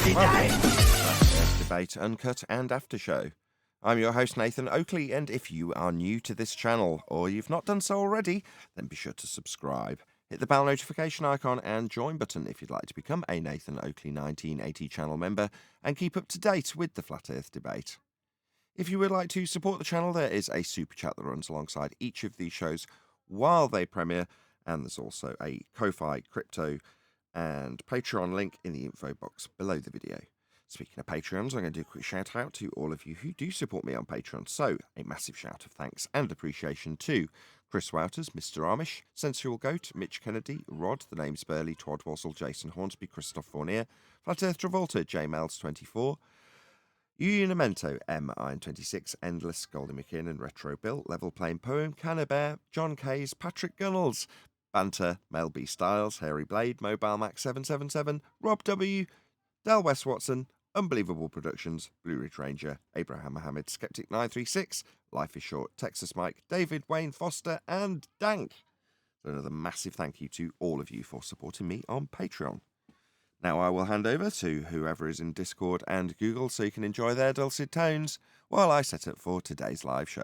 Let's debate, uncut, and after show. I'm your host, Nathan Oakley, and if you are new to this channel, or you've not done so already, then be sure to subscribe. Hit the bell notification icon and join button if you'd like to become a Nathan Oakley 1980 channel member and keep up to date with the Flat Earth debate. If you would like to support the channel, there is a super chat that runs alongside each of these shows while they premiere, and there's also a Ko-Fi, crypto, and Patreon link in the info box below the video. Speaking of Patreons, I'm going to do a quick shout out to all of you who do support me on Patreon. So, a massive shout of thanks and appreciation to Chris Wouters, Mr. Amish, Sensual Goat, Mitch Kennedy, Rod, The Name's Burley, Twad Wassel, Jason Hornsby, Christoph Fournier, Flat Earth Travolta, J Mel's 24, Unimento, M Iron 26, Endless, Goldie McKinnon, Retro Bill, Level Playing Poem, Cannabear, John Kays, Patrick Gunnels, Banter, Mel B Styles, Hairy Blade, Mobile Max 777, Rob W, Del West Watson, Unbelievable Productions, Blue Ridge Ranger, Abraham Mohammed, Skeptic 936, Life is Short, Texas Mike, David Wayne Foster, and Dank. So another massive thank you to all of you for supporting me on Patreon. Now I will hand over to whoever is in Discord and Google so you can enjoy their dulcet tones while I set up for today's live show.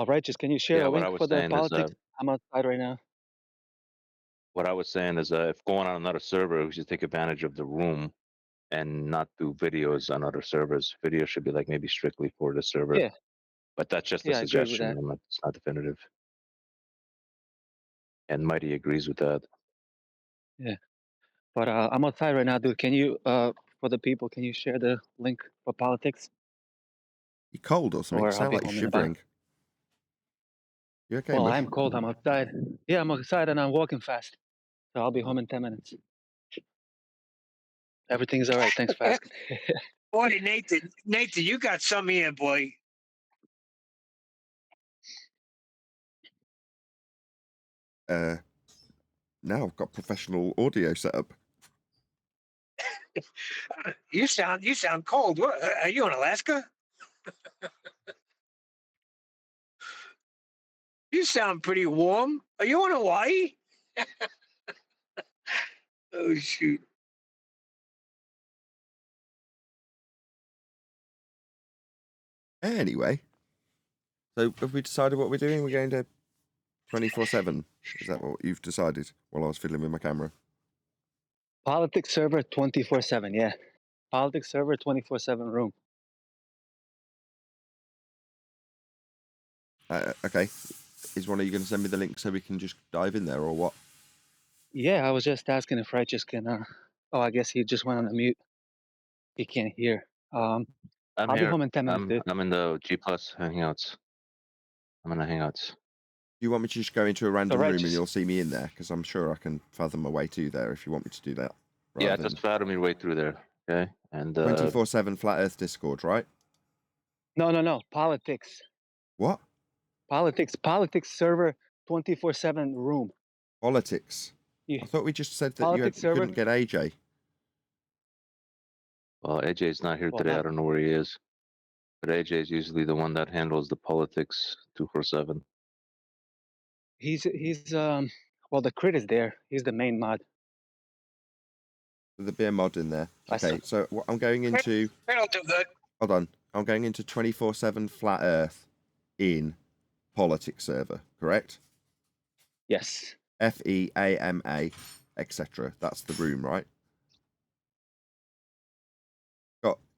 Righteous, can you share a what I link was for the saying is, politics? I'm outside right now. what I was saying is, if going on another server, we should take advantage of the room and not do videos on other servers. Video should be like maybe strictly for the server. Yeah, But that's just a yeah, I agree with suggestion. that. It's not definitive. And Mighty agrees with that. Yeah, but I'm outside right now, dude. Can you, for the people, can you share the link for politics? You cold or something? You Or I'll sound be like you're home in about. shivering. You okay, Well, Mush? I'm cold. I'm outside. Yeah, I'm outside and I'm walking fast. So I'll be home in 10 minutes. Everything's all right. Thanks for asking. Boy, Nathan, you got some here, boy. Now I've got professional audio set up. You sound cold. What, are you in Alaska? You sound pretty warm. Are you in Hawaii? Oh shoot. Anyway, so have we decided what we're doing? We're going to 24/7. Is that what you've decided while I was fiddling with my camera? Politics server 24/7. Yeah, politics server 24/7 room. Okay. Is one of you going to send me the link so we can just dive in there, or what? Yeah, I was just asking if Righteous can. Oh, I guess he just went on a mute. He can't hear. I'm I'll here. be home in 10 minutes, dude. I'm in the G Plus Hangouts. I'm in the Hangouts. You want me to just go into a random room and Righteous. you'll see me in there? Because I'm sure I can fathom my way to there if you want me to do that. Yeah, just fathom your way through there. Okay. And 24/7 Flat Earth Discord, right? No. Politics. What? Politics server 24/7 room. Politics. Yeah. I thought we just said that you Politics server. couldn't get AJ. Well, AJ's not here Well, today. not- I don't know where he is. But AJ is usually the one that handles the politics 247. He's well, the crit is there. He's the main mod. There'll be a mod in there. Okay, so I'm going into. That'll do good. Hold on. I'm going into 24/7 Flat Earth in politics server, correct? Yes. FEAMA, etc. That's the room, right?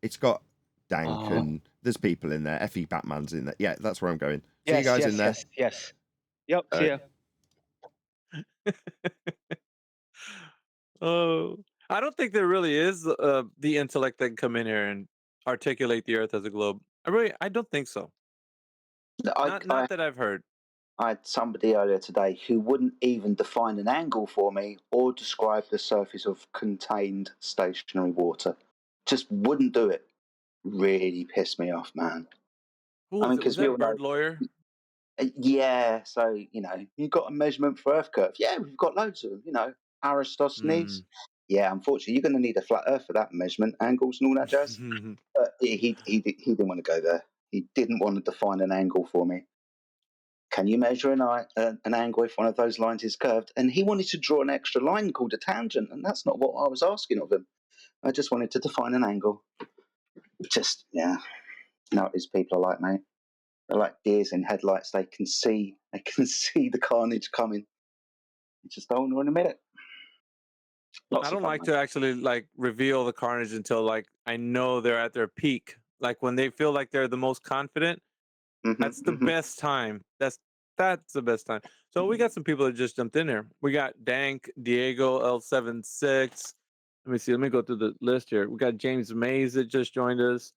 It's got Dank and there's people in there. FE Batman's in there. Yeah, that's where I'm going. See you guys in there. Yes. Yep. See ya. Oh, I don't think there really is the intellect that can come in here and articulate the Earth as a globe. I don't think so. Not that I've heard. I had somebody earlier today who wouldn't even define an angle for me or describe the surface of contained stationary water. Just wouldn't do it. Really pissed me off, man. Was that bird lawyer? Yeah, so, you've got a measurement for Earth curve. Yeah, we've got loads of them, Aristosthenes. Yeah, unfortunately, you're going to need a flat Earth for that measurement, angles and all that jazz. But he didn't want to go there. He didn't want to define an angle for me. can you measure an angle if one of those lines is curved? And he wanted to draw an extra line called a tangent, and that's not what I was asking of him. I just wanted to define an angle. Just, yeah, you know what these people are like, mate. They're like deers in headlights. They can see the carnage coming. You just don't want to admit it. I don't like to actually like reveal the carnage until like I know they're at their peak. Like when they feel like they're the most confident, that's the best time. That's the best time. So we got some people that just jumped in here. We got Dank, Diego, L76. Let me see. Let me go through the list here. We got James Mays that just joined us.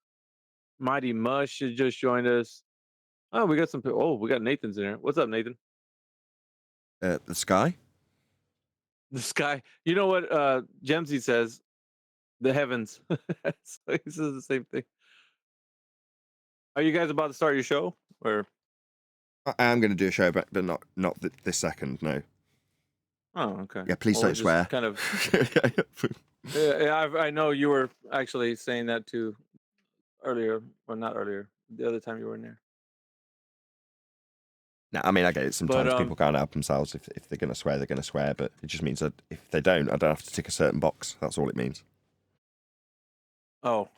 Mighty Mush has just joined us. Oh, we got some people. Oh, we got Nathan's in here. What's up, Nathan? The sky? The sky. You know what Gemsy says? The heavens. So he says the same thing. Are you guys about to start your show? Or I am going to do a show, but not this second, no. oh, okay. Yeah, please Well, don't just swear. Kind of. Yeah, I know you were actually saying that too earlier, or not earlier, the other time you were in there. No, I mean, I get it. Sometimes But, people can't help themselves. If they're going to swear, they're going to swear. But it just means that if they don't, I don't have to tick a certain box. That's all it means. Oh,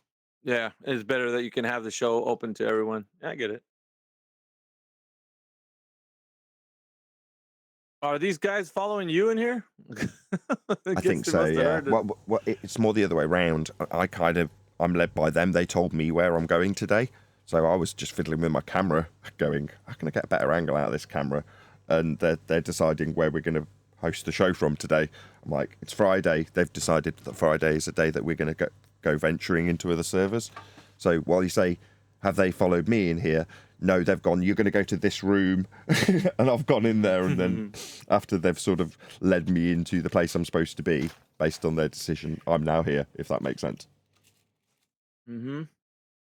yeah. It's better that you can have the show open to everyone. Yeah, I get it. Are these guys following you in here? I think so, yeah. Well, it's more the other way around. I'm led by them. They told me where I'm going today. So I was just fiddling with my camera, going, how can I get a better angle out of this camera? And they're deciding where we're going to host the show from today. I'm like, it's Friday. They've decided that Friday is a day that we're going to go venturing into other servers. So while you say, have they followed me in here? No, they've gone, you're going to go to this room. And I've gone in there. And then after they've sort of led me into the place I'm supposed to be, based on their decision, I'm now here, if that makes sense. Mm-hmm.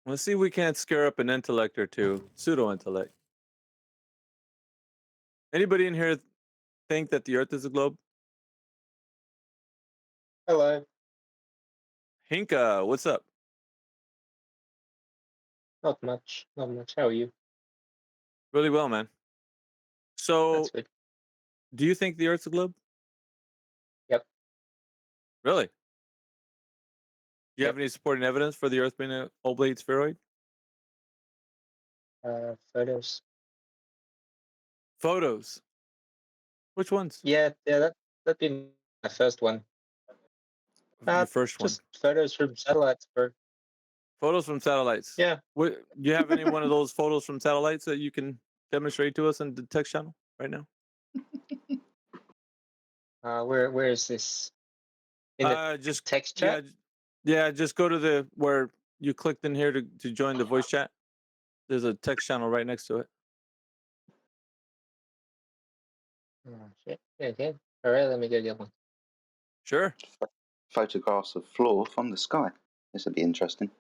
Let's see if we can't scare up an intellect or two. Pseudo-intellect. Anybody in here think that the Earth is a globe? Hello. Hinka, what's up? Not much. Not much. How are you? Really well, man. So, That's good. do you think the Earth's a globe? Yep. Really? Do you Yep. have any supporting evidence for the Earth being an oblate spheroid? Photos. Photos. Which ones? Yeah, that'd be my first one. Your first one. Just photos from satellites, bro. Photos from satellites. Yeah. Do you have any one of those photos from satellites that you can demonstrate to us in the text channel right now? Where is this? In the just text chat? Yeah, just go to where you clicked in here to join the voice chat. There's a text channel right next to it. Oh, shit. Yeah. All right, let me go get one. Sure. Photographs of floor from the sky. This would be interesting.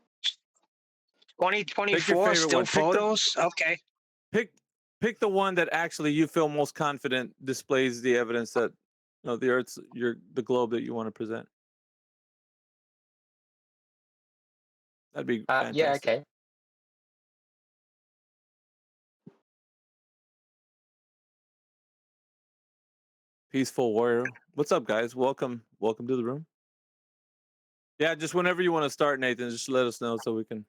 2024 still one. photos. Okay. Pick the one that actually you feel most confident displays the evidence that the Earth's the globe that you want to present. That'd be fantastic. Yeah, okay. Peaceful warrior. What's up, guys? Welcome to the room. Yeah, just whenever you want to start, Nathan, just let us know so we can.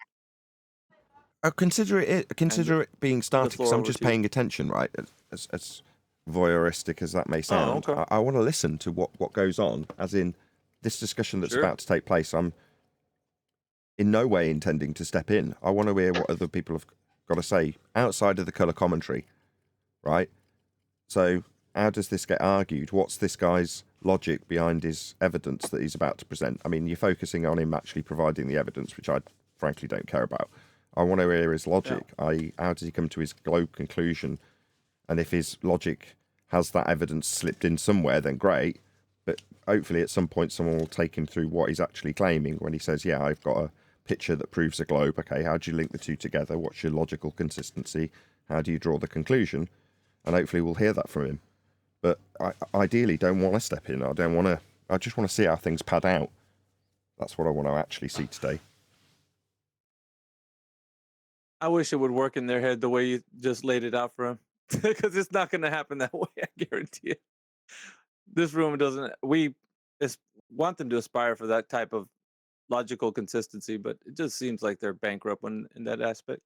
Consider it being started because I'm just paying attention, right? As voyeuristic as that may sound, okay. I want to listen to what goes on, as in this discussion that's about to take place. I'm in no way intending to step in. I want to hear what other people have got to say outside of the colour commentary, right? So how does this get argued? What's this guy's logic behind his evidence that he's about to present? I mean, you're focusing on him actually providing the evidence, which I frankly don't care about. I want to hear his logic, i.e. how does he come to his globe conclusion? And if his logic has that evidence slipped in somewhere, then great. But hopefully at some point someone will take him through what he's actually claiming when he says, yeah, I've got a picture that proves a globe. Okay, how do you link the two together? What's your logical consistency? How do you draw the conclusion? And hopefully we'll hear that from him. But I ideally don't want to step in. I just want to see how things pad out. That's what I want to actually see today. I wish it would work in their head the way you just laid it out for him. because it's not going to happen that way. I guarantee it. This room doesn't. We want them to aspire for that type of logical consistency, but it just seems like they're bankrupt in that aspect.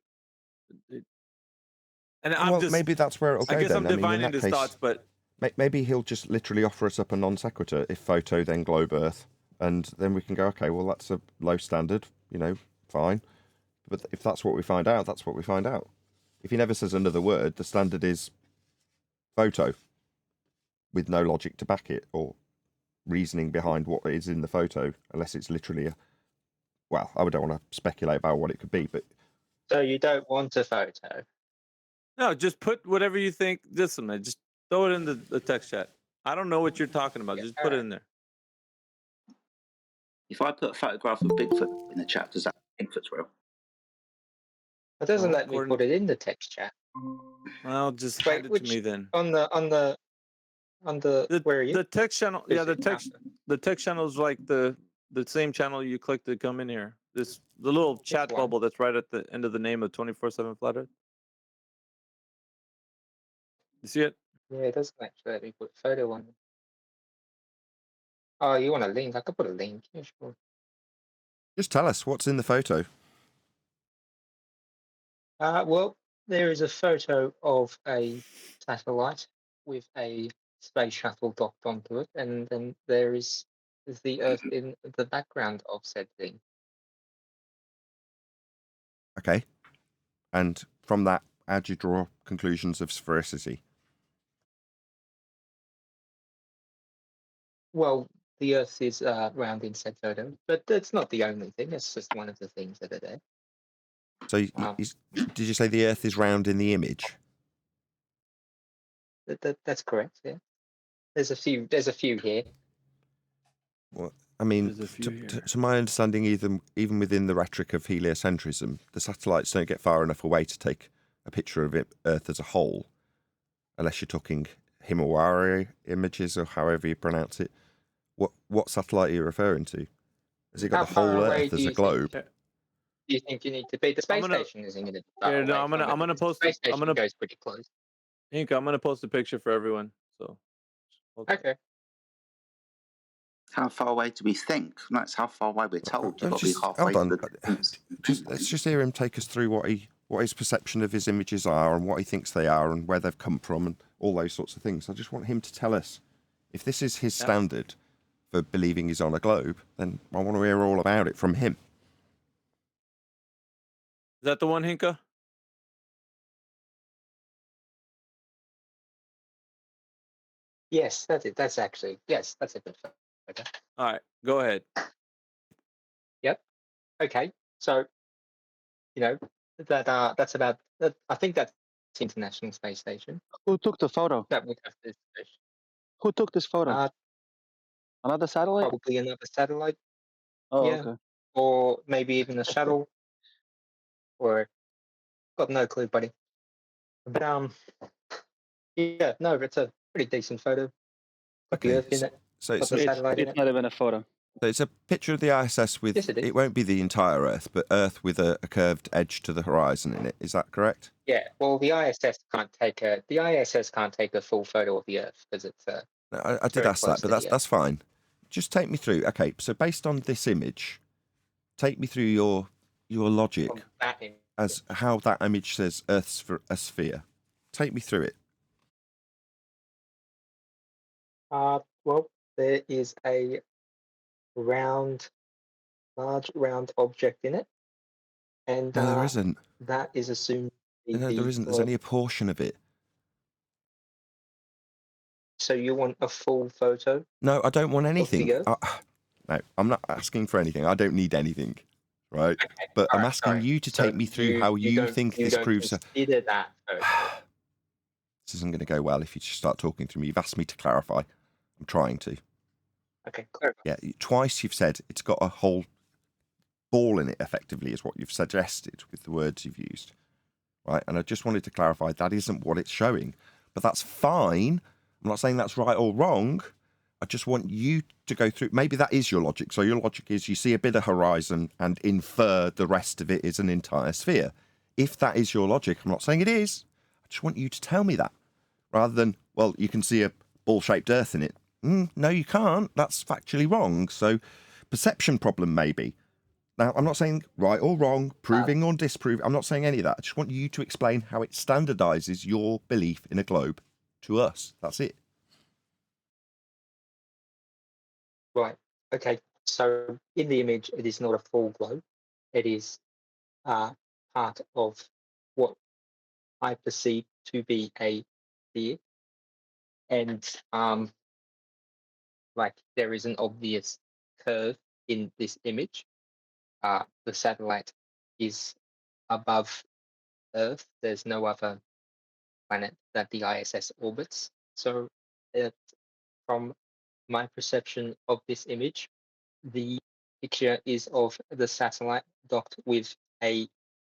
And I'm well, just maybe that's where it'll go. I guess then. I'm I mean, in divining that his case, thoughts, but maybe he'll just literally offer us up a non sequitur if photo then globe Earth, and then we can go, okay, well that's a low standard, fine. But if that's what we find out, that's what we find out. If he never says another word, the standard is photo, with no logic to back it or reasoning behind what is in the photo, unless it's literally well, I don't want to speculate about what it could be, but So you don't want a photo? no, just put whatever you think. Listen, man, just throw it in the text chat. I don't know what you're talking about. Yeah, Just put it in there. If I put a photograph of Bigfoot in the chat, does that Bigfoot's real? It doesn't Well, let me according- put it in the text chat. Well, just Wait, hand it which- to me then. On the where are you? The text channel, yeah, the Is it text channel is like the same channel you click to come in here. The little chat one. bubble that's right at the end of the name of 24/7 Flat Earth. You see it? Yeah, it doesn't actually let me put a photo on. Oh, you want a link? I could put a link. Yeah, sure. just tell us what's in the photo. Well, there is a photo of a satellite with a space shuttle docked onto it, and then there is the Earth in the background of said thing. Okay. And from that, how do you draw conclusions of sphericity? Well, the Earth is round in said photo, but that's not the only thing. It's just one of the things that are there. So, did you say the Earth is round in the image? That's correct. Yeah. There's a few. There's a few here. Well, I mean, There's a few here. to my understanding, even within the rhetoric of heliocentrism, the satellites don't get far enough away to take a picture of Earth as a whole, unless you're talking Himawari images or however you pronounce it. What satellite are you referring to? Has it got How the whole far away Earth do as a you think- globe? Do you think you need to be? The space station isn't going to be far Yeah, no, away I'm gonna- from it, I'm gonna because the post space it- I'm station gonna- goes pretty close. Inca, I'm gonna post a picture for everyone. So. hold on. Okay. How far away do we think? No, it's how far away we're told. You've got to be Just- halfway hold to on. the distance. Let's just hear him take us through what his perception of his images are and what he thinks they are and where they've come from and all those sorts of things. I just want him to tell us if this is his standard for believing he's on a globe, then I want to hear all about it from him. Is that the one, Hinka? Yes, that's it. That's actually that's a good photo. All right, go ahead. Okay, so that's about. I think that's the International Space Station. Who took the photo? That would have this. Who took this photo? Another satellite? Probably another satellite, Oh, yeah. okay. or maybe even a shuttle, or got no clue, buddy. But yeah, no, it's a pretty decent photo. Got the Okay, Earth in it. So Got it's, the a, satellite in It's it. not even a photo. so it's a picture of the ISS with, Yes, it is. won't be the entire Earth, but Earth with a curved edge to the horizon in it. Is that correct? Yeah. Well, the ISS can't take a full photo of the Earth because it's No, I did very ask close that, but to the that's fine. Just take me through. Okay, so based on this image, take me through your logic from that image. as how that image says Earth's for a sphere. Take me through it. Well, there is a large round object in it, and No, there isn't. that is assumed to be No, the there isn't. There's globe. only a portion of it. So you want a full photo? No, I don't want anything. Earth? No, I'm not asking for anything. I don't need anything, right? Okay, But I'm alright, asking sorry. you to So take me through how you don't- think you this don't proves. Consider that photo. This isn't going to go well if you just start talking through me. You've asked me to clarify. I'm trying to. Okay, clarify. Yeah, twice you've said it's got a whole ball in it, effectively, is what you've suggested with the words you've used. Right? And I just wanted to clarify that isn't what it's showing. But that's fine. I'm not saying that's right or wrong. I just want you to go through. Maybe that is your logic. So your logic is you see a bit of horizon and infer the rest of it is an entire sphere. If that is your logic, I'm not saying it is. I just want you to tell me that, rather than, well, you can see a ball-shaped Earth in it. No, you can't. That's factually wrong. So, perception problem, maybe. Now, I'm not saying right or wrong, proving or disproving. I'm not saying any of that. I just want you to explain how it standardizes your belief in a globe to us. That's it. Right. Okay. So in the image, it is not a full globe. It is part of what I perceive to be a sphere, and like there is an obvious curve in this image. The satellite is above Earth. There's no other planet that the ISS orbits. So, from my perception of this image, the picture is of the satellite docked with a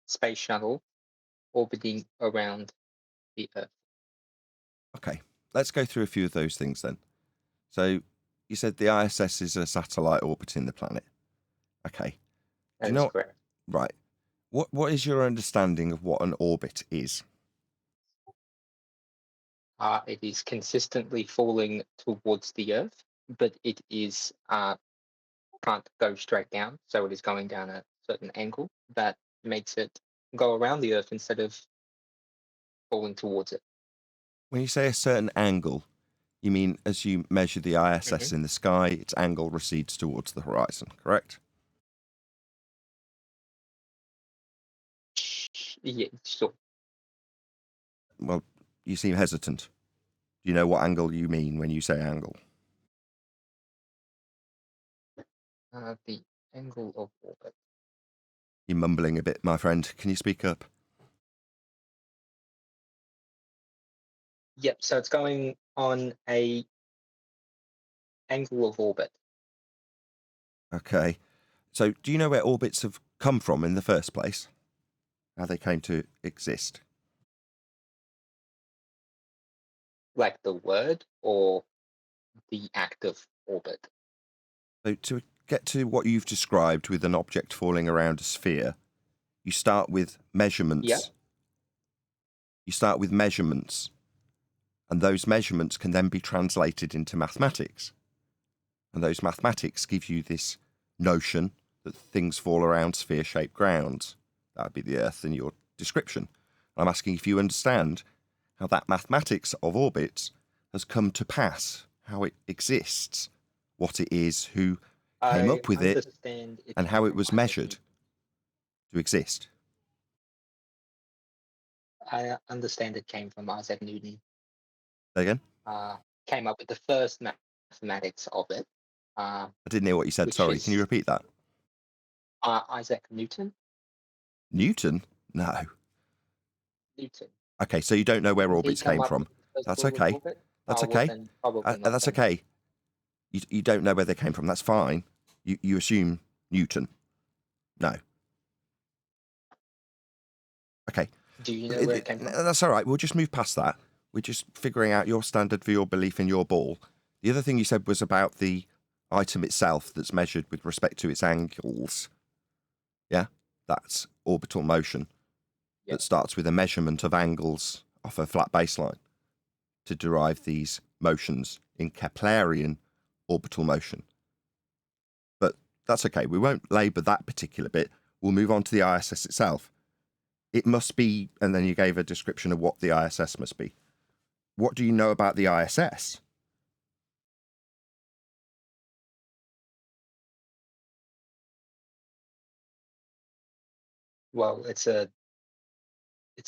space shuttle orbiting around the Earth. Okay, let's go through a few of those things then. So, you said the ISS is a satellite orbiting the planet. Okay. That is correct. Right. What is your understanding of what an orbit is? It is consistently falling towards the Earth, but it is can't go straight down, so it is going down a certain angle that makes it go around the Earth instead of falling towards it. When you say a certain angle, you mean as you measure the ISS in the sky, its angle recedes towards the horizon, correct? Yeah, sure. Well, you seem hesitant. Do you know what angle you mean when you say angle? The angle of orbit. You're mumbling a bit, my friend. Can you speak up? Yep, so it's going on a angle of orbit. Okay. So do you know where orbits have come from in the first place? How they came to exist? Like the word or the act of orbit? So to get to what you've described with an object falling around a sphere, you start with measurements. Yep. You start with measurements, and those measurements can then be translated into mathematics. And those mathematics give you this notion that things fall around sphere-shaped grounds. That would be the Earth in your description. I'm asking if you understand how that mathematics of orbits has come to pass, how it exists, what it is, who came up with it, and how it was measured to exist. I understand it came from Isaac Newton. Say again? Came up with the first mathematics of it. I didn't hear what you said, sorry. Can you repeat that? Isaac Newton? Newton? No. Newton. Okay, so you don't know where orbits came from. That's okay. That's okay. That's okay. You don't know where they came from. That's fine. You assume Newton. No. Okay. Do you know where it came from? That's all right. We'll just move past that. We're just figuring out your standard for your belief in your ball. The other thing you said was about the item itself that's measured with respect to its angles. Yeah? That's orbital motion. That starts with a measurement of angles off a flat baseline to derive these motions in Keplerian orbital motion. But that's okay. We won't labour that particular bit. We'll move on to the ISS itself. It must be, and then you gave a description of what the ISS must be. What do you know about the ISS? Well, it's a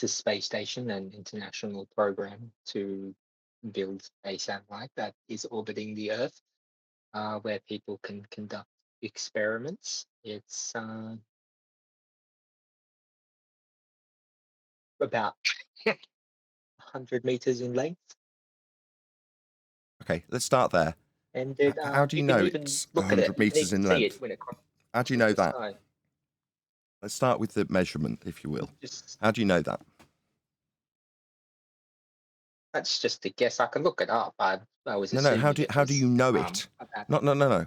space station, an international program to build a satellite that is orbiting the Earth, where people can conduct experiments. It's about 100 meters in length. Okay, let's start there. And how do you know it's 100 meters in length? How do you know that? Let's start with the measurement, if you will. How do you know that? That's just a guess. I can look it up. I was no. How do you know it? No.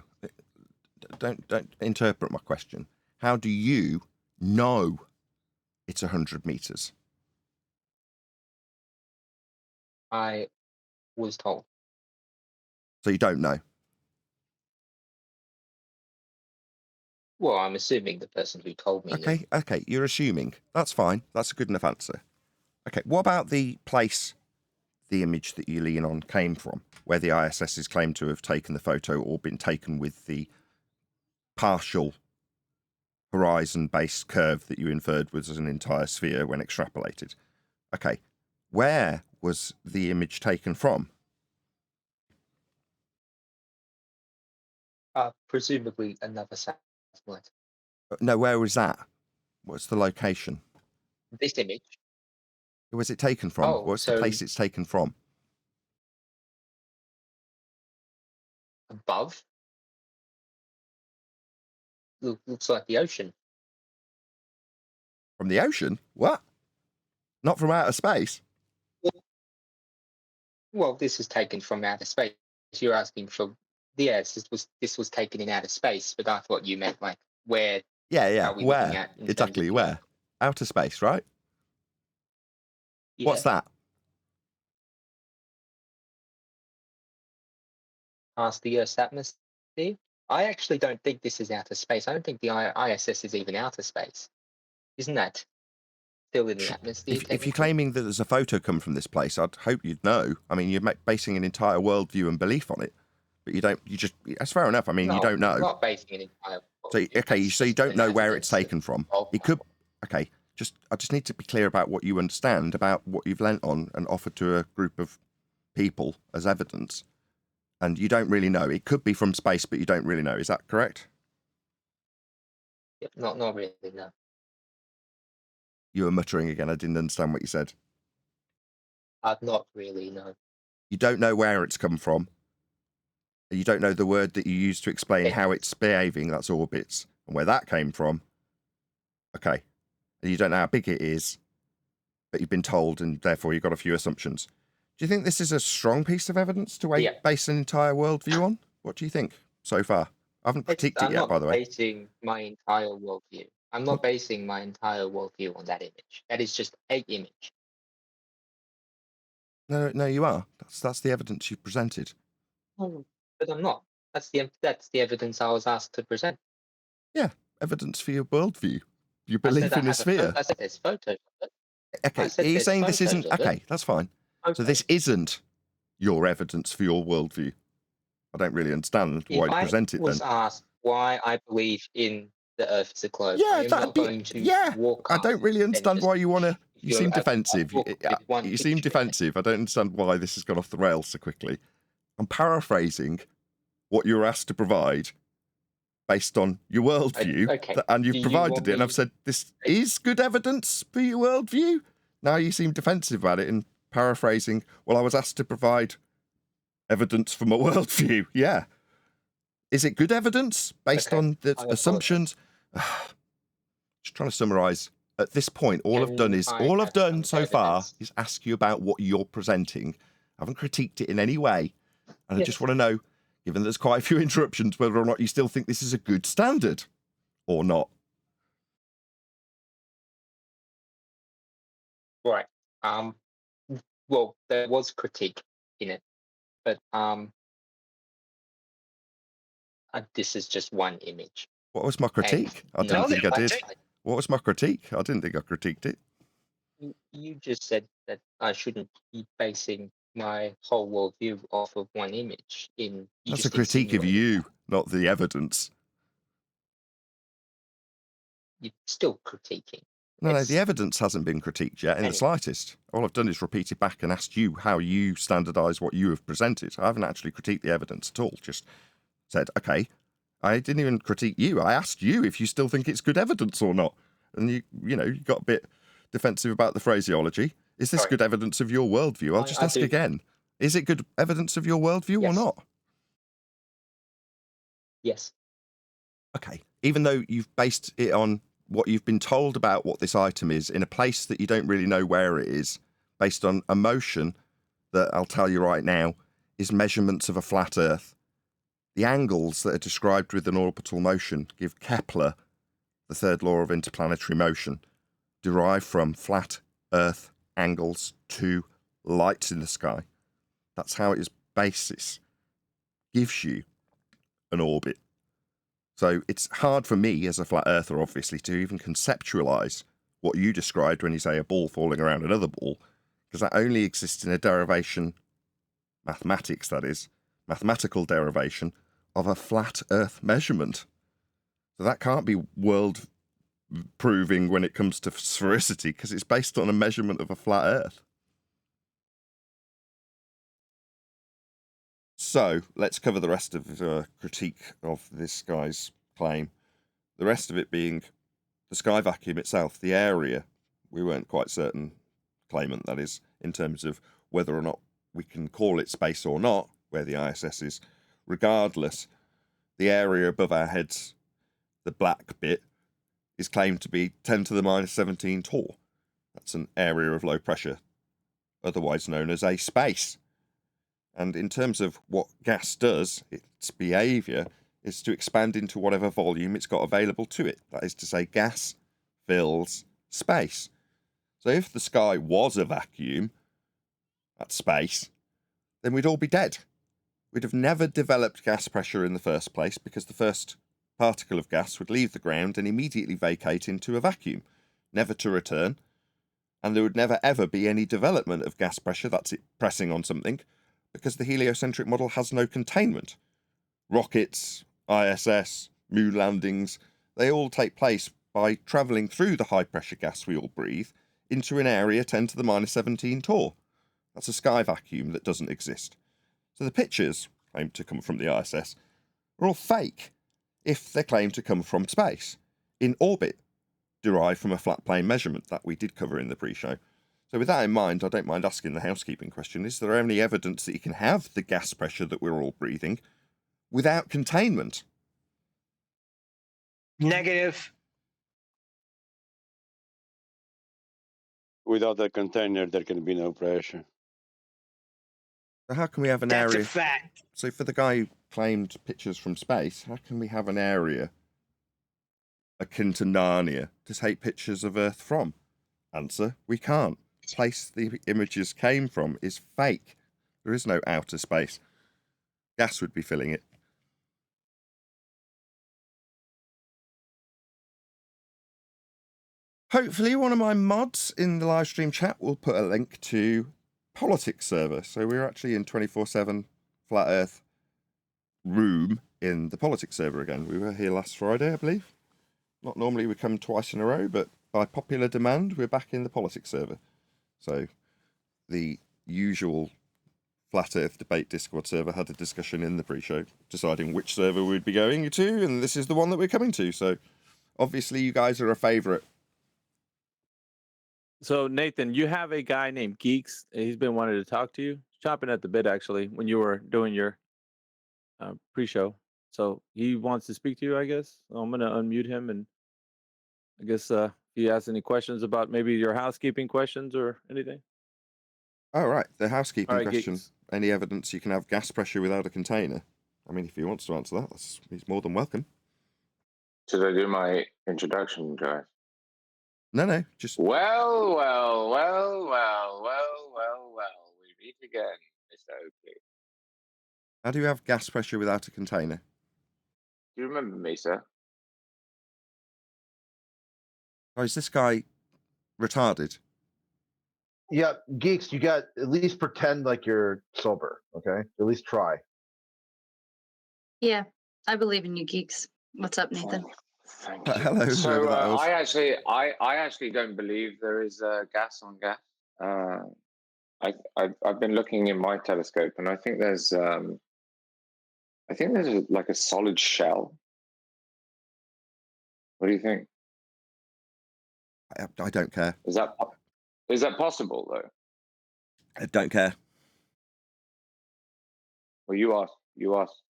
Don't interpret my question. How do you know it's 100 meters? I was told. So you don't know. Well, I'm assuming the person who told me. Okay, okay, you're assuming. That's fine. That's a good enough answer. Okay, what about the place the image that you lean on came from, where the ISSs claim to have taken the photo or been taken with the partial horizon-based curve that you inferred was an entire sphere when extrapolated? Okay, where was the image taken from? Presumably another satellite. No, where was that? What's the location? This image. Where was it taken from? Oh, What's the so place it's taken from? above. Looks like the ocean. From the ocean? What? Not from outer space? Well, this is taken from outer space. You're asking for yes, this was taken in outer space, but I thought you meant like where Yeah, are we looking where? at in terms Exactly, of, where? Outer space, right? yeah, What's that? past the Earth's atmosphere? I actually don't think this is outer space. I don't think the ISS is even outer space. Isn't that still in the atmosphere? If you're technically? claiming that there's a photo come from this place, I'd hope you'd know. I mean, you're basing an entire worldview and belief on it, but you don't. You just that's fair enough. I mean, No, you don't I'm know. not basing an entire. So worldview. okay, It's so you just don't an know where it's evidence taken from. of It could. Okay, I just need to be clear about what you understand about what you've lent on and offered to a group of people as evidence, and you don't really know. It could be from space, but you don't really know. Is that correct? Not really, no. You were muttering again. I didn't understand what you said. Not really, no. You don't know where it's come from. You don't know the word that you use to explain how it's behaving. That's orbits, and where that came from. Okay, and you don't know how big it is, but you've been told, and therefore you've got a few assumptions. Do you think this is a strong piece of evidence to base an entire worldview on? What do you think so far? I haven't critiqued it yet, by the way. I'm not basing my entire worldview. I'm not basing my entire worldview on that image. That is just a image. No, you are. That's the evidence you've presented. Oh, but I'm not. That's the evidence I was asked to present. Yeah, evidence for your worldview. You believe in a sphere. I said there's photos of it. Okay, are you saying this isn't... Okay, that's fine. Okay. So this isn't your evidence for your worldview. I don't really understand why you present it then. I was asked why I believe in the Earth is a globe. Yeah, that'd be... Yeah, I don't really understand why you want to... You seem defensive. You seem defensive. I don't understand why this has gone off the rails so quickly. I'm paraphrasing what you were asked to provide based on your worldview, and you've provided it, and I've said, this is good evidence for your worldview. Now you seem defensive about it and paraphrasing, well, I was asked to provide evidence for my worldview. Yeah. Is it good evidence based on the assumptions? Just trying to summarise. At this point, all I've done so far is ask you about what you're presenting. I haven't critiqued it in any way. And I just want to know, given there's quite a few interruptions, whether or not you still think this is a good standard or not. Right. Well, there was critique in it, but this is just one image. What was my critique? I didn't think I did. What was my critique? I didn't think I critiqued it. You just said that I shouldn't be basing my whole worldview off of one image. That's a critique of you, not the evidence. You're still critiquing. No, the evidence hasn't been critiqued yet in the slightest. All I've done is repeat it back and asked you how you standardise what you have presented. I haven't actually critiqued the evidence at all. Just said, okay, I didn't even critique you. I asked you if you still think it's good evidence or not. And you got a bit defensive about the phraseology. Is this good evidence of your worldview? I'll just ask again. Is it good evidence of your worldview or not? Yes. Okay. Even though you've based it on what you've been told about what this item is in a place that you don't really know where it is, based on a motion that I'll tell you right now is measurements of a flat Earth. The angles that are described with an orbital motion give Kepler the third law of interplanetary motion, derived from flat Earth angles to lights in the sky. That's how its basis gives you an orbit. So it's hard for me as a flat earther, obviously, to even conceptualize what you described when you say a ball falling around another ball, because that only exists in a derivation, mathematics that is, mathematical derivation of a flat earth measurement. So that can't be world proving when it comes to sphericity, because it's based on a measurement of a flat earth. So let's cover the rest of the critique of this guy's claim. The rest of it being the sky vacuum itself, the area. We weren't quite certain, claimant that is, in terms of whether or not we can call it space or not, where the ISS is. Regardless, the area above our heads, the black bit, is claimed to be 10 to the minus 17 torr. That's an area of low pressure, otherwise known as a space. And in terms of what gas does, its behaviour is to expand into whatever volume it's got available to it. That is to say, gas fills space. So if the sky was a vacuum, that's space, then we'd all be dead. We'd have never developed gas pressure in the first place, because the first particle of gas would leave the ground and immediately vacate into a vacuum, never to return. And there would never ever be any development of gas pressure, that's it pressing on something, because the heliocentric model has no containment. Rockets, ISS, moon landings, they all take place by travelling through the high pressure gas we all breathe into an area 10 to the minus 17 torr. That's a sky vacuum that doesn't exist. So the pictures claimed to come from the ISS are all fake if they claim to come from space, in orbit, derived from a flat plane measurement that we did cover in the pre-show. So with that in mind, I don't mind asking the housekeeping question. Is there any evidence that you can have the gas pressure that we're all breathing without containment? Negative. Without the container, there can be no pressure. So how can we have an That's area? a fact. So for the guy who claimed pictures from space, how can we have an area akin to Narnia to take pictures of Earth from? Answer, we can't. The place the images came from is fake. There is no outer space. Gas would be filling it. Hopefully one of my mods in the live stream chat will put a link to politics server. So we're actually in 24/7 Flat Earth room in the politics server again. We were here last Friday, I believe. Not normally we come twice in a row, but by popular demand, we're back in the politics server. So the usual Flat Earth debate Discord server had a discussion in the pre-show, deciding which server we'd be going to, and this is the one that we're coming to. So obviously you guys are a favourite. So Nathan, you have a guy named Geeks. He's been wanting to talk to you, chopping at the bit actually, when you were doing your pre-show. So he wants to speak to you, I guess. I'm gonna unmute him, and I guess if he has any questions about maybe your housekeeping questions or anything. Oh, right. The housekeeping All right, question. Geeks. Any evidence you can have gas pressure without a container? I mean, if he wants to answer that, he's more than welcome. Should I do my introduction, guys? No, just... Well. We meet again, Mr. Oakley. How do you have gas pressure without a container? Do you remember me, sir? Oh, is this guy retarded? Yeah, Geeks, you got at least pretend like you're sober, okay? At least try. Yeah, I believe in you, Geeks. What's up, Nathan? Thank you. Hello, whoever So that was. I actually don't believe there is gas on gas. I've been looking in my telescope, and I think there's like a solid shell. What do you think? I don't care. Is that possible though? I don't care. Well, you asked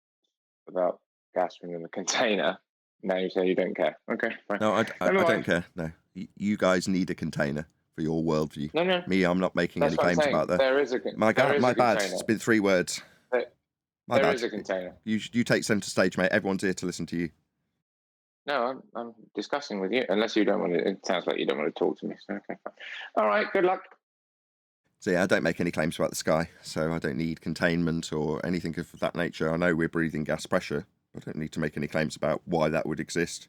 about gas in the container. Now you say you don't care. Okay, fine. No, I don't care. No, you guys need a container for your worldview. No. Me, I'm not making That's any what I'm claims saying. about that. There is a My bad. container. It's been 3 words. My There bad. is a container. You take centre stage, mate. Everyone's here to listen to you. No, I'm discussing with you. Unless you don't want to. It sounds like you don't want to talk to me. So okay, fine. All right. Good luck. So yeah, I don't make any claims about the sky, so I don't need containment or anything of that nature. I know we're breathing gas pressure. I don't need to make any claims about why that would exist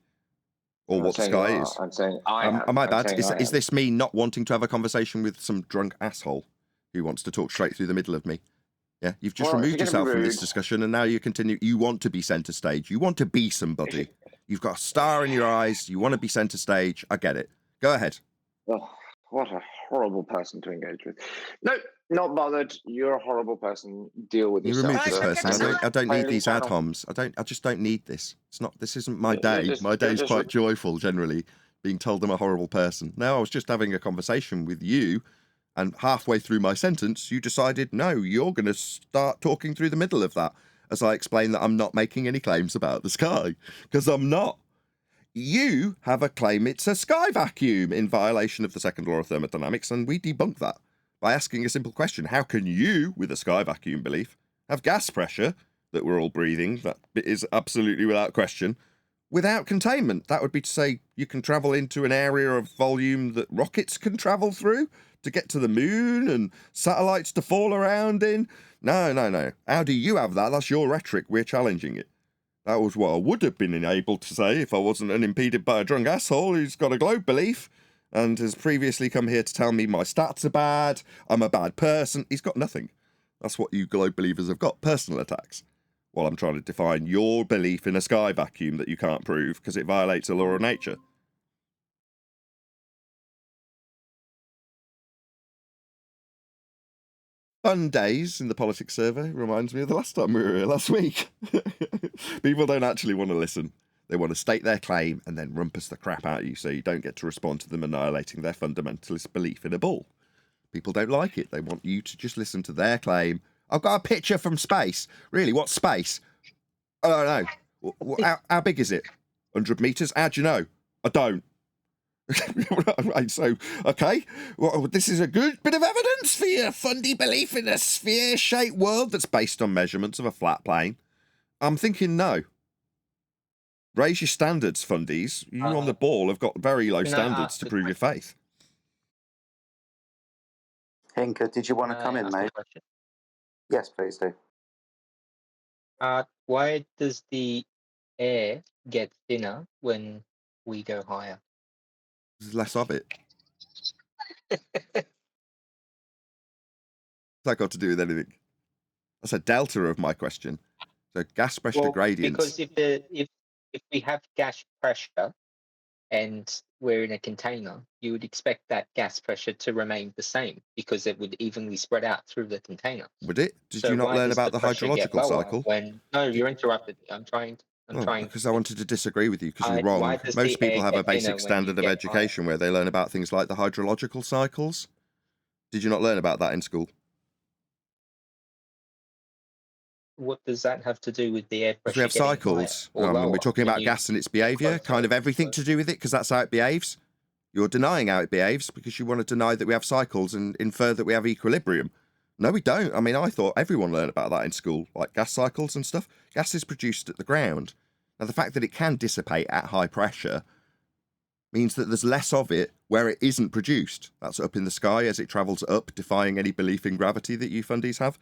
or I'm what the saying you sky are. is. I'm saying I am. Am I I'm bad? saying I Is am. this me not wanting to have a conversation with some drunk asshole who wants to talk straight through the middle of me? Yeah, you've just Well, if removed you're gonna be yourself from this rude- discussion, and now you continue. You want to be centre stage. You want to be somebody. You've got a star in your eyes. You want to be centre stage. I get it. Go ahead. Oh, what a horrible person to engage with. No, not bothered. You're a horrible person. Deal with You yourself. remove this sir. person. I don't need Totally these ad final. homs. I just don't need this. It's not. This isn't my You're day. just- My you're day's just quite joyful generally, being told I'm a horrible person. No, I was just having a conversation with you, and halfway through my sentence, you decided no, you're going to start talking through the middle of that as I explain that I'm not making any claims about the sky, because I'm not. You have a claim it's a sky vacuum in violation of the second law of thermodynamics, and we debunk that by asking a simple question. How can you, with a sky vacuum belief, have gas pressure that we're all breathing, that is absolutely without question, without containment? That would be to say you can travel into an area of volume that rockets can travel through to get to the moon and satellites to fall around in. No. How do you have that? That's your rhetoric. We're challenging it. That was what I would have been able to say if I wasn't unimpeded by a drunk asshole who's got a globe belief and has previously come here to tell me my stats are bad, I'm a bad person. He's got nothing. That's what you globe believers have got, personal attacks. While I'm trying to define your belief in a sky vacuum that you can't prove because it violates a law of nature. Fun days in the politics survey reminds me of the last time we were here last week. People don't actually want to listen. They want to state their claim and then rumpus the crap out of you so you don't get to respond to them annihilating their fundamentalist belief in a bull. People don't like it. They want you to just listen to their claim. I've got a picture from space. Really, what's space? I don't know. How big is it? 100 metres? How do you know? I don't. Right, so, okay, well, this is a good bit of evidence for your fundy belief in a sphere-shaped world that's based on measurements of a flat plane. I'm thinking no. Raise your standards, fundies. You on the ball have got very low standards to prove your faith. Hinker, did you want to come in, mate? Yes, please do. Why does the air get thinner when we go higher? There's less of it. What's that got to do with anything? That's a delta of my question. So gas pressure gradients. Because if we have gas pressure and we're in a container, you would expect that gas pressure to remain the same because it would evenly spread out through the container. Would it? Did you not learn about the hydrological cycle? No, you're interrupted. I'm trying. Because I wanted to disagree with you because you're wrong. Most people have a basic standard of education where they learn about things like the hydrological cycles. Did you not learn about that in school? What does that have to do with the air pressure? Because we have cycles. We're talking about gas and its behaviour, kind of everything to do with it, because that's how it behaves. You're denying how it behaves because you want to deny that we have cycles and infer that we have equilibrium. No, we don't. I mean, I thought everyone learned about that in school, like gas cycles and stuff. Gas is produced at the ground. Now, the fact that it can dissipate at high pressure means that there's less of it where it isn't produced. That's up in the sky as it travels up, defying any belief in gravity that you fundies have.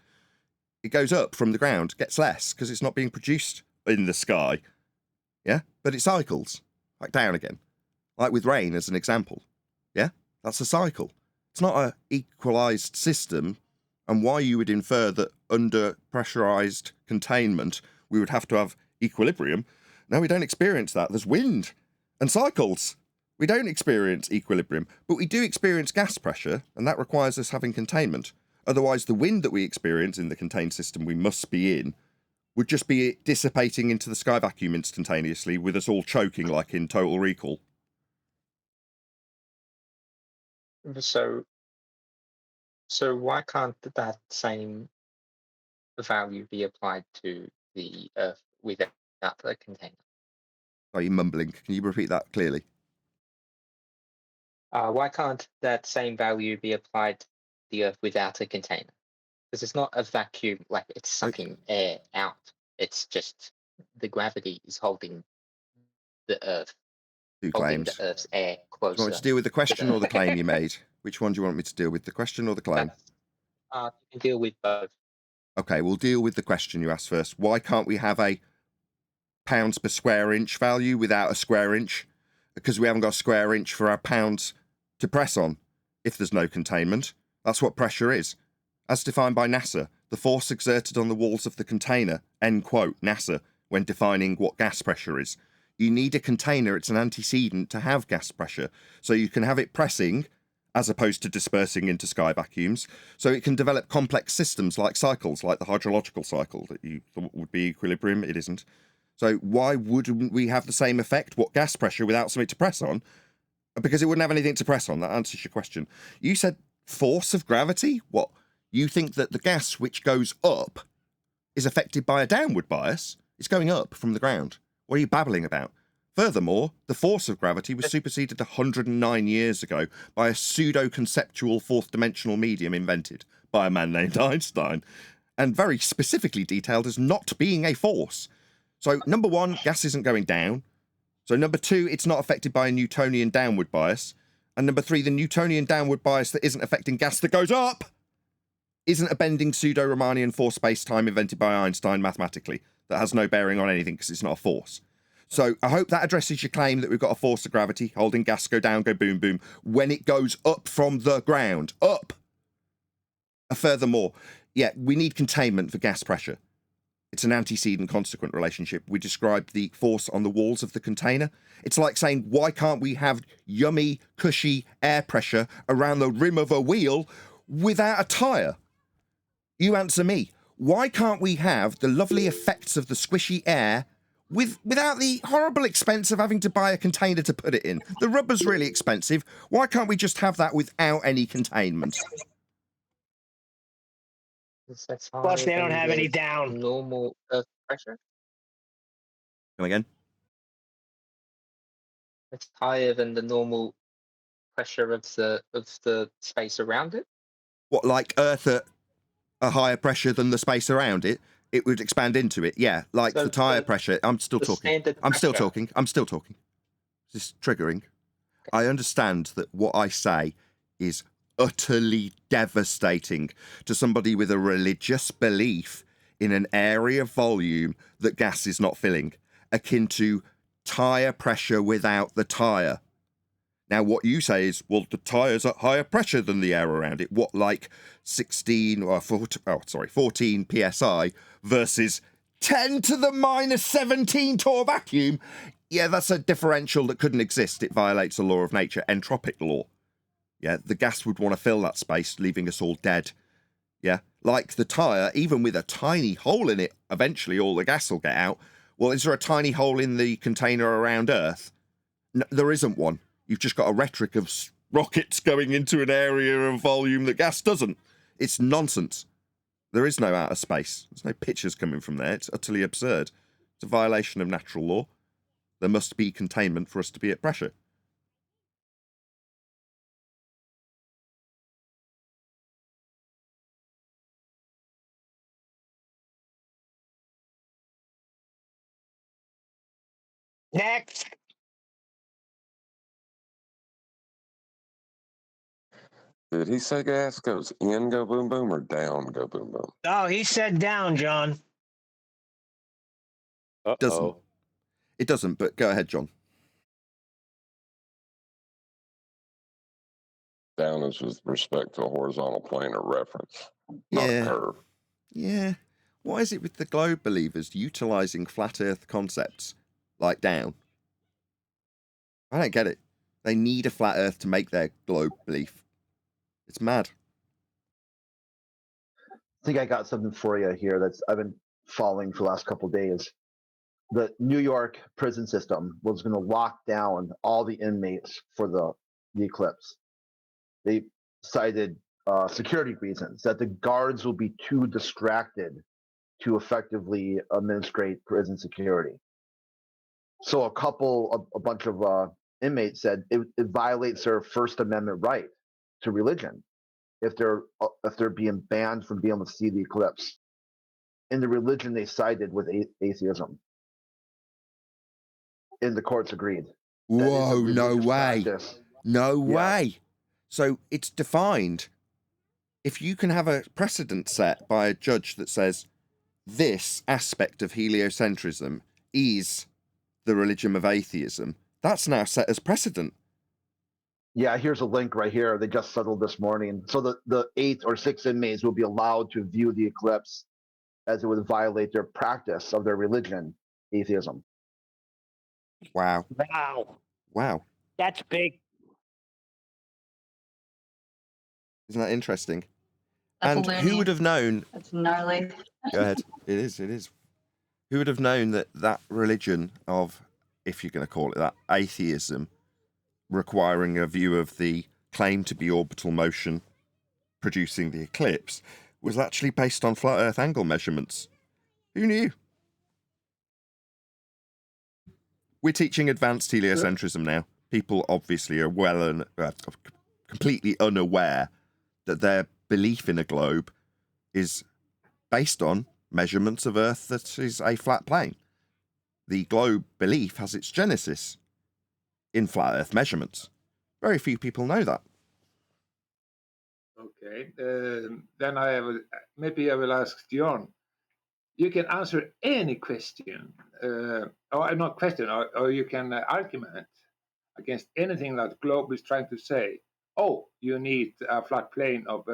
It goes up from the ground, gets less, because it's not being produced in the sky. Yeah? But it cycles, back down again. Like with rain, as an example. Yeah? That's a cycle. It's not an equalised system, and why you would infer that under pressurised containment we would have to have equilibrium. No, we don't experience that. There's wind and cycles. We don't experience equilibrium, but we do experience gas pressure, and that requires us having containment. Otherwise, the wind that we experience in the contained system we must be in would just be dissipating into the sky vacuum instantaneously with us all choking like in Total Recall. So why can't that same value be applied to the Earth without a container? Are you mumbling? Can you repeat that clearly? Why can't that same value be applied to the Earth without a container? Because it's not a vacuum, like it's sucking air out. It's just the gravity is holding the Earth. Two holding claims. the Earth's air closer. Do you want me to deal with the question or the claim you made? Which one do you want me to deal with, the question or the claim? You can deal with both. Okay, we'll deal with the question you asked first. Why can't we have a pounds per square inch value without a square inch? Because we haven't got a square inch for our pounds to press on if there's no containment. That's what pressure is. As defined by NASA, the force exerted on the walls of the container, end quote, NASA, when defining what gas pressure is. You need a container, it's an antecedent to have gas pressure, so you can have it pressing as opposed to dispersing into sky vacuums, so it can develop complex systems like cycles, like the hydrological cycle that you thought would be equilibrium. It isn't. So why wouldn't we have the same effect, what gas pressure, without something to press on? Because it wouldn't have anything to press on. That answers your question. You said force of gravity? What? You think that the gas which goes up is affected by a downward bias? It's going up from the ground. What are you babbling about? Furthermore, the force of gravity was superseded 109 years ago by a pseudo-conceptual fourth-dimensional medium invented by a man named Einstein, and very specifically detailed as not being a force. So, number one, gas isn't going down. So, number two, it's not affected by a Newtonian downward bias. And number three, the Newtonian downward bias that isn't affecting gas that goes up isn't a bending pseudo-Riemannian force space-time invented by Einstein mathematically that has no bearing on anything because it's not a force. So I hope that addresses your claim that we've got a force of gravity holding gas go down, go boom, boom, when it goes up from the ground. Up! Furthermore, yeah, we need containment for gas pressure. It's an antecedent-consequent relationship. We described the force on the walls of the container. It's like saying, why can't we have yummy, cushy air pressure around the rim of a wheel without a tyre? You answer me. Why can't we have the lovely effects of the squishy air without the horrible expense of having to buy a container to put it in? The rubber's really expensive. Why can't we just have that without any containment? Plus, they don't have any down. Normal Earth pressure. Come again? It's higher than the normal pressure of the space around it. What, like Earth at a higher pressure than the space around it? It would expand into it, yeah. Like So the tyre the- pressure. I'm still talking. standard I'm still pressure. talking. I'm still talking. This is triggering. I understand that what I say is utterly devastating to somebody with a religious belief in an area of volume that gas is not filling, akin to tyre pressure without the tyre. Now, what you say is, well, the tyre's at higher pressure than the air around it. What, like 14 psi versus 10 to the minus 17 torr vacuum? Yeah, that's a differential that couldn't exist. It violates a law of nature, entropic law. Yeah, the gas would want to fill that space, leaving us all dead. Yeah, like the tyre, even with a tiny hole in it, eventually all the gas will get out. Well, is there a tiny hole in the container around Earth? No, there isn't one. You've just got a rhetoric of rockets going into an area of volume that gas doesn't. It's nonsense. There is no outer space. There's no pictures coming from there. It's utterly absurd. It's a violation of natural law. There must be containment for us to be at pressure. Next. Did he say gas goes in, go boom boom, or down, go boom boom? Oh, he said down, John. Doesn't. It doesn't, but go ahead, John. Down is with respect to a horizontal plane of reference, not a curve. Yeah. What is it with the globe believers utilising flat earth concepts like down? I don't get it. They need a flat earth to make their globe belief. It's mad. I think I got something for you here that's I've been following for the last couple of days. The New York prison system was going to lock down all the inmates for the Eclipse. They cited security reasons, that the guards will be too distracted to effectively administrate prison security. So a bunch of inmates said it violates their First Amendment right to religion if they're being banned from being able to see the eclipse. And the religion they cited was atheism. And the courts agreed. Whoa, no way. Practice. No way. So it's defined if you can have a precedent set by a judge that says this aspect of heliocentrism is the religion of atheism, that's now set as precedent. Yeah, here's a link right here. They just settled this morning. So the 8 or 6 inmates will be allowed to view the eclipse as it would violate their practice of their religion, atheism. Wow. Wow. Wow. That's big. Isn't that interesting? That's And loony. who would have known? That's gnarly. Go ahead. It is. Who would have known that religion of, if you're going to call it that, atheism, requiring a view of the claim to be orbital motion producing the eclipse, was actually based on flat Earth angle measurements? Who knew? We're teaching advanced heliocentrism now. People obviously are completely unaware that their belief in a globe is based on measurements of Earth that is a flat plane. The globe belief has its genesis in flat Earth measurements. Very few people know that. Okay, then maybe I will ask John. You can answer any question, or not question, or you can argument against anything that globe is trying to say. Oh, you need a flat plane of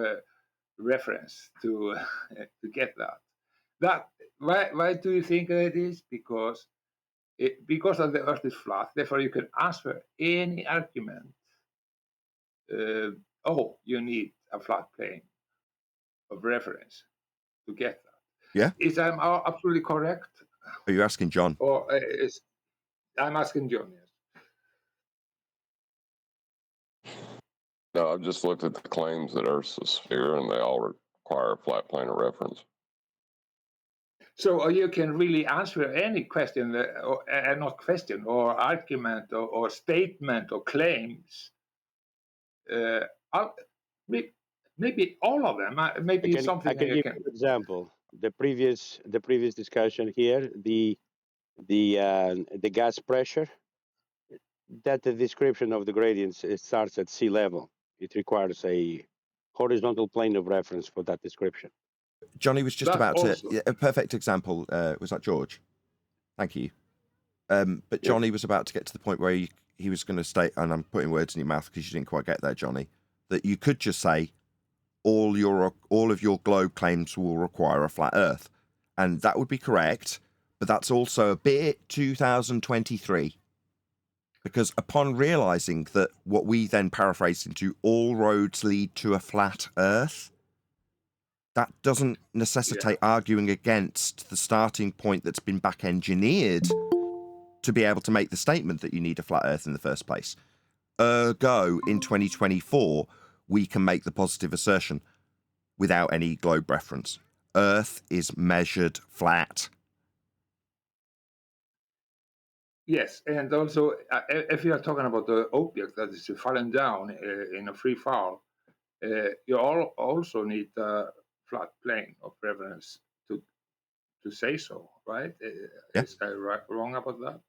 reference to to get that. Why do you think it is? Because of the Earth is flat. Therefore, you can answer any argument. Oh, you need a flat plane of reference to get that. Yeah. Is I'm absolutely correct? Are you asking John? Or I'm asking John, yes. No, I've just looked at the claims that Earth's a sphere, and they all require a flat plane of reference. So you can really answer any question, not question, or argument, or statement, or claims. Maybe all of them. Maybe something. I can give you an example. The previous discussion here, the gas pressure. That the description of the gradients, it starts at sea level. It requires a horizontal plane of reference for that description. Johnny was just about to. A perfect example. Was that George? Thank you. But Johnny was about to get to the point where he was going to state, and I'm putting words in your mouth because you didn't quite get there, Johnny, that you could just say all of your globe claims will require a flat Earth, and that would be correct. But that's also a bit 2023. Because upon realizing that what we then paraphrase into all roads lead to a flat Earth, that doesn't necessitate arguing against the starting point that's been back engineered to be able to make the statement that you need a flat Earth in the first place. Ergo, in 2024, we can make the positive assertion without any globe reference. Earth is measured flat. Yes, and also if you are talking about the object that is falling down in a free fall, you also need a flat plane of reference to say so, right? Is I wrong about that?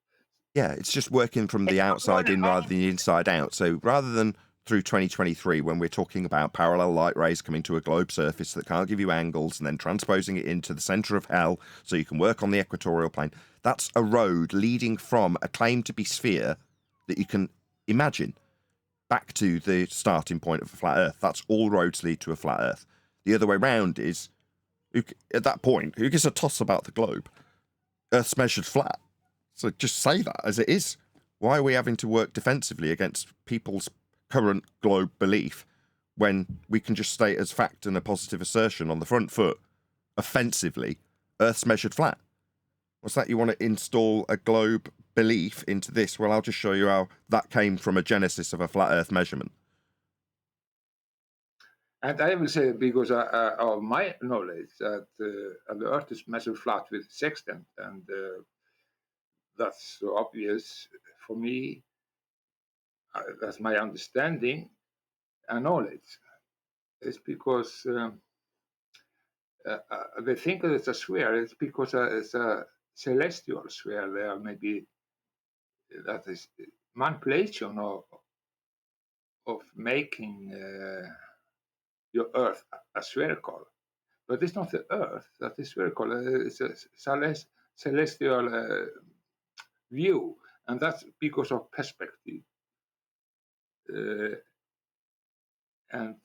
Yeah, it's just working from the outside in rather than the inside out. So rather than through 2023, when we're talking about parallel light rays coming to a globe surface that can't give you angles and then transposing it into the center of hell so you can work on the equatorial plane, that's a road leading from a claim to be sphere that you can imagine back to the starting point of a flat Earth. That's all roads lead to a flat Earth. The other way round is, at that point, who gives a toss about the globe? Earth's measured flat. So just say that as it is. Why are we having to work defensively against people's current globe belief when we can just state as fact and a positive assertion on the front foot, offensively, Earth's measured flat? What's that? You want to install a globe belief into this? Well, I'll just show you how that came from a genesis of a flat Earth measurement. And I will say, because of my knowledge, that the Earth is measured flat with sextant, and that's so obvious for me. That's my understanding and knowledge. It's because they think that it's a sphere. It's because it's a celestial sphere. There may be that is manipulation of making your Earth as spherical. But it's not the Earth that is spherical. It's a celestial view, and that's because of perspective. And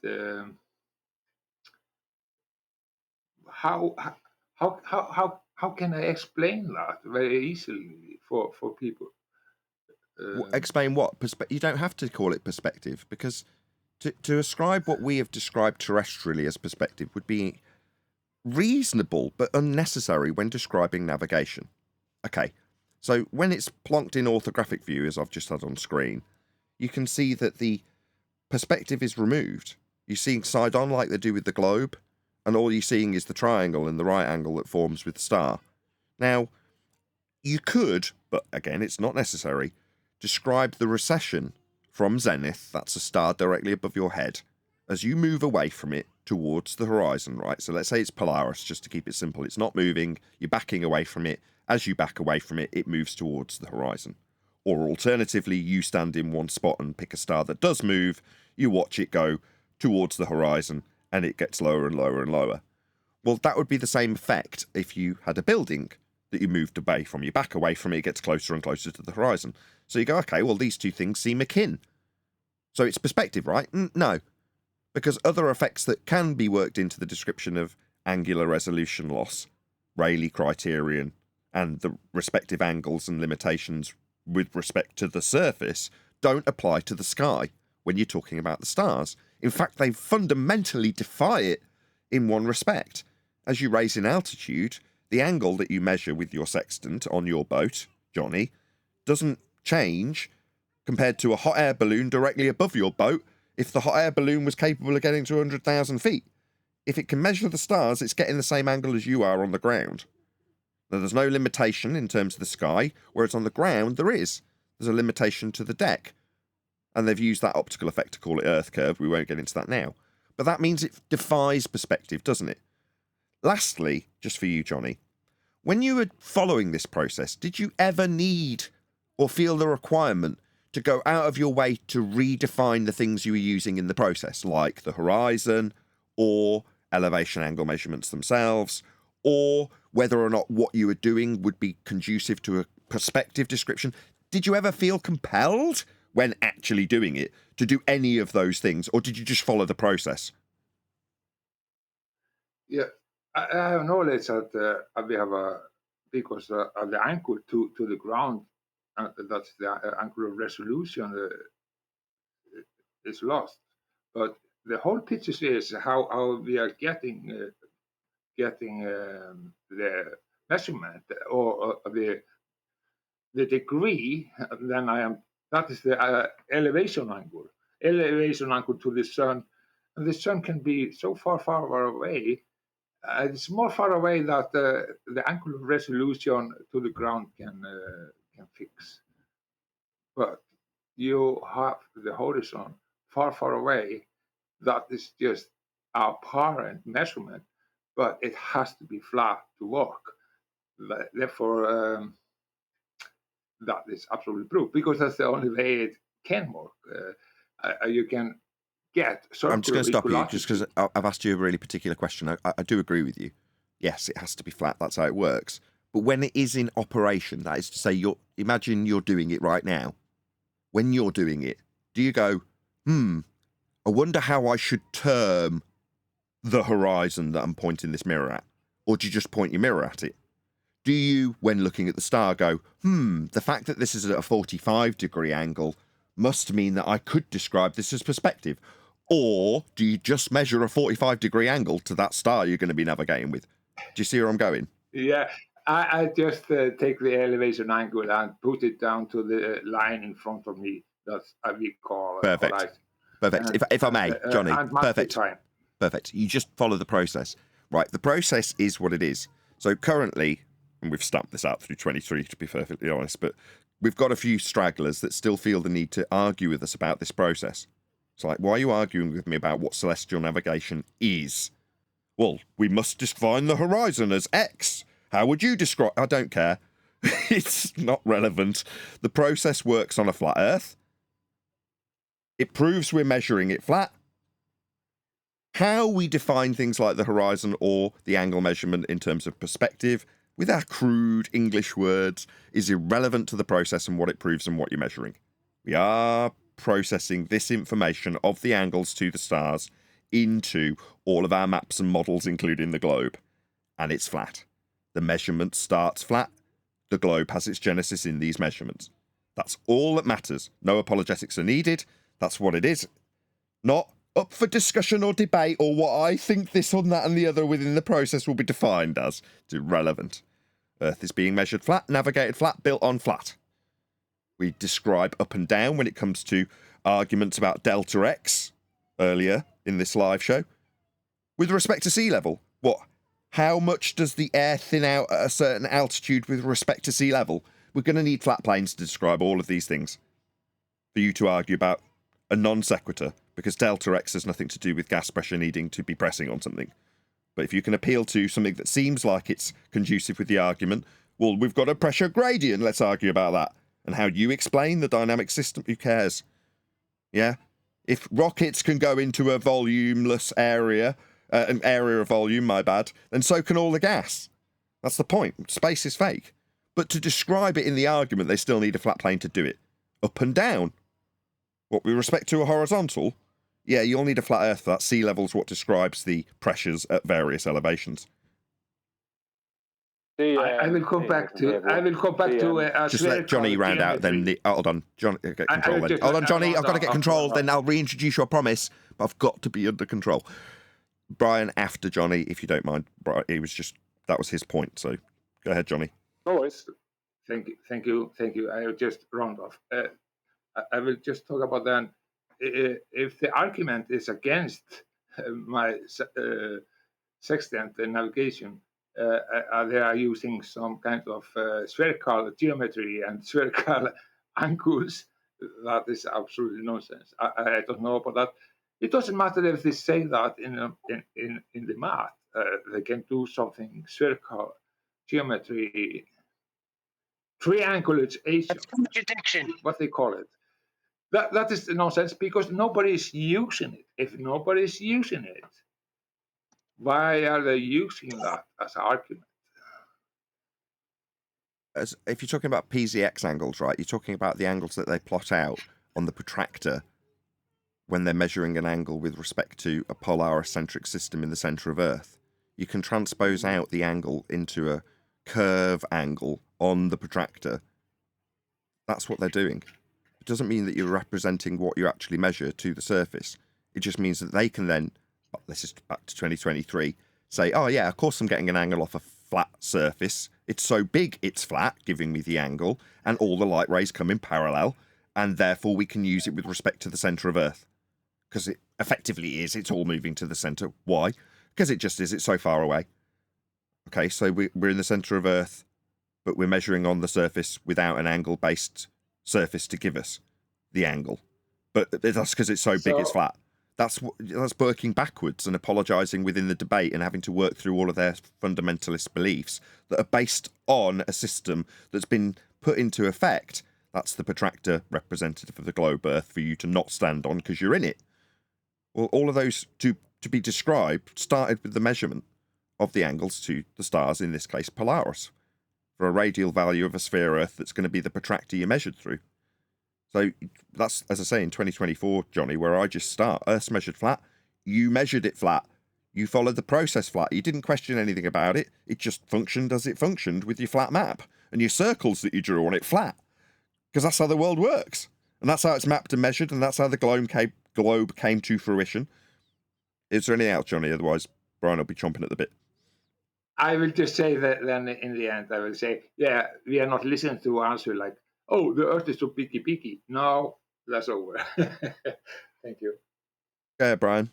how can I explain that very easily for people? Explain what? You don't have to call it perspective, because to ascribe what we have described terrestrially as perspective would be reasonable but unnecessary when describing navigation. Okay, so when it's plonked in orthographic view, as I've just had on screen, you can see that the perspective is removed. You're seeing side on like they do with the globe, and all you're seeing is the triangle and the right angle that forms with the star. Now, you could, but again, it's not necessary, describe the recession from zenith, that's a star directly above your head, as you move away from it towards the horizon, right? So let's say it's Polaris, just to keep it simple. It's not moving, you're backing away from it. As you back away from it, it moves towards the horizon. Or alternatively, you stand in one spot and pick a star that does move, you watch it go towards the horizon, and it gets lower and lower and lower. Well, that would be the same effect if you had a building that you moved away from. You back away from it, it gets closer and closer to the horizon. So you go, okay, well, these two things seem akin. So it's perspective, right? No. Because other effects that can be worked into the description of angular resolution loss, Rayleigh criterion, and the respective angles and limitations with respect to the surface don't apply to the sky when you're talking about the stars. In fact, they fundamentally defy it in one respect. As you raise in altitude, the angle that you measure with your sextant on your boat, Johnny, doesn't change compared to a hot air balloon directly above your boat if the hot air balloon was capable of getting to 100,000 feet. If it can measure the stars, it's getting the same angle as you are on the ground. Now, there's no limitation in terms of the sky, whereas on the ground there is. There's a limitation to the deck. And they've used that optical effect to call it Earth curve. We won't get into that now. But that means it defies perspective, doesn't it? Lastly, just for you, Johnny, when you were following this process, did you ever need or feel the requirement to go out of your way to redefine the things you were using in the process, like the horizon or elevation angle measurements themselves, or whether or not what you were doing would be conducive to a perspective description? Did you ever feel compelled when actually doing it to do any of those things, or did you just follow the process? Yeah, I have knowledge that we have because the angle to the ground, that's the angular resolution is lost. But the whole picture is how we are getting the measurement or the degree. Then that is the elevation angle to the sun, and the sun can be so far away. It's more far away that the angular resolution to the ground can fix. But you have the horizon far away. That is just our apparent measurement, but it has to be flat to work. Therefore, that is absolutely proof, because that's the only way it can work. You can get circular. I'm just going to stop you, just because I've asked you a really particular question. I do agree with you. Yes, it has to be flat. That's how it works. But when it is in operation, that is to say, imagine you're doing it right now. When you're doing it, do you go, I wonder how I should term the horizon that I'm pointing this mirror at? Or do you just point your mirror at it? Do you, when looking at the star, go, the fact that this is at a 45-degree angle must mean that I could describe this as perspective? Or do you just measure a 45-degree angle to that star you're going to be navigating with? Do you see where I'm going? Yeah, I just take the elevation angle and put it down to the line in front of me. That's what we call perfect. Horizon. Perfect. If I may, Johnny, perfect. Fine. Perfect. You just follow the process. Right, the process is what it is. So currently, and we've stamped this out through 23 to be perfectly honest, but we've got a few stragglers that still feel the need to argue with us about this process. It's like, why are you arguing with me about what celestial navigation is? Well, we must define the horizon as X. How would you describe... I don't care. It's not relevant. The process works on a flat Earth. It proves we're measuring it flat. How we define things like the horizon or the angle measurement in terms of perspective with our crude English words is irrelevant to the process and what it proves and what you're measuring. We are processing this information of the angles to the stars into all of our maps and models, including the globe, and it's flat. The measurement starts flat. The globe has its genesis in these measurements. That's all that matters. No apologetics are needed. That's what it is. Not up for discussion or debate or what I think this or that and the other within the process will be defined as. It's irrelevant. Earth is being measured flat, navigated flat, built on flat. We describe up and down when it comes to arguments about delta X earlier in this live show. With respect to sea level, what? How much does the air thin out at a certain altitude with respect to sea level? We're going to need flat planes to describe all of these things for you to argue about a non sequitur, because delta X has nothing to do with gas pressure needing to be pressing on something. But if you can appeal to something that seems like it's conducive with the argument, well, we've got a pressure gradient, let's argue about that. And how you explain the dynamic system, who cares? Yeah? If rockets can go into a volumeless area, an area of volume, my bad, then so can all the gas. That's the point. Space is fake. But to describe it in the argument, they still need a flat plane to do it. Up and down. What, with respect to a horizontal? Yeah, you'll need a flat earth for that. Sea level's what describes the pressures at various elevations. I will come back to. Just let Johnny round out. Then hold on, Johnny. Get control. Then hold on, Johnny. I've got to get control. Then I'll reintroduce you. I promise. But I've got to be under control. Brian after Johnny, if you don't mind. He was just that was his point. So go ahead, Johnny. No worries. Thank you. I will just round off. I will just talk about then. If the argument is against my sextant navigation, they are using some kind of spherical geometry and spherical angles. That is absolutely nonsense. I don't know about that. It doesn't matter if they say that in the math. They can do something spherical geometry, triangulation. Contradiction. What they call it. That is nonsense because nobody is using it. If nobody is using it, why are they using that as an argument? If you're talking about PZX angles, right, you're talking about the angles that they plot out on the protractor when they're measuring an angle with respect to a polar-eccentric system in the centre of Earth. You can transpose out the angle into a curve angle on the protractor. That's what they're doing. It doesn't mean that you're representing what you actually measure to the surface. It just means that they can then, this is back to 2023, say, oh yeah, of course I'm getting an angle off a flat surface. It's so big it's flat, giving me the angle, and all the light rays come in parallel, and therefore we can use it with respect to the centre of Earth. Because it effectively is, it's all moving to the centre. Why? Because it just is, it's so far away. Okay, so we're in the centre of Earth, but we're measuring on the surface without an angle-based surface to give us the angle. But that's because it's so big it's flat. That's working backwards and apologising within the debate and having to work through all of their fundamentalist beliefs that are based on a system that's been put into effect. That's the protractor representative of the globe Earth for you to not stand on because you're in it. Well, all of those to be described started with the measurement of the angles to the stars, in this case Polaris, for a radial value of a sphere Earth that's going to be the protractor you measured through. So that's, as I say, in 2024, Johnny, where I just start. Earth's measured flat. You measured it flat. You followed the process flat. You didn't question anything about it. It just functioned as it functioned with your flat map and your circles that you drew on it flat. Because that's how the world works. And that's how it's mapped and measured, and that's how the globe came to fruition. Is there anything else, Johnny? Otherwise, Brian will be chomping at the bit. I will just say that then in the end, I will say, yeah, we are not listening to answer like, oh, the Earth is so peaky. No, that's over. Thank you. Go ahead, Brian.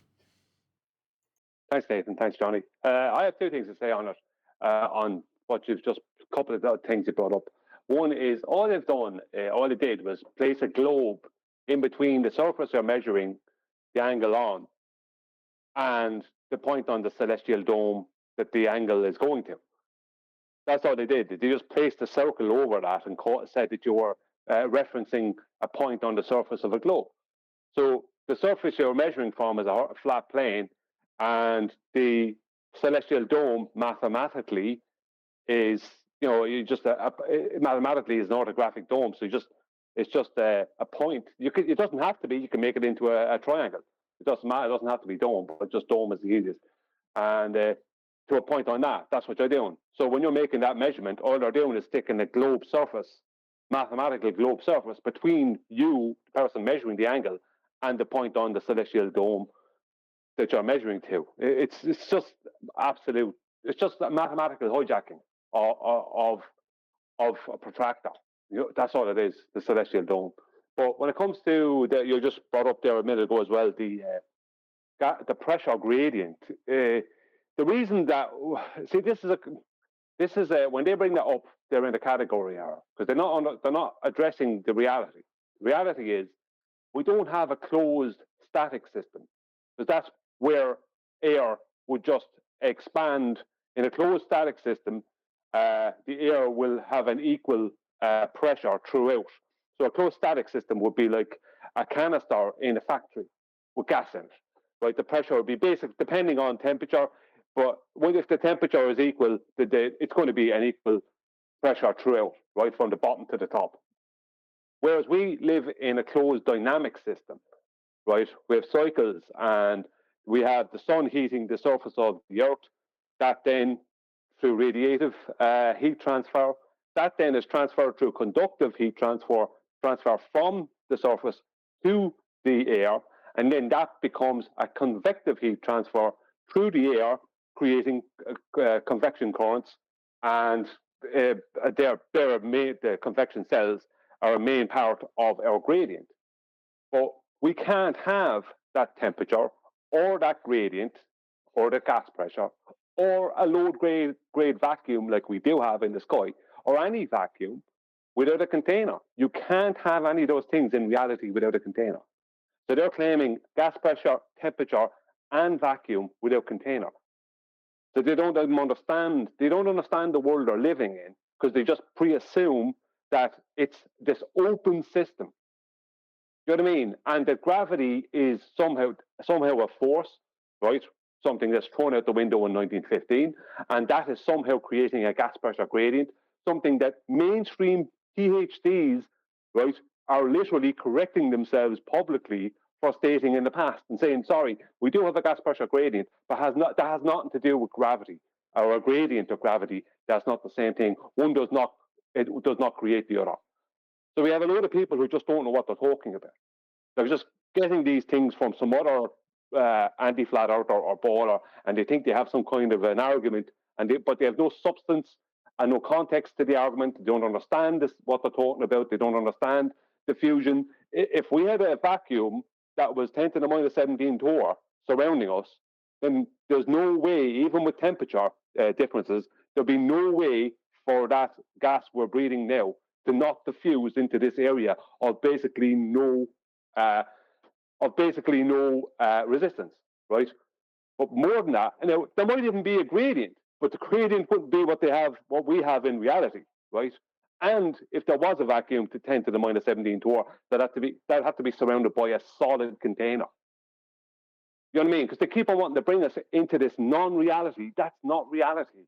Thanks, Nathan. Thanks, Johnny. I have two things to say on it, on what you've just, a couple of things you brought up. One is all they did was place a globe in between the surface they're measuring the angle on and the point on the celestial dome that the angle is going to. That's all they did. They just placed a circle over that and said that you were referencing a point on the surface of a globe. So the surface you're measuring from is a flat plane, and the celestial dome mathematically is, you just mathematically is an orthographic dome. So it's just a point. It doesn't have to be. You can make it into a triangle. It doesn't matter. It doesn't have to be dome, but just dome is the easiest. And to a point on that, that's what you're doing. So when you're making that measurement, all they're doing is sticking a globe surface, mathematical globe surface, between you, the person measuring the angle, and the point on the celestial dome that you're measuring to. It's just absolute. It's just a mathematical hijacking of a protractor. That's all it is, the celestial dome. But when it comes to you just brought up there a minute ago as well, the pressure gradient. The reason that this is when they bring that up, they're in the category error because they're not addressing the reality. The reality is we don't have a closed static system because that's where air would just expand. In a closed static system, the air will have an equal pressure throughout. So a closed static system would be like a canister in a factory with gas in it, right? The pressure would be basic depending on temperature, but if the temperature is equal, it's going to be an equal pressure throughout, right, from the bottom to the top. Whereas we live in a closed dynamic system, right? We have cycles and we have the sun heating the surface of the earth, that then through radiative heat transfer, that then is transferred through conductive heat transfer from the surface to the air, and then that becomes a convective heat transfer through the air, creating convection currents, and the convection cells are a main part of our gradient. But we can't have that temperature or that gradient or the gas pressure or a low grade vacuum like we do have in the sky or any vacuum without a container. You can't have any of those things in reality without a container. So they're claiming gas pressure, temperature, and vacuum without container. So they don't understand the world they're living in because they just pre-assume that it's this open system. You know what I mean? And that gravity is somehow a force, right? Something that's thrown out the window in 1915, and that is somehow creating a gas pressure gradient, something that mainstream PhDs, right, are literally correcting themselves publicly for stating in the past and saying, sorry, we do have a gas pressure gradient, but that has nothing to do with gravity or a gradient of gravity. That's not the same thing. One does not create the other. So we have a lot of people who just don't know what they're talking about. They're just getting these things from some other anti-flat earther or baller, and they think they have some kind of an argument, but they have no substance and no context to the argument. They don't understand what they're talking about. They don't understand the fusion. If we had a vacuum that was 10 to the minus 17 torr surrounding us, then there's no way, even with temperature differences, there'll be no way for that gas we're breathing now to not diffuse into this area of basically no resistance, right? But more than that, and there might even be a gradient, but the gradient wouldn't be what we have in reality, right? And if there was a vacuum to 10 to the minus 17 torr, that had to be surrounded by a solid container. You know what I mean? Because they keep on wanting to bring us into this non-reality. That's not reality.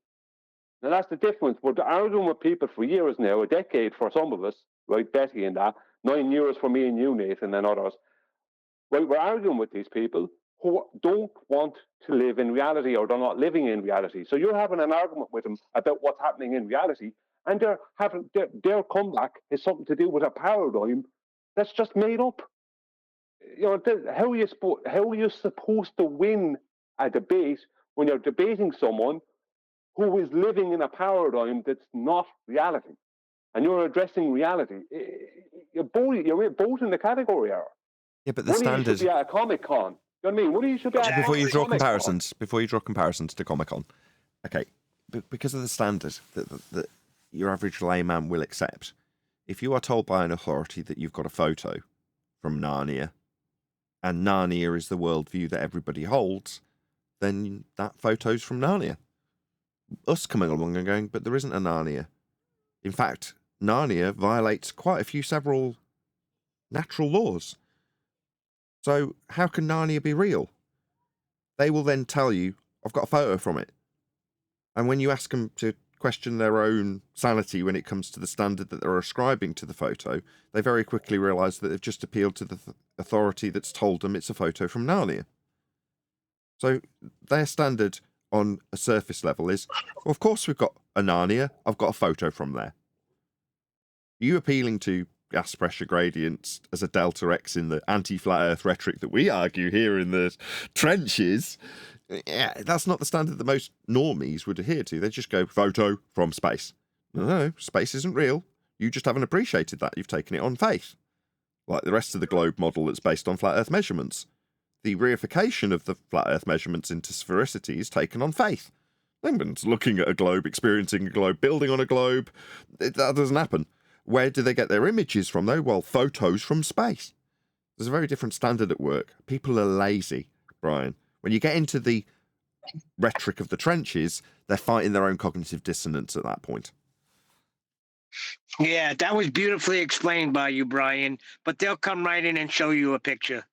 Now that's the difference. We're arguing with people for years now, a decade for some of us, right? Betty and that, 9 years for me and you, Nathan, and others. Right? We're arguing with these people who don't want to live in reality, or they're not living in reality. So you're having an argument with them about what's happening in reality, and their comeback is something to do with a paradigm that's just made up. You know, how are you supposed to win a debate when you're debating someone who is living in a paradigm that's not reality, and you're addressing reality? You're both in the category error. Yeah, but the One standard. of you should be at a Comic-Con. You know what I mean? One of you should be at Before you draw Comic-Con. comparisons to Comic-Con, okay, because of the standard that your average layman will accept, if you are told by an authority that you've got a photo from Narnia, and Narnia is the worldview that everybody holds, then that photo's from Narnia. Us coming along and going, but there isn't a Narnia. In fact, Narnia violates quite a few several natural laws. So how can Narnia be real? they will then tell you, I've got a photo from it. And when you ask them to question their own sanity when it comes to the standard that they're ascribing to the photo, they very quickly realise that they've just appealed to the authority that's told them it's a photo from Narnia. So their standard on a surface level is, well, of course we've got a Narnia, I've got a photo from there. You appealing to gas pressure gradients as a delta X in the anti-flat earth rhetoric that we argue here in the trenches, yeah, that's not the standard that most normies would adhere to. They just go, photo from space. No, space isn't real. You just haven't appreciated that. You've taken it on faith. Like the rest of the globe model that's based on flat earth measurements. The reification of the flat earth measurements into sphericity is taken on faith. Everyone's looking at a globe, experiencing a globe, building on a globe. That doesn't happen. Where do they get their images from, though? Well, photos from space. There's a very different standard at work. People are lazy, Brian. When you get into the rhetoric of the trenches, they're fighting their own cognitive dissonance at that point. Yeah, that was beautifully explained by you, Brian. But they'll come right in and show you a picture.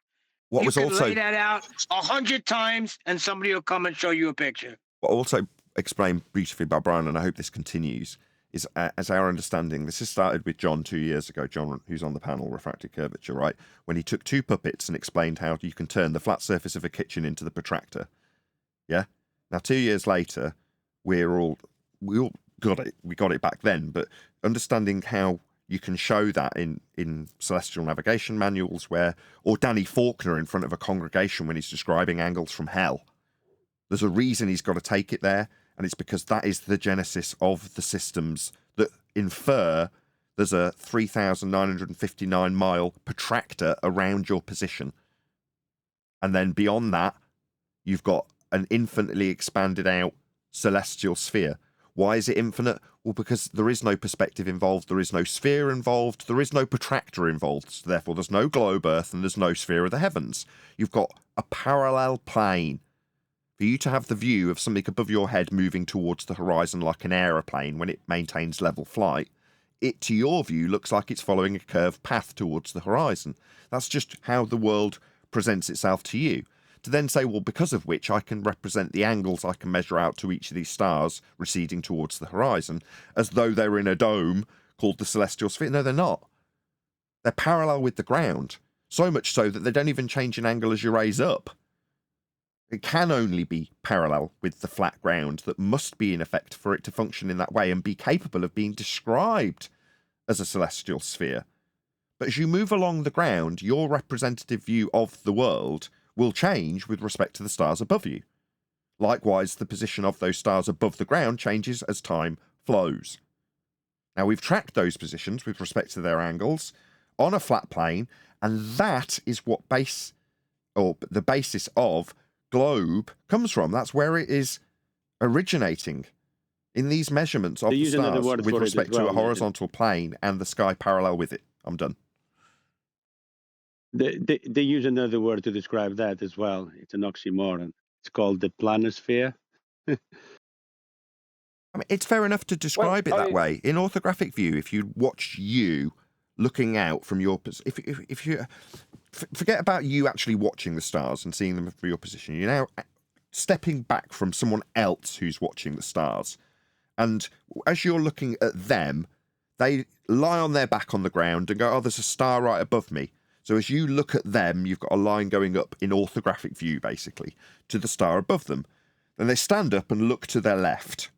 What you was can also lay that out 100 times, and somebody will come and show you a picture. what also explained beautifully by Brian, and I hope this continues, is as our understanding, this has started with John 2 years ago, John, who's on the panel, Refracted Curvature, right? When he took two puppets and explained how you can turn the flat surface of a kitchen into the protractor. Yeah? Now, 2 years later, we all got it. We got it back then, but understanding how you can show that in celestial navigation manuals or Danny Faulkner in front of a congregation when he's describing angles from hell. There's a reason he's got to take it there, and it's because that is the genesis of the systems that infer there's a 3,959 mile protractor around your position. And then beyond that, you've got an infinitely expanded out celestial sphere. Why is it infinite? Well, because there is no perspective involved, there is no sphere involved, there is no protractor involved, so therefore there's no globe Earth and there's no sphere of the heavens. You've got a parallel plane. For you to have the view of something above your head moving towards the horizon like an aeroplane when it maintains level flight, it, to your view, looks like it's following a curved path towards the horizon. That's just how the world presents itself to you. To then say, well, because of which I can represent the angles I can measure out to each of these stars receding towards the horizon, as though they were in a dome called the celestial sphere. No, they're not. They're parallel with the ground, so much so that they don't even change in angle as you raise up. It can only be parallel with the flat ground that must be in effect for it to function in that way and be capable of being described as a celestial sphere. But as you move along the ground, your representative view of the world will change with respect to the stars above you. Likewise, the position of those stars above the ground changes as time flows. Now, we've tracked those positions with respect to their angles on a flat plane, and that is what the basis of globe comes from. That's where it is originating, in these measurements of the stars with respect to a horizontal plane and the sky parallel with it. I'm done. They use another word to describe that as well. It's an oxymoron. It's called the planisphere. I mean, it's fair enough to describe it that way. In orthographic view, if you watch you looking out from your position, if you forget about you actually watching the stars and seeing them from your position, you're now stepping back from someone else who's watching the stars. And as you're looking at them, they lie on their back on the ground and go, oh, there's a star right above me. So as you look at them, you've got a line going up in orthographic view, basically, to the star above them. Then they stand up and look to their left.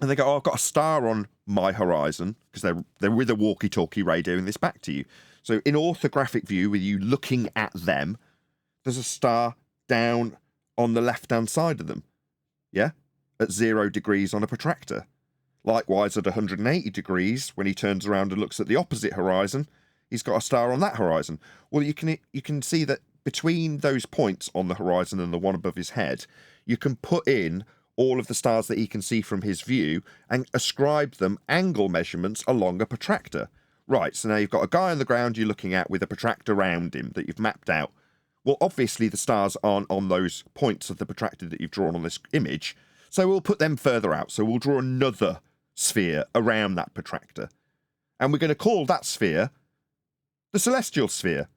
And they go, oh, I've got a star on my horizon, because they're with a walkie-talkie radioing this back to you. So in orthographic view, with you looking at them, there's a star down on the left-hand side of them. Yeah? At 0 degrees on a protractor. Likewise, at 180 degrees, when he turns around and looks at the opposite horizon, he's got a star on that horizon. Well, you can see that between those points on the horizon and the one above his head, you can put in all of the stars that he can see from his view and ascribe them angle measurements along a protractor. Right, so now you've got a guy on the ground you're looking at with a protractor around him that you've mapped out. Well, obviously the stars aren't on those points of the protractor that you've drawn on this image, so we'll put them further out. So we'll draw another sphere around that protractor. And we're going to call that sphere the celestial sphere,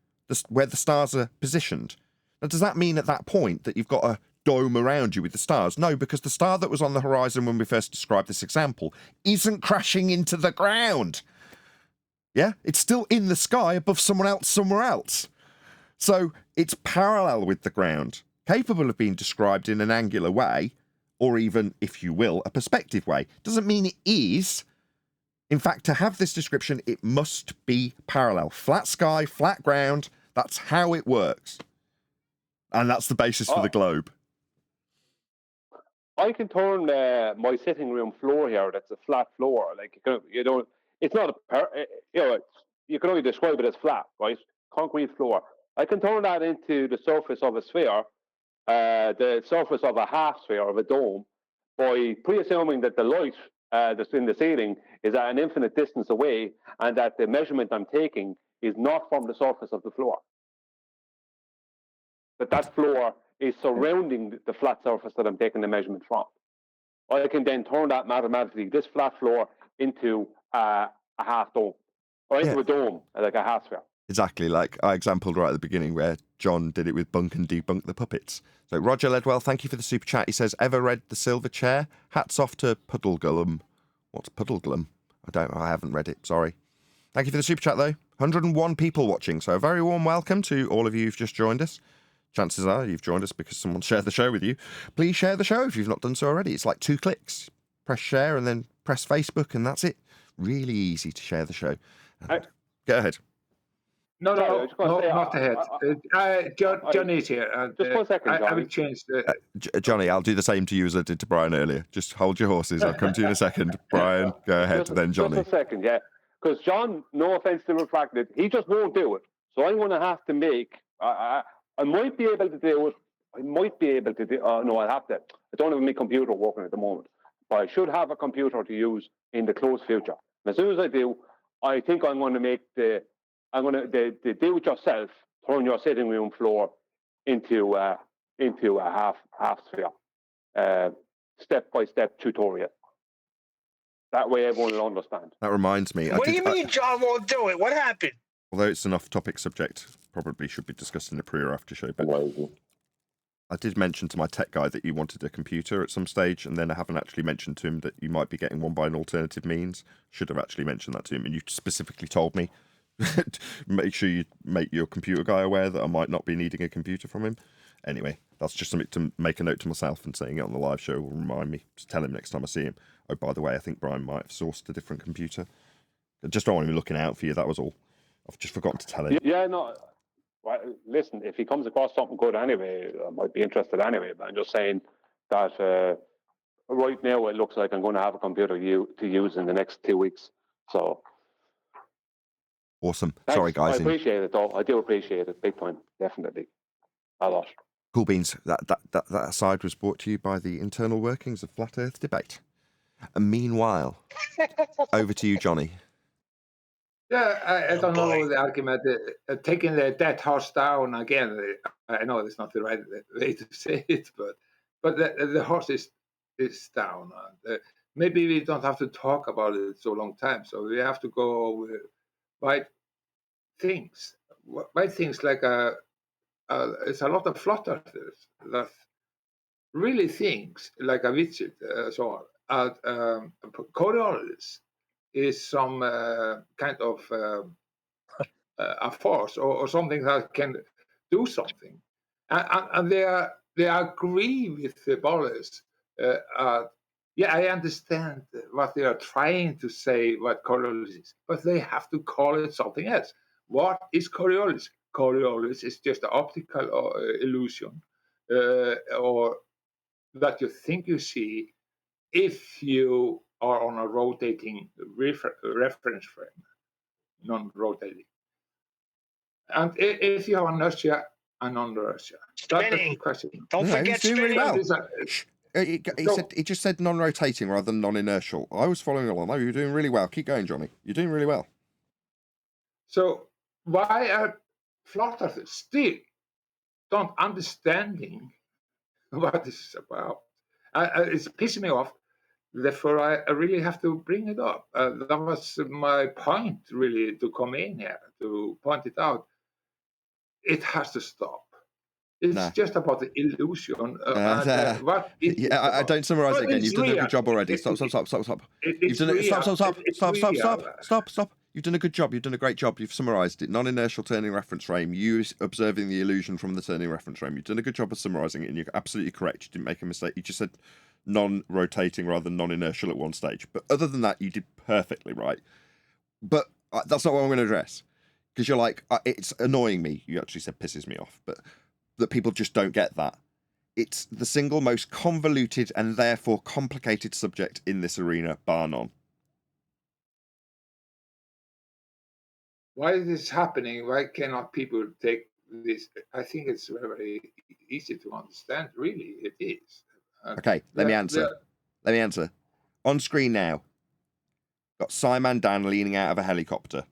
where the stars are positioned. Now, does that mean at that point that you've got a dome around you with the stars. No, because the star that was on the horizon when we first described this example isn't crashing into the ground. Yeah, it's still in the sky above someone else somewhere else. So it's parallel with the ground, capable of being described in an angular way, or even, if you will, a perspective way. Doesn't mean it is. In fact, to have this description, it must be parallel. Flat sky, flat ground, that's how it works. And that's the basis for the globe. I can turn my sitting room floor here. That's a flat floor. Like it's not you can only describe it as flat, right? Concrete floor. I can turn that into the surface of a sphere, the surface of a half sphere of a dome, by pre-assuming that the light that's in the ceiling is at an infinite distance away, and that the measurement I'm taking is not from the surface of the floor. That floor is surrounding the flat surface that I'm taking the measurement from. I can then turn that mathematically, this flat floor, into a half dome, or into a dome, like a half sphere. Exactly, like I exampled right at the beginning where John did it with Bunk and Debunk the Puppets. So Roger Ledwell, thank you for the super chat. He says, ever read The Silver Chair? Hats off to Puddleglum. What's Puddleglum? I haven't read it, sorry. Thank you for the super chat though. 101 people watching, so a very warm welcome to all of you who've just joined us. Chances are you've joined us because someone shared the show with you. Please share the show if you've not done so already. It's like 2 clicks. Press share and then press Facebook and that's it. Really easy to share the show. Go ahead. No, not ahead. Johnny's here. Just 1 second, Johnny. I will change the... Johnny, I'll do the same to you as I did to Brian earlier. Just hold your horses. I'll come to you in a second. Brian, go ahead, then Johnny. Just a second, yeah. Because John, no offense to Refracted, he just won't do it. So I'm going to have to make... I might be able to do it. No, I'll have to. I don't have my computer working at the moment. But I should have a computer to use in the close future. And as soon as I do, I think I'm going to make the do it yourself, turn your sitting room floor into a half sphere, step-by-step tutorial. That way everyone will understand. That reminds me. What do you mean John won't do it? What happened? Although it's an off-topic subject, probably should be discussed in a pre or after show. But I did mention to my tech guy that you wanted a computer at some stage, and then I haven't actually mentioned to him that you might be getting one by an alternative means. Should have actually mentioned that to him, and you specifically told me. Make sure you make your computer guy aware that I might not be needing a computer from him. Anyway, that's just something to make a note to myself, and saying it on the live show will remind me to tell him next time I see him. Oh, by the way, I think Brian might have sourced a different computer. I just don't want him looking out for you, that was all. I've just forgotten to tell him. Yeah, no. Well, listen, if he comes across something good anyway, I might be interested anyway. But I'm just saying that right now it looks like I'm going to have a computer to use in the next 2 weeks. So awesome. Thanks. Sorry, guys. I appreciate it, though. I do appreciate it, big time, definitely, a lot. Cool beans. That aside was brought to you by the internal workings of Flat Earth debate. And meanwhile, over to you, Johnny. Yeah, I don't know the argument. Taking that horse down again. I know it's not the right way to say it, but the horse is down. Maybe we don't have to talk about it so long time. So we have to go with white things. White things like it's a lot of flat earthers that really thinks like a widget. So Coriolis is some kind of a force or something that can do something, and they agree with the Modus. Yeah, I understand what they are trying to say, what Coriolis is, but they have to call it something else. What is Coriolis? Coriolis is just an optical illusion, or that you think you see if you are on a rotating reference frame, non-rotating. And if you have inertia and non-inertia. That's the question. Don't forget spinning. Really well. He just said non-rotating rather than non-inertial. I was following along. No, you're doing really well. Keep going, Johnny. You're doing really well. So why are flat earthers still don't understanding what this is about? It's pissing me off. Therefore, I really have to bring it up. That was my point, really, to come in here, to point it out. It has to stop. It's No. just about the illusion. What is it Yeah, I about? don't summarize Well, it again. it's You've done a real. good job already. It- Stop. You've It's done it. real. Stop. It's real. You've done a good job. You've done a great job. You've summarized it. Non-inertial turning reference frame. You observing the illusion from the turning reference frame. You've done a good job of summarizing it, and you're absolutely correct. You didn't make a mistake. You just said non-rotating rather than non-inertial at one stage. But other than that, you did perfectly right. But that's not what I'm going to address, because you're like, it's annoying me. You actually said pisses me off, but that people just don't get that. It's the single most convoluted and therefore complicated subject in this arena, bar none. Why is this happening? Why cannot people take this? I think it's very, very easy to understand. Really, it is. Okay, let me answer. On screen now, got Simon Dan leaning out of a helicopter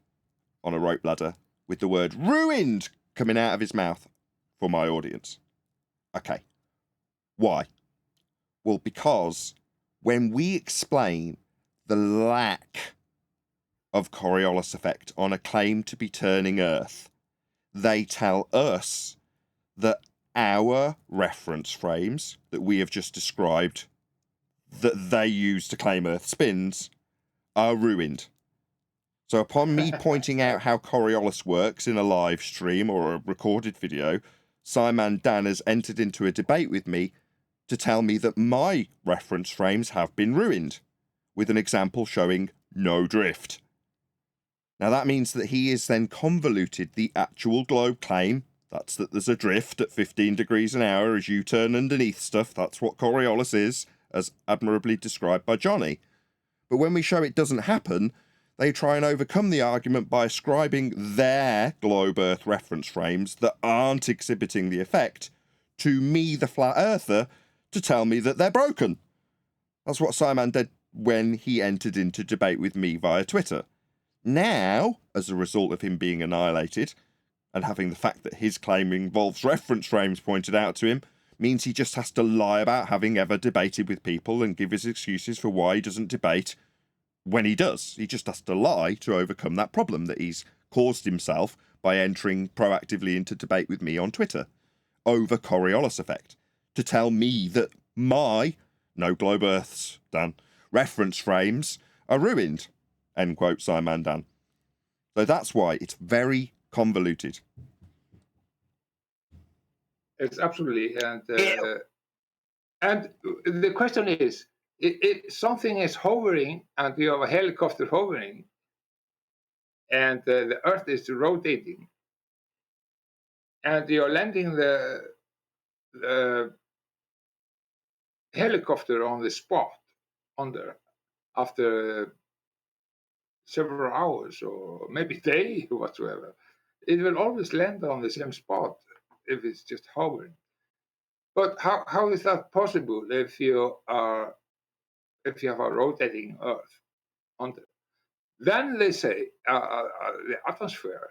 on a rope ladder with the word ruined coming out of his mouth for my audience. Okay. Why? Well, because when we explain the lack of Coriolis effect on a claim to be turning Earth, they tell us that our reference frames that we have just described that they use to claim Earth spins are ruined. So upon me pointing out how Coriolis works in a live stream or a recorded video, Simon Dan has entered into a debate with me to tell me that my reference frames have been ruined, with an example showing no drift. Now that means that he has then convoluted the actual globe claim, that's that there's a drift at 15 degrees an hour as you turn underneath stuff, that's what Coriolis is, as admirably described by Johnny. But when we show it doesn't happen, they try and overcome the argument by ascribing their globe Earth reference frames that aren't exhibiting the effect to me, the flat earther, to tell me that they're broken. That's what Simon did when he entered into debate with me via Twitter. Now, as a result of him being annihilated, and having the fact that his claim involves reference frames pointed out to him, means he just has to lie about having ever debated with people and give his excuses for why he doesn't debate when he does. He just has to lie to overcome that problem that he's caused himself by entering proactively into debate with me on Twitter over Coriolis effect, to tell me that my, no globe Earths, Dan, reference frames are ruined, end quote, Simon Dan. So that's why it's very convoluted. It's absolutely, and the question is, if something is hovering and you have a helicopter hovering, and the Earth is rotating, and you're landing the helicopter on the spot after several hours or maybe day or whatsoever, it will always land on the same spot if it's just hovering. But how is that possible if you have a rotating Earth on the, then they say the atmosphere,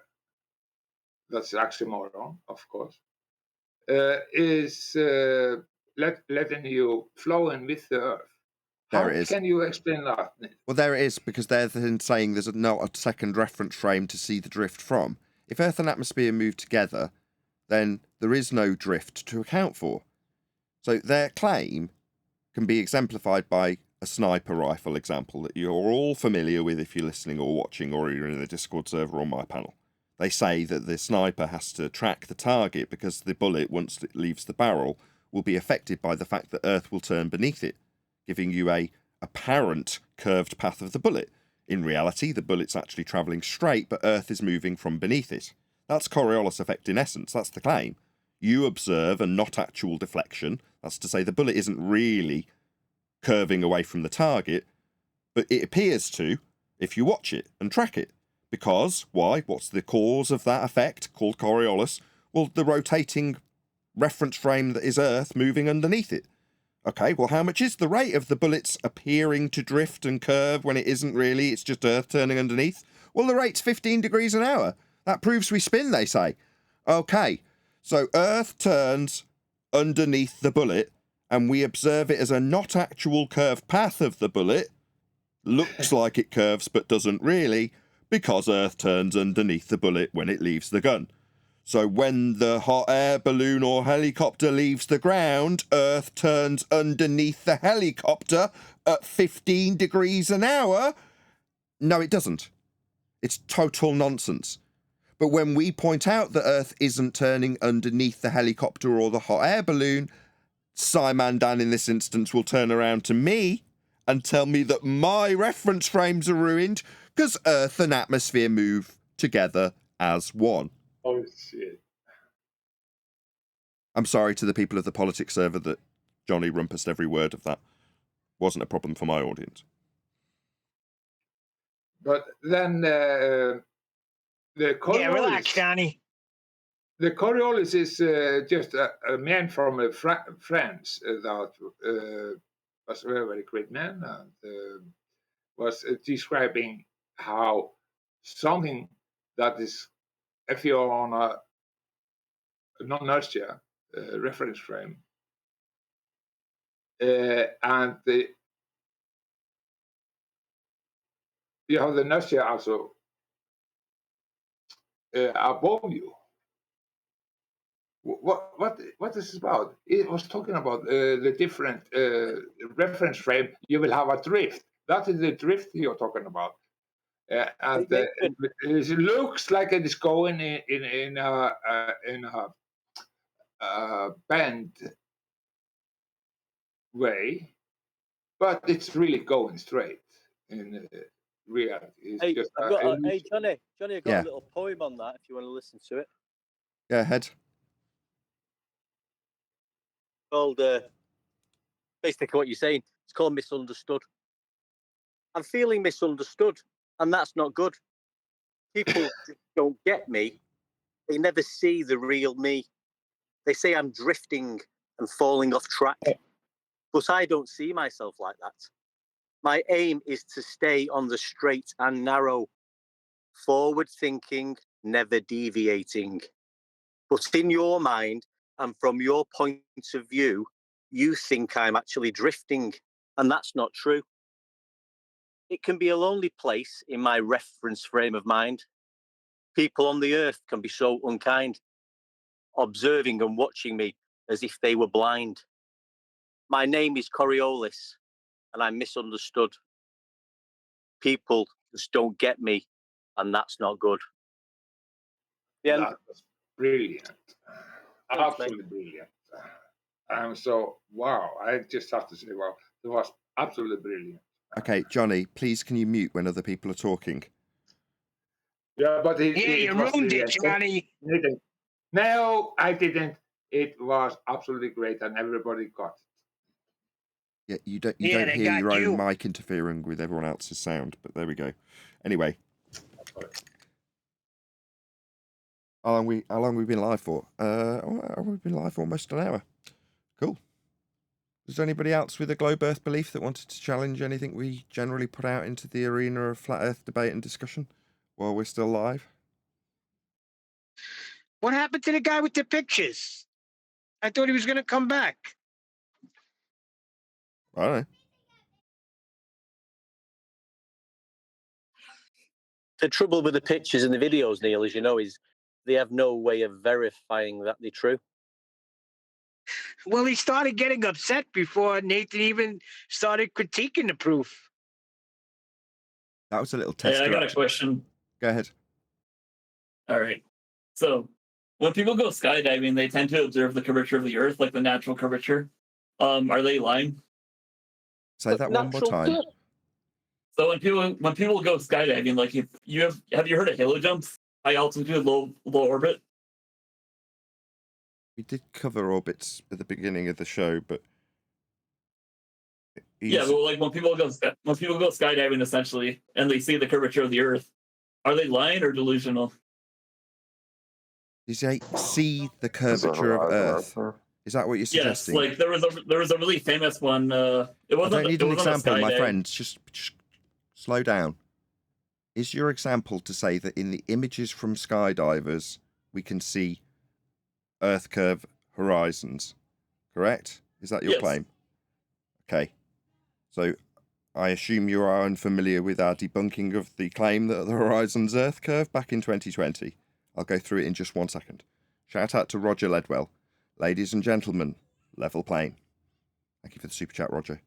that's the oxymoron, of course, is letting you flow in with the Earth. There it is. How can you explain that? Well, there it is, because they're then saying there's not a second reference frame to see the drift from. If Earth and atmosphere move together, then there is no drift to account for. So their claim can be exemplified by a sniper rifle example that you're all familiar with if you're listening or watching or you're in the Discord server on my panel. They say that the sniper has to track the target because the bullet, once it leaves the barrel, will be affected by the fact that Earth will turn beneath it, giving you a apparent curved path of the bullet. In reality, the bullet's actually travelling straight, but Earth is moving from beneath it. That's Coriolis effect in essence, that's the claim. You observe a not actual deflection, that's to say the bullet isn't really curving away from the target, but it appears to if you watch it and track it. Because, why? What's the cause of that effect, called Coriolis? Well, the rotating reference frame that is Earth moving underneath it. Okay, well, how much is the rate of the bullets appearing to drift and curve when it isn't really, it's just Earth turning underneath? Well, the rate's 15 degrees an hour. That proves we spin, they say. Okay, so Earth turns underneath the bullet, and we observe it as a not actual curved path of the bullet. Looks like it curves, but doesn't really, because Earth turns underneath the bullet when it leaves the gun. So when the hot air balloon or helicopter leaves the ground, Earth turns underneath the helicopter at 15 degrees an hour. No, it doesn't. It's total nonsense. But when we point out that Earth isn't turning underneath the helicopter or the hot air balloon, Simandan in this instance will turn around to me and tell me that my reference frames are ruined because Earth and atmosphere move together as one. Oh, shit. I'm sorry to the people of the politics server that Johnny rumpused every word of that. Wasn't a problem for my audience. But then the Coriolis... Yeah, relax, Johnny. The Coriolis is just a man from France that was a very, very great man and was describing how something that is, if you're on a non-inertia reference frame, and you have the inertia also above you. What is this about? It was talking about the different reference frame. You will have a drift. That is the drift you're talking about. And it looks like it is going in a bend way, but it's really going straight in reality. It's Hey, just hey, Johnny, I got Yeah. a little poem on that if you want to listen to it. Go ahead. Called, basically what you're saying, it's called Misunderstood. I'm feeling misunderstood, and that's not good. People just don't get me. They never see the real me. They say I'm drifting and falling off track, but I don't see myself like that. My aim is to stay on the straight and narrow, forward thinking, never deviating. But in your mind and from your point of view, you think I'm actually drifting, and that's not true. It can be a lonely place in my reference frame of mind. People on the earth can be so unkind, observing and watching me as if they were blind. My name is Coriolis, and I'm misunderstood. People just don't get me, and that's not good. That was brilliant. Thanks, Absolutely brilliant. I'm so, wow. I just have to say, wow, it was absolutely brilliant. Okay, Johnny, please can you mute when other people are talking? Yeah, but you ruined it, Johnny. No, I didn't. It was absolutely great, and everybody got it. Yeah, you don't Yeah, don't they hear got your you. own mic interfering with everyone else's sound, but there we go. Anyway. How long we been live for? We've been live for almost an hour. Cool. Is there anybody else with a globe Earth belief that wanted to challenge anything we generally put out into the arena of flat Earth debate and discussion while we're still live? What happened to the guy with the pictures? I thought he was going to come back. I don't know. The trouble with the pictures and the videos, Neil, as you know, is they have no way of verifying that they're true. Well, he started getting upset before Nathan even started critiquing the proof. That was a little test. Hey, I got a question. Go ahead. All right. So when people go skydiving, they tend to observe the curvature of the Earth, like the natural curvature. Are they lying? Say that one more time. So when people go skydiving, like if you have you heard of halo jumps? High altitude, low orbit. We did cover orbits at the beginning of the show, but yeah, but like when people go skydiving, essentially, and they see the curvature of the Earth, are they lying or delusional? You say see the curvature of Earth. Is that what you're suggesting? Yes, like there was a really famous one. It wasn't. I don't need an example, my skydive. friends. Just slow down. Is your example to say that in the images from skydivers we can see Earth curve horizons? Correct? Is that your claim? Okay. So I assume you are unfamiliar with our debunking of the claim that the horizon's Earth curve back in 2020. I'll go through it in just 1 second. Shout out to Roger Ledwell. Ladies and gentlemen, level plane. Thank you for the super chat, Roger.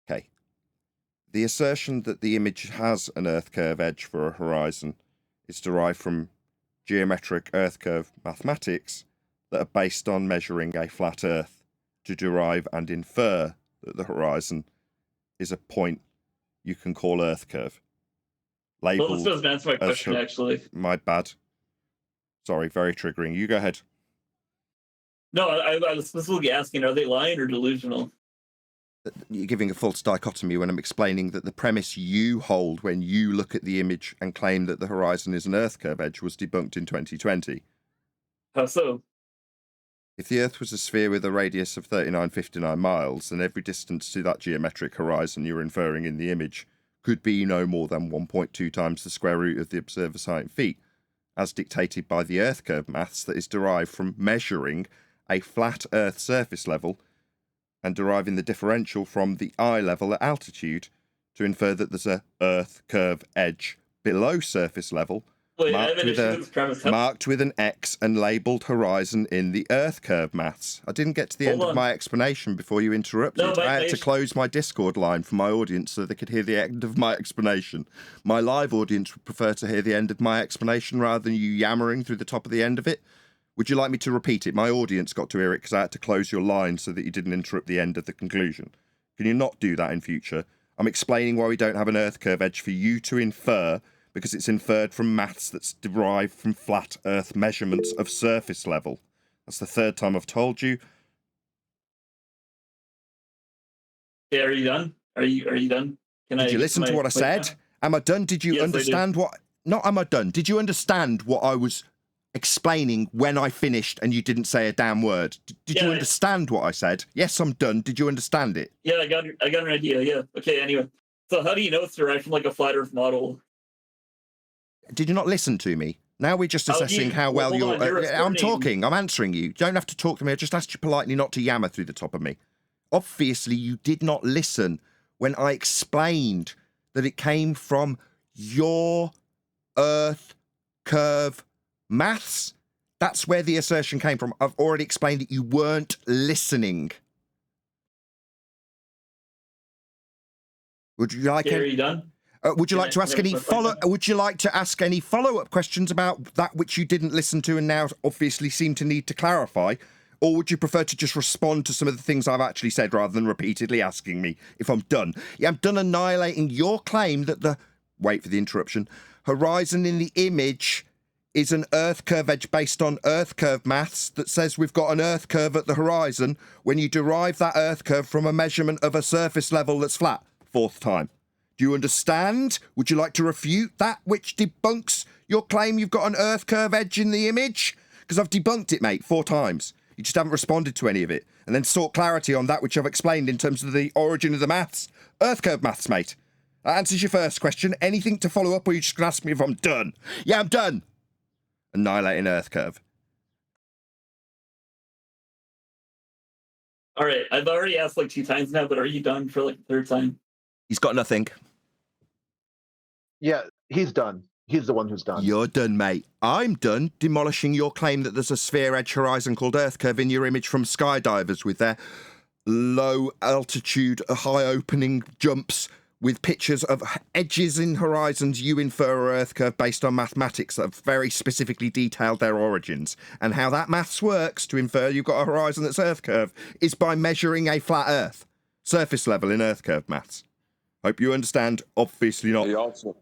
Okay. The assertion that the image has an Earth curve edge for a horizon is derived from geometric Earth curve mathematics that are based on measuring a flat Earth to derive and infer that the horizon is a point you can call Earth curve. Well, this doesn't answer my question, actually. My bad. Sorry, very triggering. You go ahead. No, I was specifically asking, are they lying or delusional? You're giving a false dichotomy when I'm explaining that the premise you hold when you look at the image and claim that the horizon is an Earth curve edge was debunked in 2020. How so? If the Earth was a sphere with a radius of 3959 miles, then every distance to that geometric horizon you're inferring in the image could be no more than 1.2 times the square root of the observer's height in feet, as dictated by the Earth curve maths that is derived from measuring a flat Earth surface level and deriving the differential from the eye level at altitude to infer that there's a Earth curve edge below surface level marked with an X and labelled horizon in the Earth curve maths. I didn't get to the end of my explanation before you interrupted. I had to close my Discord line for my audience so they could hear the end of my explanation. My live audience would prefer to hear the end of my explanation rather than you yammering through the top of the end of it. Would you like me to repeat it? My audience got to hear it because I had to close your line so that you didn't interrupt the end of the conclusion. Can you not do that in future? I'm explaining why we don't have an Earth curve edge for you to infer, because it's inferred from maths that's derived from flat Earth measurements of surface level. That's the third time I've told you. Yeah, are you done? Are you done? Did you listen to what I said? Am I done? Did you understand what... Not am I done. Did you understand what I was explaining when I finished and you didn't say a damn word? Did you understand what I said? Yes, I'm done. Did you understand it? Yeah, I got an idea, yeah. Okay, anyway. So how do you know it's derived from like a flat Earth model? Did you not listen to me? Now we're just assessing how well you're... I'm talking. I'm answering you. You don't have to talk to me. I just asked you politely not to yammer through the top of me. Obviously, you did not listen when I explained that it came from your Earth curve maths. That's where the assertion came from. I've already explained it. You weren't listening. Would you like Are you done? Would you like to ask any Would you like to ask any follow-up questions about that which you didn't listen to and now obviously seem to need to clarify, or would you prefer to just respond to some of the things I've actually said rather than repeatedly asking me if I'm done? Yeah, I'm done annihilating your claim that the wait for the interruption horizon in the image is an Earth curve edge based on Earth curve maths that says we've got an Earth curve at the horizon when you derive that Earth curve from a measurement of a surface level that's flat. Fourth time. Do you understand? Would you like to refute that which debunks your claim you've got an Earth curve edge in the image? Because I've debunked it, mate, 4 times. You just haven't responded to any of it. And then sought clarity on that which I've explained in terms of the origin of the maths. Earth curve maths, mate. That answers your first question. Anything to follow up, or you just going to ask me if I'm done? Yeah, I'm done. Annihilating Earth curve. All right, I've already asked like 2 times now, but are you done for like the 3rd time? He's got nothing. Yeah, he's done. He's the one who's done. You're done, mate. I'm done demolishing your claim that there's a sphere edge horizon called Earth curve in your image from skydivers with their low altitude, high opening jumps with pictures of edges in horizons you infer are Earth curve based on mathematics that have very specifically detailed their origins. And how that maths works to infer you've got a horizon that's Earth curve is by measuring a flat Earth. Surface level in Earth curve maths. Hope you understand. Obviously not. He also...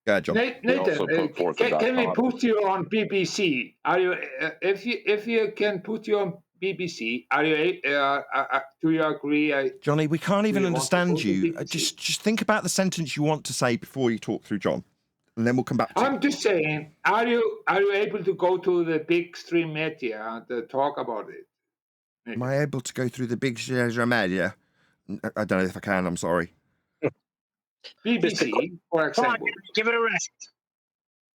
Go ahead, John. Nathan, can we put you on BBC? Are you, if you can put you on BBC, are you? Do you agree? Johnny, we can't even understand you. Just think about the sentence you want to say before you talk through John, and then we'll come back to I'm just saying, are you able to go to the big stream media and talk about it? Am I able to go through the big stream media? I don't know if I can. I'm sorry. BBC, for example. Give it a rest.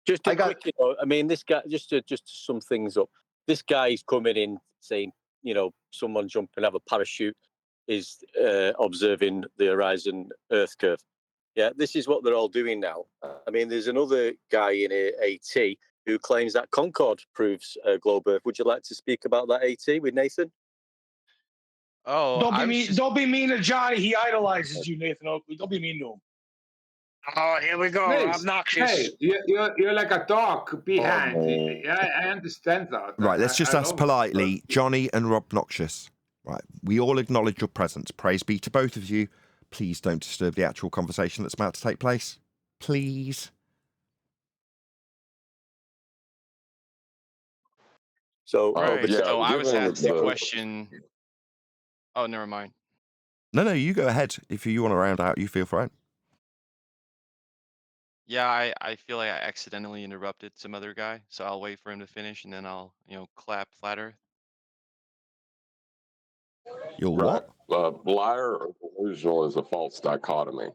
Just a quick, I mean, this guy, just to sum things up, this guy's coming in saying, someone jump and have a parachute is observing the horizon Earth curve. Yeah, this is what they're all doing now. I mean, there's another guy in AT who claims that Concorde proves globe Earth. Would you like to speak about that, AT, with Nathan? Oh, Don't be I was mean. just Don't be mean to Johnny. He idolizes you, Nathan Oakley. Don't be mean to him. Oh, here we go. Please, Obnoxious. hey, you're like a dog behind. Oh, I understand that. Right, let's just I ask love it. politely, Johnny and Rob Noxious. Right, we all acknowledge your presence. Praise be to both of you. Please don't disturb the actual conversation that's about to take place. Please. So, right. yeah, So I was given asked the the question. Oh, never mind. No, you go ahead. If you want to round out, you feel free. Yeah, I feel like I accidentally interrupted some other guy, so I'll wait for him to finish and then I'll, clap flat Earth. You're right, what? liar or delusional is a false dichotomy.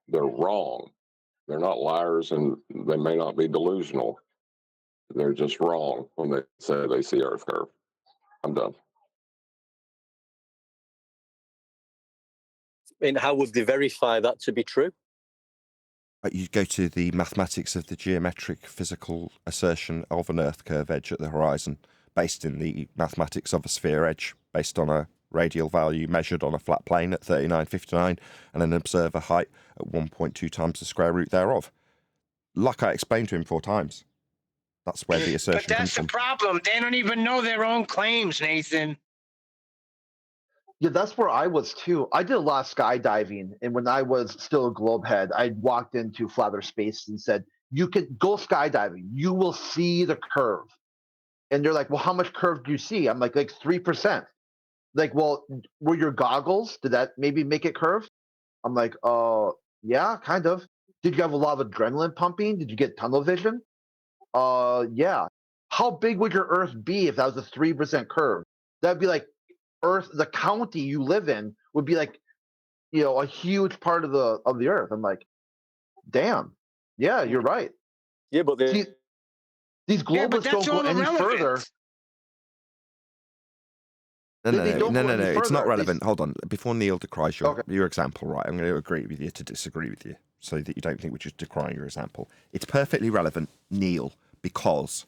They're wrong. They're not liars, and they may not be delusional. They're just wrong when they say they see Earth curve. I'm done. I mean, how would they verify that to be true? You go to the mathematics of the geometric physical assertion of an Earth curve edge at the horizon, based in the mathematics of a sphere edge, based on a radial value measured on a flat plane at 39.59 and an observer height at 1.2 times the square root thereof. Like I explained to him 4 times. That's where the assertion But comes that's the from. problem. They don't even know their own claims, Nathan. Yeah, that's where I was too. I did a lot of skydiving, and when I was still a globe head, I walked into Flat Earth Space and said, "You can go skydiving. You will see the curve." And they're like, "Well, how much curve do you see?" I'm like 3%. Like, well, were your goggles? Did that maybe make it curve? I'm like, yeah, kind of. Did you have a lot of adrenaline pumping? Did you get tunnel vision? Yeah. How big would your Earth be if that was a 3% curve? That'd be like Earth, the county you live in would be like, a huge part of the Earth. I'm like, damn. Yeah, you're right. Yeah, but See, these Yeah, but globalists that's don't go all any irrelevant. further. No, They don't go any it's not further. relevant. Hold on. Before Neil decries your example, right, I'm going to agree with you to disagree with you so that you don't think we're just decrying your example. It's perfectly relevant, Neil, because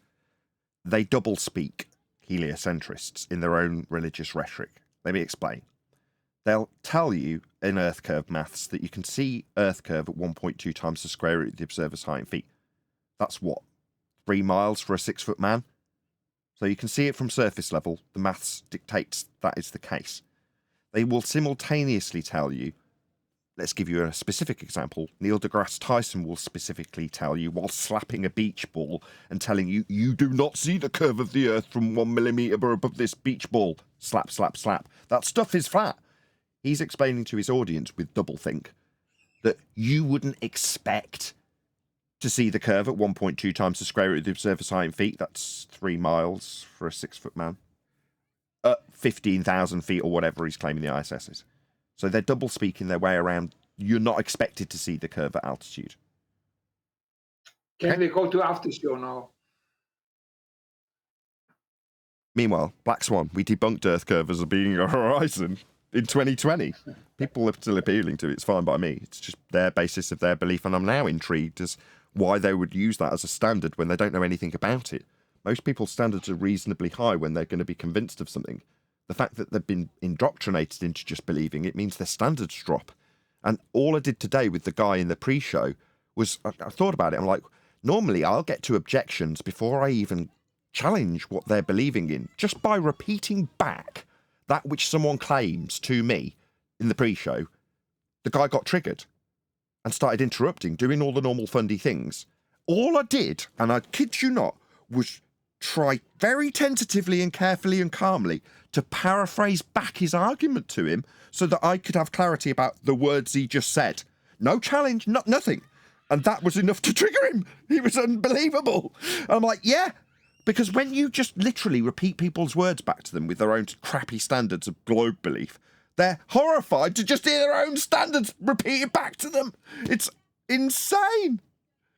they double speak heliocentrists in their own religious rhetoric. Let me explain. They'll tell you in Earth curve maths that you can see Earth curve at 1.2 times the square root of the observer's height in feet. That's what? 3 miles for a 6-foot man? So you can see it from surface level. The maths dictates that is the case. They will simultaneously tell you, let's give you a specific example. Neil deGrasse Tyson will specifically tell you, while slapping a beach ball and telling you, you do not see the curve of the Earth from 1 millimeter above this beach ball. Slap, slap, slap. That stuff is flat. He's explaining to his audience with doublethink that you wouldn't expect to see the curve at 1.2 times the square root of the observer's height in feet. That's 3 miles for a 6-foot man. 15,000 feet or whatever he's claiming the ISS is. So they're double speaking their way around. You're not expected to see the curve at altitude. Can we go to after show now? Meanwhile, Black Swan, we debunked Earth curve as being a horizon in 2020. People are still appealing to it. It's fine by me. It's just their basis of their belief, and I'm now intrigued as why they would use that as a standard when they don't know anything about it. Most people's standards are reasonably high when they're going to be convinced of something. The fact that they've been indoctrinated into just believing it means their standards drop. And all I did today with the guy in the pre-show was, I thought about it, I'm like, normally I'll get to objections before I even challenge what they're believing in, just by repeating back that which someone claims to me in the pre-show. The guy got triggered and started interrupting, doing all the normal fundy things. All I did, and I kid you not, was try very tentatively and carefully and calmly to paraphrase back his argument to him so that I could have clarity about the words he just said. No challenge, nothing. And that was enough to trigger him. He was unbelievable. I'm like, yeah, because when you just literally repeat people's words back to them with their own crappy standards of globe belief, they're horrified to just hear their own standards repeated back to them. It's insane.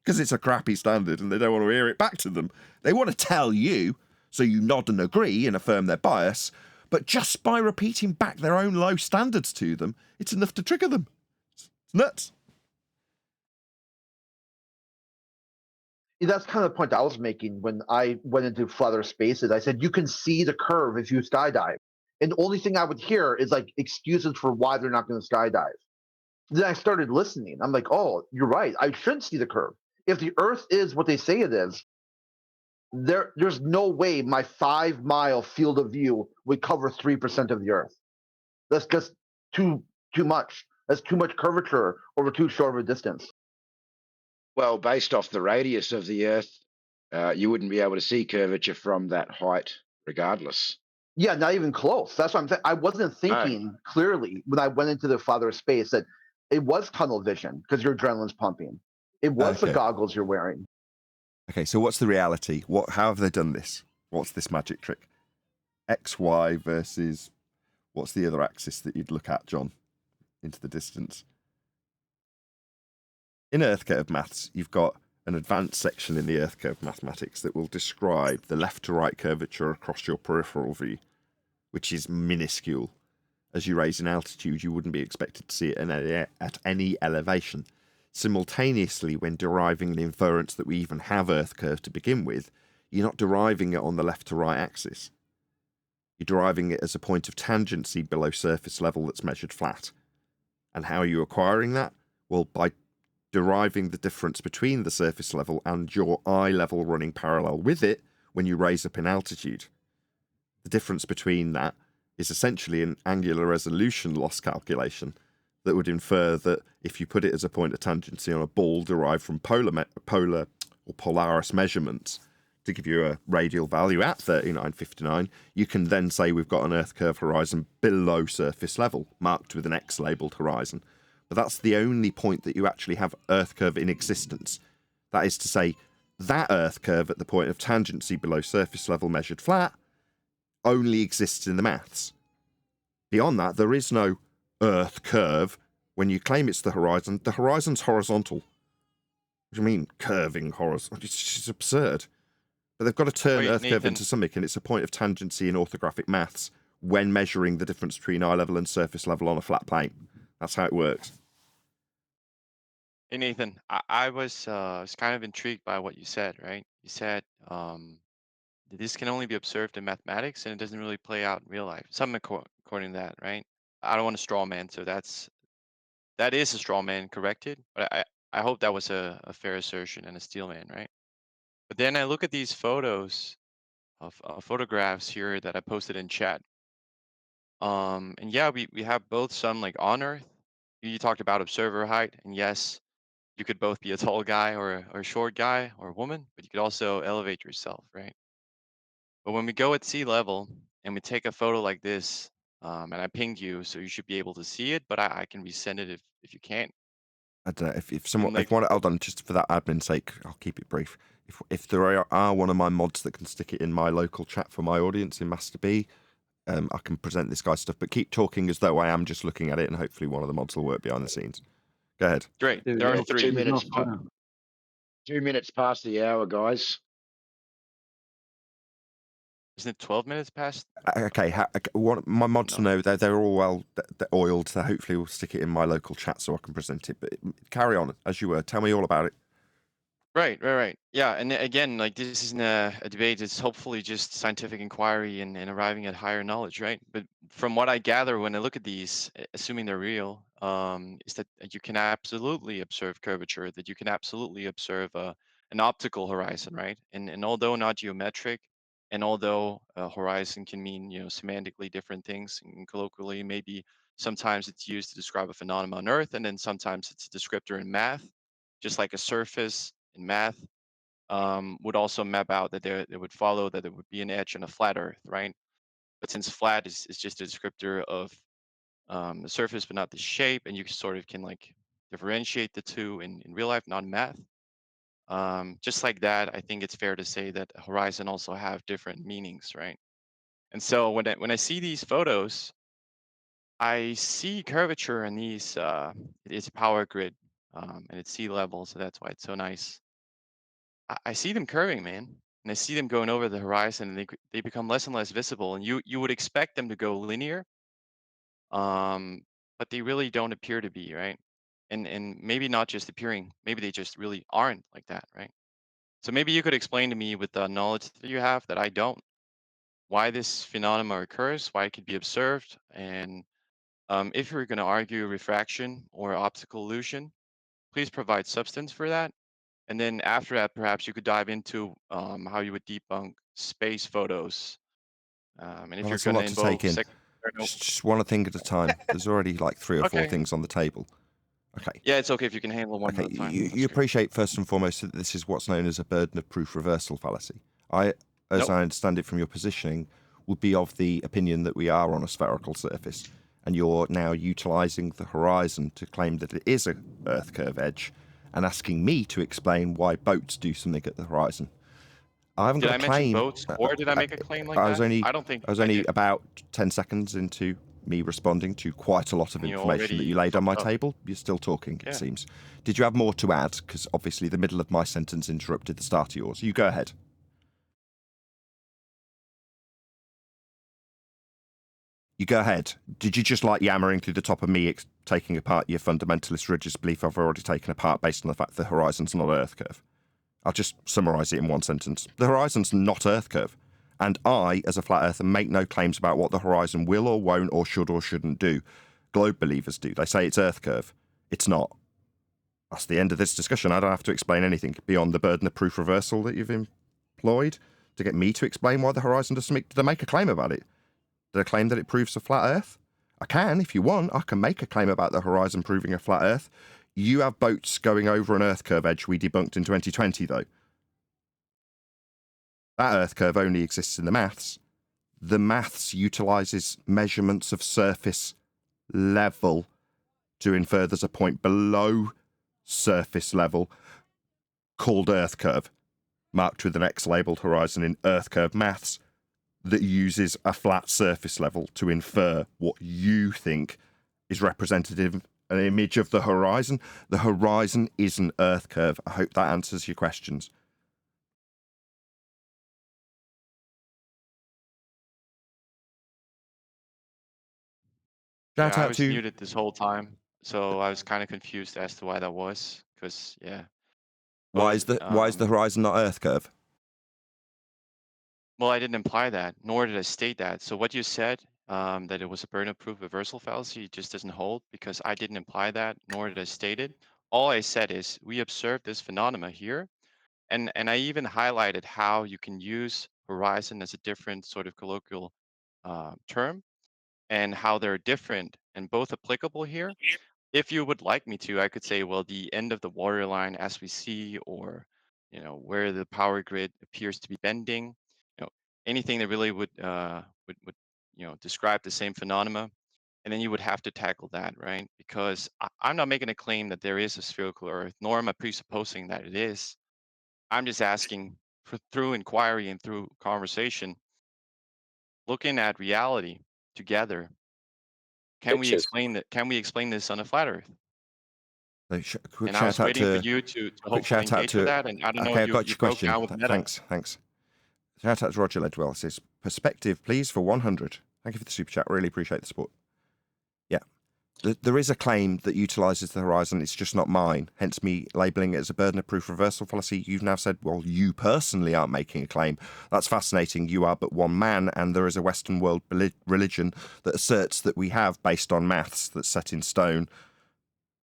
Because it's a crappy standard and they don't want to hear it back to them. They want to tell you, so you nod and agree and affirm their bias, but just by repeating back their own low standards to them, it's enough to trigger them. It's nuts. That's kind of the point I was making when I went into flatter spaces. I said you can see the curve if you skydive, and the only thing I would hear is like excuses for why they're not going to skydive. Then I started listening. I'm like, oh, you're right. I should see the curve. If the Earth is what they say it is, there's no way my 5-mile field of view would cover 3% of the Earth. That's just too much. That's too much curvature over too short of a distance. Well, based off the radius of the Earth, you wouldn't be able to see curvature from that height, regardless. Yeah, not even close. That's what I'm saying. I wasn't thinking clearly when I went into the flatter space that it was tunnel vision because your adrenaline's pumping. It was the goggles you're wearing. Okay, so what's the reality? How have they done this? What's this magic trick? X, Y versus what's the other axis that you'd look at, John, into the distance? In Earth curve maths, you've got an advanced section in the Earth curve mathematics that will describe the left to right curvature across your peripheral view, which is minuscule. As you raise in altitude, you wouldn't be expected to see it at any elevation. Simultaneously, when deriving an inference that we even have Earth curve to begin with, you're not deriving it on the left to right axis. You're deriving it as a point of tangency below surface level that's measured flat. And how are you acquiring that? Well, by deriving the difference between the surface level and your eye level running parallel with it when you raise up in altitude. The difference between that is essentially an angular resolution loss calculation that would infer that if you put it as a point of tangency on a ball derived from polar or Polaris measurements to give you a radial value at 3959, you can then say we've got an Earth curve horizon below surface level, marked with an X labelled horizon. But that's the only point that you actually have Earth curve in existence. That is to say, that Earth curve at the point of tangency below surface level measured flat only exists in the maths. Beyond that, there is no Earth curve. When you claim it's the horizon's horizontal. What do you mean, curving horizon? It's just absurd. But they've got to turn Earth curve into something, and it's a point of tangency in orthographic maths when measuring the difference between eye level and surface level on a flat plane. That's how it works. Hey Nathan, I was kind of intrigued by what you said, right? You said that this can only be observed in mathematics and it doesn't really play out in real life. Something according to that, right? I don't want to straw man, so that is a straw man corrected, but I hope that was a fair assertion and a steel man, right? But then I look at these photos of photographs here that I posted in chat. And yeah, we have both some like on Earth. You talked about observer height, and yes, you could both be a tall guy or a short guy or a woman, but you could also elevate yourself, right? But when we go at sea level and we take a photo like this, and I pinged you, so you should be able to see it, but I can resend it if you can't. I don't know, if someone, hold on, just for that admin's sake, I'll keep it brief. If there are one of my mods that can stick it in my local chat for my audience in Master B, I can present this guy's stuff, but keep talking as though I am just looking at it, and hopefully one of the mods will work behind the scenes. Go ahead. Great. There are 3. 2 minutes. 2 minutes past the hour, guys. Isn't it 12 minutes past? Okay, my mods know they're all well oiled, so hopefully we'll stick it in my local chat so I can present it. But carry on as you were. Tell me all about it. Right. Yeah, and again, like this isn't a debate. It's hopefully just scientific inquiry and arriving at higher knowledge, right? But from what I gather when I look at these, assuming they're real, is that you can absolutely observe curvature, that you can absolutely observe an optical horizon, right? And although not geometric, and although a horizon can mean semantically different things, and colloquially maybe sometimes it's used to describe a phenomenon on Earth, and then sometimes it's a descriptor in math, just like a surface in math would also map out that there would follow that there would be an edge on a flat Earth, right? But since flat is just a descriptor of the surface, but not the shape, and you sort of can like differentiate the two in real life, not in math. Just like that, I think it's fair to say that horizon also have different meanings, right? And so when I see these photos, I see curvature in these. It's a power grid, and it's sea level, so that's why it's so nice. I see them curving, man, and I see them going over the horizon, and they become less and less visible. And you would expect them to go linear, but they really don't appear to be, right? And maybe not just appearing, maybe they just really aren't like that, right? So maybe you could explain to me with the knowledge that you have that I don't, why this phenomenon occurs, why it could be observed, and if you're going to argue refraction or optical illusion, please provide substance for that. And then after that, perhaps you could dive into how you would debunk space photos. And if Well, you're that's a going to lot to take invoke in. Just one thing at a time. There's already like 3 or 4 Okay. things on the table. Okay. Yeah, it's okay if you can handle one Okay, at a time. you appreciate first and foremost that this is what's known as a burden of proof reversal fallacy. As Nope. I understand it from your positioning, would be of the opinion that we are on a spherical surface, and you're now utilising the horizon to claim that it is a Earth curve edge, and asking me to explain why boats do something at the horizon. I haven't Did got I a mention claim. boats, or did I make a claim like I was that? only I don't think I was I only did. about 10 seconds into me responding to quite a lot of And you information that you already laid on my fucked up. table. You're still talking, Yeah. it seems. Did you have more to add? Because obviously the middle of my sentence interrupted the start of yours. You go ahead. You go ahead. Did you just like yammering through the top of me taking apart your fundamentalist religious belief I've already taken apart based on the fact the horizon's not Earth curve? I'll just summarise it in one sentence. The horizon's not Earth curve. And I, as a flat earther, make no claims about what the horizon will or won't or should or shouldn't do. Globe believers do. They say it's Earth curve. It's not. That's the end of this discussion. I don't have to explain anything beyond the burden of proof reversal that you've employed to get me to explain why the horizon doesn't make... Did I make a claim about it? Did I claim that it proves a flat Earth? I can, if you want. I can make a claim about the horizon proving a flat Earth. You have boats going over an Earth curve edge we debunked in 2020, though. That Earth curve only exists in the maths. The maths utilises measurements of surface level to infer there's a point below surface level called Earth curve, marked with an X labelled horizon in Earth curve maths, that uses a flat surface level to infer what you think is representative, an image of the horizon. The horizon isn't Earth curve. I hope that answers your questions. Shout Yeah, I out was to... muted this whole time, so I was kind of confused as to why that was. Because Why is the horizon not Earth curve? Well, I didn't imply that, nor did I state that. So what you said, that it was a burden of proof reversal fallacy, just doesn't hold because I didn't imply that, nor did I state it. All I said is we observed this phenomena here, and I even highlighted how you can use horizon as a different sort of colloquial term, and how they're different and both applicable here. If you would like me to, I could say, well, the end of the water line as we see, or where the power grid appears to be bending, anything that really would describe the same phenomena, and then you would have to tackle that, right? Because I'm not making a claim that there is a spherical Earth, nor am I presupposing that it is. I'm just asking through inquiry and through conversation, looking at reality together. Can we Pictures. explain that? Can we explain this on a flat Earth? So quick And I was shout out waiting for to... you to Quick hopefully shout out engage with to... that, and I don't know, Okay, I've got you your broke question. down with meta. Thanks. Shout out to Roger Ledwell. It says, perspective, please, for 100. Thank you for the super chat. Really appreciate the support. Yeah. There is a claim that utilises the horizon. It's just not mine. Hence me labelling it as a burden of proof reversal fallacy. You've now said, well, you personally aren't making a claim. That's fascinating. You are but one man, and there is a Western world religion that asserts that we have, based on maths that's set in stone,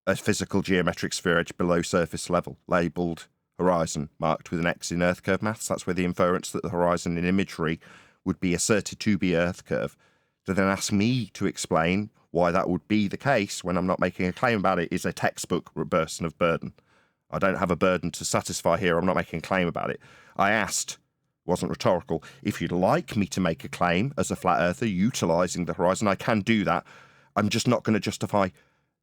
a physical geometric sphere edge below surface level, labelled horizon, marked with an X in Earth curve maths. That's where the inference that the horizon in imagery would be asserted to be Earth curve. To then ask me to explain why that would be the case when I'm not making a claim about it is a textbook burden of burden. I don't have a burden to satisfy here. I'm not making a claim about it. I asked, wasn't rhetorical, if you'd like me to make a claim as a flat earther utilising the horizon, I can do that. I'm just not going to justify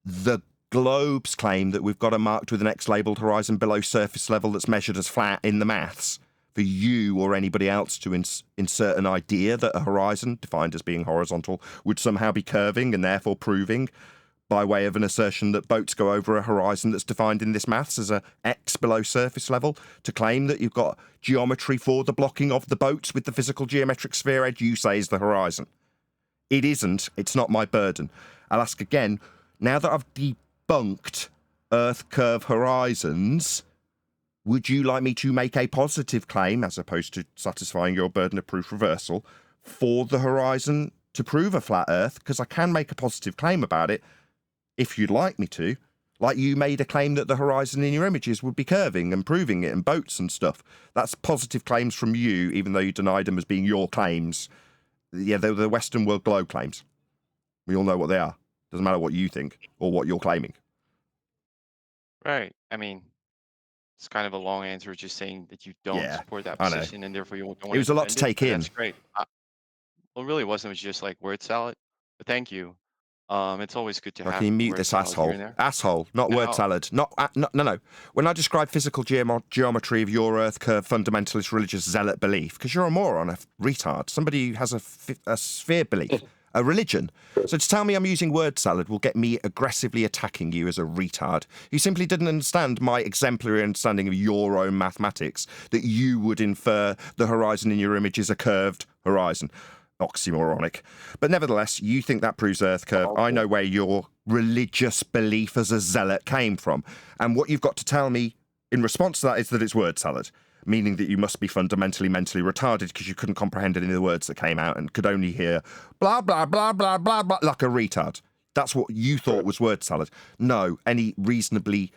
the globe's claim that we've got a marked with an X labelled horizon below surface level that's measured as flat in the maths for you or anybody else to insert an idea that a horizon, defined as being horizontal, would somehow be curving and therefore proving, by way of an assertion that boats go over a horizon that's defined in this maths as a X below surface level, to claim that you've got geometry for the blocking of the boats with the physical geometric sphere edge you say is the horizon. It isn't. It's not my burden. I'll ask again, now that I've debunked Earth curve horizons, Would you like me to make a positive claim, as opposed to satisfying your burden of proof reversal, for the horizon to prove a flat Earth? Because I can make a positive claim about it, if you'd like me to. Like you made a claim that the horizon in your images would be curving and proving it, and boats and stuff. That's positive claims from you, even though you denied them as being your claims. Yeah, they're the Western World Globe claims. We all know what they are. Doesn't matter what you think or what you're claiming. Right. I mean, it's kind of a long answer, just saying that you don't Yeah, support that I know. position and therefore you don't It want to was a lot to defend it. take But in. that's great. Well, it really wasn't. It was just like word salad. But thank you. It's always good to Now, have can you mute word this salad here asshole? and there. Asshole, not word Now, salad. No. When I describe physical geometry of your Earth curve fundamentalist religious zealot belief, because you're a moron, a retard, somebody who has a sphere belief, a religion. So to tell me I'm using word salad will get me aggressively attacking you as a retard. You simply didn't understand my exemplary understanding of your own mathematics, that you would infer the horizon in your image is a curved horizon. Oxymoronic. But nevertheless, you think that proves Earth curve. I know where your religious belief as a zealot came from. And what you've got to tell me in response to that is that it's word salad, meaning that you must be fundamentally mentally retarded because you couldn't comprehend any of the words that came out and could only hear blah, blah, blah, blah, blah, blah, like a retard. That's what you thought was word salad. No, any reasonably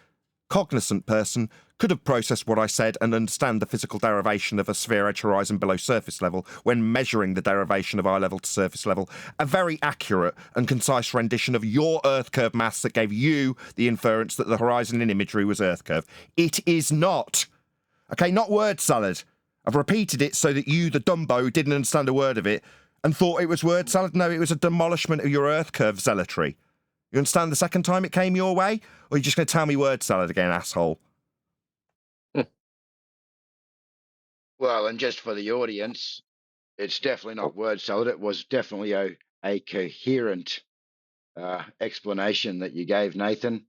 cognizant person could have processed what I said and understand the physical derivation of a sphere edge horizon below surface level when measuring the derivation of eye level to surface level. A very accurate and concise rendition of your Earth curve maths that gave you the inference that the horizon in imagery was Earth curve. It is not. Okay, not word salad. I've repeated it so that you, the Dumbo, didn't understand a word of it and thought it was word salad. No, it was a demolishment of your Earth curve zealotry. You understand the second time it came your way? Or are you just going to tell me word salad again, asshole? Well, and just for the audience, it's definitely not word salad. It was definitely a coherent explanation that you gave, Nathan.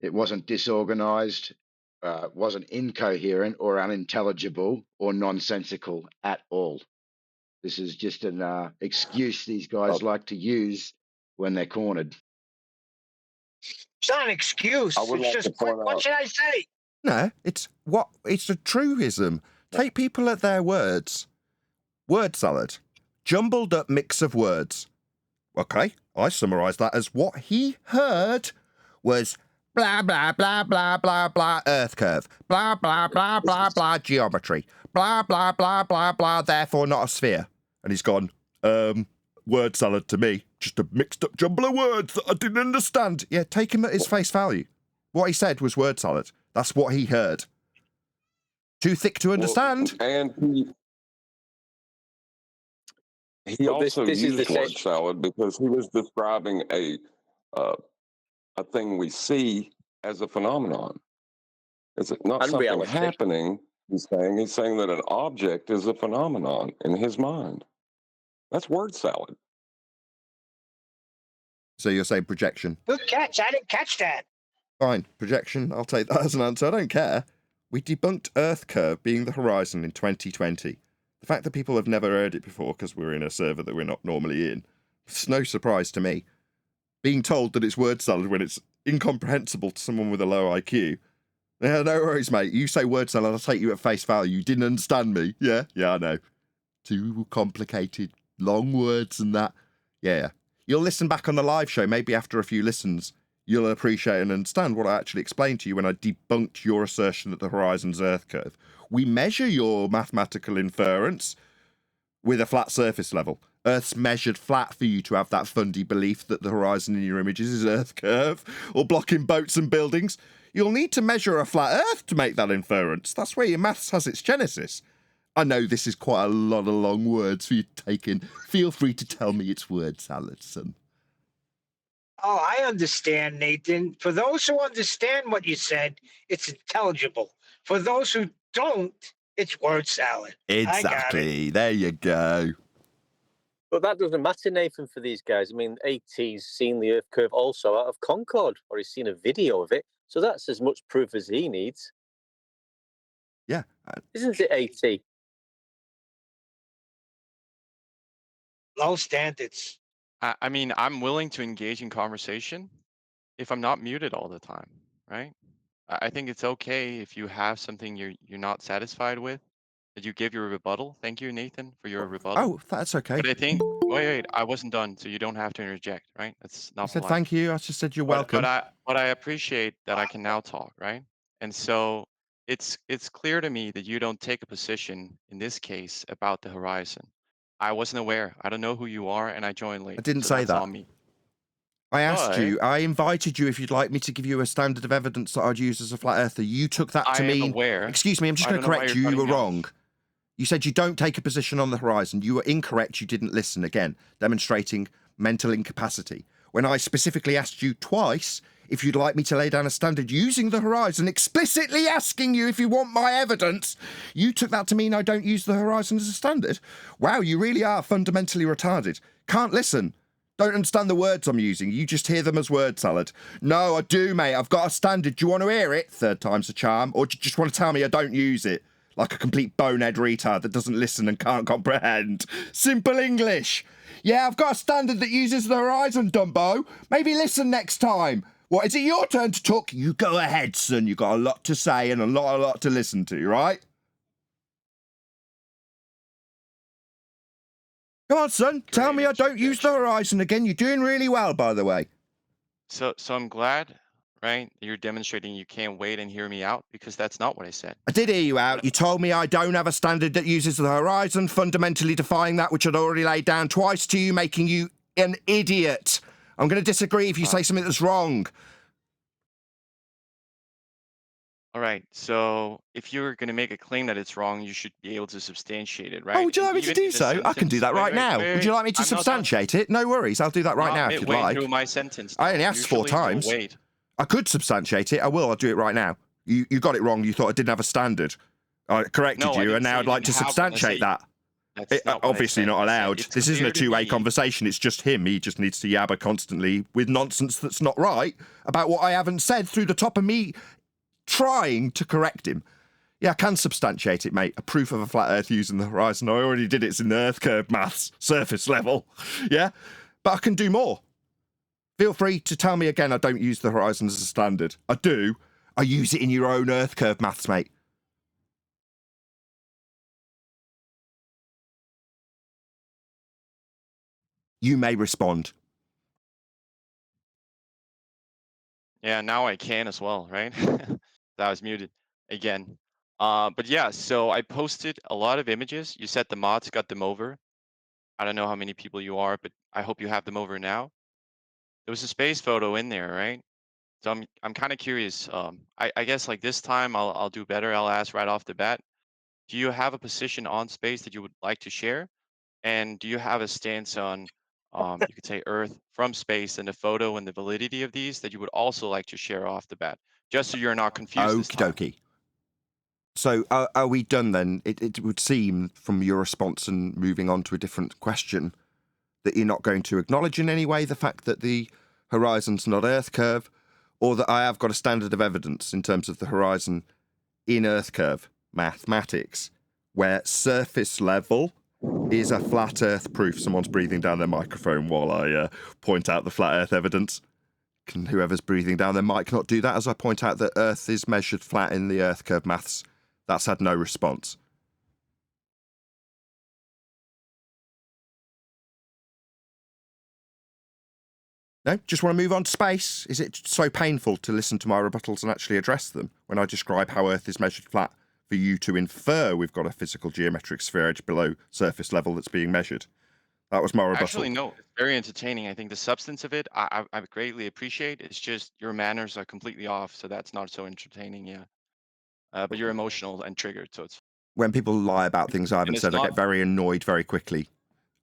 It wasn't disorganized, wasn't incoherent or unintelligible or nonsensical at all. This is just an excuse these guys like to use when they're cornered. It's not an excuse. It's just, what should I say? No, it's a truism. Take people at their words. Word salad. Jumbled up mix of words. Okay, I summarise that as what he heard was blah, blah, blah, blah, blah, blah, Earth curve. Blah, blah, blah, blah, blah, geometry. Blah, blah, blah, blah, blah, therefore not a sphere. And he's gone, word salad to me. Just a mixed up jumble of words that I didn't understand. Yeah, take him at his face value. What he said was word salad. That's what he heard. Too thick to understand. And he also used word salad because he was describing a thing we see as a phenomenon. It's not And something reality. happening. He's saying that an object is a phenomenon in his mind. That's word salad. So you're saying projection? Good catch. I didn't catch that. Fine, projection. I'll take that as an answer. I don't care. We debunked Earth curve being the horizon in 2020. The fact that people have never heard it before because we're in a server that we're not normally in, it's no surprise to me. Being told that it's word salad when it's incomprehensible to someone with a low IQ. Yeah, no worries, mate. You say word salad, I'll take you at face value. You didn't understand me. Yeah, I know. Too complicated, long words and that. Yeah. You'll listen back on the live show, maybe after a few listens. You'll appreciate and understand what I actually explained to you when I debunked your assertion that the horizon's Earth curve. We measure your mathematical inference with a flat surface level. Earth's measured flat for you to have that fundy belief that the horizon in your images is Earth curve or blocking boats and buildings. You'll need to measure a flat Earth to make that inference. That's where your maths has its genesis. I know this is quite a lot of long words for you to take in. Feel free to tell me it's word salad, son. Oh, I understand, Nathan. For those who understand what you said, it's intelligible. For those who don't, it's word salad. Exactly. There you go. But that doesn't matter, Nathan, for these guys. I mean, AT's seen the Earth curve also out of Concorde, or he's seen a video of it. So that's as much proof as he needs. Yeah. Isn't it, AT? Low standards. I mean, I'm willing to engage in conversation if I'm not muted all the time, right? I think it's okay if you have something you're not satisfied with, that you give your rebuttal. Thank you, Nathan, for your rebuttal. Oh, that's okay. But I think wait, I wasn't done, so you don't have to interject, right? That's I not said polite. thank you. I just said you're welcome. But I appreciate that I can now talk, right? And so it's clear to me that you don't take a position in this case about the horizon. I wasn't aware. I don't know who you are, and I joined late. I didn't so say that's that. on me. I asked But you, I invited you if you'd like me to give you a standard of evidence that I'd use as a flat earther. You took that to I am mean, aware. excuse me, I'm just I going to don't know why correct you're you, you were cutting me off. wrong. You said you don't take a position on the horizon. You were incorrect, you didn't listen again, demonstrating mental incapacity. When I specifically asked you twice if you'd like me to lay down a standard using the horizon, explicitly asking you if you want my evidence, you took that to mean I don't use the horizon as a standard. Wow, you really are fundamentally retarded. Can't listen. Don't understand the words I'm using. You just hear them as word salad. No, I do, mate. I've got a standard. Do you want to hear it? Third time's a charm. Or do you just want to tell me I don't use it? Like a complete bonehead retard that doesn't listen and can't comprehend. Simple English. Yeah, I've got a standard that uses the horizon, Dumbo. Maybe listen next time. What, is it your turn to talk? You go ahead, son. You've got a lot to say and a lot to listen to, right? Come on, son. Tell me I don't use the horizon again. You're doing really well, by the way. So I'm glad, right? You're demonstrating you can't wait and hear me out, because that's not what I said. I did hear you out. You told me I don't have a standard that uses the horizon, fundamentally defying that which I'd already laid down twice to you, making you an idiot. I'm going to disagree if you say something that's wrong. All right. So if you're going to make a claim that it's wrong, you should be able to substantiate it, right? Oh, would you like me to do so? I can do that right now. Would you like me to substantiate it? No worries. I'll do that right now if you'd like. Through my sentence. I only asked 4 times. Wait. I could substantiate it. I will. I'll do it right now. You got it wrong. You thought I didn't have a standard. I corrected you, and now I'd like to substantiate that. Obviously not allowed. This isn't a two-way conversation. It's just him. He just needs to yabber constantly with nonsense that's not right about what I haven't said through the top of me trying to correct him. Yeah, I can substantiate it, mate. A proof of a flat Earth using the horizon. I already did it. It's in the Earth curve maths, surface level. Yeah, but I can do more. Feel free to tell me again I don't use the horizon as a standard. I do. I use it in your own Earth curve maths, mate. You may respond. Yeah, now I can as well, right? That was muted again. But yeah, so I posted a lot of images. You said the mods got them over. I don't know how many people you are, but I hope you have them over now. There was a space photo in there, right? So I'm kind of curious. I guess like this time I'll do better. I'll ask right off the bat. Do you have a position on space that you would like to share? And do you have a stance on, you could say Earth from space and the photo and the validity of these that you would also like to share off the bat? Just so you're not confused this time. Okie dokie. So are we done then? It would seem from your response and moving on to a different question that you're not going to acknowledge in any way the fact that the horizon's not Earth curve, or that I have got a standard of evidence in terms of the horizon in Earth curve mathematics, where surface level is a flat Earth proof. Someone's breathing down their microphone while I point out the flat Earth evidence. Can whoever's breathing down their mic not do that as I point out that Earth is measured flat in the Earth curve maths? That's had no response. No? Just want to move on to space? Is it so painful to listen to my rebuttals and actually address them when I describe how Earth is measured flat for you to infer we've got a physical geometric sphere edge below surface level that's being measured? That was my rebuttal. Actually, no. It's very entertaining. I think the substance of it, I greatly appreciate. It's just your manners are completely off, so that's not so entertaining, yeah. But you're emotional and triggered, so it's... When people lie about things I haven't it's said, I not- get very annoyed very quickly.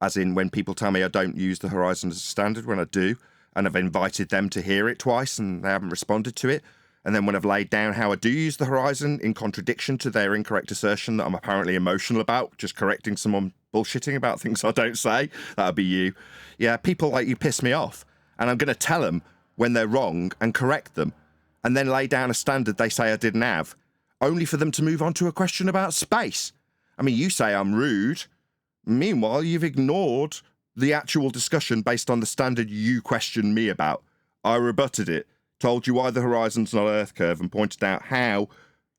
As in, when people tell me I don't use the horizon as a standard, when I do, and I've invited them to hear it twice and they haven't responded to it. And then when I've laid down how I do use the horizon in contradiction to their incorrect assertion that I'm apparently emotional about, just correcting someone bullshitting about things I don't say, that'll be you. Yeah, people like you piss me off. And I'm going to tell them when they're wrong and correct them. And then lay down a standard they say I didn't have, only for them to move on to a question about space. I mean, you say I'm rude. Meanwhile, you've ignored the actual discussion based on the standard you questioned me about. I rebutted it. told you why the horizon's not Earth curve, and pointed out how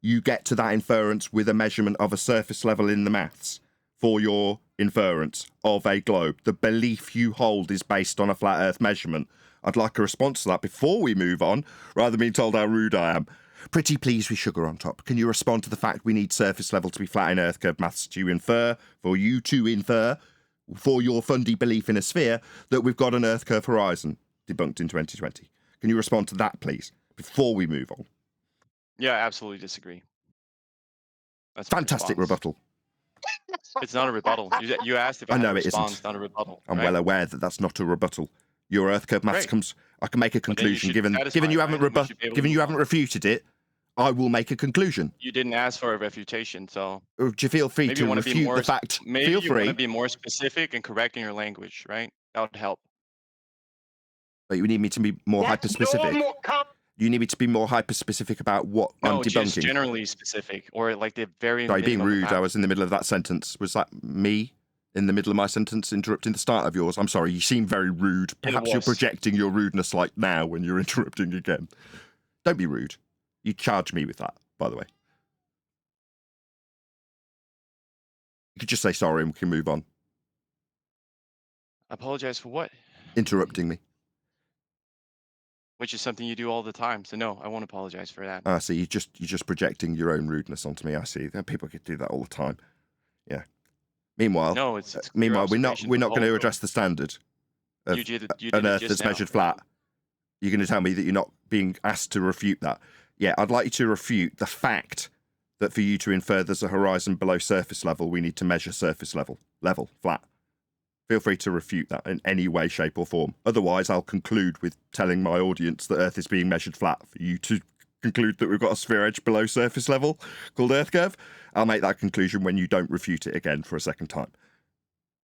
you get to that inference with a measurement of a surface level in the maths for your inference of a globe. The belief you hold is based on a flat Earth measurement. I'd like a response to that before we move on, rather than being told how rude I am. Pretty please with sugar on top. Can you respond to the fact we need surface level to be flat in Earth curve maths to infer, for you to infer, for your fundy belief in a sphere, that we've got an Earth curve horizon debunked in 2020? Can you respond to that, please, before we move on? Yeah, I absolutely disagree. That's my Fantastic response. rebuttal. It's not a rebuttal. You asked if I I had a know it response, isn't. not a rebuttal. I'm right? well aware that that's not a rebuttal. Your Earth curve maths Great. comes. I can make a Well, then you conclusion. should Given be you satisfied, haven't right? We should be able to given you move haven't on. refuted it, I will make a conclusion. You didn't ask for a refutation, so Do you feel free maybe to you want to be refute more. the fact? Maybe Feel you want to free. be more specific and correct in your language, right? That would help. But you need me to be more hyper specific. You need me to be more hyper specific about what I'm No, just debunking. generally specific, or like the very Sorry, being minimum rude. I amount. was in the middle of that sentence. Was that me in the middle of my sentence interrupting the start of yours? I'm sorry. You seem very rude. Perhaps you're was. projecting your rudeness like now when you're interrupting again. Don't be rude. You charge me with that, by the way. You could just say sorry and we can move on. Apologize for what? Interrupting me. Which is something you do all the time. So no, I won't apologize for that. I see. You're just projecting your own rudeness onto me. I see. People could do that all the time. Yeah. Meanwhile, No, it's clear meanwart we're not observation we're for not the going to whole address the standard of You did an it Earth just that's now. measured flat. You're going to tell me that you're not being asked to refute that. Yeah, I'd like you to refute the fact that for you to infer there's a horizon below surface level, we need to measure surface level, flat. Feel free to refute that in any way, shape, or form. Otherwise, I'll conclude with telling my audience that Earth is being measured flat for you to conclude that we've got a sphere edge below surface level called Earth curve. I'll make that conclusion when you don't refute it again for a second time.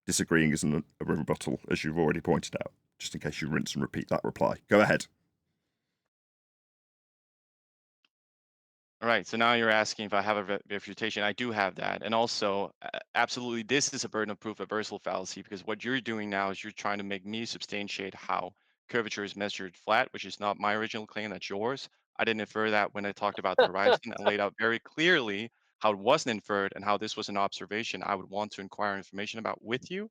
Disagreeing isn't a rebuttal, as you've already pointed out, just in case you rinse and repeat that reply. Go ahead. All right, so now you're asking if I have a refutation. I do have that. And also, absolutely, this is a burden of proof reversal fallacy, because what you're doing now is you're trying to make me substantiate how curvature is measured flat, which is not my original claim, that's yours. I didn't infer that when I talked about the horizon. I laid out very clearly how it wasn't inferred and how this was an observation I would want to inquire information about with you.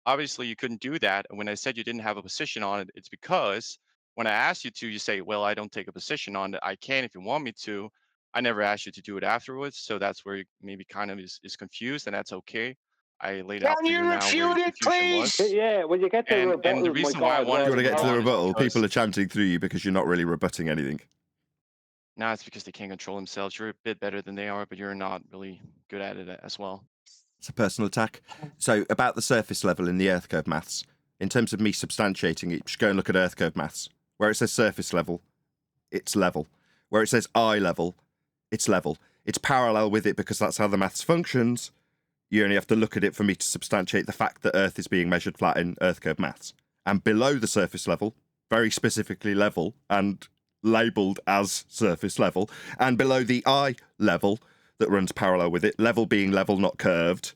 Obviously, you couldn't do that. And when I said you didn't have a position on it, it's because when I asked you to, you say, well, I don't take a position on it. I can if you want me to. I never asked you to do it afterwards, so that's where you maybe kind of is confused, and that's okay. I laid out Can for you you now where your refute it, confusion was. please? Yeah, when you get to the And the rebuttal, my reason why I God, wanted Do you want to to get move to the on is rebuttal? because People are chanting through you because you're not really rebutting anything. now it's because they can't control themselves. You're a bit better than they are, but you're not really good at it as well. It's a personal attack. So about the surface level in the Earth curve maths, in terms of me substantiating it, just go and look at Earth curve maths. Where it says surface level, it's level. Where it says eye level, it's level. It's parallel with it because that's how the maths functions. You only have to look at it for me to substantiate the fact that Earth is being measured flat in Earth curve maths. And below the surface level, very specifically level and labelled as surface level, and below the eye level that runs parallel with it, level being level, not curved,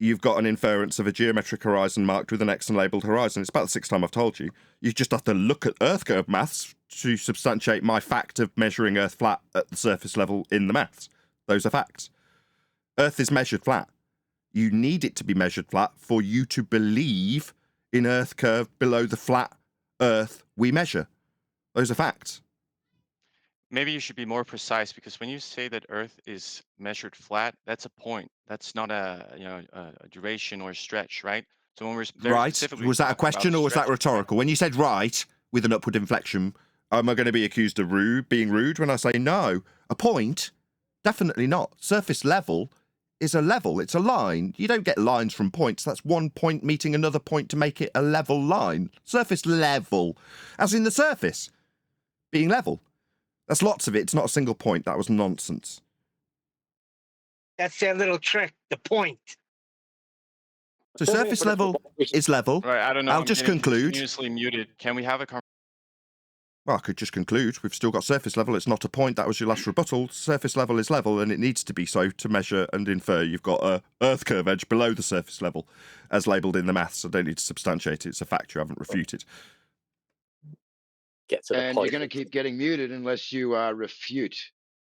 you've got an inference of a geometric horizon marked with an X and labelled horizon. It's about the sixth time I've told you. You just have to look at Earth curve maths to substantiate my fact of measuring Earth flat at the surface level in the maths. Those are facts. Earth is measured flat. You need it to be measured flat for you to believe in Earth curve below the flat Earth we measure. Those are facts. Maybe you should be more precise, because when you say that Earth is measured flat, that's a point. That's not a duration or a stretch, right? So when we're very Right. specifically Was that a talking about question or was that stretch, rhetorical? When you said right with an upward inflection, am I going to be accused of being rude when I say no? A point? Definitely not. Surface level is a level. It's a line. You don't get lines from points. That's one point meeting another point to make it a level line. Surface level, as in the surface being level. That's lots of it. It's not a single point. That was nonsense. That's their little trick, the point. So surface level is level. right? I don't know. I'll I'm just getting conclude. continuously muted. Can we have a conversation? Well, I could just conclude. We've still got surface level. It's not a point. That was your last rebuttal. Surface level is level, and it needs to be so to measure and infer. You've got a Earth curve edge below the surface level, as labelled in the maths. I don't need to substantiate it. It's a fact you haven't refuted. get to the And point. you're going to keep getting muted unless you refute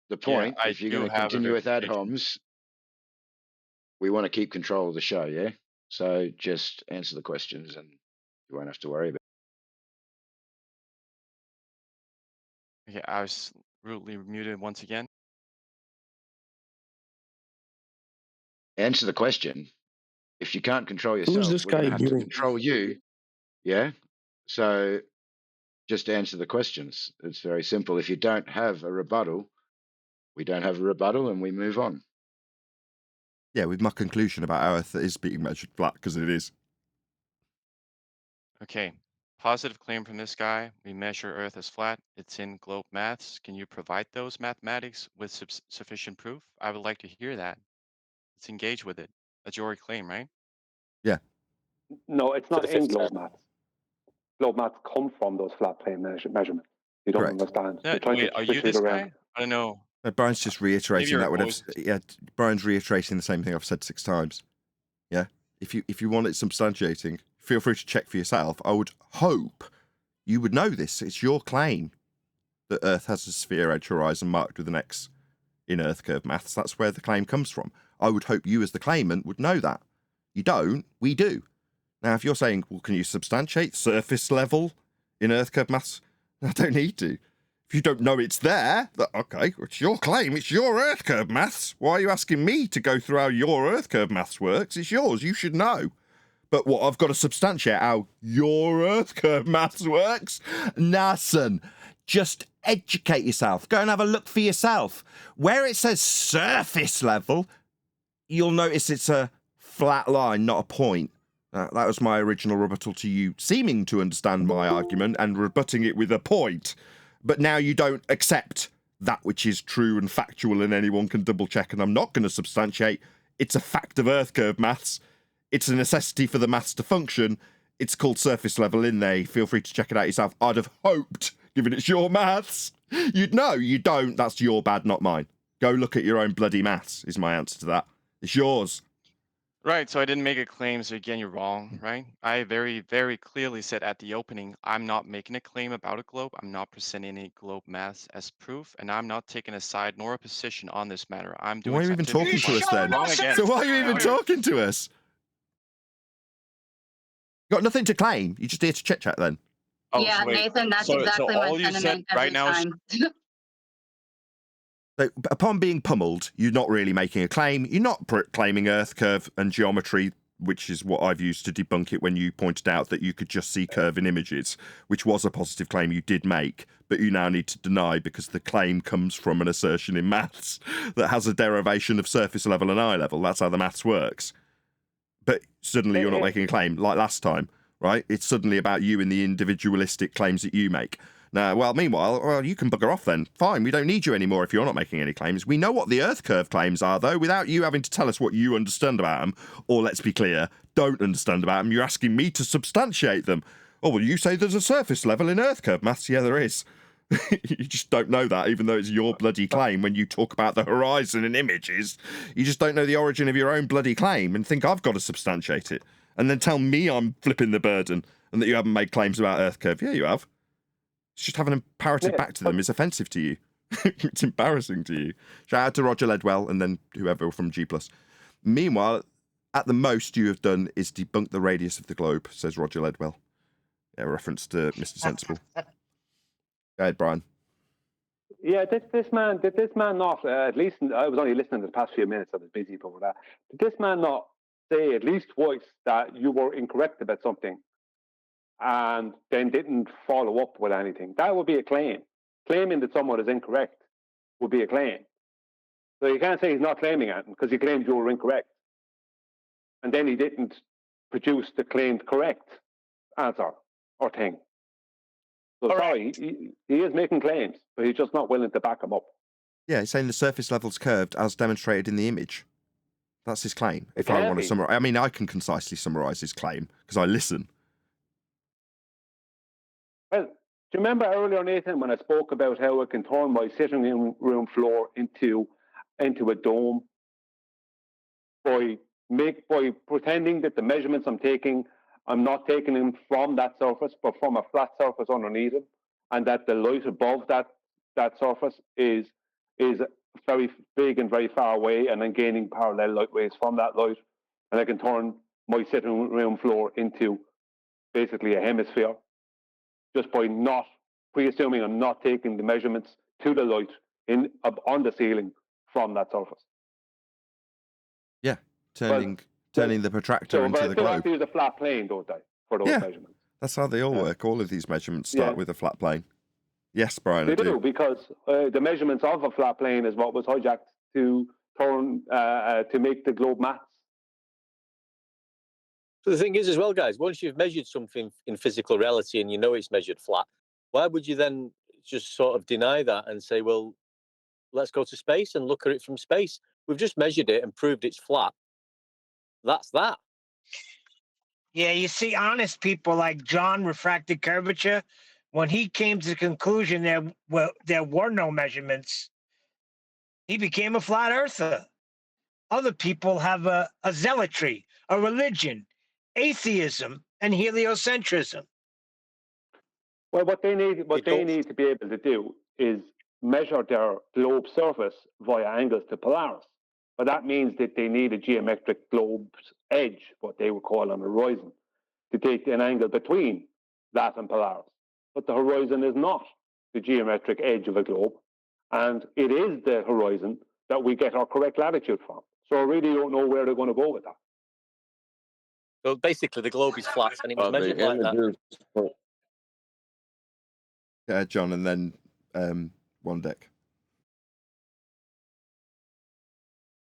the point. I If you're do going to have a continue with ad verification. homs, we want to keep control of the show, yeah? So just answer the questions and you won't have to worry about Okay, I was rudely muted once again. it. Answer the question. If you can't control Who's yourself, this we're going guy to have to muting? control you, yeah? So just answer the questions. It's very simple. If you don't have a rebuttal, we don't have a rebuttal and we move on. Yeah, with my conclusion about how Earth is being measured flat, because it is. Okay, positive claim from this guy. We measure Earth as flat. It's in globe maths. Can you provide those mathematics with sufficient proof? I would like to hear that. Let's engage with it. That's your claim, right? Yeah. No, it's To not the in fifth globe step. maths. Globe maths come from those flat plane measurements. You don't Correct. understand. You're trying Wait, to are you switch it this around. guy? I don't know. Brian's just Maybe reiterating your that. voice. Yeah, Brian's reiterating the same thing I've said 6 times. Yeah. If you want it substantiating, feel free to check for yourself. I would hope you would know this. It's your claim that Earth has a sphere edge horizon marked with an X in Earth curve maths. That's where the claim comes from. I would hope you as the claimant would know that. You don't, we do. Now, if you're saying, well, can you substantiate surface level in Earth curve maths? I don't need to. If you don't know it's there, okay, it's your claim, it's your Earth curve maths. Why are you asking me to go through how your Earth curve maths works? It's yours, you should know. But what, I've got to substantiate how your Earth curve maths works? Nah, son. Just educate yourself. Go and have a look for yourself. Where it says surface level, you'll notice it's a flat line, not a point. That was my original rebuttal to you seeming to understand my argument and rebutting it with a point. But now you don't accept that which is true and factual and anyone can double check, and I'm not going to substantiate. It's a fact of Earth curve maths. It's a necessity for the maths to function. It's called surface level in there. Feel free to check it out yourself. I'd have hoped, given it's your maths, you'd know. You don't. That's your bad, not mine. Go look at your own bloody maths, is my answer to that. It's yours. Right, so I didn't make a claim, so again, you're wrong, right? I very, very clearly said at the opening, I'm not making a claim about a globe. I'm not presenting any globe maths as proof, and I'm not taking a side nor a position on this matter. I'm doing Why are you even talking to us then? So why are you even talking to us? You got nothing to claim. You're just here to chit chat then. Oh, Yeah, so wait. Nathan, that's So exactly my all you said sentiment every right now is time. So upon being pummeled, you're not really making a claim. You're not claiming Earth curve and geometry, which is what I've used to debunk it when you pointed out that you could just see curve in images, which was a positive claim you did make, but you now need to deny because the claim comes from an assertion in maths that has a derivation of surface level and eye level. That's how the maths works. But suddenly you're not making a claim like last time, right? It's suddenly about you and the individualistic claims that you make. Now, well, meanwhile, you can bugger off then. Fine, we don't need you anymore if you're not making any claims. We know what the Earth curve claims are, though, without you having to tell us what you understand about them, or let's be clear, don't understand about them. You're asking me to substantiate them. Oh, well, you say there's a surface level in Earth curve maths. Yeah, there is. You just don't know that, even though it's your bloody claim when you talk about the horizon in images. You just don't know the origin of your own bloody claim and think I've got to substantiate it. And then tell me I'm flipping the burden and that you haven't made claims about Earth curve. Yeah, you have. It's just having imperative back to them is offensive to you. It's embarrassing to you. Shout out to Roger Ledwell and then whoever from G+. Meanwhile, at the most you have done is debunk the radius of the globe, says Roger Ledwell. Yeah, reference to Mr. Sensible. Go ahead, Brian. Yeah, did this man not, at least, I was only listening to the past few minutes, I was busy before that. Did this man not say at least twice that you were incorrect about something and then didn't follow up with anything? That would be a claim. Claiming that someone is incorrect would be a claim. So you can't say he's not claiming it because he claimed you were incorrect. And then he didn't produce the claimed correct answer or thing. So sorry, he is making claims, but he's just not willing to back them up. Yeah, he's saying the surface level's curved as demonstrated in the image. That's his claim. If I want to summarize, I mean, I can concisely summarize his claim because I listen. Well, do you remember earlier, Nathan, when I spoke about how I can turn my sitting room floor into a dome by pretending that the measurements I'm taking, I'm not taking them from that surface, but from a flat surface underneath it, and that the light above that surface is very big and very far away, and then gaining parallel light waves from that light, and I can turn my sitting room floor into basically a hemisphere just by not pre-assuming and not taking the measurements to the light on the ceiling from that surface. Yeah, turning the protractor into but the I still globe. have to use a flat plane, don't I, for those measurements? That's how they all work. All of these measurements start with a flat plane. Yes, Brian, They I do, because the measurements of a flat plane is what was hijacked to turn to make the globe mass. So the thing is as well, guys, once you've measured something in physical reality and you know it's measured flat, why would you then just sort of deny that and say, well, let's go to space and look at it from space? We've just measured it and proved it's flat. That's that. Yeah, you see, honest people like John Refracted Curvature, when he came to the conclusion there were no measurements, he became a flat earther. Other people have a zealotry, a religion, atheism, and heliocentrism. Well, what they need to be able to do is measure their globe surface via angles to Polaris. But that means that they need a geometric globe's edge, what they would call an horizon, to take an angle between that and Polaris. But the horizon is not the geometric edge of a globe, and it is the horizon that we get our correct latitude from. So I really don't know where they're going to go with that. So basically, the globe is flat, and it was measured like that. Yeah, John, and then one deck.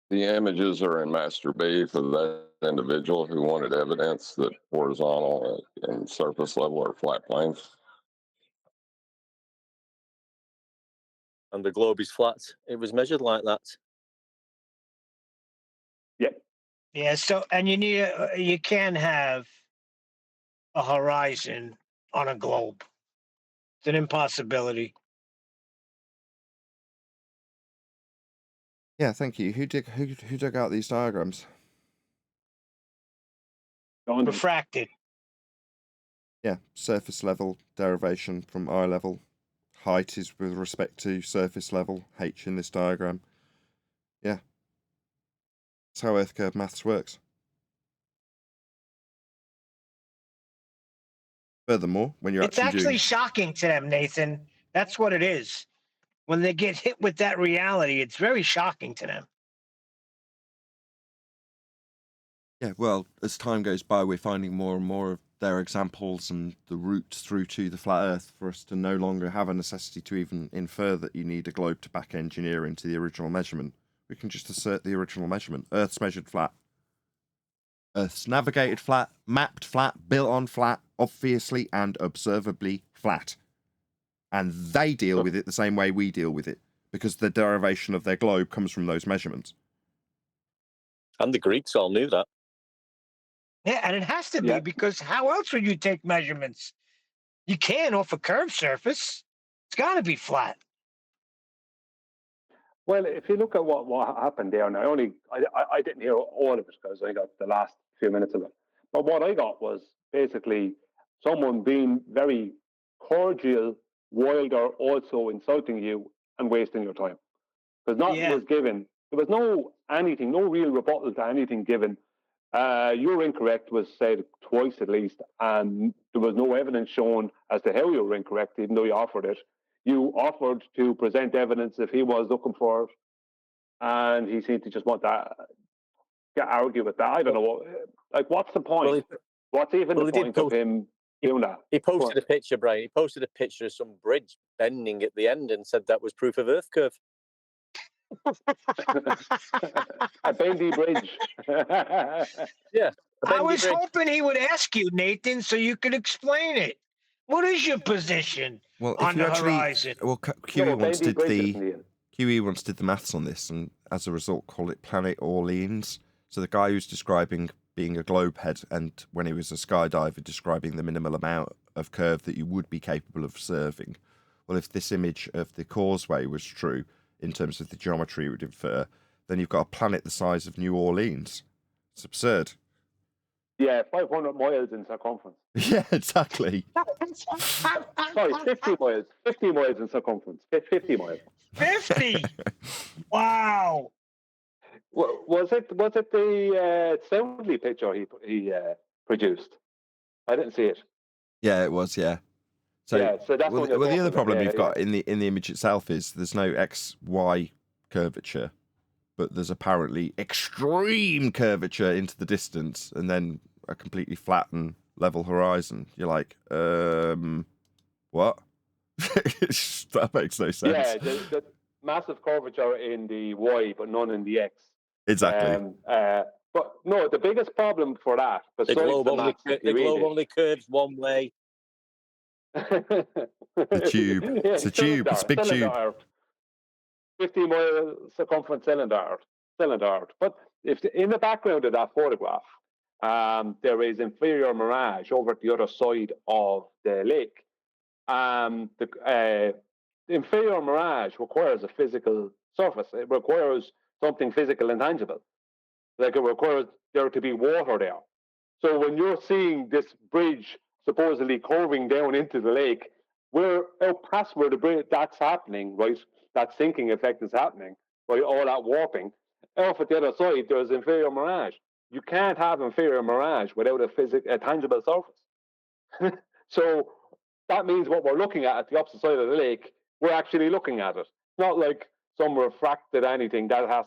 The images are in Master B for that individual who wanted evidence that horizontal and surface level are flat planes. And the globe is flat. It was measured like that. Yep. Yeah. So, and you can have a horizon on a globe. It's an impossibility. Yeah, thank you. Who dug out these diagrams? Refracted. Yeah, surface level derivation from eye level. Height is with respect to surface level, h in this diagram. Yeah. That's how Earth curve maths works. Furthermore, when you're It's actually shocking to them, Nathan. That's what it is. When they get hit with that reality, it's very shocking to them. Yeah, well, as time goes by, we're finding more and more of their examples and the routes through to the flat Earth for us to no longer have a necessity to even infer that you need a globe to back engineer into the original measurement. We can just assert the original measurement. Earth's measured flat. Earth's navigated flat, mapped flat, built on flat, obviously and observably flat. And they deal with it the same way we deal with it, because the derivation of their globe comes from those measurements. And the Greeks all knew that. Yeah, and it has to be, because how else would you take measurements? You can't off a curved surface. It's got to be flat. Well, if you look at what happened there, and I didn't hear all of it because I got the last few minutes of it. But what I got was basically someone being very cordial while they're also insulting you and wasting your time. Because nothing was given. There was no real rebuttal to anything given. You're incorrect was said twice at least, and there was no evidence shown as to how you were incorrect, even though you offered it. You offered to present evidence if he was looking for it, and he seemed to just want to argue with that. I don't know. What's the point? What's even the point of him doing that? He posted a picture, Brian. He posted a picture of some bridge bending at the end and said that was proof of Earth curve. A bendy bridge. Yeah. I was hoping he would ask you, Nathan, so you could explain it. What is your position on the horizon? Well, QE once did the maths on this, and as a result, call it Planet Orleans. So the guy who's describing being a globe head, and when he was a skydiver, describing the minimal amount of curve that you would be capable of observing. Well, if this image of the causeway was true in terms of the geometry it would infer, then you've got a planet the size of New Orleans. It's absurd. Yeah, 500 miles in circumference. Yeah, exactly. Sorry, 50 miles. 50 miles in circumference. 50 miles. 50. Wow. Was it the Soundly picture he produced? I didn't see it. Yeah, it was. Yeah. So, yeah, so that's well, what you're the other talking problem about. you've got in the image itself is there's no XY curvature, but there's apparently extreme curvature into the distance, and then a completely flat and level horizon. You're like, what? That makes no sense. Yeah, the massive curvature in the Y, but none in the X. Exactly. But no, the biggest problem for that, The besides globe the only maths, if the you read globe it, only curves one way. The tube. Yeah, It's a tube. It's a big tube. cylinder, 50-mile circumference cylinder. But if in the background of that photograph, there is inferior mirage over at the other side of the lake. The inferior mirage requires a physical surface. It requires something physical and tangible. Like it requires there to be water there. So when you're seeing this bridge supposedly curving down into the lake, we're out past where the bridge that's happening, right? That sinking effect is happening, right? All that warping. Off at the other side, there's inferior mirage. You can't have inferior mirage without a tangible surface. So that means what we're looking at the opposite side of the lake, we're actually looking at it. It's not like some refracted anything that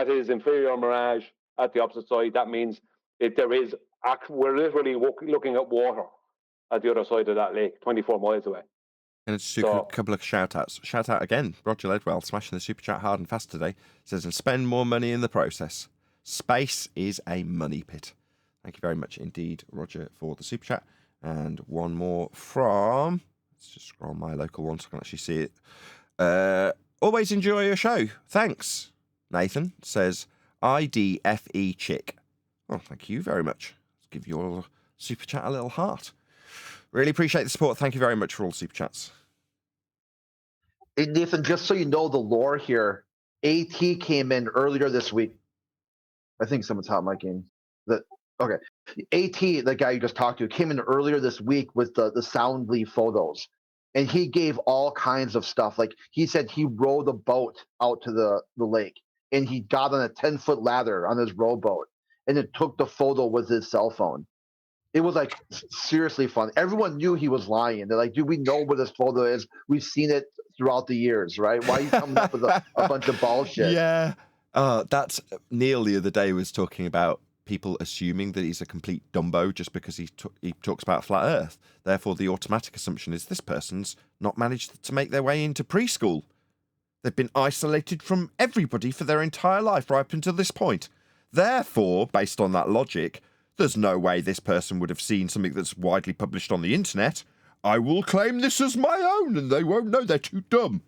is inferior mirage at the opposite side. That means we're literally looking at water at the other side of that lake, 24 miles away. And just a couple of shout outs. Shout out again, Roger Ledwell, smashing the super chat hard and fast today. Says, and spend more money in the process. Space is a money pit. Thank you very much indeed, Roger, for the super chat. And one more from, let's just scroll my local one so I can actually see it. Always enjoy your show. Thanks. Nathan says, IDFE chick. Oh, thank you very much. Let's give your super chat a little heart. Really appreciate the support. Thank you very much for all the super chats. Hey, Nathan, just so you know the lore here, AT came in earlier this week. I think someone's hot micing. Okay. AT, the guy you just talked to, came in earlier this week with the Soundly photos. And he gave all kinds of stuff. Like he said he rowed a boat out to the lake. And he got on a 10-foot ladder on his rowboat. And it took the photo with his cell phone. It was like seriously fun. Everyone knew he was lying. They're like, dude, we know where this photo is. We've seen it throughout the years, right? Why are you coming up with a bunch of bullshit? Yeah. That's Neil the other day was talking about people assuming that he's a complete dumbo just because he talks about flat earth. Therefore, the automatic assumption is this person's not managed to make their way into preschool. They've been isolated from everybody for their entire life right up until this point. Therefore, based on that logic, there's no way this person would have seen something that's widely published on the internet. I will claim this as my own and they won't know, they're too dumb.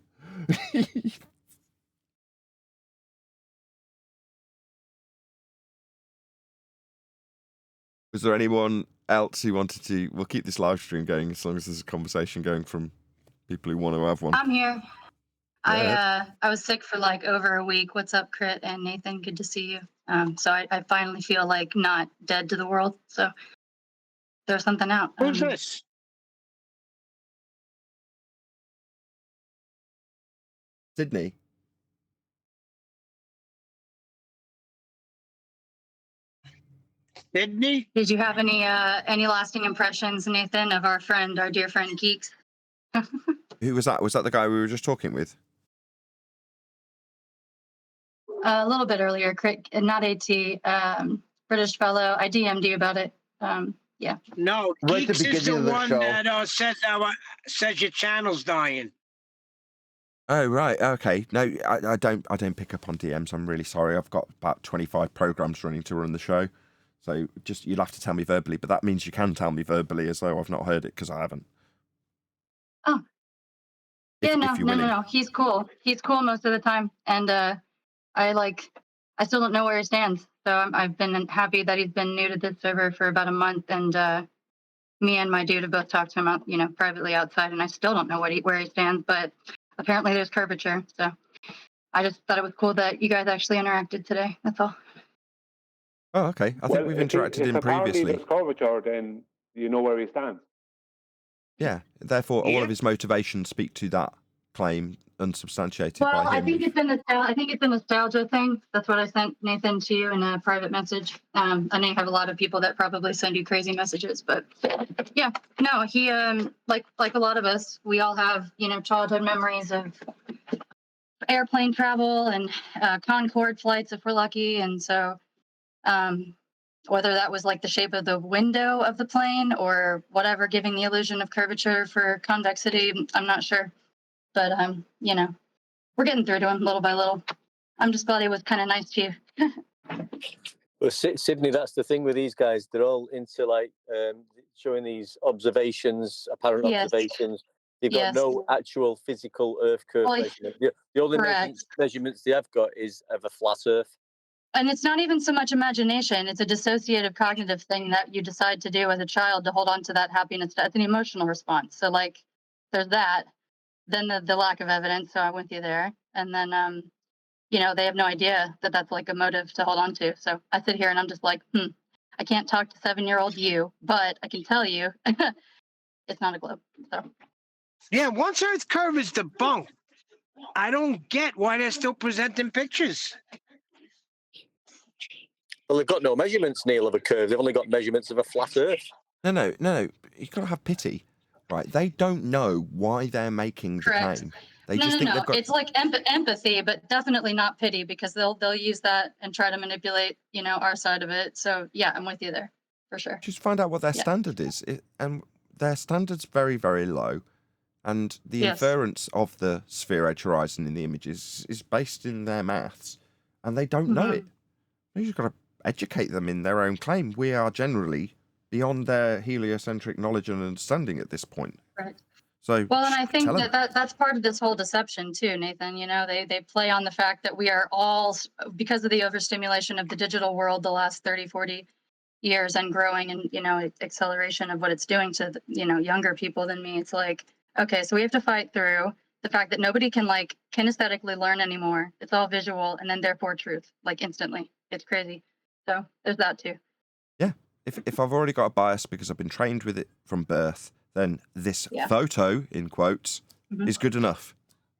Was there anyone else who wanted to... We'll keep this live stream going as long as there's a conversation going from people who want to have one. I'm here. I was sick for like over a week. What's up, Crit and Nathan? Good to see you. So I finally feel like not dead to the world. So there's something out. Who's this? Sydney. Sydney? Did you have any lasting impressions, Nathan, of our dear friend Geeks? Who was that? Was that the guy we were just talking with? A little bit earlier, Crit, not AT, British fellow. I DM'd you about it. Yeah. No, Right at the Geeks is the beginning of the one show. that says your channel's dying. Oh right, okay. No, I don't pick up on DMs. I'm really sorry. I've got about 25 programs running to run the show, so just you'll have to tell me verbally. But that means you can tell me verbally as though I've not heard it because I haven't. Oh. If No. He's cool. He's cool most of the time, and I still don't know where he stands. So I've been happy that he's been new to this server for about a month, and me and my dude have both talked to him out, privately outside, and I still don't know where he stands. But apparently there's curvature, so I just thought it was cool that you guys actually interacted today. That's all. Oh, okay. I think we've interacted if in apparently previously. there's curvature, then you know where he stands. Yeah. Therefore, all Yeah. of his motivations speak to that claim, unsubstantiated Well, by I him. think it's a nostalgia thing. That's what I sent Nathan to you in a private message. I know you have a lot of people that probably send you crazy messages, but yeah, no, he like a lot of us, we all have childhood memories of airplane travel and Concorde flights if we're lucky, and so whether that was like the shape of the window of the plane or whatever, giving the illusion of curvature for convexity, I'm not sure, but we're getting through to him little by little. I'm just glad he was kind of nice to you. Well, Sydney, that's the thing with these guys. They're all into like showing these observations, apparent Yes. observations. They've got Yes. no actual physical Earth curve Well, measurement. The only correct. measurements they have got is of a flat Earth. And it's not even so much imagination. It's a dissociative cognitive thing that you decide to do as a child to hold on to that happiness. It's an emotional response. So like there's that. Then the lack of evidence. So I'm with you there. And then, they have no idea that that's like a motive to hold on to. So I sit here and I'm just like, I can't talk to 7-year-old you, but I can tell you it's not a globe. So. Yeah, once Earth's curve is debunked, I don't get why they're still presenting pictures. Well, they've got no measurements, Neil, of a curve. They've only got measurements of a flat Earth. No. You've got to have pity, right? They don't know why they're making the claim. They just think they've got. It's like empathy, but definitely not pity, because they'll use that and try to manipulate, our side of it. So yeah, I'm with you there for sure. Just find out what their standard is, and their standard's very, very low. And the inference of the sphere edge horizon in the images is based in their maths, and they don't know it. You've got to educate them in their own claim. We are generally beyond their heliocentric knowledge and understanding at this point. Right. So well, and I think that's part of this whole deception too, Nathan. They play on the fact that we are all, because of the overstimulation of the digital world the last 30, 40 years and growing, and acceleration of what it's doing to younger people than me. It's like, okay, so we have to fight through the fact that nobody can like kinesthetically learn anymore. It's all visual, and then therefore truth, like instantly. It's crazy. So there's that too. Yeah, if I've already got a bias because I've been trained with it from birth, then this photo, in quotes, is good enough.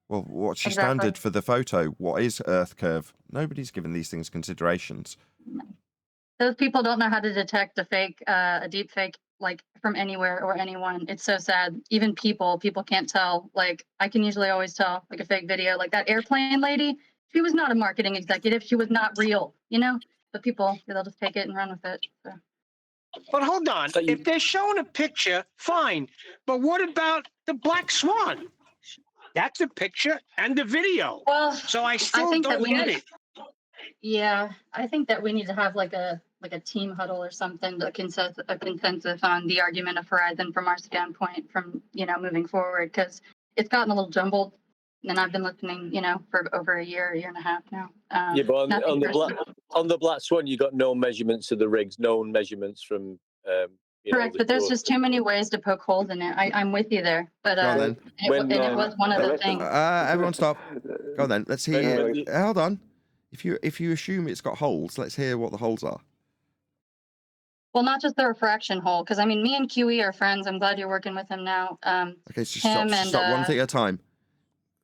Well, what's your standard for the photo? What is Earth curve? Nobody's given these things considerations. Those people don't know how to detect a deep fake, like from anywhere or anyone. It's so sad. Even people can't tell. Like I can usually always tell, like a fake video, like that airplane lady. She was not a marketing executive. She was not real, But people, they'll just take it and run with it. So. But hold on, if they're showing a picture, fine. But what about the black swan? That's a picture and a video. Well, so I still don't get it. Yeah, I think that we need to have like a team huddle or something, a consensus on the argument of horizon from our standpoint, from moving forward, because it's gotten a little jumbled. And I've been listening, for over a year and a half now. Yeah, but on the black swan, you got no measurements of the rigs, no measurements from. Correct, but there's just too many ways to poke holes in it. I'm with you there, but it was one of the things. Everyone stop. Go on then. Let's hear. Hold on. If you assume it's got holes, let's hear what the holes are. Well, not just the refraction hole, because I mean, me and QE are friends. I'm glad you're working with him now. Okay, so stop one thing at a time.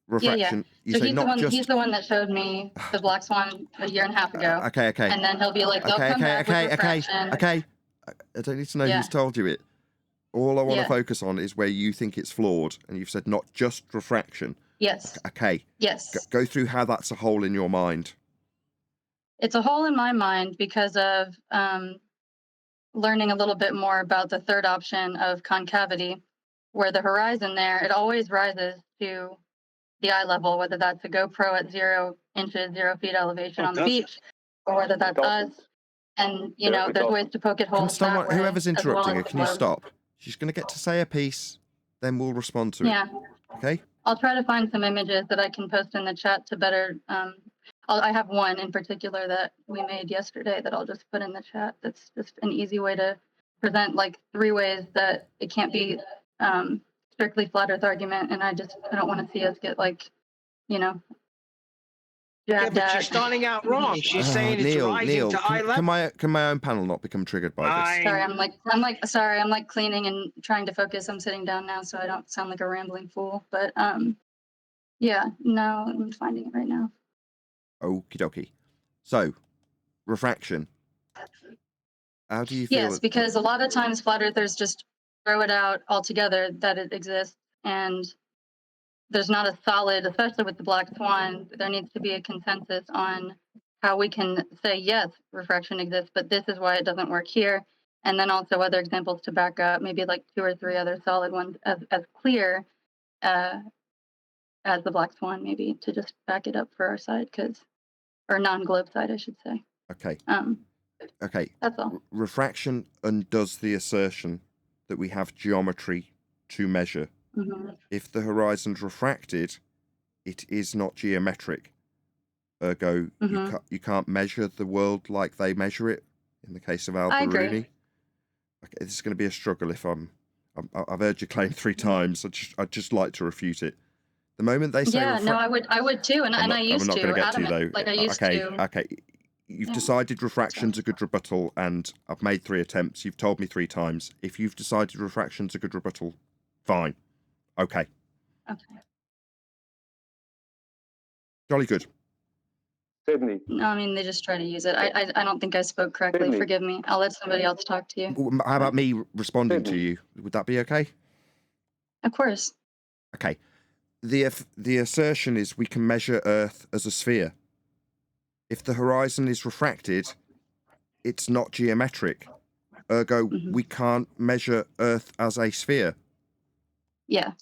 Refraction. Yeah. So he's the one that showed me the black swan a year and a half ago. Okay. And then he'll be like, they'll come back with refraction. Okay. I don't need to know who's told you it. All I want to focus on is where you think it's flawed, and you've said not just refraction. Yes. Okay. Yes. Go through how that's a hole in your mind. It's a hole in my mind because of learning a little bit more about the third option of concavity, where the horizon there, it always rises to the eye level, whether that's a GoPro at 0 inches, 0 feet elevation on the beach, or whether that's us. And, there's ways to poke it holes that way. Whoever's interrupting her, can you stop? She's going to get to say a piece, then we'll respond to it. Yeah. Okay? I'll try to find some images that I can post in the chat to better... I have one in particular that we made yesterday that I'll just put in the chat. That's just an easy way to present, like, 3 ways that it can't be strictly flat Earth argument. And I don't want to see us get, like, Yeah, Jab but you're that. starting out wrong. She's saying it's Neil, rising to eye level. can my own panel not become triggered by this? Sorry, I'm like cleaning and trying to focus. I'm sitting down now so I don't sound like a rambling fool. But yeah, no, I'm finding it right now. Okie dokie. So, refraction. How do you feel? Yes, because a lot of times flat earthers just throw it out altogether that it exists, and there's not a solid, especially with the black swan, there needs to be a consensus on how we can say, yes, refraction exists, but this is why it doesn't work here. And then also other examples to back up, maybe like 2 or 3 other solid ones as clear as the black swan, maybe to just back it up for our side, or non-globe side, I should say. Okay. Okay. That's all. Refraction undoes the assertion that we have geometry to measure. If the horizon's refracted, it is not geometric. Ergo, you can't measure the world like they measure it. In the case of I agree. Alberuni, okay, this is going to be a struggle. If I've heard your claim 3 times. I'd just like to refute it. The moment they say, yeah, no, I would too, and I used to. I'm not going to get to you though. Like I used to. Okay. You've decided refraction's a good rebuttal, and I've made 3 attempts. You've told me 3 times. If you've decided refraction's a good rebuttal, fine. Okay. Jolly good. Sydney. No, I mean, they just try to use it. I don't think I spoke correctly. Sydney. Forgive me. I'll let somebody else talk to you. How about me responding to you? Would that be okay? Of course. Okay. The assertion is we can measure Earth as a sphere. If the horizon is refracted, it's not geometric. Ergo, we can't measure Earth as a sphere. Yeah,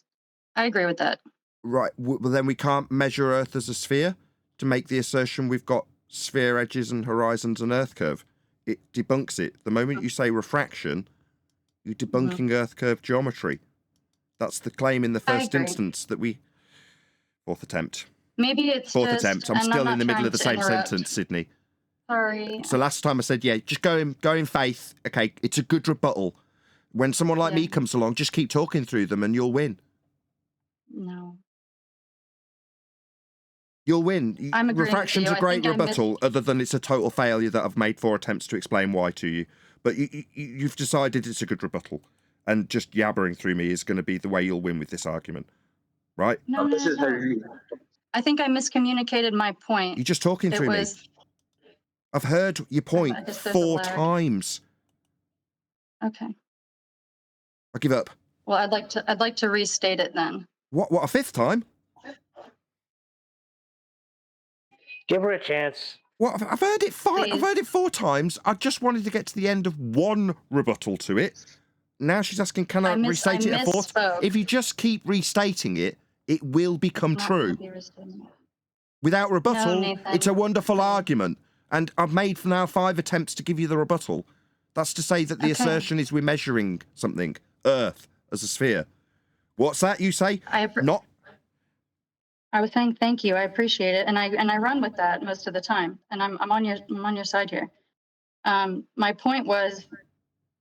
I agree with that. Right. Well, then we can't measure Earth as a sphere to make the assertion we've got sphere edges and horizons and Earth curve. It debunks it. The moment you say refraction, you're debunking Earth curve geometry. That's the claim in the first instance that we... 4th attempt. Maybe it's 4th just, attempt. I'm still in the middle of the same sentence, Sydney. Sorry. So last time I said, yeah, just go in faith. Okay, it's a good rebuttal. When someone like me comes along, just keep talking through them and you'll win. No. You'll win. I'm agreeing Refraction's with you. a great I think rebuttal, other than it's a total failure that I've made 4 attempts to explain why to you. But you've decided it's a good rebuttal. And just yabbering through me is going to be the way you'll win with this argument. Right? No, I think I miscommunicated my point. You're just talking through me. I've heard your point 4 times. Okay. I give up. Well, I'd like to restate it then. What, a 5th time? Give her a chance. What, I've heard it 5. I've heard it 4 times. I just wanted to get to the end of 1 rebuttal to it. Now she's asking, can I restate it a 4th? If you just keep restating it, it will become true. Without rebuttal, it's a wonderful argument. And I've made now 5 attempts to give you the rebuttal. That's to say that the assertion is we're measuring something, Earth, as a sphere. What's that you say? Not. I was saying thank you. I appreciate it, and I run with that most of the time. And I'm on your side here. My point was,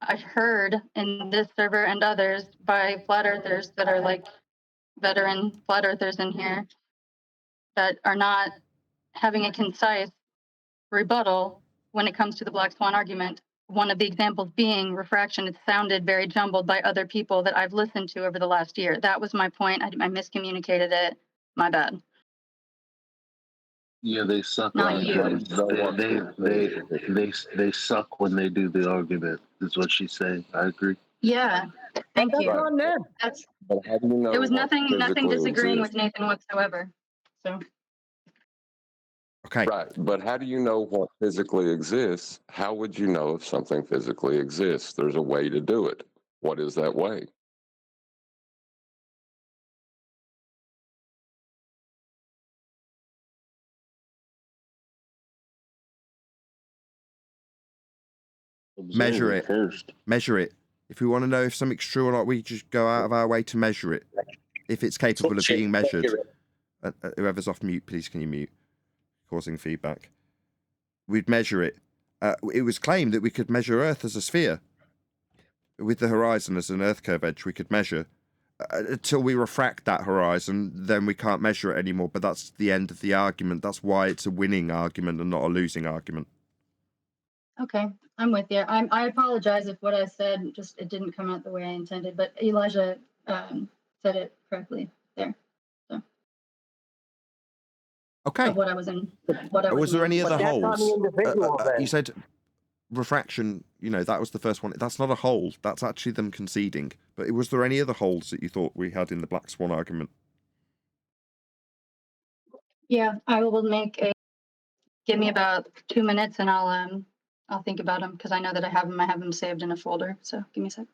I've heard in this server and others by flat earthers that are like veteran flat earthers in here that are not having a concise rebuttal when it comes to the Black Swan argument. One of the examples being refraction. It sounded very jumbled by other people that I've listened to over the last year. That was my point. I miscommunicated it. My bad. Yeah, they suck. Not you. They suck when they do the argument. Is what she's saying. I agree. Yeah. Thank you. But how do you know There was what nothing disagreeing exists? with Nathan whatsoever. So. Okay. Right. But how do you know what physically exists? How would you know if something physically exists? There's a way to do it. What is that way? Measure it. Measure it. If we want to know if something's true or not, we just go out of our way to measure it. If it's capable of being measured. Whoever's off mute, please can you mute? Causing feedback. We'd measure it. It was claimed that we could measure Earth as a sphere. With the horizon as an Earth curve edge, we could measure. until we refract that horizon, then we can't measure it anymore. But that's the end of the argument. That's why it's a winning argument and not a losing argument. Okay, I'm with you. I apologize if what I said it didn't come out the way I intended, but Elijah said it correctly there. So. Okay. Of what I was in. What I was there any other holes? individual, You said refraction. You know, that was the first one. That's not a hole. That's actually them conceding. But was there any other holes that you thought we had in the Black Swan argument? Yeah, I will give me about 2 minutes and I'll think about them because I know that I have them saved in a folder. So give me a sec.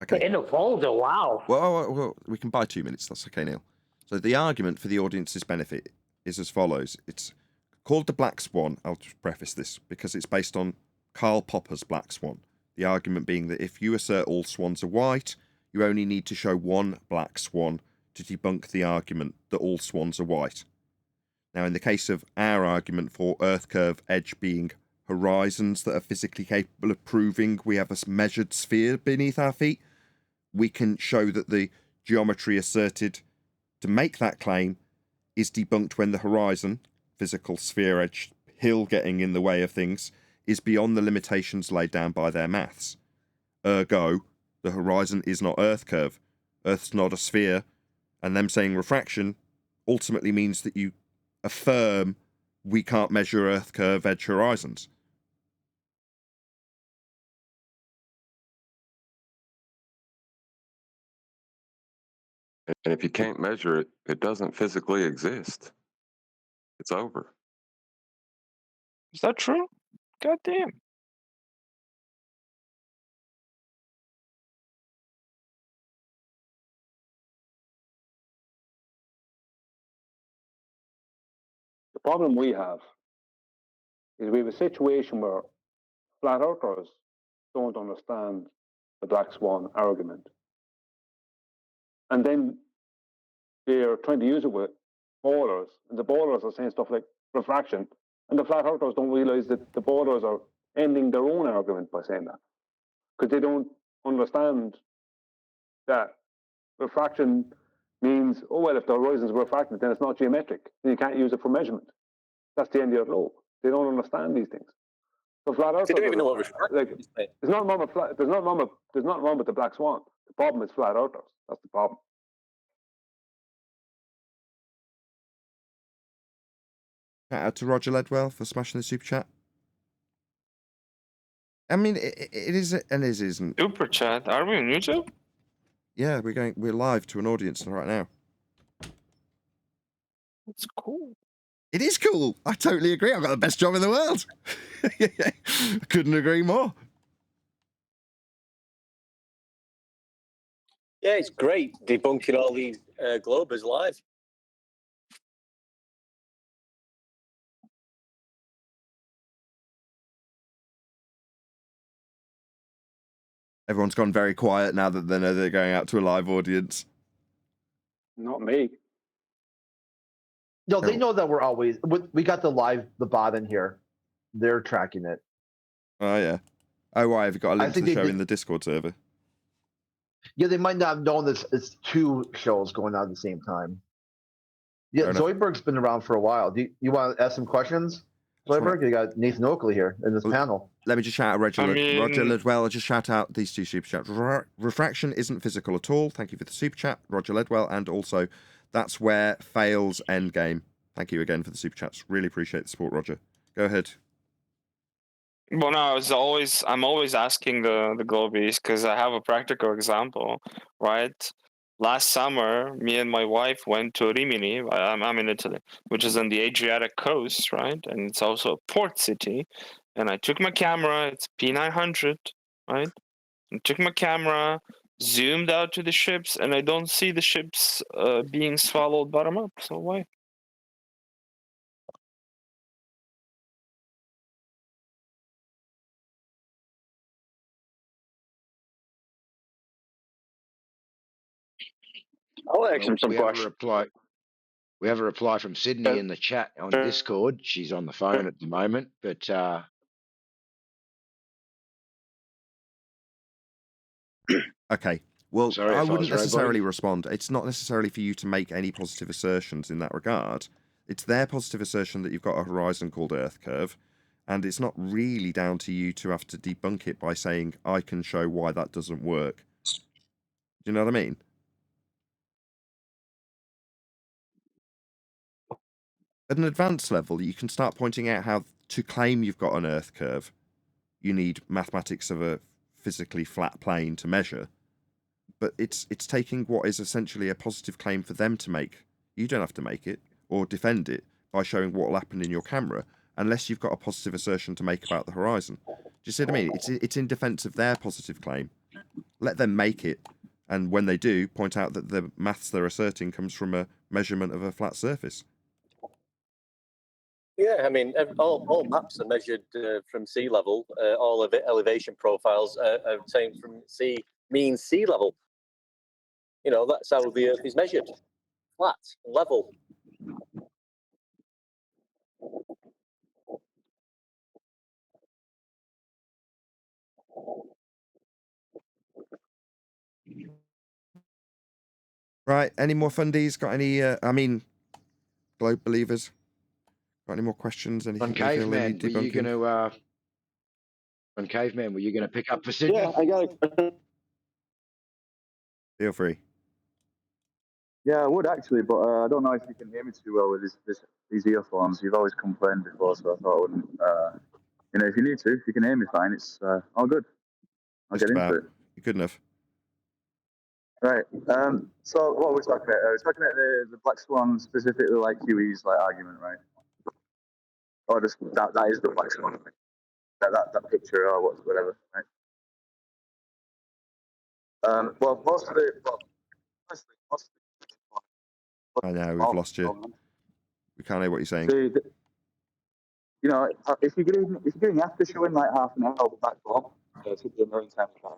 Okay. In a folder, wow. Well, we can buy 2 minutes. That's okay, Neil. So the argument for the audience's benefit is as follows. It's called the Black Swan. I'll just preface this because it's based on Karl Popper's Black Swan. The argument being that if you assert all swans are white, you only need to show one black swan to debunk the argument that all swans are white. Now, in the case of our argument for Earth curve edge being horizons that are physically capable of proving we have a measured sphere beneath our feet, we can show that the geometry asserted to make that claim is debunked when the horizon, physical sphere edge hill getting in the way of things, is beyond the limitations laid down by their maths. Ergo, the horizon is not Earth curve. Earth's not a sphere, and them saying refraction ultimately means that you affirm we can't measure Earth curve edge horizons. And if you can't measure it, it doesn't physically exist. It's over. Is that true? God damn. The problem we have is we have a situation where flat earthers don't understand the Black Swan argument. And then they're trying to use it with ballers, and the ballers are saying stuff like refraction, and the flat earthers don't realize that the ballers are ending their own argument by saying that, because they don't understand that refraction means, oh, well, if the horizon's refracted, then it's not geometric, and you can't use it for measurement. That's the end of the globe. They don't understand these things. So flat earthers, They don't even know what refraction is. There's not wrong with the Black Swan. The problem is flat earthers. That's the problem. Shout out to Roger Ledwell for smashing the super chat. I mean, it is and it isn't. Super chat. Are we on YouTube? Yeah, we're live to an audience right now. It's cool. It is cool. I totally agree. I've got the best job in the world. Couldn't agree more. Yeah, it's great debunking all these globers live. Everyone's gone very quiet now that they know they're going out to a live audience. Not me. No, they know that we're always. We got the bot in here. They're tracking it. Oh yeah. Oh, why have you got a link to the show in the Discord server? Yeah, they might not have known this. It's two shows going on at the same time. Yeah, Zoidberg's been around for a while. Do you want to ask some questions, Zoidberg? You got Nathan Oakley here in this panel. Let me just shout out Roger Ledwell. I'll just shout out these two super chats. Refraction isn't physical at all. Thank you for the super chat, Roger Ledwell, and also that's where fails endgame. Thank you again for the super chats. Really appreciate the support, Roger. Go ahead. Well, no, I'm always asking the globies because I have a practical example, right? Last summer, me and my wife went to Rimini. I'm in Italy, which is on the Adriatic coast, right? And it's also a port city. And I took my camera. It's P900, right? And took my camera, zoomed out to the ships, and I don't see the ships being swallowed bottom up. So why? I'll ask him some questions. We have a reply from Sydney in the chat on Discord. She's on the phone at the moment, but okay. Well, Sorry I if I wouldn't was necessarily roboting. respond. It's not necessarily for you to make any positive assertions in that regard. It's their positive assertion that you've got a horizon called Earth curve, and it's not really down to you to have to debunk it by saying, I can show why that doesn't work. Do you know what I mean? At an advanced level, you can start pointing out how to claim you've got an Earth curve, you need mathematics of a physically flat plane to measure. But it's taking what is essentially a positive claim for them to make. You don't have to make it or defend it by showing what will happen in your camera, unless you've got a positive assertion to make about the horizon. Do you see what I mean? It's in defence of their positive claim. Let them make it, and when they do, point out that the maths they're asserting comes from a measurement of a flat surface. Yeah, I mean, all maps are measured from sea level. All of it, elevation profiles are taken from mean sea level. You know, that's how the Earth is measured, flat, level. Right, any more fundies? Got any, globe believers? Got any more questions? Anything they feel they need debunking? On Caveman, were you going to pick up for Sydney? Yeah, I got it. Feel free. Yeah, I would actually, but I don't know if you can hear me too well with these earphones. You've always complained before, so I thought I wouldn't. If you need to, if you can hear me fine, it's all good. I'll Just get about. into it. You're good enough. Right. So what were we talking about? We're talking about the Black Swan, specifically like QE's argument, right? Or just that is the Black Swan, that picture or whatever, right? Well, most of the I know we've lost you. We can't hear what you're saying. See, if you're getting after showing like half an hour of the back ball, it should be a million times better.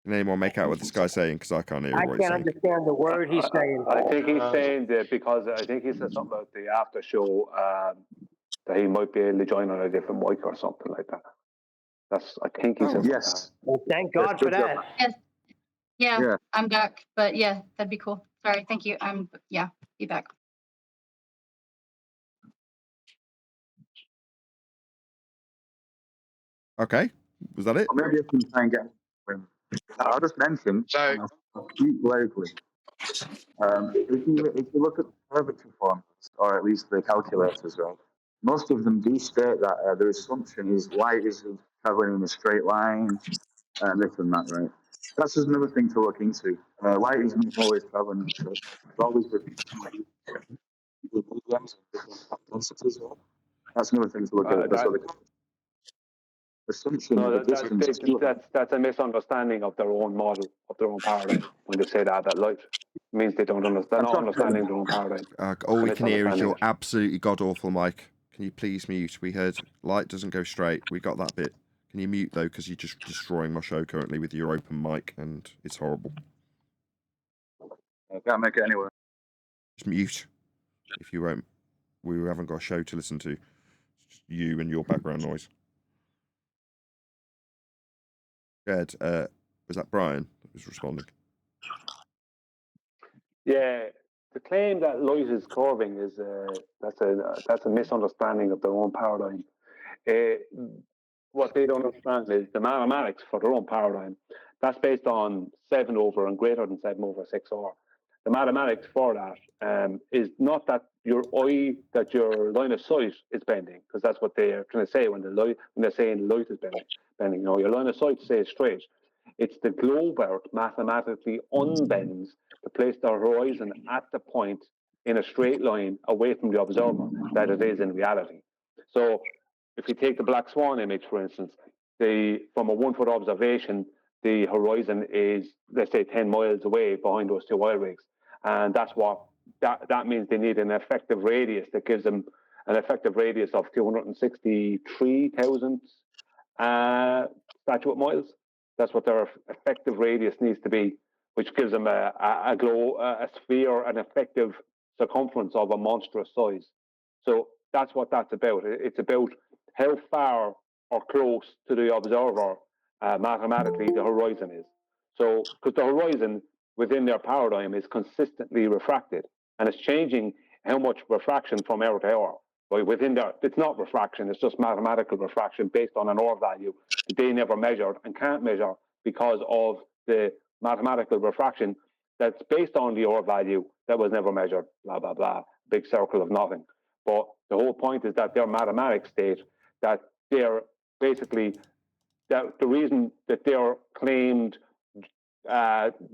Can anyone make out what this guy's saying? Because I can't hear what he's saying. Understand the word he's saying. I think he's saying that because I think he said something about the after show that he might be able to join on a different mic or something like that. I think he said yes. Well, thank God for that. Yes. Yeah, Yeah. I'm back. But yeah, that'd be cool. Sorry, thank you. Be back. Okay, was that it? Or maybe I can try and get. I'll just mention. So, I'll speak loudly. If you look at the curvature formulas, or at least the calculators, right, most of them do state that their assumption is light is traveling in a straight line, and this and that, right? That's just another thing to look into. Light is not always traveling, it's always with mediums and different densities. That's another thing to look at. That's what the assumption of the distance. That's a misunderstanding of their own model, of their own paradigm. When they say that light means they don't understand, not understanding their own paradigm. All we can hear is your absolutely god awful mic. Can you please mute? We heard light doesn't go straight. We got that bit. Can you mute though? Because you're just destroying my show currently with your open mic, and it's horrible. I can't make it anywhere. Just mute if you won't. We haven't got a show to listen to. It's just you and your background noise. Good. Was that Brian that was responding? Yeah, the claim that light is curving is that's a misunderstanding of their own paradigm. What they don't understand is the mathematics for their own paradigm. That's based on 7 over and greater than 7 over 6R. The mathematics for that is not that your line of sight is bending, because that's what they're trying to say when they're saying light is bending. No, your line of sight stays straight. It's the globe Earth mathematically unbends to place the horizon at the point in a straight line away from the observer that it is in reality. So if you take the Black Swan image, for instance, from a 1-foot observation, the horizon is, let's say, 10 miles away behind those 2 oil rigs. And that means they need an effective radius that gives them an effective radius of 263,000 statute miles. That's what their effective radius needs to be, which gives them a sphere, an effective circumference of a monstrous size. So that's what that's about. It's about how far or close to the observer mathematically the horizon is. So, because the horizon within their paradigm is consistently refracted, and it's changing how much refraction from hour to hour. But within there, it's not refraction, it's just mathematical refraction based on an R value that they never measured and can't measure because of the mathematical refraction that's based on the R value that was never measured, blah, blah, blah, big circle of nothing. But the whole point is that their mathematics state that they're basically, that the reason that their claimed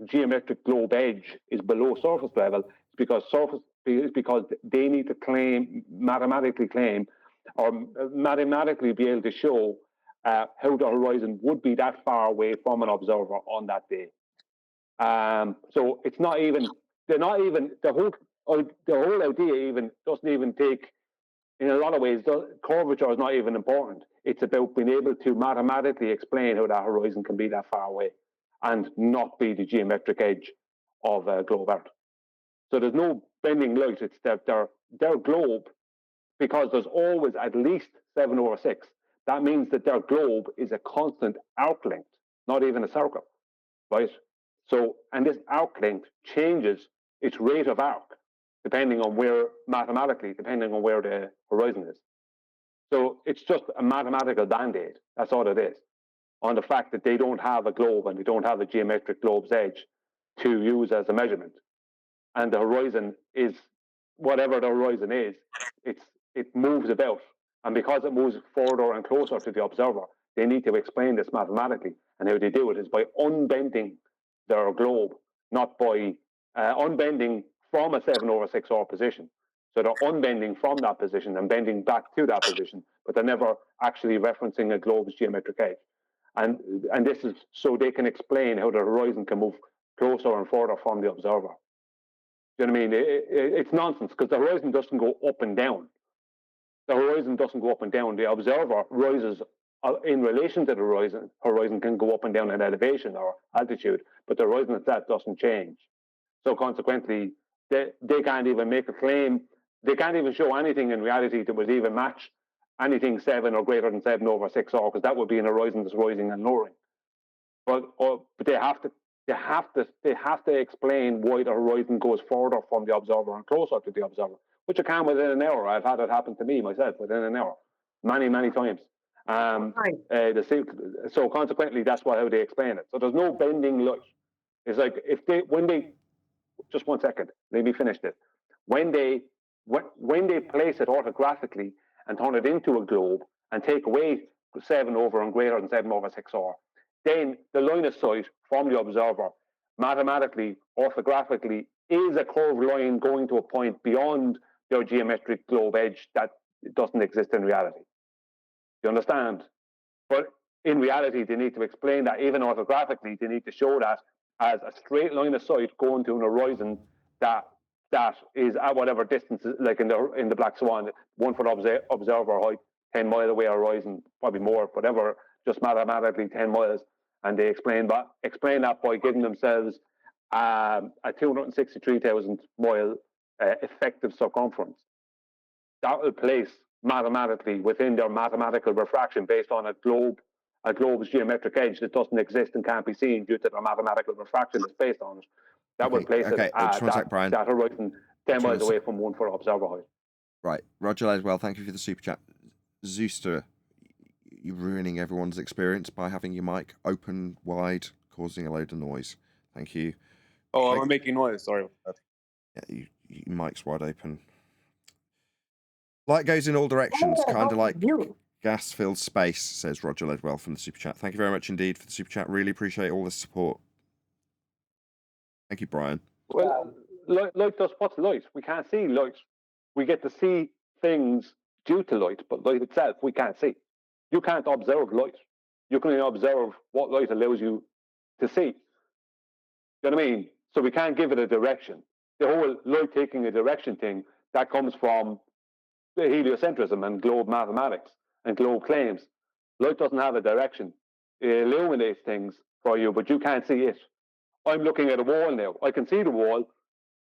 geometric globe edge is below surface level is because they need to mathematically be able to show how the horizon would be that far away from an observer on that day. So it's not even, the whole idea even doesn't even take, in a lot of ways, curvature is not even important. It's about being able to mathematically explain how that horizon can be that far away and not be the geometric edge of globe Earth. So there's no bending light. It's that their globe, because there's always at least 7/6. That means that their globe is a constant arc length, not even a circle, right? So, and this arc length changes its rate of arc depending on where the horizon is. So it's just a mathematical band-aid. That's all it is, on the fact that they don't have a globe and they don't have a geometric globe's edge to use as a measurement. And the horizon is, whatever the horizon is, it moves about. And because it moves further and closer to the observer, they need to explain this mathematically. And how they do it is by unbending their globe, not by unbending from a 7/6 position. So they're unbending from that position and bending back to that position, but they're never actually referencing a globe's geometric edge. And this is so they can explain how the horizon can move closer and further from the observer. Do you know what I mean? It's nonsense, because the horizon doesn't go up and down. The horizon doesn't go up and down. The observer rises in relation to the horizon. Horizon can go up and down in elevation or altitude, but the horizon itself doesn't change. So consequently, they can't even make a claim. They can't even show anything in reality that would even match anything 7 or greater than 7/6R, because that would be an horizon that's rising and lowering. But they have to explain why the horizon goes further from the observer and closer to the observer, which it can within an hour. I've had it happen to me myself within an hour, many times. So consequently, that's how they explain it. So there's no bending light. It's like when they just 1 second, let me finish this. When they place it orthographically and turn it into a globe and take away 7 over and greater than 7/6R, then the line of sight from the observer mathematically, orthographically, is a curved line going to a point beyond their geometric globe edge that doesn't exist in reality. You understand? But in reality, they need to explain that. Even orthographically, they need to show that as a straight line of sight going to an horizon that is at whatever distance, like in the Black Swan, 1 foot observer height, 10 mile away horizon, probably more, whatever, just mathematically 10 miles. And they explain that by giving themselves a 263,000 mile effective circumference. That will place mathematically within their mathematical refraction based on a globe's geometric edge that doesn't exist and can't be seen due to the mathematical refraction that's based on it. That would place it at that horizon 10 miles away from 1 foot observer height. Right. Roger Ledwell, thank you for the super chat. Zooster, you're ruining everyone's experience by having your mic open wide, causing a load of noise. Thank you. Oh, I'm making noise. Sorry about that. Yeah, your mic's wide open. Light goes in all directions, kind of like gas-filled space, says Roger Ledwell from the super chat. Thank you very much indeed for the super chat. Really appreciate all the support. Thank you, Brian. Well, light does what's light? We can't see light. We get to see things due to light, but light itself we can't see. You can't observe light. You can only observe what light allows you to see. You know what I mean? So we can't give it a direction. The whole light taking a direction thing, that comes from the heliocentrism and globe mathematics and globe claims. Light doesn't have a direction. It illuminates things for you, but you can't see it. I'm looking at a wall now. I can see the wall,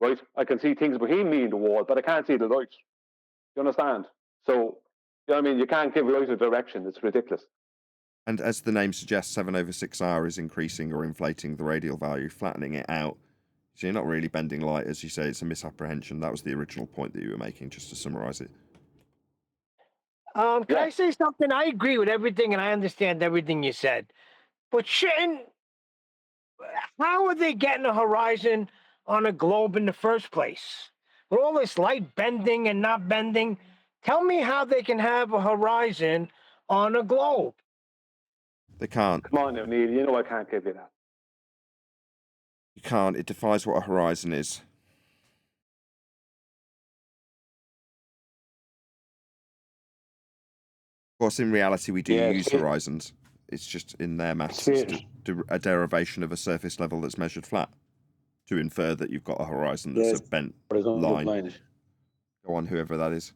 right? I can see things behind me in the wall, but I can't see the light. You understand? So, you know what I mean? You can't give light a direction. It's ridiculous. And as the name suggests, 7/6R is increasing or inflating the radial value, flattening it out. So you're not really bending light, as you say. It's a misapprehension. That was the original point that you were making, just to summarize it. Can I say something? I agree with everything, and I understand everything you said. But how are they getting a horizon on a globe in the first place? With all this light bending and not bending, tell me how they can have a horizon on a globe. They can't. Come on, Neil. You know I can't give you that. You can't. It defies what a horizon is. Of course, in reality, we do use horizons. It's just in their maths, it's a derivation of a surface level that's measured flat to infer that you've got a horizon that's a bent line. Go on, whoever that is.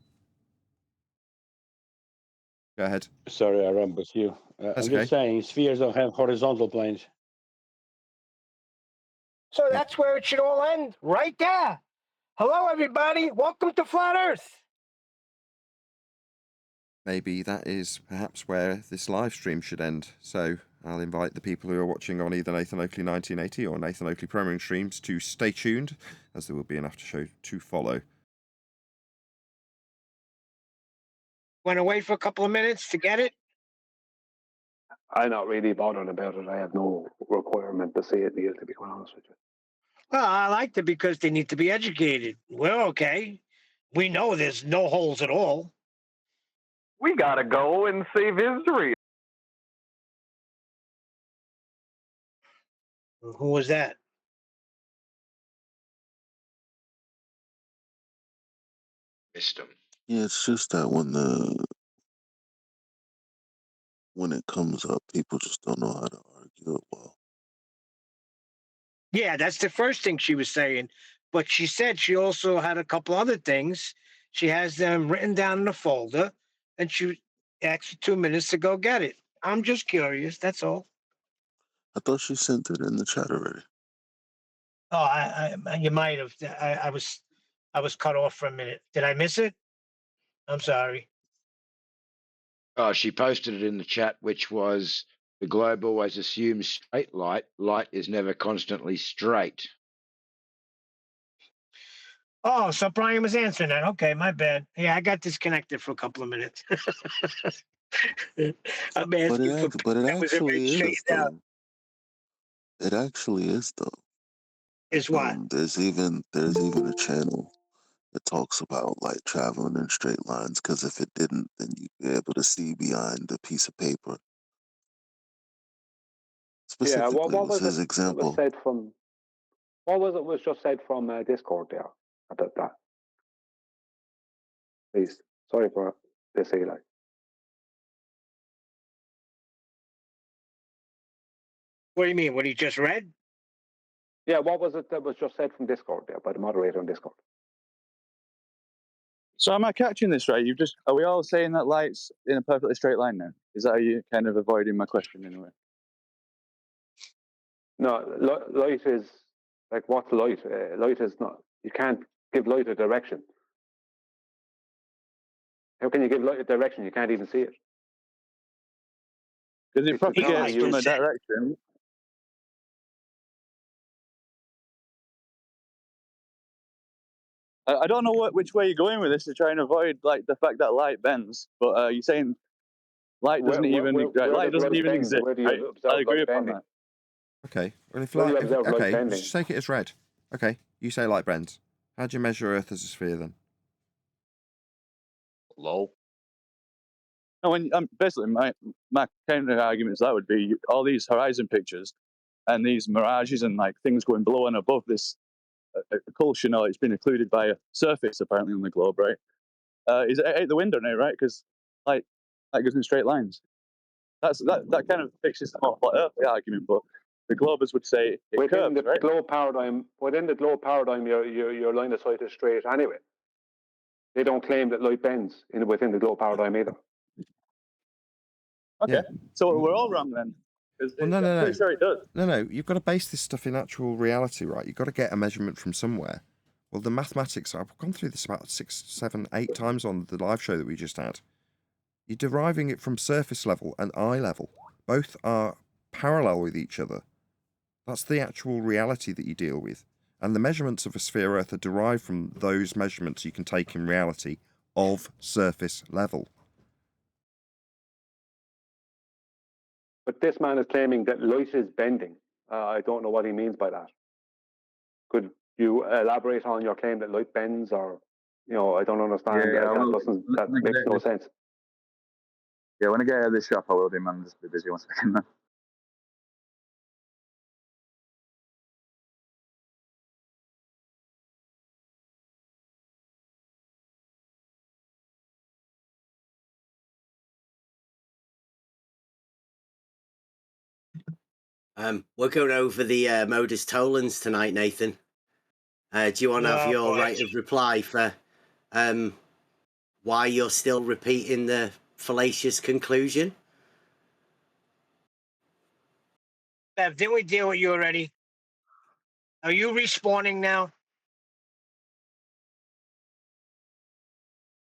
Go ahead. Sorry, I rambled you. I'm just saying, spheres don't have horizontal planes. So that's where it should all end, right there. Hello, everybody. Welcome to Flat Earth. Maybe that is perhaps where this live stream should end. So I'll invite the people who are watching on either Nathan Oakley 1980 or Nathan Oakley Programming streams to stay tuned, as there will be an after show to follow. Want to wait for a couple of minutes to get it? I'm not really bothered about it. I have no requirement to see it, Neil, to be quite honest with you. Well, I liked it because they need to be educated. We're okay. We know there's no holes at all. We gotta go and save Israel. Who was that? Missed him. Yeah, it's just that when it comes up, people just don't know how to argue it well. Yeah, that's the first thing she was saying. But she said she also had a couple other things. She has them written down in a folder, and she asked for 2 minutes to go get it. I'm just curious. That's all. I thought she sent it in the chat already. Oh, you might have. I was cut off for a minute. Did I miss it? I'm sorry. Oh, she posted it in the chat, which was the globe always assumes straight light. Light is never constantly straight. Oh, so Brian was answering that. Okay, my bad. Yeah, I got disconnected for a couple of minutes. I'm asking for But it actually is, out. though. It actually is, though. Is what? There's even a channel that talks about light traveling in straight lines, because if it didn't, then you'd be able to see behind a piece of paper. Specifically, what was his it? example. What was just said from Discord there about that? Please, sorry for this, Eli. What do you mean? What he just read? Yeah, what was it that was just said from Discord there by the moderator on Discord? So am I catching this right? Are we all saying that light's in a perfectly straight line now? Is that how you kind of avoiding my question in a way? No, light is like, what's light? Light is not. You can't give light a direction. How can you give light a direction? You can't even see it. Because it propagates from a direction. I don't know which way you're going with this to try and avoid like the fact that light bends, but you're saying light doesn't even exist. Right? I agree upon that. Okay. Well, okay, let's just take it as read. Okay, you say light bends. How do you measure Earth as a sphere then? Low. No, when basically my counter argument to that would be all these horizon pictures and these mirages and like things going below and above this culture. It's been occluded by a surface apparently on the globe, right? Is it out the window now, right? Because like that goes in straight lines. That kind of fixes the whole flat Earth argument, but the globers would say it curves, right? Globe paradigm, within the globe paradigm, your line of sight is straight anyway. They don't claim that light bends within the globe paradigm either. Okay, so we're all wrong then. Well, no. I'm pretty sure it does. No, you've got to base this stuff in actual reality, right? You've got to get a measurement from somewhere. Well, the mathematics, I've gone through this about 6, 7, 8 times on the live show that we just had. You're deriving it from surface level and eye level. Both are parallel with each other. That's the actual reality that you deal with. And the measurements of a sphere Earth are derived from those measurements you can take in reality of surface level. But this man is claiming that light is bending. I don't know what he means by that. Could you elaborate on your claim that light bends, or I don't understand. That makes no sense. Yeah, when I get out of this shop, I will do, man. Just be busy 1 second, man. We're going over the Modus tollens tonight, Nathan. Do you want to have your right of reply for why you're still repeating the fallacious conclusion? Bev, didn't we deal with you already? Are you respawning now?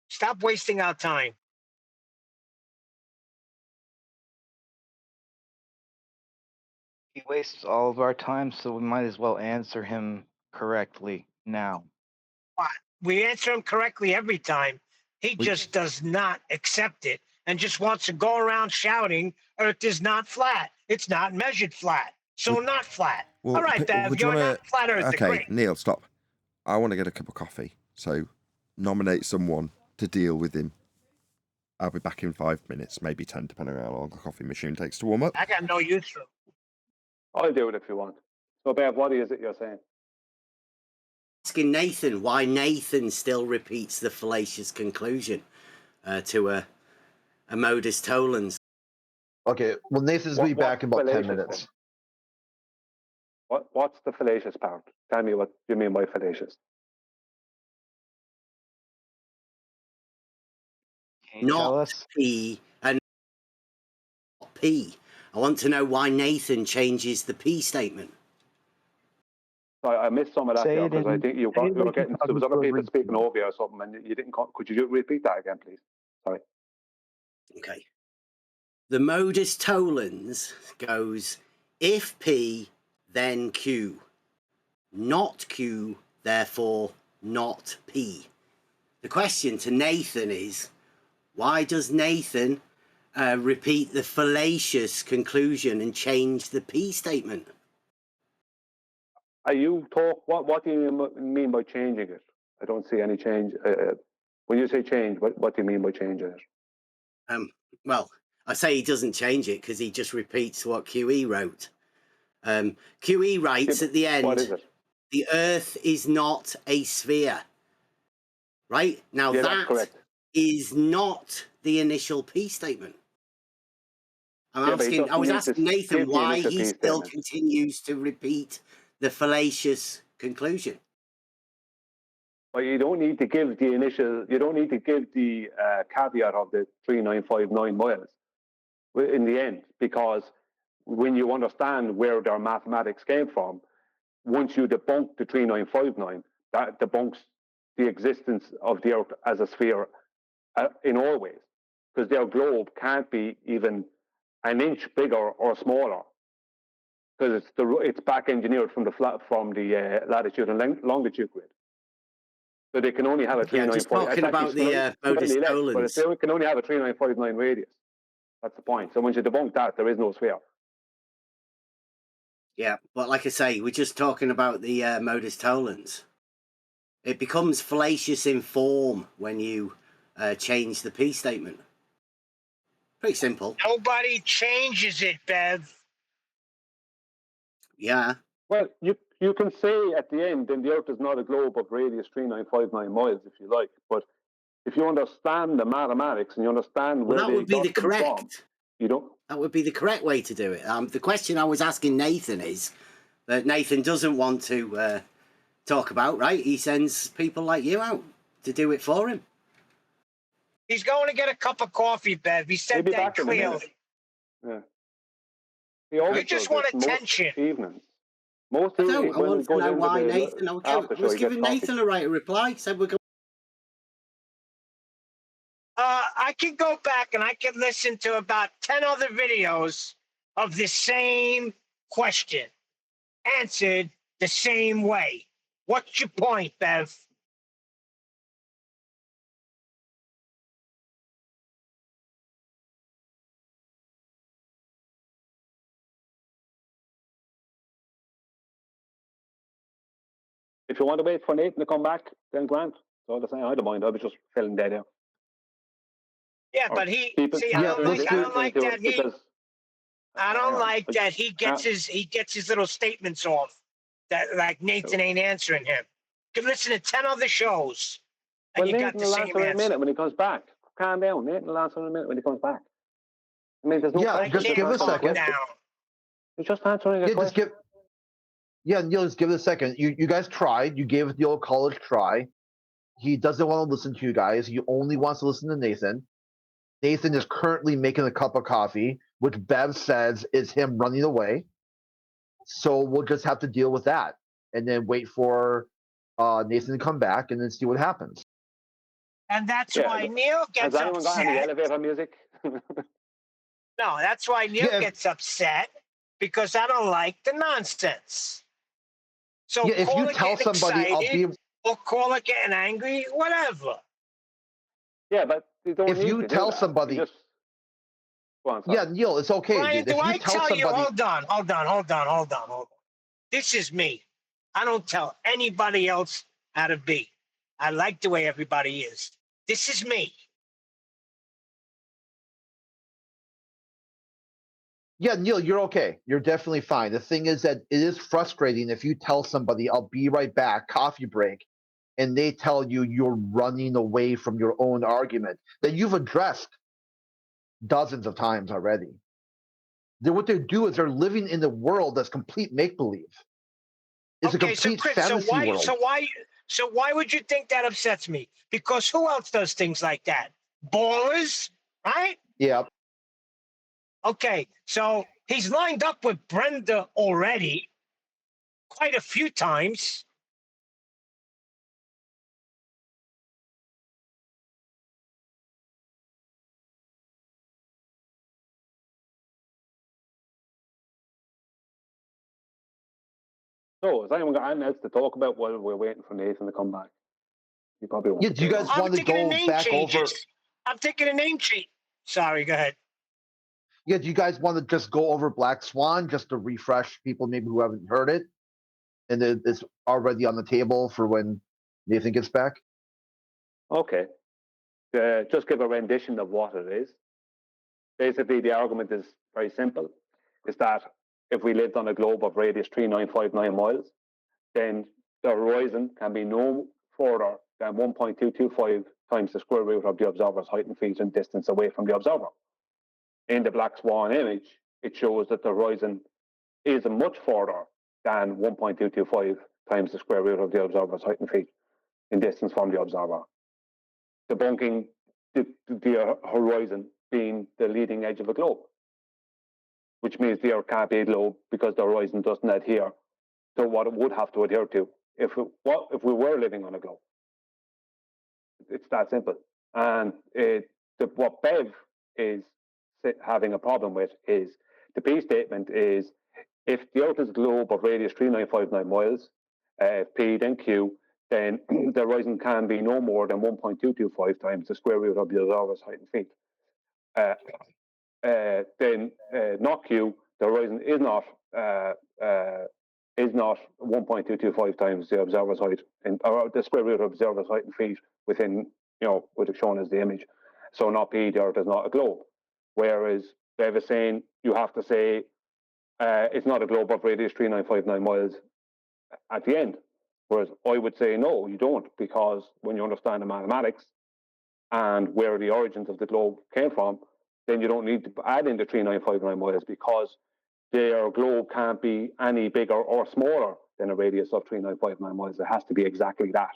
Stop wasting our time. He wastes all of our time, so we might as well answer him correctly now. We answer him correctly every time. He just does not accept it and just wants to go around shouting, Earth is not flat. It's not measured flat. So not flat. Well, all right, Bev, would you you're wanna... not flat Earth. Okay, Great. Neil, stop. I want to get a cup of coffee, so nominate someone to deal with him. I'll be back in 5 minutes, maybe 10, depending on how long the coffee machine takes to warm up. I got no use for him. I'll do it if you want. So, Bev, what is it you're saying? Asking Nathan why Nathan still repeats the fallacious conclusion to a Modus tollens. Okay, well, Nathan's going to be back in about 10 minutes. What's the fallacious part? Tell me what you mean by fallacious. Not P and not P. I want to know why Nathan changes the P statement. I missed some of that there because I think there was other people speaking over you or something, and you didn't. Could you repeat that again, please? Sorry. Okay. The Modus tollens goes if P, then Q. Not Q, therefore not P. The question to Nathan is, why does Nathan repeat the fallacious conclusion and change the P statement? What do you mean by changing it? I don't see any change. When you say change, what do you mean by changing it? Well, I say he doesn't change it because he just repeats what QE wrote. QE writes at the end, what is it? The Earth is not a sphere. Right? Now that is not the initial P statement. I was asking Nathan why he still continues to repeat the fallacious conclusion. Well, you don't need to give the initial. You don't need to give the caveat of the 3959 miles in the end, because when you understand where their mathematics came from, once you debunk the 3959, that debunks the existence of the Earth as a sphere in all ways, because their globe can't be even an inch bigger or smaller, because it's back engineered from the latitude and longitude grid. So they can only have a 3959. Just talking about the Modus tollens. But they can only have a 3959 radius. That's the point. So once you debunk that, there is no sphere. Yeah, but like I say, we're just talking about the Modus tollens. It becomes fallacious in form when you change the P statement. Pretty simple. Nobody changes it, Bev. Yeah. Well, you can say at the end, then the Earth is not a globe of radius 3959 miles, if you like. But if you understand the mathematics and you understand where that would be the correct. From, you don't. That would be the correct way to do it. The question I was asking Nathan is that Nathan doesn't want to talk about. Right? He sends people like you out to do it for him. He's going to get a cup of coffee, Bev. He said that clearly. Yeah. You just want attention. Evenings. I want to know why Nathan. I was giving Nathan a right to reply. He said we're going. I I can go back and I can listen to about 10 other videos of the same question, answered the same way. What's your point, Bev? If you want to wait for Nathan to come back, then Grant. So the same, I don't mind. I was just filling dead here. Yeah, but he see. I don't like that he. I don't like that he gets his little statements off. That like Nathan ain't answering him. You can listen to 10 other shows, and Well, you Nathan got the will same answer in a answer. minute when he comes back. Calm down. Nathan will answer in a minute when he comes back. I mean, there's no Yeah, just give it a second. He's just answering a question. Neil, just give it a second. You guys tried. You gave it the old college try. He doesn't want to listen to you guys. He only wants to listen to Nathan. Nathan is currently making a cup of coffee, which Bev says is him running away. So we'll just have to deal with that and then wait for Nathan to come back and then see what happens. And that's why Neil gets Has anyone got any upset. elevator music? No, that's why Neil gets upset because I don't like the nonsense. So Yeah, if call you it tell getting somebody, I'll excited, be. or call it getting angry, whatever. Yeah, but you don't If need you to tell do that. somebody, You just... Go on, sorry. yeah, Neil, it's okay, Brian, dude. If do you I tell tell you? somebody, Hold on. This is me. I don't tell anybody else how to be. I like the way everybody is. This is me. yeah, Neil, you're okay. You're definitely fine. The thing is that it is frustrating if you tell somebody, "I'll be right back," coffee break, and they tell you you're running away from your own argument that you've addressed dozens of times already. What they do is they're living in a world that's complete make believe. It's a complete Chris, fantasy world. So why would you think that upsets me? Because who else does things like that? Ballers, right? Yeah. Okay, so he's lined up with Brenda already quite a few times. So, has anyone got anything else to talk about while we're waiting for Nathan to come back? You probably won't. Yeah, do you guys want to go back over? I'm taking a name change. Sorry, go ahead. Yeah, do you guys want to just go over Black Swan just to refresh people maybe who haven't heard it? And it's already on the table for when Nathan gets back? Okay. Just give a rendition of what it is. Basically, the argument is very simple. Is that if we lived on a globe of radius 3959 miles, then the horizon can be no further than 1.225 times the square root of the observer's height in feet and distance away from the observer. In the Black Swan image, it shows that the horizon is much further than 1.225 times the square root of the observer's height in feet in distance from the observer. Debunking the horizon being the leading edge of a globe, which means the Earth can't be a globe because the horizon doesn't adhere to what it would have to adhere to if we were living on a globe. It's that simple. And what Bev is having a problem with is the P statement is if the Earth is a globe of radius 3959 miles, P then Q, then the horizon can be no more than 1.225 times the square root of the observer's height in feet. Then not Q, the horizon is not 1.225 times the observer's height, or the square root of observer's height in feet within, what is shown as the image. So not P, the Earth is not a globe. Whereas Bev is saying you have to say it's not a globe of radius 3959 miles at the end. Whereas I would say no, you don't, because when you understand the mathematics and where the origins of the globe came from, then you don't need to add in the 3959 miles because their globe can't be any bigger or smaller than a radius of 3959 miles. It has to be exactly that.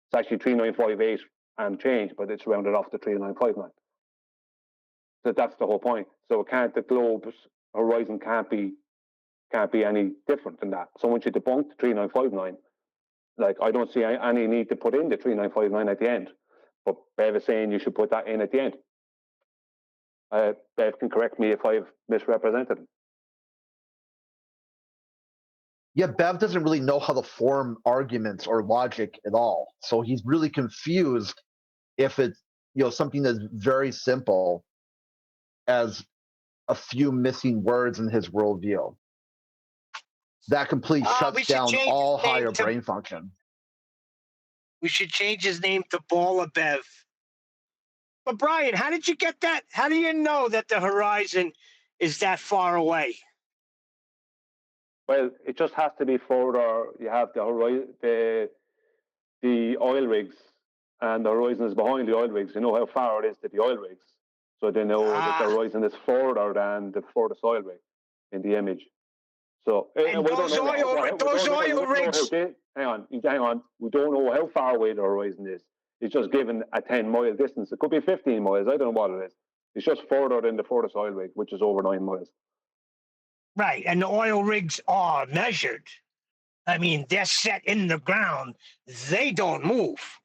It's actually 3958 and change, but it's rounded off to 3959. So that's the whole point. So the globe's horizon can't be any different than that. So once you debunk the 3959, I don't see any need to put in the 3959 at the end. But Bev is saying you should put that in at the end. Bev can correct me if I've misrepresented him. Yeah, Bev doesn't really know how to form arguments or logic at all. So he's really confused if it's something that's very simple as a few missing words in his worldview. That completely shuts down all higher brain function. We should change his name to Baller Bev. But Brian, how did you get that? How do you know that the horizon is that far away? Well, it just has to be further. You have the oil rigs, and the horizon is behind the oil rigs. You know how far it is to the oil rigs, so they know that the horizon is further than the furthest oil rig in the image. So those oil rigs. Hang on. We don't know how far away the horizon is. It's just given a 10-mile distance. It could be 15 miles. I don't know what it is. It's just further than the furthest oil rig, which is over 9 miles. Right, and the oil rigs are measured. I mean, they're set in the ground. They don't move.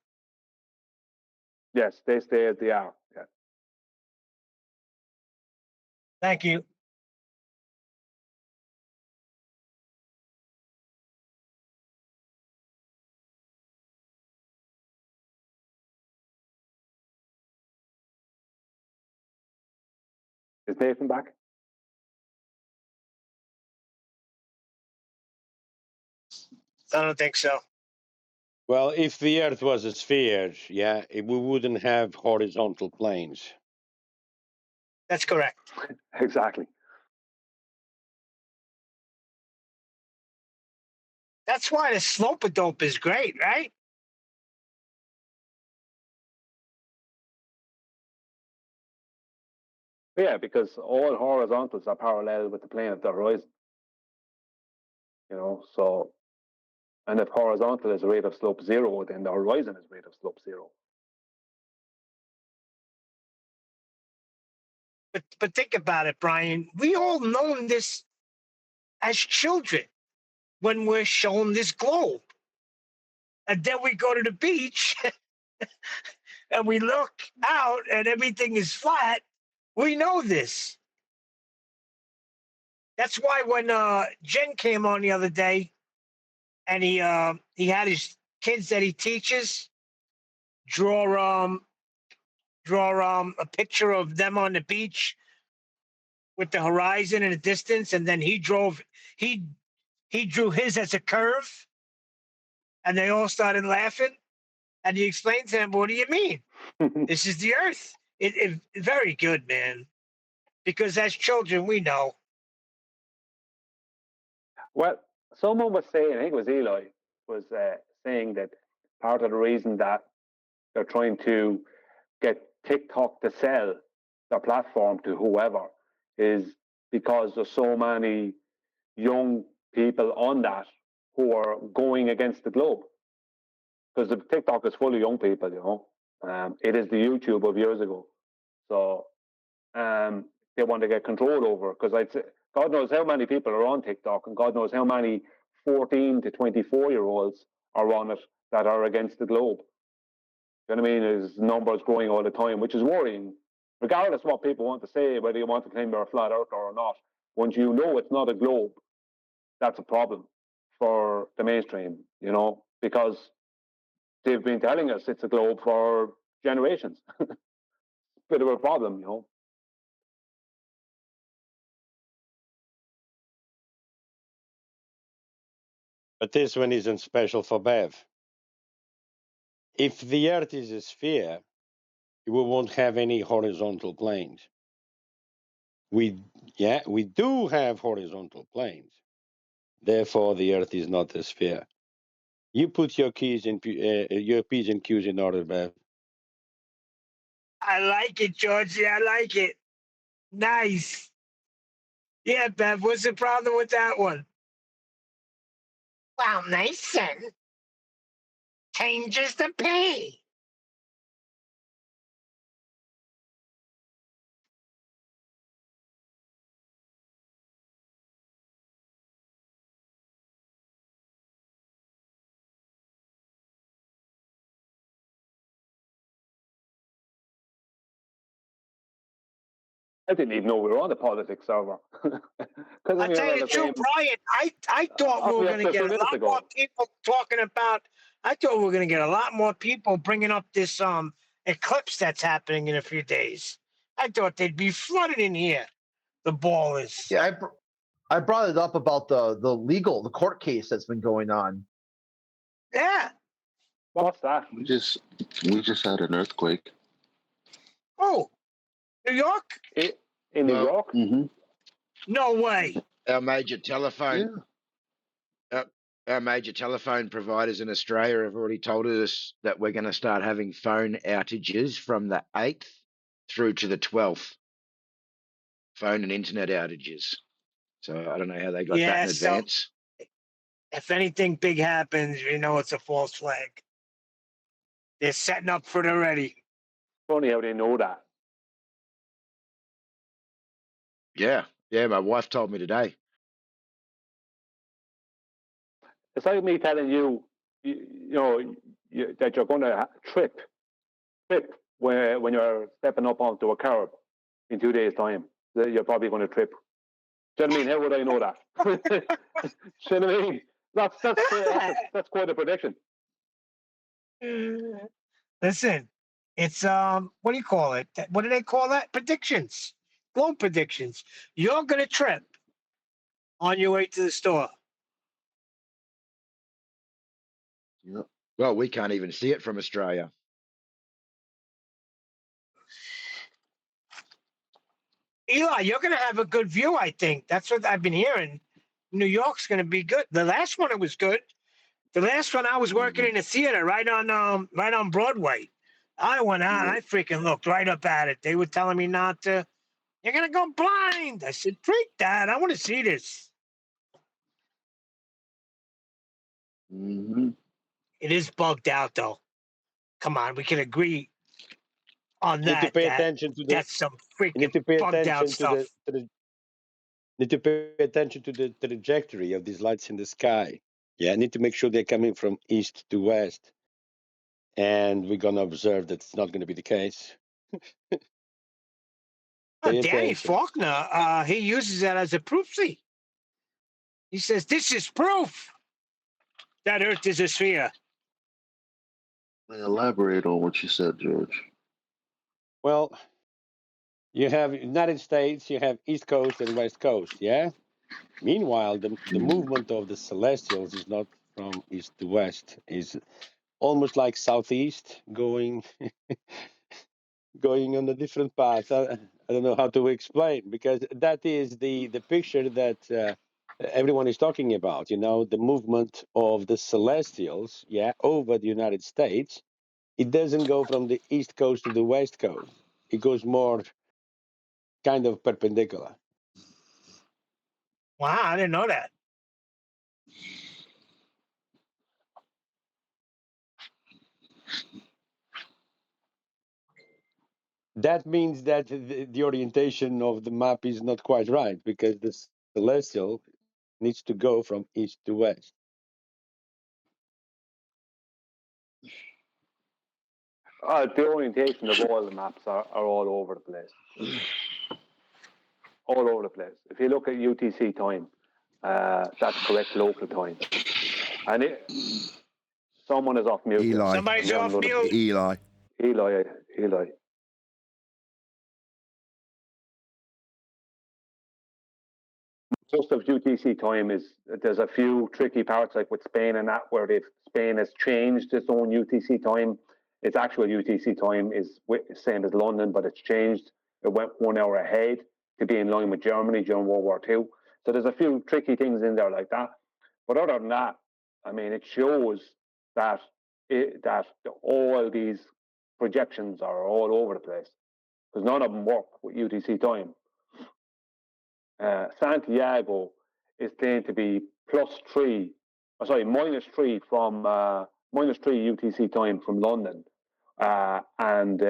Yes, they stay as they are. Yeah. Thank you. Is Nathan back? I don't think so. Well, if the Earth was a sphere, we wouldn't have horizontal planes. That's correct. Exactly. That's why the slope-a-dope is great, right? Yeah, because all horizontals are parallel with the plane of the horizon. So, and if horizontal is rate of slope 0, then the horizon is rate of slope 0. But think about it, Brian. We all know this as children when we're shown this globe. And then we go to the beach and we look out and everything is flat. We know this. That's why when Jen came on the other day and he had his kids that he teaches draw a picture of them on the beach with the horizon in the distance, and then he drew his as a curve, and they all started laughing. And he explained to them, "What do you mean? This is the Earth." It very good, man. Because as children, we know. Well, someone was saying, I think it was Eli, was saying that part of the reason that they're trying to get TikTok to sell their platform to whoever is because there's so many young people on that who are going against the globe. Because the TikTok is full of young people, it is the YouTube of years ago. So they want to get control over, because I'd say God knows how many people are on TikTok, and God knows how many 14 to 24-year-olds are on it that are against the globe. You know what I mean? His numbers growing all the time, which is worrying. Regardless of what people want to say, whether you want to claim they're a flat earther or not, once you know it's not a globe, that's a problem for the mainstream, because they've been telling us it's a globe for generations. Bit of a problem, But this one isn't special for Bev. If the Earth is a sphere, we won't have any horizontal planes. We do have horizontal planes. Therefore, the Earth is not a sphere. You put your P's and Q's in order, Bev. I like it, Georgie. I like it. Nice. Yeah, Bev, what's the problem with that one? Well, Nathan changes the P. I didn't even know we were on the politics server. I'll tell you the truth, Brian. I thought we were going to get a lot more people talking about. I thought we were going to get a lot more people bringing up this eclipse that's happening in a few days. I thought they'd be flooded in here. The ballers. Yeah, I brought it up about the court case that's been going on. Yeah. What's that? We just had an earthquake. Oh, New York? In New York? Mm-hmm. No way. Our major telephone. Our major telephone providers in Australia have already told us that we're going to start having phone outages from the 8th through to the 12th. Phone and internet outages. So I don't know how they got that in advance. If anything big happens, you know it's a false flag. They're setting up for it already. Funny how they know that. Yeah, my wife told me today. It's like me telling you, that you're going to trip when you're stepping up onto a curb in 2 days' time. That you're probably going to trip. Do you know what I mean? How would I know that? Do you know what I mean? That's quite a prediction. Listen, it's what do you call it? What do they call that? Predictions. Globe predictions. You're gonna trip on your way to the store. Yep. Well, we can't even see it from Australia. Eli, you're gonna have a good view, I think. That's what I've been hearing. New York's gonna be good. The last one it was good. The last one I was working in a theater right on Broadway. I went out, I freaking looked right up at it. They were telling me not to. You're gonna go blind. I said, "Freak that! I want to see this." Mm-hmm. It is bugged out, though. Come on, we can agree on You that. need to pay attention to the. That's some You need freaking to pay bugged out attention to stuff. the. Need to pay attention to the trajectory of these lights in the sky. Yeah, I need to make sure they're coming from east to west, and we're gonna observe that it's not going to be the case. Pay Danny attention. Faulkner, he uses that as a proof. See, he says this is proof that Earth is a sphere. Elaborate on what you said, George. Well, you have United States, you have East Coast and West Coast, yeah? Meanwhile, the movement of the celestials is not from east to west, is almost like southeast going going on a different path. I don't know how to explain, because that is the picture that everyone is talking about, the movement of the celestials, yeah, over the United States. It doesn't go from the East Coast to the West Coast. It goes more kind of perpendicular. Wow, I didn't know that. That means that the orientation of the map is not quite right, because the celestial needs to go from east to west. The orientation of all the maps are all over the place. All over the place. If you look at UTC time, that's correct local time. And someone is off mute. Eli. Somebody's off mute. Eli. Most of UTC time there's a few tricky parts, like with Spain and that, where Spain has changed its own UTC time. Its actual UTC time is same as London, but it's changed. It went 1 hour ahead to be in line with Germany during World War II. So there's a few tricky things in there like that. But other than that, I mean, it shows that all these projections are all over the place, because none of them work with UTC time. Santiago is claimed to be minus 3 from minus 3 UTC time from London, and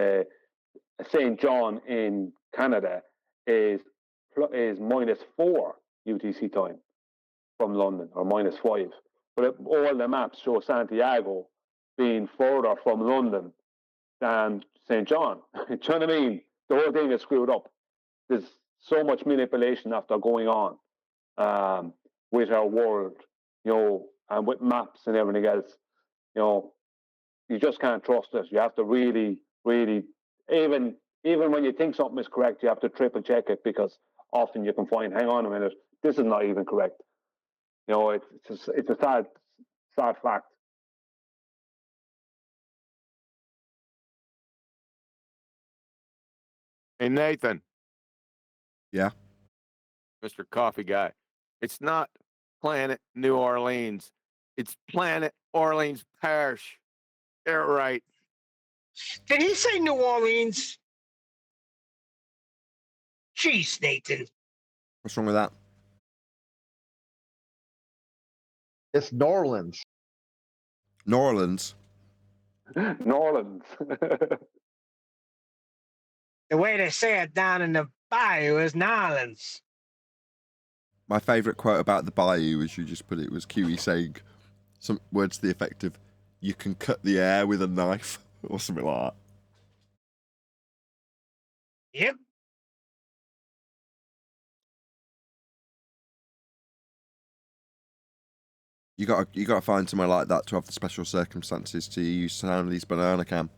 St. John in Canada is minus 4 UTC time from London, or minus 5. But all the maps show Santiago being further from London than St. John. Do you know what I mean? The whole thing is screwed up. there's so much manipulation after going on with our world, and with maps and everything else. You just can't trust it. You have to really, really, even when you think something is correct, you have to triple check it, because often you can find, hang on a minute, this is not even correct. It's a sad fact. Hey, Nathan. Yeah. Mr. Coffee Guy. It's not Planet New Orleans. It's Planet Orleans Parish. Get it right. Did he say New Orleans? Jeez, Nathan. What's wrong with that? It's New Orleans. New Orleans. New Orleans. The way they say it down in the bayou is Nolans. My favourite quote about the bayou, as you just put it, was QE saying some words to the effect of, "You can cut the air with a knife," or something like that. Yep. You gotta find somewhere like that to have the special circumstances to use Stanley's banana cam.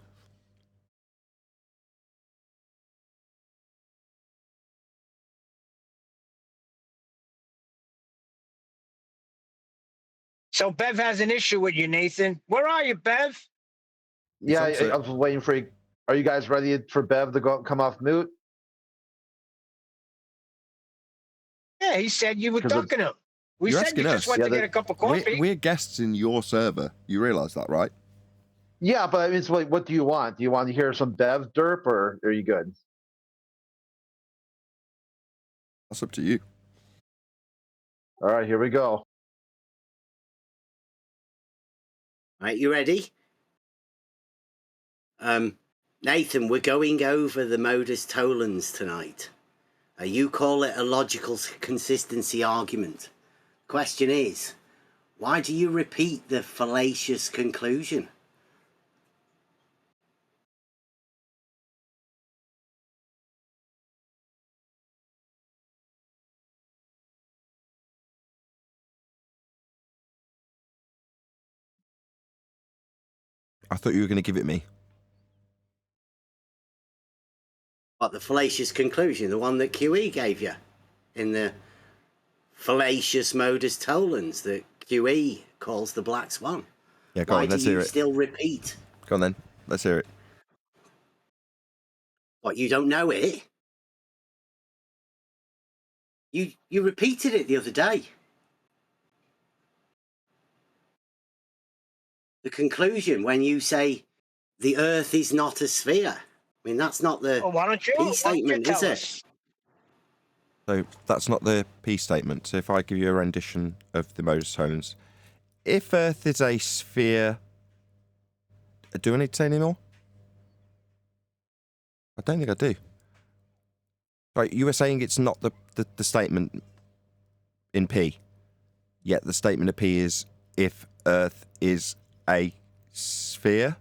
So Bev has an issue with you, Nathan. Where are you, Bev? Yeah, I was waiting for you. Are you guys ready for Bev to come off mute? Yeah, he said you were ducking him. We You're said asking you us. just went to get a cup of coffee. We're guests in your server. You realise that, right? Yeah, but I mean, it's like, what do you want? Do you want to hear some Bev derp, or are you good? That's up to you. All right, here we go. Right, you ready? Nathan, we're going over the modus tollens tonight. You call it a logical consistency argument. Question is, why do you repeat the fallacious conclusion? I thought you were going to give it me. What, the fallacious conclusion? The one that QE gave you in the fallacious modus tollens that QE calls the black swan. Yeah, go on, let's hear it. Why do you still repeat? Go on then, let's hear it. What, you don't know it? You repeated it the other day. The conclusion when you say the Earth is not a sphere. I mean, that's not the peace statement, is it? So that's not the peace statement. So if I give you a rendition of the modus tollens, if Earth is a sphere, do I need to say any more? I don't think I do. Right, you were saying it's not the statement in P, yet the statement of P is if Earth is a sphere.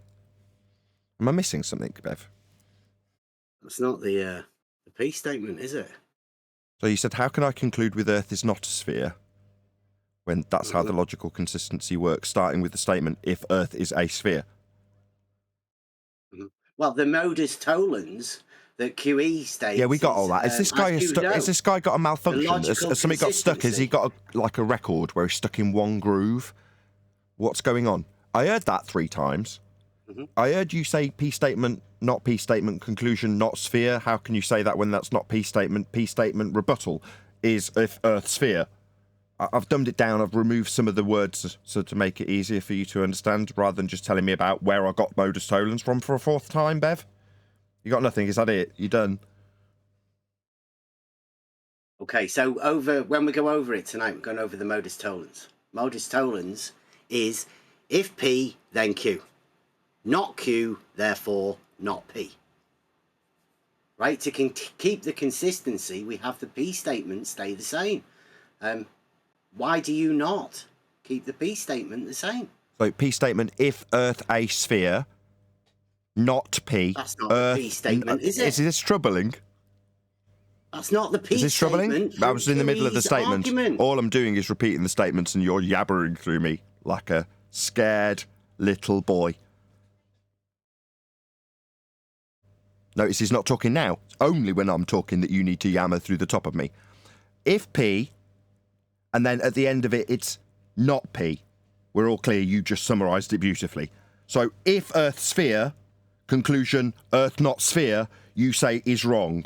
Am I missing something, Bev? That's not the peace statement, is it? So you said, how can I conclude with Earth is not a sphere? When that's how the logical consistency works, starting with the statement, if Earth is a sphere. Well, the modus tollens that QE states. Yeah, we got all that. Is this guy stuck? Has this guy got a malfunction? Has something got stuck? Has he got like a record where he's stuck in one groove? What's going on? I heard that 3 times. I heard you say peace statement, not peace statement, conclusion, not sphere. How can you say that when that's not peace statement? Peace statement rebuttal is if Earth sphere. I've dumbed it down. I've removed some of the words so to make it easier for you to understand, rather than just telling me about where I got modus tollens from for a 4th time, Bev. You got nothing? Is that it? You done? Okay, so when we go over it tonight, we're going over the modus tollens. Modus tollens is if P, then Q. Not Q, therefore not P. Right? To keep the consistency, we have the P statement stay the same. Why do you not keep the P statement the same? So P statement, if Earth a sphere, not P. That's not the P statement, is it? Is this troubling? That's not the peace Is this troubling? statement. I was in the middle of the QE's statement. argument. All I'm doing is repeating the statements and you're yabbering through me like a scared little boy. Notice he's not talking now. It's only when I'm talking that you need to yammer through the top of me. If P, and then at the end of it, it's not P. We're all clear, you just summarised it beautifully. So if Earth sphere, conclusion, Earth not sphere, you say is wrong.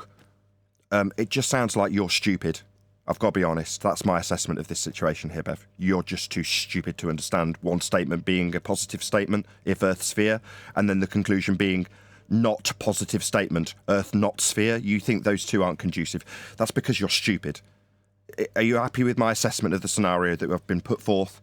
It just sounds like you're stupid. I've got to be honest. That's my assessment of this situation here, Bev. You're just too stupid to understand one statement being a positive statement, if Earth sphere, and then the conclusion being not positive statement, Earth not sphere. You think those two aren't conducive. That's because you're stupid. Are you happy with my assessment of the scenario that have been put forth?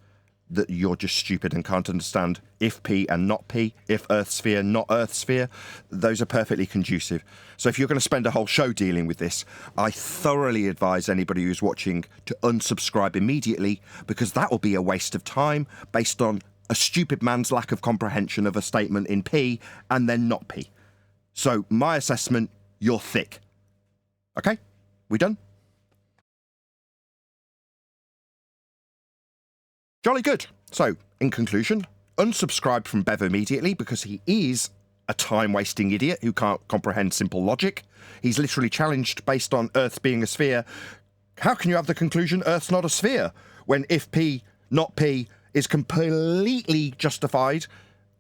That you're just stupid and can't understand if P and not P, if Earth sphere, not Earth sphere. Those are perfectly conducive. So if you're going to spend a whole show dealing with this, I thoroughly advise anybody who's watching to unsubscribe immediately, because that will be a waste of time based on a stupid man's lack of comprehension of a statement in P and then not P. So my assessment, you're thick. Okay? We done? Jolly good. So, in conclusion, unsubscribe from Bev immediately because he is a time-wasting idiot who can't comprehend simple logic. He's literally challenged based on Earth being a sphere. How can you have the conclusion Earth's not a sphere when if P, not P, is completely justified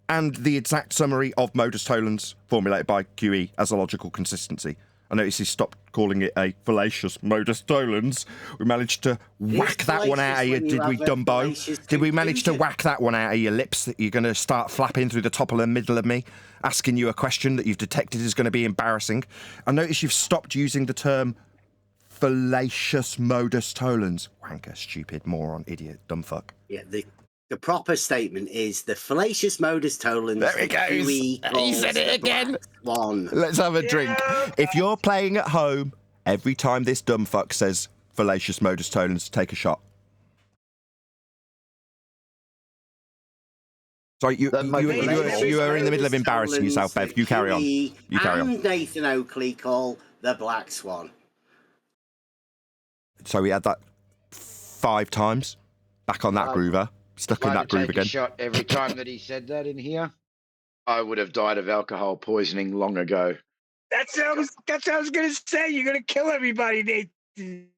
and the exact summary of modus tollens formulated by QE as a logical consistency? I noticed he stopped calling it a fallacious modus tollens. We managed to whack that one out of you, did we, Dumbo? Did we manage to whack that one out of your lips that you're going to start flapping through the top of the middle of me, asking you a question that you've detected is going to be embarrassing? I notice you've stopped using the term fallacious modus tollens. Wanker, stupid, moron, idiot, dumb fuck. Yeah, the proper statement is the fallacious modus tollens. There he goes. He said it again. Swan. Let's have a drink. If you're playing at home, every time this dumb fuck says fallacious modus tollens, take a shot. Sorry, you are in the middle of embarrassing yourself, Bev. You carry on. You carry on. Nathan Oakley call the Black Swan. So we had that 5 times. Back on that groover. Stuck in that groove again. Shot every time that he said that in here, I would have died of alcohol poisoning long ago. That's what I was going to say. You're going to kill everybody, Nathan.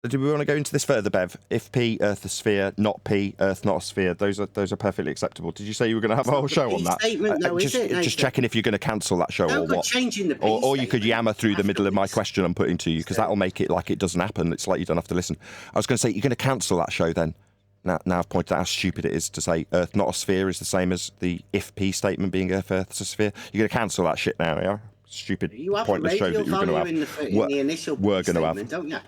Do we want to go into this further, Bev? If P, Earth a sphere, not P, Earth not a sphere, those are perfectly acceptable. Did you say you were going to have a whole show on that? Just checking if you're going to cancel that show or what. Or you could yammer through the middle of my question I'm putting to you, because that'll make it like it doesn't happen. It's like you don't have to listen. I was going to say, you're going to cancel that show then. Now I've pointed out how stupid it is to say Earth not a sphere is the same as the if P statement being Earth's a sphere. You're going to cancel that shit now, yeah? Stupid, pointless show that you were going to have. We're going to have. Don't you?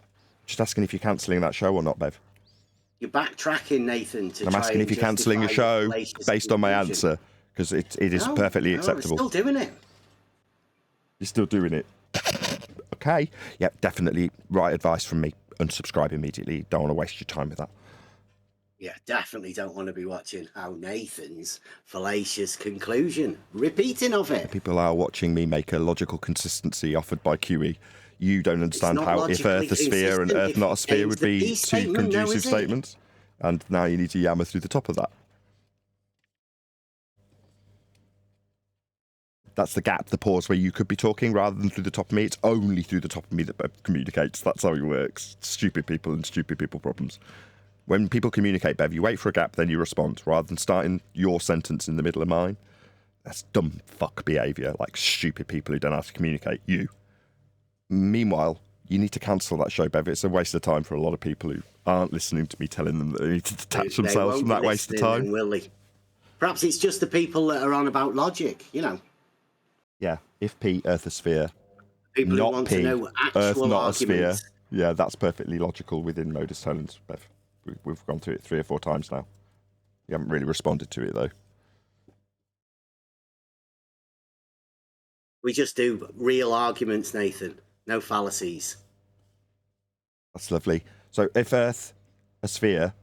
Just asking if you're cancelling that show or not, Bev. You're backtracking, Nathan. I'm asking if you're cancelling a show based on my answer, because it is perfectly acceptable. We're still doing it. You're still doing it. Okay. Yep, definitely right advice from me. Unsubscribe immediately. Don't want to waste your time with that. Yeah, definitely don't want to be watching how Nathan's fallacious conclusion, repeating of it. People are watching me make a logical consistency offered by QE. You don't understand how if Earth a sphere and Earth not a sphere would be two conducive statements. And now you need to yammer through the top of that. That's the gap, the pause where you could be talking rather than through the top of me. It's only through the top of me that Bev communicates. That's how it works. Stupid people and stupid people problems. When people communicate, Bev, you wait for a gap, then you respond, rather than starting your sentence in the middle of mine. That's dumb fuck behaviour, like stupid people who don't know how to communicate. You. Meanwhile, you need to cancel that show, Bev. It's a waste of time for a lot of people who aren't listening to me telling them that they need to detach themselves from that waste of time. Will they? Perhaps it's just the people that are on about logic, you know. Yeah, if P, Earth a sphere, people not who want P, to know actual Earth not arguments. a sphere. Yeah, that's perfectly logical within modus tollens, Bev. We've gone through it 3 or 4 times now. You haven't really responded to it, though. We just do real arguments, Nathan. No fallacies. That's lovely. So if Earth a sphere,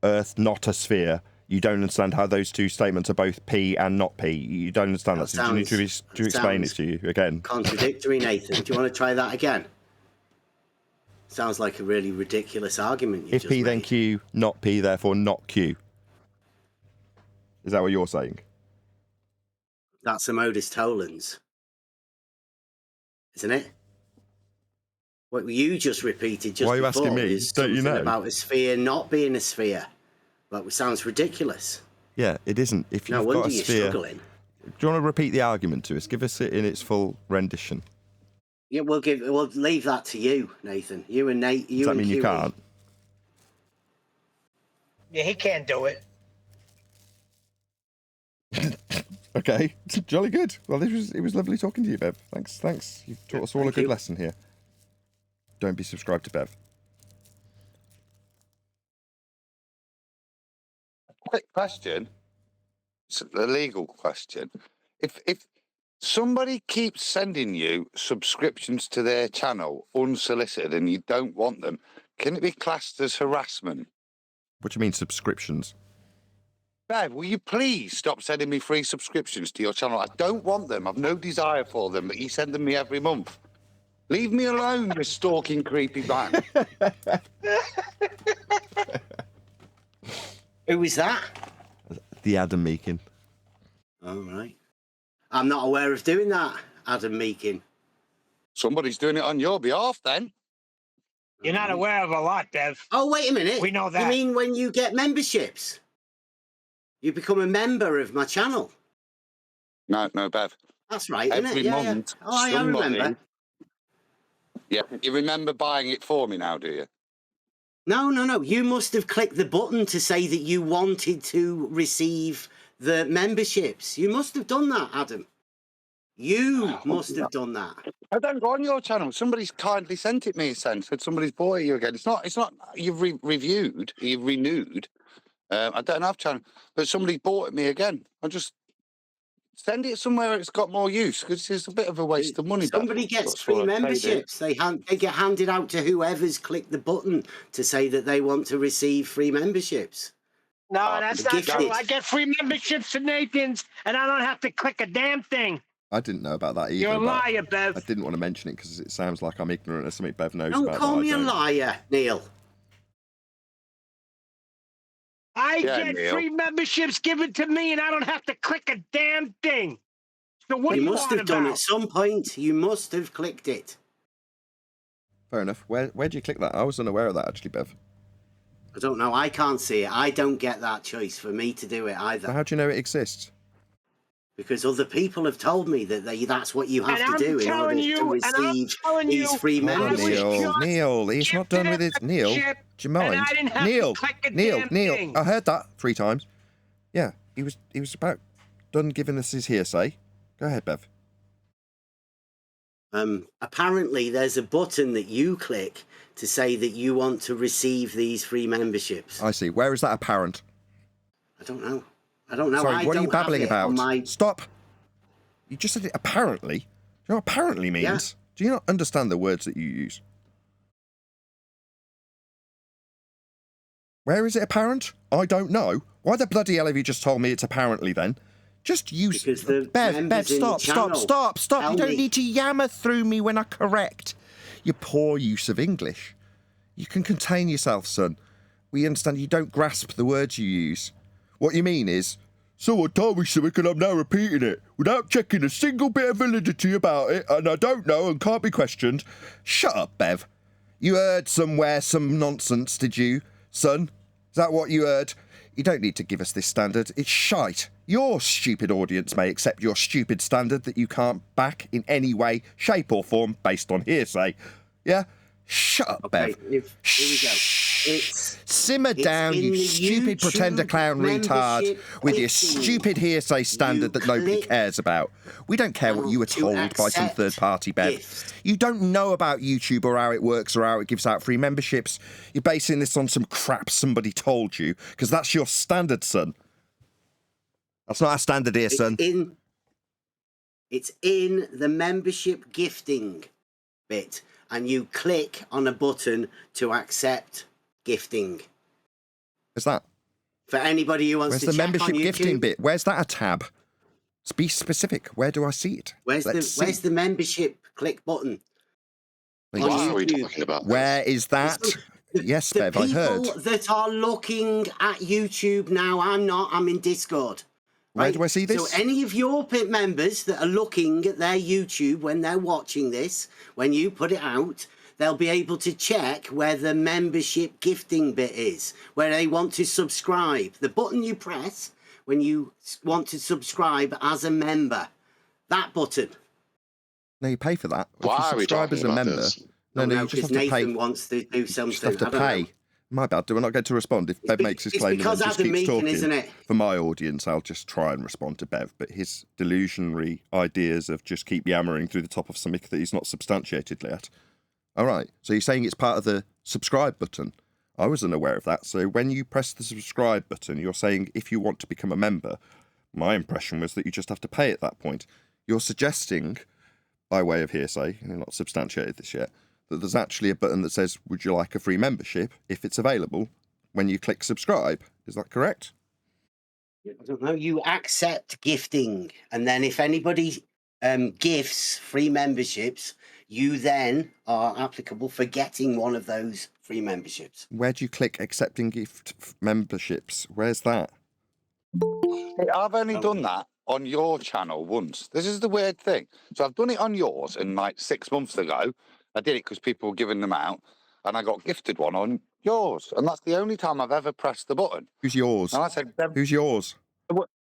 Earth not a sphere, You don't understand how those two statements are both P and not P. You don't understand that. So do you need to explain it to you again? Contradictory, Nathan. Do you want to try that again? Sounds like a really ridiculous argument you If just P made. then Q, not P, therefore not Q. Is that what you're saying? That's a modus tollens, isn't it? What you just repeated just Why are you before asking me? is Don't you something know? about a sphere not being a sphere. That sounds ridiculous. Yeah, it isn't. If No you've wonder got a you're sphere, struggling. do you want to repeat the argument to us? Give us it in its full rendition. Yeah, we'll leave that to you, Nathan. You and Nate. You Does that and mean you Kiwi. can't? Yeah, he can't do it. Okay, jolly good. Well, it was lovely talking to you, Bev. Thanks. You've taught us all a good lesson here. Don't be subscribed to Bev. Quick question. It's a legal question. If somebody keeps sending you subscriptions to their channel unsolicited and you don't want them, can it be classed as harassment? What do you mean subscriptions? Bev, will you please stop sending me free subscriptions to your channel? I don't want them. I've no desire for them, but you send them me every month. Leave me alone, you stalking, creepy man. Who is that? The Adam Meakin. All right. I'm not aware of doing that, Adam Meakin. Somebody's doing it on your behalf, then. You're not aware of a lot, Dev. Oh, wait a minute. We know that. You mean when you get memberships? You become a member of my channel. No, Bev. That's right, isn't Every it? Yeah, month, yeah. Oh, I remember. Yeah, you remember buying it for me now, do you? No. You must have clicked the button to say that you wanted to receive the memberships. You must have done that, Adam. You must have done that. I don't go on your channel. Somebody's kindly sent it me. Said somebody's bought it you again. It's not. You've reviewed. You've renewed. I don't have channel, but somebody bought it me again. I just send it somewhere it's got more use because it's a bit of a waste of money. Somebody gets free memberships. They get handed out to whoever's clicked the button to say that they want to receive free memberships. No, that's not true. I get free memberships to Nathan's, and I don't have to click a damn thing. I didn't know about that either. You're a liar, Bev. I didn't want to mention it because it sounds like I'm ignorant of something Bev knows Don't about. call me a liar, Neil. I get free memberships given to me, and I don't have to click a damn thing. So what you are you must on have done about? at some point. You must have clicked it. Fair enough. Where'd you click that? I was unaware of that actually, Bev. I don't know. I can't see it. I don't get that choice for me to do it either. So how do you know it exists? Because other people have told me that that's what you have to do in order to receive these free memberships. Neil, he's not done with it. Neil, do you mind? Neil, I heard that 3 times. Yeah, he was about done giving us his hearsay. Go ahead, Bev. Apparently, there's a button that you click to say that you want to receive these free memberships. I see. Where is that apparent? I don't know. Sorry, what are you babbling about? My... Stop. You just said it apparently. Do you know what apparently means? Yeah. Do you not understand the words that you use? Where is it apparent? I don't know. Why the bloody hell have you just told me it's apparently then? Just use... Bev, stop. You don't need to yammer through me when I correct. Your poor use of English. You can contain yourself, son. We understand you don't grasp the words you use. What you mean is, someone told me something and I'm now repeating it without checking a single bit of validity about it, and I don't know and can't be questioned. Shut up, Bev. You heard somewhere some nonsense, did you, son? Is that what you heard? You don't need to give us this standard. It's shite. Your stupid audience may accept your stupid standard that you can't back in any way, shape or form based on hearsay. Yeah? Shut up, Bev. Here we go. Simmer down, you stupid pretender clown retard, with your stupid hearsay standard that nobody cares about. We don't care what you were told by some third party, Bev. You don't know about YouTube or how it works or how it gives out free memberships. You're basing this on some crap somebody told you, because that's your standard, son. That's not our standard here, son. It's in the membership gifting bit, and you click on a button to accept gifting. Is that? For anybody who wants Where's to the check membership on YouTube, gifting bit? Where's that a tab? Be specific. Where do I see it? Where's the membership click button? Please. On YouTube. Where is that? Yes, The Bev, I heard. people that are looking at YouTube now, I'm not, I'm in Discord. Where do I see this? So any of your members that are looking at their YouTube when they're watching this, when you put it out, they'll be able to check where the membership gifting bit is, where they want to subscribe. The button you press when you want to subscribe as a member, that button. No, you pay for that. Why if you are we subscribe talking as a about member, this? no, you because just have to Nathan pay. wants to do something. You just have to I don't pay. know. My bad. Do I not get to respond? If Bev makes his it's claim and then because just Adam keeps Meakin, talking, isn't it? for my audience, I'll just try and respond to Bev. But his delusionary ideas of just keep yammering through the top of something that he's not substantiated yet. All right. So you're saying it's part of the subscribe button. I wasn't aware of that. So when you press the subscribe button, you're saying if you want to become a member. My impression was that you just have to pay at that point. You're suggesting, by way of hearsay, you've not substantiated this yet, that there's actually a button that says, would you like a free membership, if it's available, when you click subscribe. Is that correct? I don't know. You accept gifting, and then if anybody gifts free memberships, you then are applicable for getting one of those free memberships. Where do you click accepting gift memberships? Where's that? Hey, I've only done that on your channel once. This is the weird thing. So I've done it on yours, and like 6 months ago, I did it because people were giving them out, and I got gifted one on yours, and that's the only time I've ever pressed the button. Who's yours? And I said, who's yours?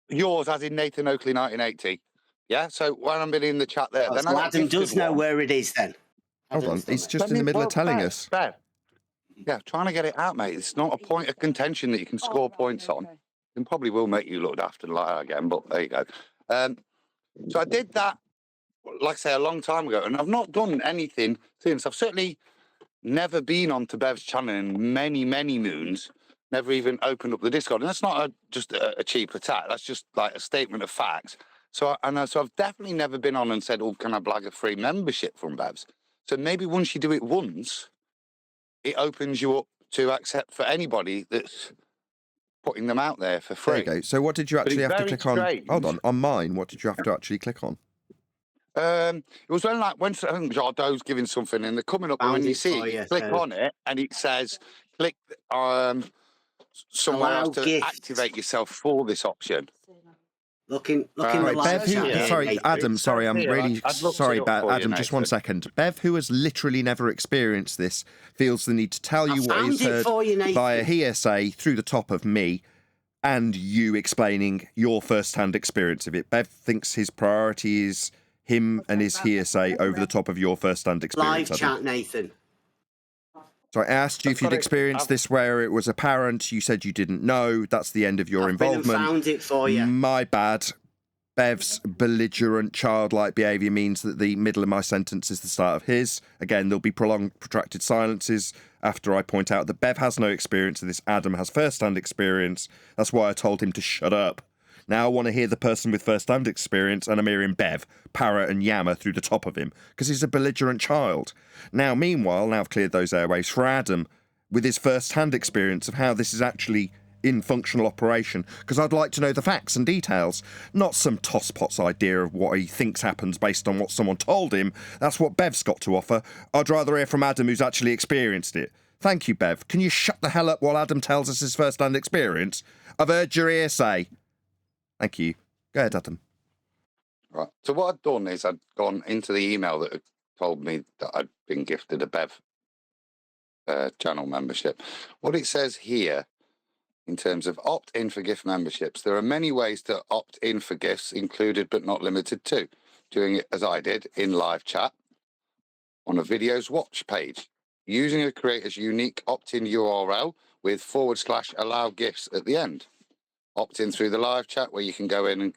Yours, as in Nathan Oakley, 1980. Yeah. So when I'm in the chat there, Oh, then so I got Adam gifted does know one. where it is. Then Hold on, he's just in the middle of telling us. Yeah, trying to get it out, mate. It's not a point of contention that you can score points on. It probably will make you look after like that again, but there you go. So I did that, like I say, a long time ago, and I've not done anything since. I've certainly never been onto Bev's channel in many, many moons. Never even opened up the Discord, and that's not just a cheap attack. That's just like a statement of facts. So I've definitely never been on and said, "Oh, can I blag a free membership from Bev's?" So maybe once you do it once, it opens you up to accept for anybody that's putting them out there for free. There you go. So what did you actually have to click on? Hold on mine, what did you have to actually click on? It was when I think Jardot's giving something and they're coming up, and when you see it, you click on it and it says click somewhere else to activate yourself for this option. Looking right, Bev, sorry, Adam, sorry, I'm really sorry about Adam, just 1 second. Bev, who has literally never experienced this, feels the need to tell you what he's heard via hearsay through the top of me and you explaining your first-hand experience of it. Bev thinks his priority is him and his hearsay over the top of your first-hand experience. Live chat, Nathan. So I asked you if you'd experienced this where it was apparent. You said you didn't know. That's the end of your involvement. I've found it for you. My bad. Bev's belligerent childlike behaviour means that the middle of my sentence is the start of his. Again, there'll be prolonged, protracted silences after I point out that Bev has no experience of this. Adam has first-hand experience. That's why I told him to shut up. Now I want to hear the person with first-hand experience, and I'm hearing Bev parrot and yammer through the top of him, because he's a belligerent child. Now, meanwhile, now I've cleared those airways for Adam, with his first-hand experience of how this is actually in functional operation, because I'd like to know the facts and details, not some tosspot's idea of what he thinks happens based on what someone told him. That's what Bev's got to offer. I'd rather hear from Adam, who's actually experienced it. Thank you, Bev. Can you shut the hell up while Adam tells us his first-hand experience? I've heard your hearsay. Thank you. Go ahead, Adam. Right. So what I'd done is I'd gone into the email that had told me that I'd been gifted a Bev channel membership. What it says here, in terms of opt-in for gift memberships, there are many ways to opt in for gifts, included but not limited to doing it as I did in live chat on a videos watch page, using a creator's unique opt-in URL with / allow gifts at the end. Opt in through the live chat where you can go in and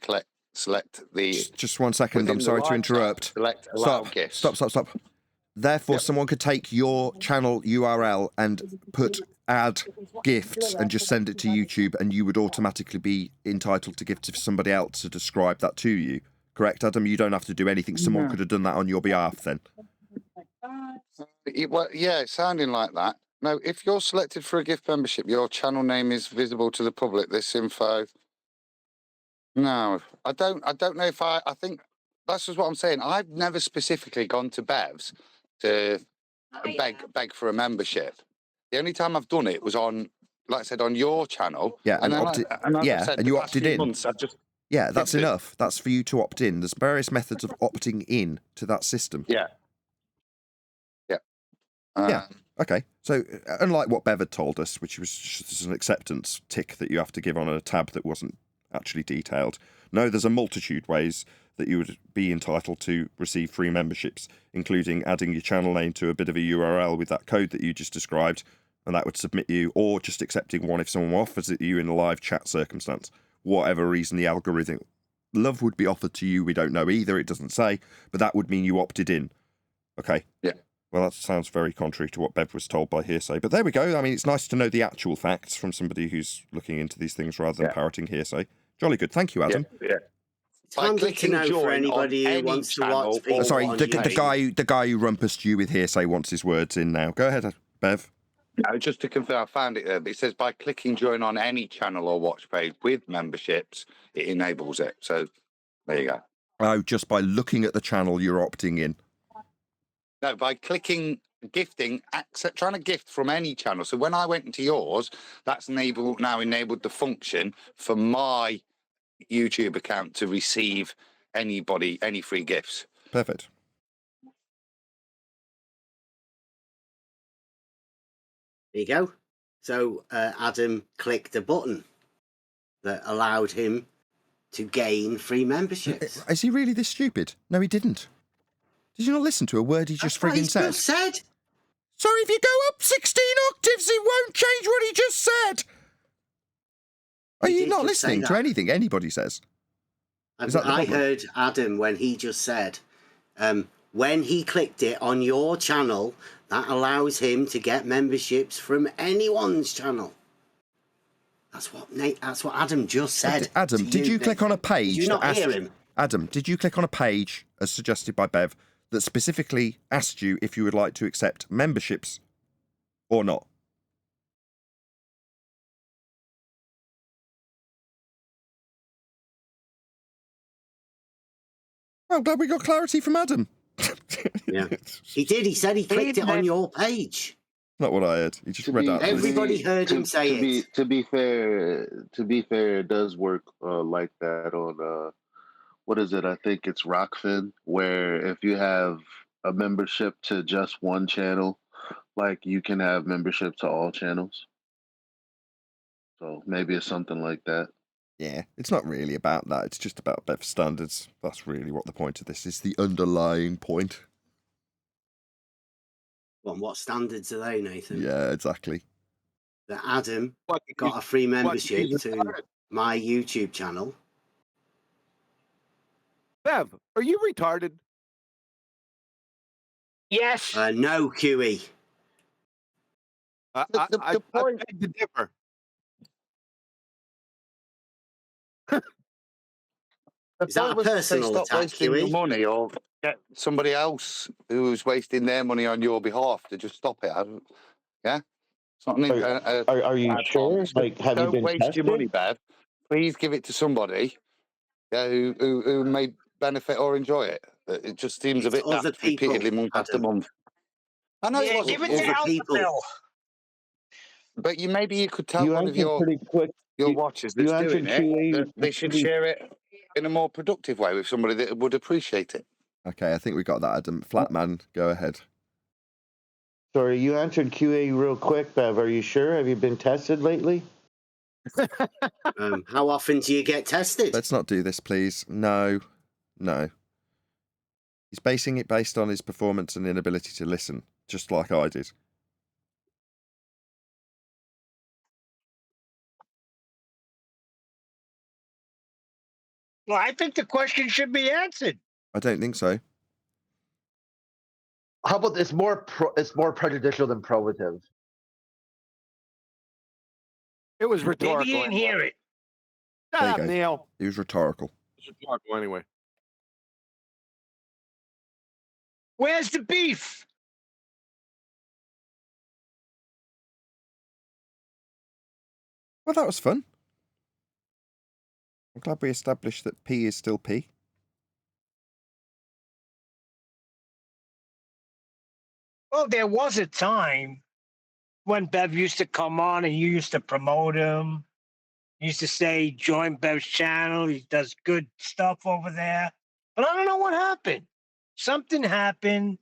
select the. Just 1 second. I'm sorry to interrupt. Select allow gifts. Stop. Therefore, someone could take your channel URL and put add gifts and just send it to YouTube, and you would automatically be entitled to gifts if somebody else had described that to you. Correct, Adam? You don't have to do anything. Someone could have done that on your behalf then. Well, yeah, it's sounding like that. No, if you're selected for a gift membership, your channel name is visible to the public. This info. No, I don't know if I think that's just what I'm saying. I've never specifically gone to Bev's to beg for a membership. The only time I've done it was on, like I said, on your channel. Yeah, and then opted. and as I Yeah, said, and the you past opted few in. months, I've just Yeah, that's gifted. enough. That's for you to opt in. There's various methods of opting in to that system. Yeah. Yeah. Yeah. Okay. So, unlike what Bev had told us, which was just an acceptance tick that you have to give on a tab that wasn't actually detailed, no, there's a multitude ways that you would be entitled to receive free memberships, including adding your channel name to a bit of a URL with that code that you just described, and that would submit you, or just accepting one if someone offers it you in a live chat circumstance. Whatever reason the algorithm love would be offered to you, we don't know either, it doesn't say, but that would mean you opted in. Okay. Yeah. Well, that sounds very contrary to what Bev was told by hearsay, but there we go. I mean, it's nice to know the actual facts from somebody who's looking into these things rather than parroting hearsay. Jolly good. Thank you, Adam. Yeah. It's handy to know for anybody who wants to watch people Sorry, on the YouTube. guy who rumpused you with hearsay wants his words in now. Go ahead, Bev. No, just to confirm, I found it there, but it says by clicking join on any channel or watch page with memberships, it enables it. So there you go. Oh, just by looking at the channel, you're opting in. No, by clicking gifting, trying to gift from any channel. So when I went into yours, that's enabled the function for my YouTube account to receive any free gifts. Perfect. There you go. So Adam clicked a button that allowed him to gain free memberships. Is he really this stupid? No, he didn't. Did you not listen to a word he just frigging said? Just said. Sorry, if you go up 16 octaves, it won't change what he just said. Are you not listening to anything anybody says? I heard Adam when he just said, when he clicked it on your channel, that allows him to get memberships from anyone's channel. That's what Adam just said. Adam, did you click on a page? Did you not hear him? Adam, did you click on a page, as suggested by Bev, that specifically asked you if you would like to accept memberships or not? Well, glad we got clarity from Adam. Yeah, he did. He said he clicked it on your page. Not what I heard. He just read out. Everybody heard him say it. To be fair, it does work like that on what is it? I think it's Rockfin, where if you have a membership to just one channel, like you can have membership to all channels. So maybe it's something like that. Yeah, it's not really about that. It's just about Bev standards. That's really what the point of this is. The underlying point. Well, what standards are they, Nathan? Yeah, exactly. That Adam got a free membership to my YouTube channel. Bev, are you retarded? Yes. No, QE. I beg to differ. Is that a personal stop attack, wasting your QE? money, or get somebody else who's wasting their money on your behalf to just stop it? Yeah, it's not an Are you sure? Like, have you don't been waste tested? your money, Bev. Please give it to somebody, who may benefit or enjoy it. It just seems a bit daft repeatedly month after month. I know it wasn't. Give it to Alpha Bill. But maybe you could tell You one of answered your pretty quick. watchers You that's answered doing it QE that they should share it in a more productive way with somebody that would appreciate it. Okay, I think we got that, Adam. Flatman, go ahead. Sorry, you answered QA real quick, Bev. Are you sure? Have you been tested lately? How often do you get tested? Let's not do this, please. No. He's basing it based on his performance and inability to listen, just like I did. Well, I think the question should be answered. I don't think so. How about it's more prejudicial than probative? It was rhetorical. Maybe you didn't hear it. Shut There you up, go. Neil. He was rhetorical. It's rhetorical anyway. Where's the beef? Well, that was fun. I'm glad we established that P is still P. Well, there was a time when Bev used to come on and you used to promote him. You used to say, join Bev's channel. He does good stuff over there. But I don't know what happened. Something happened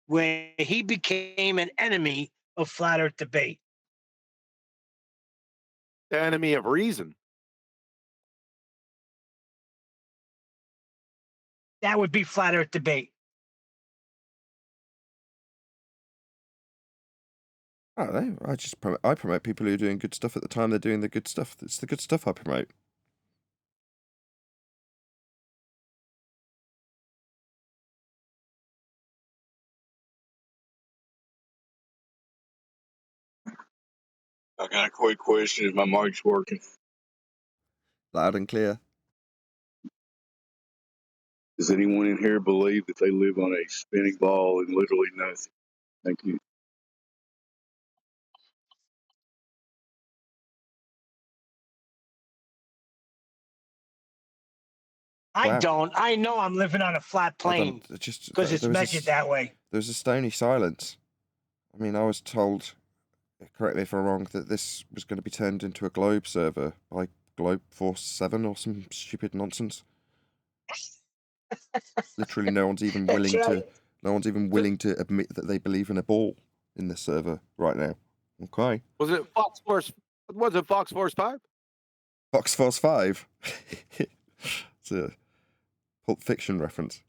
where he became an enemy of flat earth debate. The enemy of reason. That would be flat earth debate. I don't know. I promote people who are doing good stuff at the time they're doing the good stuff. It's the good stuff I promote. I got a quick question. Is my mic's working? Loud and clear. Does anyone in here believe that they live on a spinning ball and literally nothing? Thank you. I Wow. don't. I know I'm living on a flat plane because it's measured that way. There's a stony silence. I mean, I was told, correct me if I'm wrong, that this was going to be turned into a globe server by Globe Force 7 or some stupid nonsense. Literally, no one's even willing to admit that they believe in a ball in this server right now. Okay. Was it Fox Force? Was it Fox Force 5? Fox Force 5. It's a Pulp Fiction reference.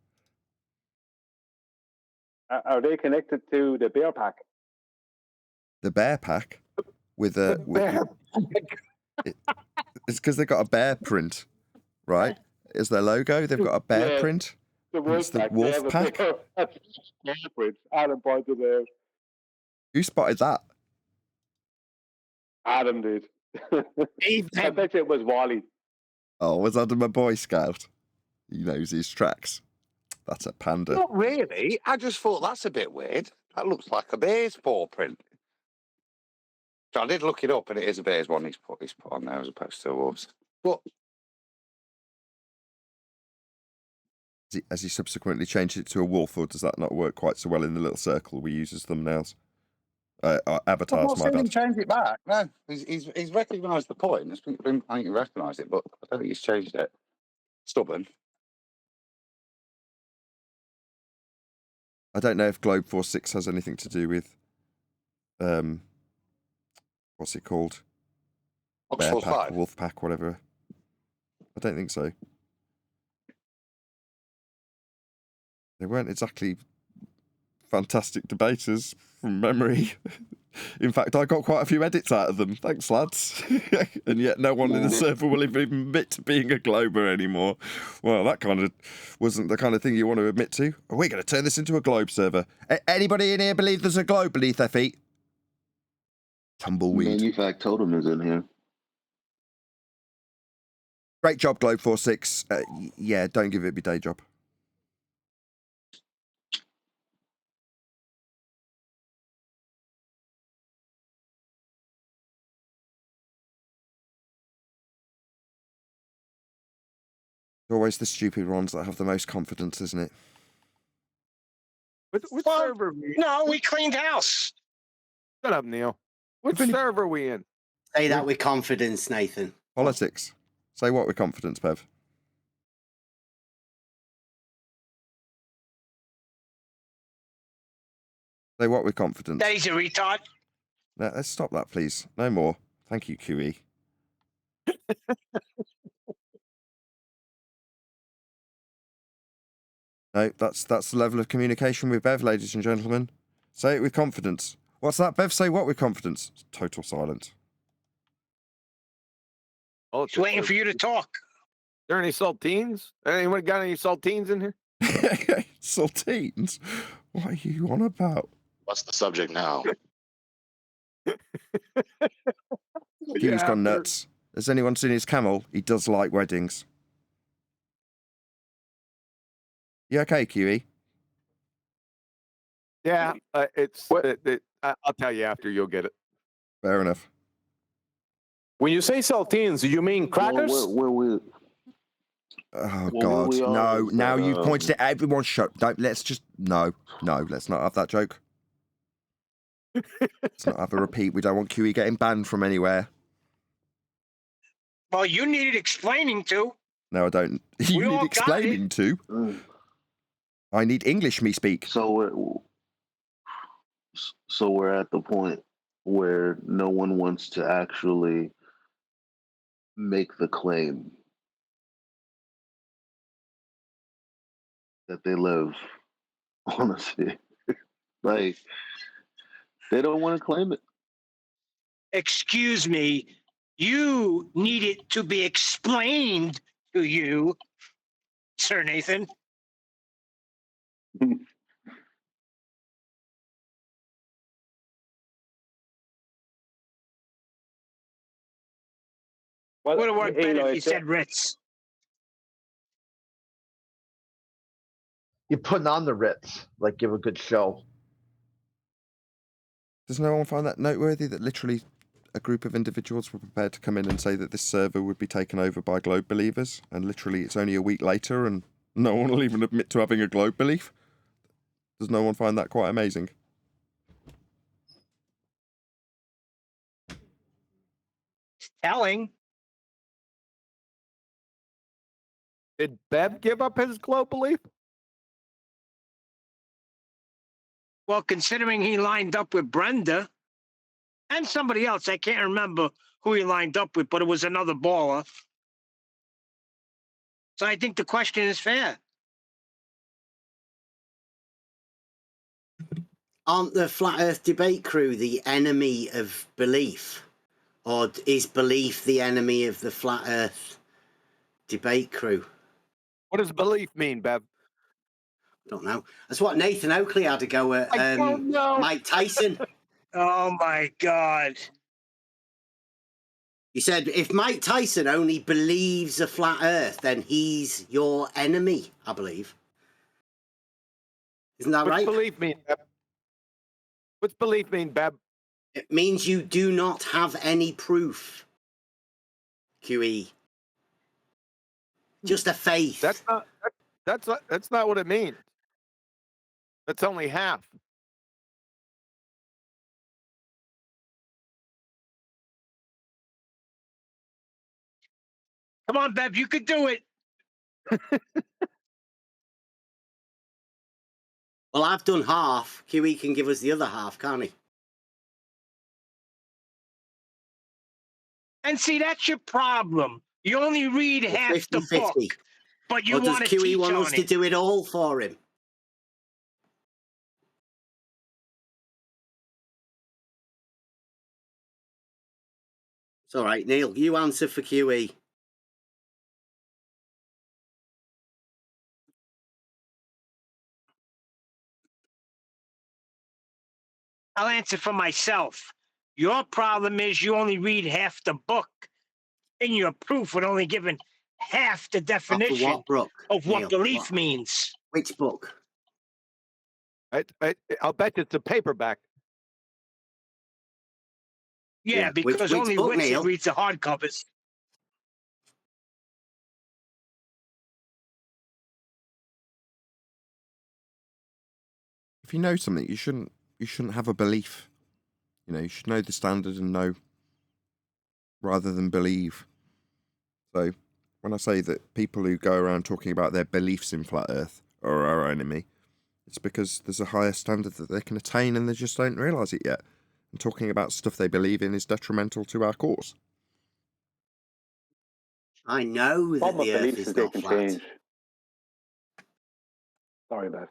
Are they connected to the bear pack? The bear pack with a it's because they've got a bear print, right? Is their logo? They've got a bear print. The It's the wolf pack. Adam pointed out. Who spotted that? Adam did. I bet you it was Wally. Oh, was Adam a Boy Scout? He knows his tracks. That's a panda. Not really. I just thought that's a bit weird. That looks like a bear's paw print. So I did look it up, and it is a bear's one he's put on there as opposed to a wolf's. But Has he subsequently changed it to a wolf, or does that not work quite so well in the little circle we use as thumbnails? Avatars, I've not my seen him bad. change it back. No, he's recognised the point. I think he recognised it, but I don't think he's changed it. Stubborn. I don't know if Globe Force 6 has anything to do with, what's it called? Bear Force pack, 5? wolf pack, whatever. I don't think so. They weren't exactly fantastic debaters from memory. In fact, I got quite a few edits out of them. Thanks, lads. And yet no one in the server will even admit to being a Glober anymore. Well, that kind of wasn't the kind of thing you want to admit to. Are we going to turn this into a Globe server? Anybody in here believe there's a globe beneath their feet? Tumbleweed. Manufact Totem is in here. Great job, Globe 46. Yeah, don't give it your day job. Always the stupid ones that have the most confidence, isn't it? Which server? No, we cleaned house. Shut up, Neil. Which server are we in? Say that with confidence, Nathan. Politics. Say what with confidence, Bev? Say what with confidence? That he's a retard. No, let's stop that, please. No more. Thank you, QE. No, that's the level of communication with Bev, ladies and gentlemen. Say it with confidence. What's that, Bev? Say what with confidence? Total silence. Oh, He's waiting for you to talk. There any saltines? Anyone got any saltines in here? Saltines? What are you on about? What's the subject now? QE's gone nuts. Has anyone seen his camel? He does like weddings. You okay, QE? Yeah, I'll tell you after. You'll get it. Fair enough. When you say saltines, do you mean crackers? Well, Oh Well, God, we are no! is Now that, you've pointed it. Everyone, shut. Don't. Let's just no. Let's not have that joke. Let's not have a repeat. We don't want QE getting banned from anywhere. Well, you needed explaining to. No, I don't. You need explaining to. I need English me speak. So we're at the point where no one wants to actually make the claim that they live on a sphere. Like, they don't want to claim it. Excuse me. You need it to be explained to you, Sir Nathan. Well, would have worked better if you it's said Ritz. You're putting on the Ritz, like give a good show. Does no one find that noteworthy that literally a group of individuals were prepared to come in and say that this server would be taken over by globe believers, and literally it's only a week later and no one will even admit to having a globe belief? Does no one find that quite amazing? Telling. Did Bev give up his globe belief? Well, considering he lined up with Brenda and somebody else, I can't remember who he lined up with, but it was another baller. So I think the question is fair. Aren't the Flat Earth debate crew the enemy of belief? Or is belief the enemy of the Flat Earth debate crew? What does belief mean, Bev? I don't know. That's what Nathan Oakley had to go at Mike Tyson. Oh, my God. He said, if Mike Tyson only believes a flat Earth, then he's your enemy, I believe. Isn't that right? What's belief mean, Bev? What's belief mean, Bev? It means you do not have any proof, QE. Just a faith. That's not what it means. That's only half. Come on, Bev, you could do it. Well, I've done half. QE can give us the other half, can't he? And see, that's your problem. You only read half 50, the book, 50. but you or does want to QE teach want on us it. to do it all for him? It's all right, Neil. You answer for QE. I'll answer for myself. Your problem is you only read half the book. In your proof, would only given half the definition of what Neil? belief means. Which book? I'll bet it's a paperback. Yeah, because which only book, Richard Neil? reads the hardcovers. If you know something, you shouldn't have a belief. You know, you should know the standard and know rather than believe. So when I say that people who go around talking about their beliefs in flat Earth are our enemy, it's because there's a higher standard that they can attain and they just don't realise it yet. And talking about stuff they believe in is detrimental to our cause. I know that Problem the with Earth beliefs is is they not can flat. change. Sorry, Beth.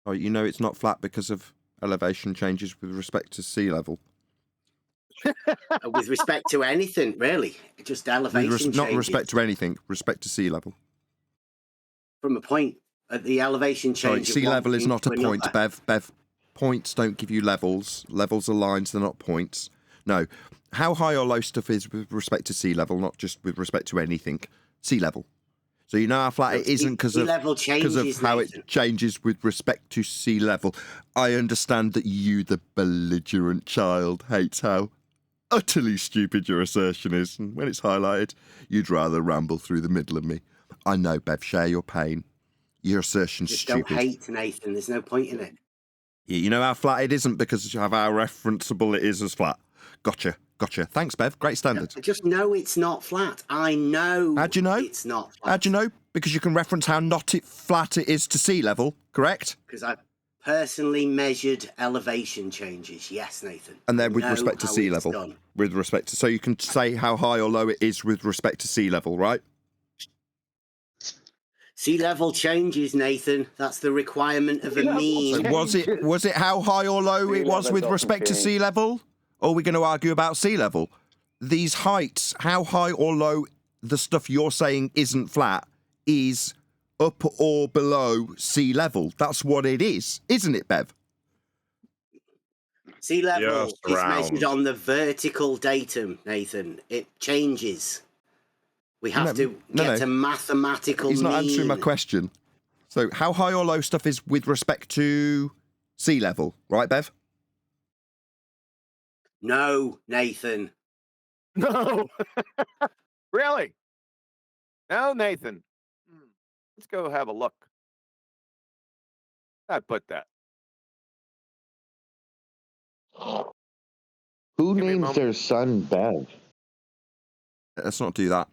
Oh, you know it's not flat because of elevation changes with respect to sea level. With respect to anything, really. Just elevation changes. Not respect to anything, respect to sea level. From a point at the elevation change. Sorry, sea level is not a point, another. Bev. Points don't give you levels. Levels are lines, they're not points. No. How high or low stuff is with respect to sea level, not just with respect to anything. Sea level. So you know how flat it isn't because of how it changes with respect to sea level. I understand that you, the belligerent child, hates how utterly stupid your assertion is, and when it's highlighted, you'd rather ramble through the middle of me. I know, Bev, share your pain. Your assertion's Just stupid. don't hate, Nathan. There's no point in it. Yeah, you know how flat it isn't because of how referenceable it is as flat. Gotcha. Thanks, Bev. Great standard. I just know it's not flat. I know. How'd you know? It's not flat. How'd you know? Because you can reference how not flat it is to sea level, correct? Because I personally measured elevation changes. Yes, Nathan. And then with respect to sea level. Done. With respect to, so you can say how high or low it is with respect to sea level, right? Sea level changes, Nathan. That's the requirement of a mean. So was it how high or low it was with respect to sea level? Or are we going to argue about sea level? These heights, how high or low the stuff you're saying isn't flat is up or below sea level. That's what it is, isn't it, Bev? Sea level is measured on the vertical datum, Nathan. It changes. We have to get a mathematical He's not mean. answering my question. So how high or low stuff is with respect to sea level, right, Bev? No, Nathan. No. Really? No, Nathan. Let's go have a look. I put that. Who names their son Bev? Let's not do that.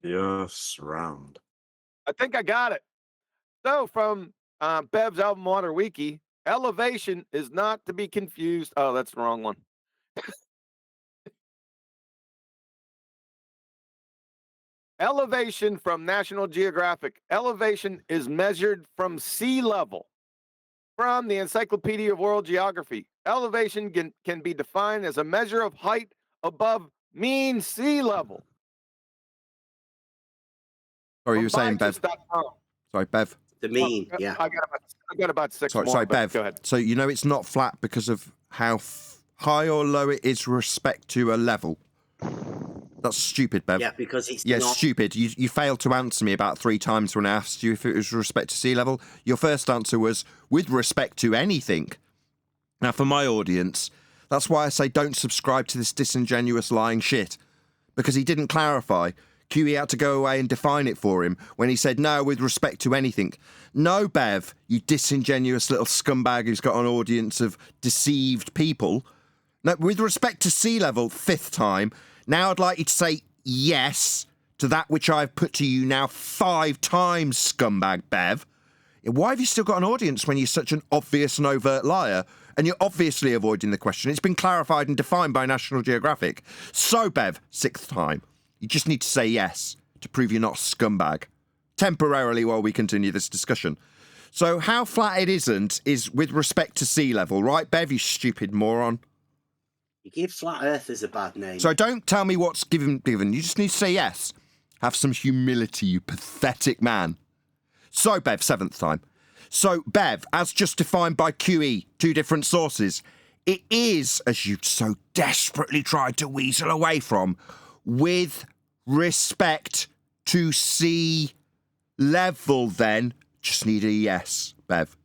Yes, round. I think I got it. So from Bev's Album Water Wiki, elevation is not to be confused. Oh, that's the wrong one. Elevation from National Geographic. Elevation is measured from sea level. From the Encyclopedia of World Geography. Elevation can be defined as a measure of height above mean sea level. Sorry, you were saying, Bev. Sorry, Bev. The mean, yeah. I got about six more. Sorry, Bev. Go ahead. So you know it's not flat because of how high or low it is respect to a level. That's stupid, Bev. Yeah, because it's not... stupid. You failed to answer me about 3 times when I asked you if it was with respect to sea level. Your first answer was with respect to anything. Now, for my audience, that's why I say don't subscribe to this disingenuous lying shit. Because he didn't clarify. QE had to go away and define it for him when he said, no, with respect to anything. No, Bev, you disingenuous little scumbag who's got an audience of deceived people. No, with respect to sea level, 5th time, now I'd like you to say yes to that which I've put to you now 5 times, scumbag Bev. Why have you still got an audience when you're such an obvious and overt liar? And you're obviously avoiding the question. It's been clarified and defined by National Geographic. So, Bev, 6th time. You just need to say yes to prove you're not a scumbag. Temporarily while we continue this discussion. So how flat it isn't is with respect to sea level, right, Bev, you stupid moron? You give flat earthers a bad name. So don't tell me what's given. You just need to say yes. Have some humility, you pathetic man. So, Bev, 7th time. So, Bev, as just defined by QE, 2 different sources, it is, as you so desperately tried to weasel away from, with respect to sea level, then. Just need a yes, Bev.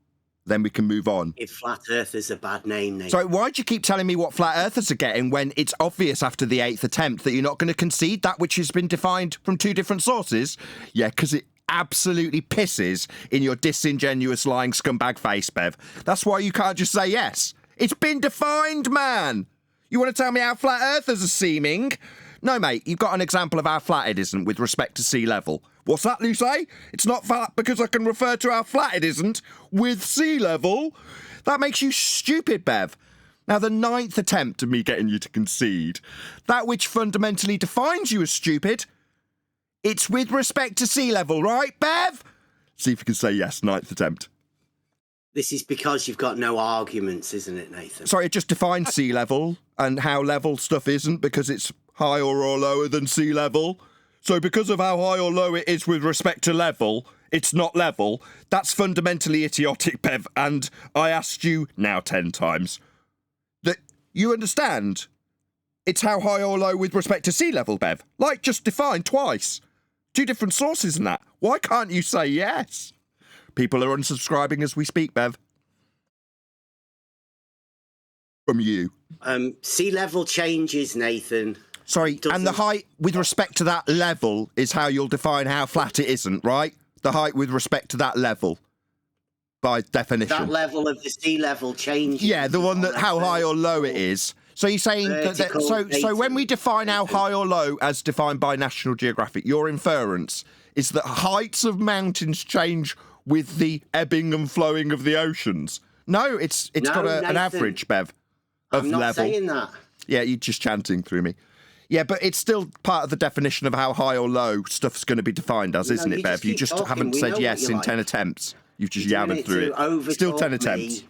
Then we can move on. If flat earthers a bad name, Nathan. So why'd you keep telling me what flat earthers are getting when it's obvious after the 8th attempt that you're not going to concede that which has been defined from 2 different sources? Yeah, because it absolutely pisses in your disingenuous lying scumbag face, Bev. That's why you can't just say yes. It's been defined, man. You want to tell me how flat earthers are seeming? No, mate, you've got an example of how flat it isn't with respect to sea level. What's that, you say? It's not flat because I can refer to how flat it isn't with sea level? That makes you stupid, Bev. Now, the 9th attempt of me getting you to concede, that which fundamentally defines you as stupid, it's with respect to sea level, right, Bev? See if you can say yes, 9th attempt. This is because you've got no arguments, isn't it, Nathan? Sorry, it just defines sea level and how level stuff isn't because it's higher or lower than sea level. So because of how high or low it is with respect to level, it's not level. That's fundamentally idiotic, Bev. And I asked you now 10 times that you understand it's how high or low with respect to sea level, Bev. Like just defined twice. 2 different sources in that. Why can't you say yes? People are unsubscribing as we speak, Bev. from you. Sea level changes, Nathan. Sorry, and the height with respect to that level is how you'll define how flat it isn't, right? The height with respect to that level, by definition. That level of the sea level changes. Yeah, the one that how high or low it is. So you're saying that so when we define how high or low as defined by National Geographic, your inference is that heights of mountains change with the ebbing and flowing of the oceans. No, it's got an average, Bev, of I'm not level. saying that. Yeah, you're just chanting through me. Yeah, but it's still part of the definition of how high or low stuff's going to be isn't it, Bev? You just haven't said yes in 10 attempts. You've just yabbered through it. Still 10 attempts.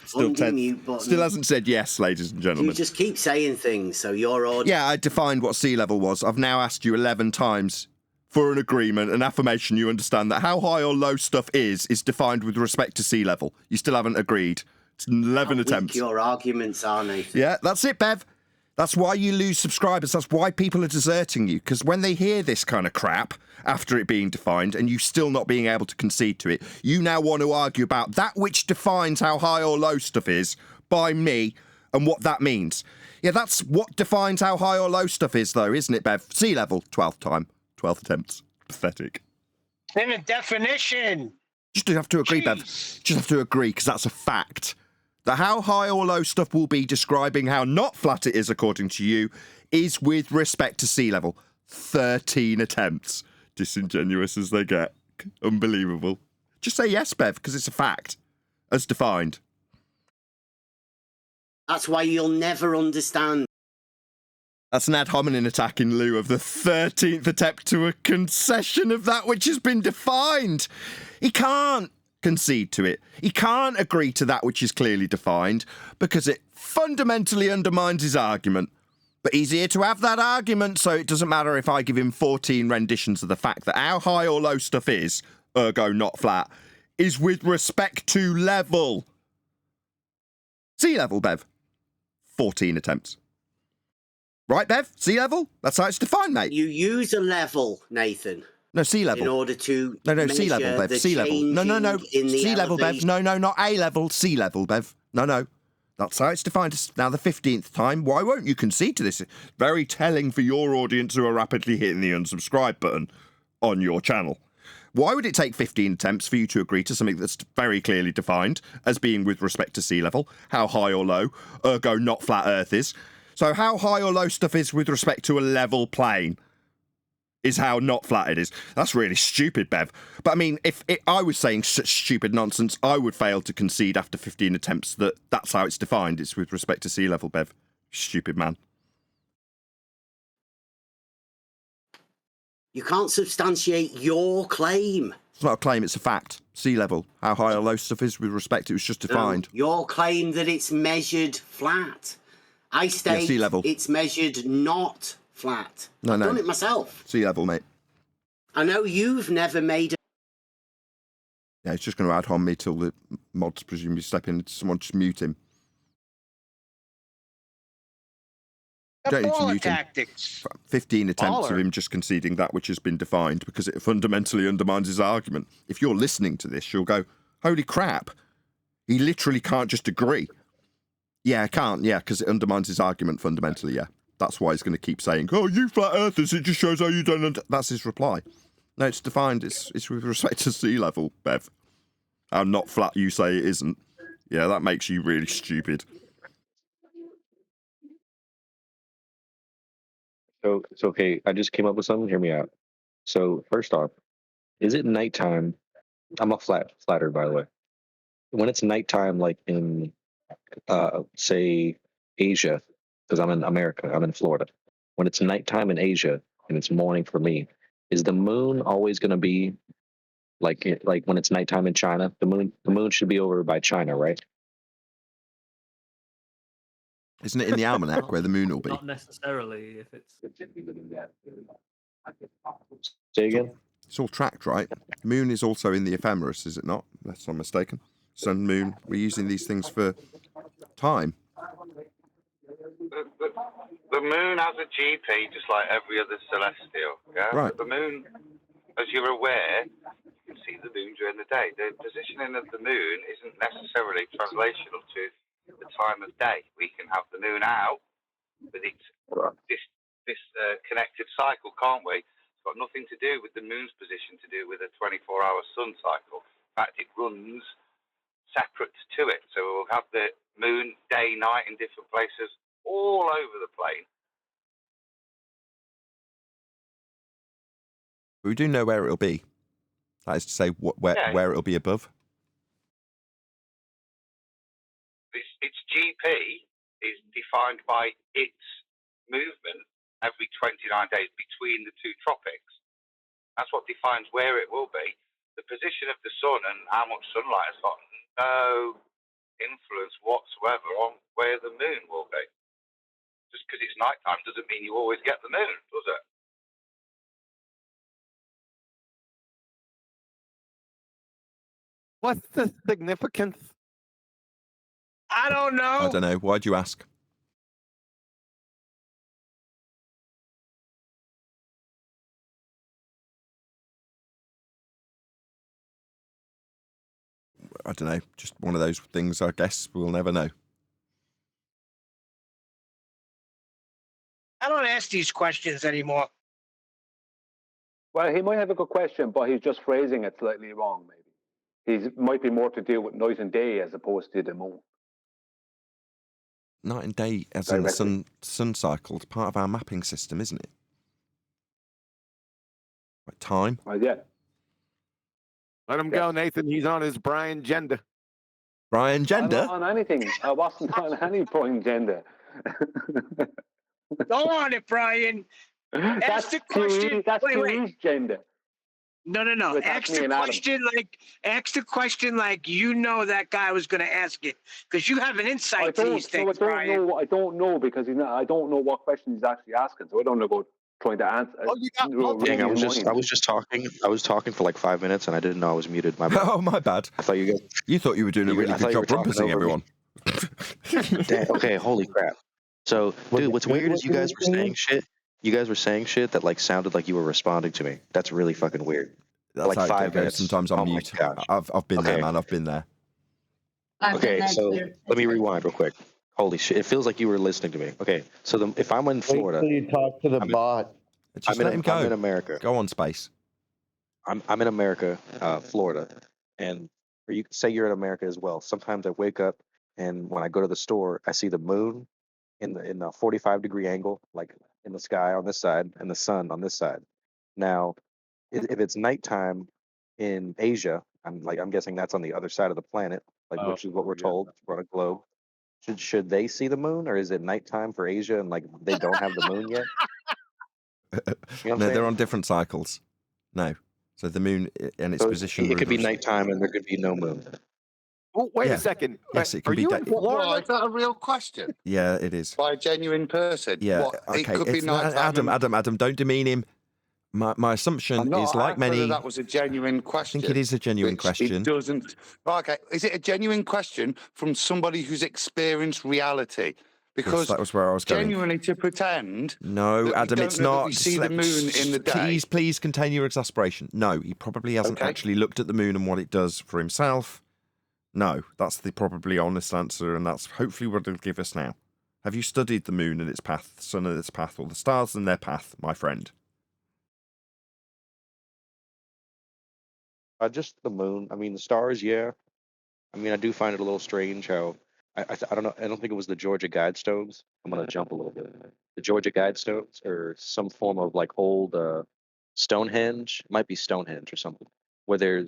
Still 10. Still hasn't said yes, ladies and gentlemen. You just keep saying things, so you're odd. Yeah, I defined what sea level was. I've now asked you 11 times for an agreement, an affirmation you understand that how high or low stuff is defined with respect to sea level. You still haven't agreed. It's 11 attempts. Your arguments are, Nathan. Yeah, that's it, Bev. That's why you lose subscribers. That's why people are deserting you. Because when they hear this kind of crap after it being defined and you still not being able to concede to it, you now want to argue about that which defines how high or low stuff is by me and what that means. Yeah, that's what defines how high or low stuff is, though, isn't it, Bev? Sea level, 12th time, 12 attempts. Pathetic. In a definition. Just have to agree, Bev. Just have to agree, because that's a fact. That how high or low stuff will be describing how not flat it is, according to you, is with respect to sea level. 13 attempts. Disingenuous as they get. Unbelievable. Just say yes, Bev, because it's a fact. As defined. That's why you'll never understand. That's an ad hominem attack in lieu of the 13th attempt to a concession of that which has been defined. He can't concede to it. He can't agree to that which is clearly defined because it fundamentally undermines his argument. But he's here to have that argument, so it doesn't matter if I give him 14 renditions of the fact that how high or low stuff is, ergo not flat, is with respect to level. Sea level, Bev. 14 attempts. Right, Bev? Sea level? That's how it's defined, mate. You use a level, Nathan. No, sea level. In order to No, sea level, Bev. Sea level. No. Sea level, Bev. No, not A level. Sea level, Bev. No. That's how it's defined. It's now the 15th time. Why won't you concede to this? Very telling for your audience who are rapidly hitting the unsubscribe button on your channel. Why would it take 15 attempts for you to agree to something that's very clearly defined as being with respect to sea level, how high or low, ergo not flat Earth is? So how high or low stuff is with respect to a level plane is how not flat it is. That's really stupid, Bev. But I mean, if I was saying such stupid nonsense, I would fail to concede after 15 attempts that that's how it's defined. It's with respect to sea level, Bev. Stupid man. You can't substantiate your claim. It's not a claim, it's a fact. Sea level. How high or low stuff is with respect, it was just defined. No, your claim that it's measured flat. I state sea level. It's measured not flat. I've done it myself. Sea level, mate. I know you've never made a... Yeah, it's just going to ad hom me till the mods presumably step in. Someone just mute him. Don't need to mute tactics. 15 attempts of him just conceding that which has been defined because it fundamentally undermines his argument. If you're listening to this, you'll go, holy crap. He literally can't just agree. Yeah, I can't. Yeah, because it undermines his argument fundamentally. Yeah, that's why he's going to keep saying, "Oh, you flat earthers! It just shows how you don't." That's his reply. No, it's defined. It's with respect to sea level, Bev. How not flat you say it isn't. Yeah, that makes you really stupid. So it's okay. I just came up with something. Hear me out. So first off, is it nighttime? I'm a flatter, by the way. When it's nighttime, like in say Asia, because I'm in America, I'm in Florida. When it's nighttime in Asia and it's morning for me, is the moon always going to be like when it's nighttime in China? The moon should be over by China, right? Isn't it in the almanac where the moon will be? Not necessarily if it's. Say again? It's all tracked, right? The moon is also in the ephemeris, is it not? Unless I'm mistaken. Sun, moon, we're using these things for time. The moon has a GP just like every other celestial, yeah? Right. The moon, as you're aware, you can see the moon during the day. The positioning of the moon isn't necessarily translational to the time of day. We can have the moon out with its this connected cycle, can't we? It's got nothing to do with the moon's position to do with a 24-hour sun cycle. In fact, it runs separate to it. So we'll have the moon day, night in different places all over the plane. We do know where it'll be. That is to say, where it'll be above. Its GP is defined by its movement every 29 days between the two tropics. That's what defines where it will be. The position of the sun and how much sunlight has got no influence whatsoever on where the moon will be. Just because it's nighttime doesn't mean you always get the moon, does it? What's the significance? I don't know. I don't know. Why'd you ask? I don't know. Just one of those things, I guess we'll never know. I don't ask these questions anymore. Well, he might have a good question, but he's just phrasing it slightly wrong, maybe. He might be more to do with night and day as opposed to the moon. Night and day, as in the sun cycle, is part of our mapping system, isn't it? Like time. Well, yeah. Let him go, Nathan. He's on his Brian gender. Brian gender? I'm not on anything. I wasn't on any Brian gender. Go on it, Brian. Ask the question. That's Thierry's gender. No. Ask the question like you know that guy was going to ask it because you have an insight to these things, Brian. I don't know because I don't know what question he's actually asking, so I don't know about trying to answer. Dang, I was just talking. I was talking for like 5 minutes and I didn't know I was muted. My bad. Oh, my bad. I thought you guys. You thought you were doing a really good job rumpusing everyone. Damn, okay, holy crap. So, dude, what's weird is you guys were saying shit. You guys were saying shit that like sounded like you were responding to me. That's really fucking weird. That's like how 5 it goes. minutes. Sometimes I'm mute. I've been there, man. I've been there. Okay, so let me rewind real quick. Holy shit! It feels like you were listening to me. Okay, so if I'm in Florida, wait till you talk to the bot. Just let him go. I'm in America. Go on, Space. I'm in America, Florida, and or you say you're in America as well. Sometimes I wake up and when I go to the store, I see the moon in a 45-degree angle, like in the sky on this side, and the sun on this side. Now, if it's nighttime in Asia, I'm guessing that's on the other side of the planet, which is what we're told. We're on a globe. Should they see the moon, or is it nighttime for Asia and like they don't have the moon yet? You know No, they're on different cycles. No, so the moon and its position. It could be nighttime and there could be no moon. Oh, wait a second. Yes, it can Are be. you in Florida? Is that a real question? Yeah, it is. By a genuine person? Yeah. What, Okay. it could be nighttime. Adam, don't demean him. My assumption is like many. That was a genuine question. I think it is a genuine question. It doesn't. Okay, is it a genuine question from somebody who's experienced reality? Because yes, that was where I was going. Genuinely to pretend. No, Adam, it's not. We see the moon in the day. Please contain your exasperation. No, he probably hasn't actually looked at the moon and what it does for himself. No, that's the probably honest answer, and that's hopefully what it'll give us now. Have you studied the moon and its path, the sun and its path, or the stars and their path, my friend? Just the moon. I mean, the stars, yeah. I mean, I do find it a little strange how I don't know. I don't think it was the Georgia Guidestones. I'm gonna jump a little bit. The Georgia Guidestones, or some form of like old Stonehenge. It might be Stonehenge or something, where they're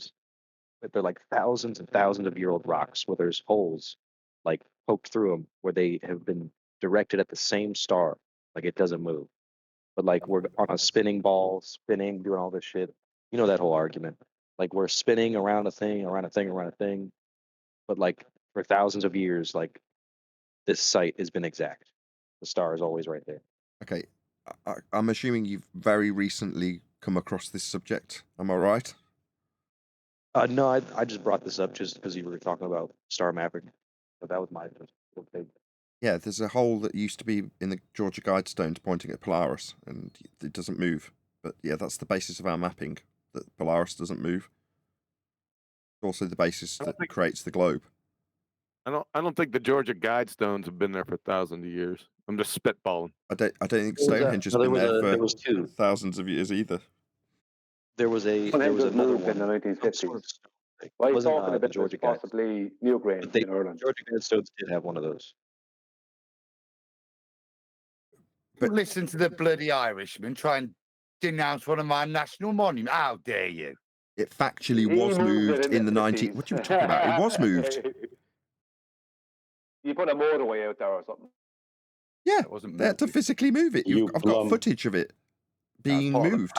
like thousands and thousands of year old rocks where there's holes like poked through them where they have been directed at the same star, like it doesn't move. But like we're on a spinning ball, spinning, doing all this shit. You know that whole argument. Like we're spinning around a thing, around a thing, around a thing. But like for thousands of years, like this site has been exact. The star is always right there. Okay, I'm assuming you've very recently come across this subject. Am I right? No, I just brought this up just because you were talking about star mapping. But that was my thing. Yeah, there's a hole that used to be in the Georgia Guidestones pointing at Polaris, and it doesn't move. But yeah, that's the basis of our mapping, that Polaris doesn't move. It's also the basis that creates the globe. I don't think the Georgia Guidestones have been there for thousands of years. I'm just spitballing. I don't think Stonehenge has been there for thousands of years either. There was another one in the 1950s. sort of Why are you wasn't, talking the about Georgia this possibly Newgrange in Ireland? Georgia Guidestones did have one of those. But listen to the bloody Irishman try and denounce one of my national monuments. How dare you? It factually was moved in the 19. What are you talking about? It was moved. You put a motorway out there or something. Yeah, they had to physically move it. I've got footage of it being moved.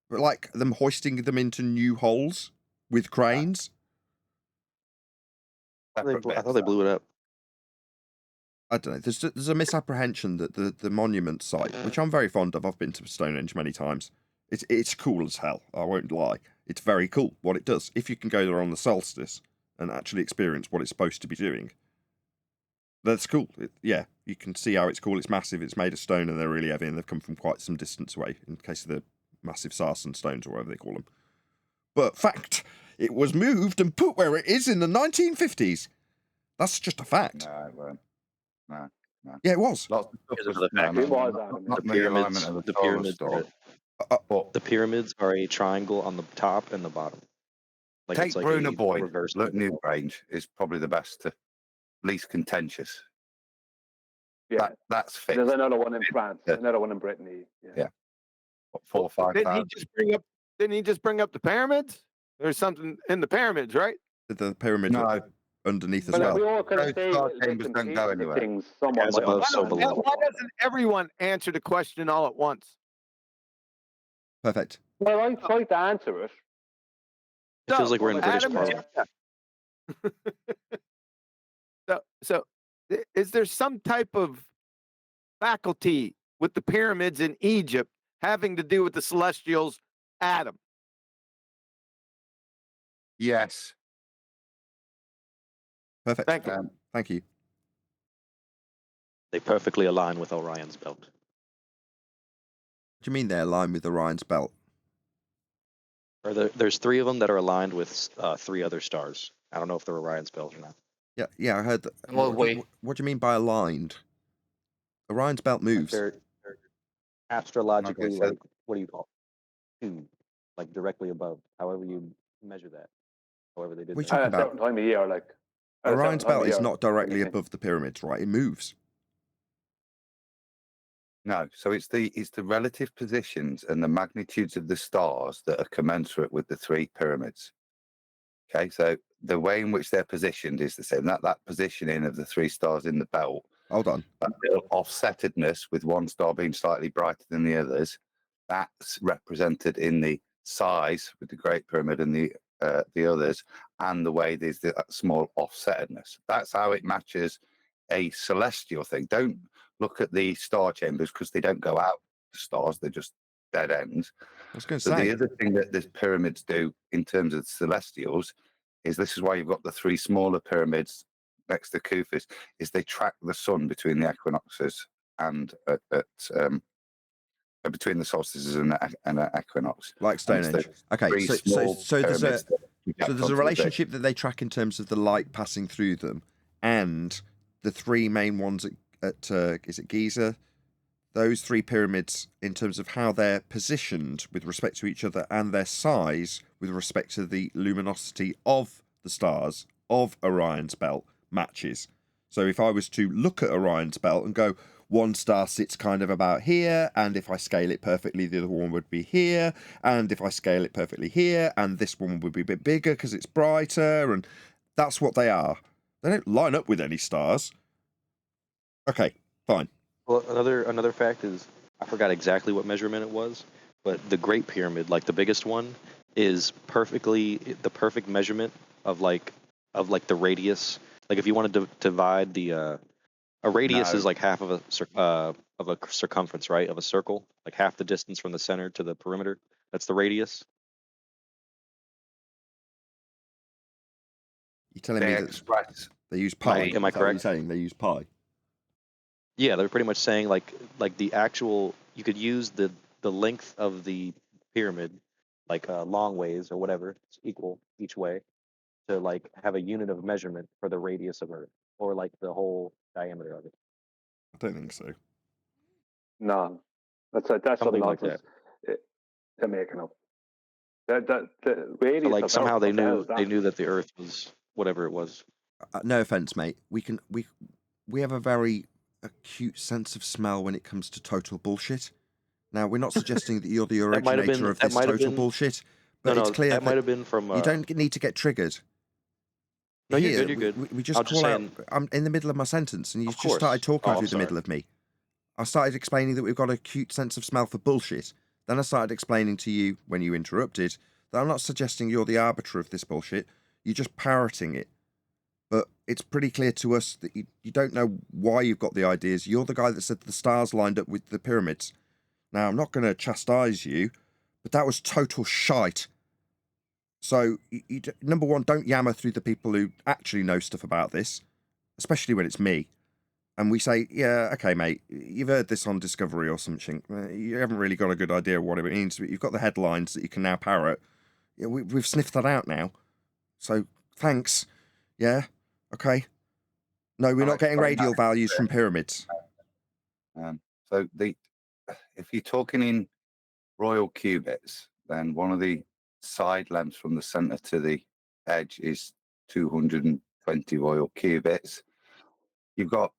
Like them hoisting them into new holes with cranes. I thought they blew it up. I don't know. There's a misapprehension that the monument site, which I'm very fond of, I've been to Stonehenge many times. It's cool as hell. I won't lie. It's very cool what it does. If you can go there on the solstice and actually experience what it's supposed to be doing, that's cool. Yeah, you can see how it's cool. It's massive. It's made of stone and they're really heavy and they've come from quite some distance away. In case of the massive sarsen stones or whatever they call them. But fact, it was moved and put where it is in the 1950s. That's just a fact. No, it weren't. No. Yeah, it was. The pyramids are a triangle on the top and the bottom. Like Take it's like Bruno a Boyd. reverse Look, Newgrange is probably the best, least contentious. Yeah, that's fixed. There's another one in France, another one in Brittany. Yeah. What, 4 or 5 Didn't he just bring up the pyramids? There's something in the pyramids, right? The pyramids underneath as Well, well. we all kind of say chambers don't go anywhere. things somewhat As like above, that. so below. Why doesn't everyone answer the question all at once? Perfect. Well, I tried to answer it. It feels like we're in British Adam, Parliament. So, is there some type of faculty with the pyramids in Egypt having to do with the Celestials, Adam? Yes. Perfect. Thank you. Thank you. They perfectly align with Orion's belt. What do you mean they align with Orion's belt? Or there's 3 of them that are aligned with 3 other stars. I don't know if they're Orion's belt or not. Yeah, I heard that. Well, what do you mean by aligned? Orion's belt moves. They're astrologically, Okay, so- like, what do you call it? Like directly above, however you measure that. However they did What that. are you At a talking certain about? time of year, like. at a certain Orion's time of belt is year. not directly above the pyramids, right? It moves. No, so it's the relative positions and the magnitudes of the stars that are commensurate with the 3 pyramids. Okay, so the way in which they're positioned is the same. That positioning of the 3 stars in the belt, Hold on. that little offsetedness with one star being slightly brighter than the others, that's represented in the size with the Great Pyramid and the others, and the way there's that small offsetedness. That's how it matches a celestial thing. Don't look at the star chambers because they don't go out stars; they're just dead ends. I was going to So say. the other thing that the pyramids do in terms of celestials is this is why you've got the 3 smaller pyramids next to Khufus, is they track the sun between the equinoxes and between the solstices and an equinox. Like Stonehenge. Okay, so there's a relationship that they track in terms of the light passing through them, and the 3 main ones at is it Giza? Those 3 pyramids, in terms of how they're positioned with respect to each other and their size with respect to the luminosity of the stars of Orion's belt, matches. So if I was to look at Orion's belt and go, one star sits kind of about here, and if I scale it perfectly, the other one would be here, and if I scale it perfectly here, and this one would be a bit bigger because it's brighter, and that's what they are. They don't line up with any stars. Okay, fine. Well, another fact is, I forgot exactly what measurement it was, but the Great Pyramid, like the biggest one, is perfectly the perfect measurement of like the radius. Like if you wanted to divide a radius is like half of a circumference, right? Of a circle, like half the distance from the center to the perimeter. That's the radius. You're telling me that they use pi? Am I correct? What you're saying they use pi? Yeah, they're pretty much saying like the actual. You could use the length of the pyramid, like long ways or whatever. It's equal each way, to like have a unit of measurement for the radius of Earth or like the whole diameter of it. I don't think so. No, that's something like that. They're making up. The radius So like of somehow Earth, they what the hell knew is that? they knew that the Earth was whatever it was. No offense, mate. We have a very acute sense of smell when it comes to total bullshit. Now, we're not suggesting that you're the originator of this total bullshit, but it's clear that might have been from. You don't need to get triggered. No, Here, you're good. You're good. We just call out. I'm in the middle of my sentence, and you just started talking through the middle of me. I started explaining that we've got an acute sense of smell for bullshit. Then I started explaining to you, when you interrupted, that I'm not suggesting you're the arbiter of this bullshit. You're just parroting it. But it's pretty clear to us that you don't know why you've got the ideas. You're the guy that said the stars lined up with the pyramids. Now, I'm not going to chastise you, but that was total shite. So, number one, don't yammer through the people who actually know stuff about this, especially when it's me. And we say, yeah, okay, mate, you've heard this on Discovery or something. You haven't really got a good idea of what it means, but you've got the headlines that you can now parrot. Yeah, we've sniffed that out now. So, thanks. Yeah, okay. No, we're not getting radial values from pyramids. So if you're talking in royal cubits, then one of the side lengths from the center to the edge is 220 royal cubits. You've got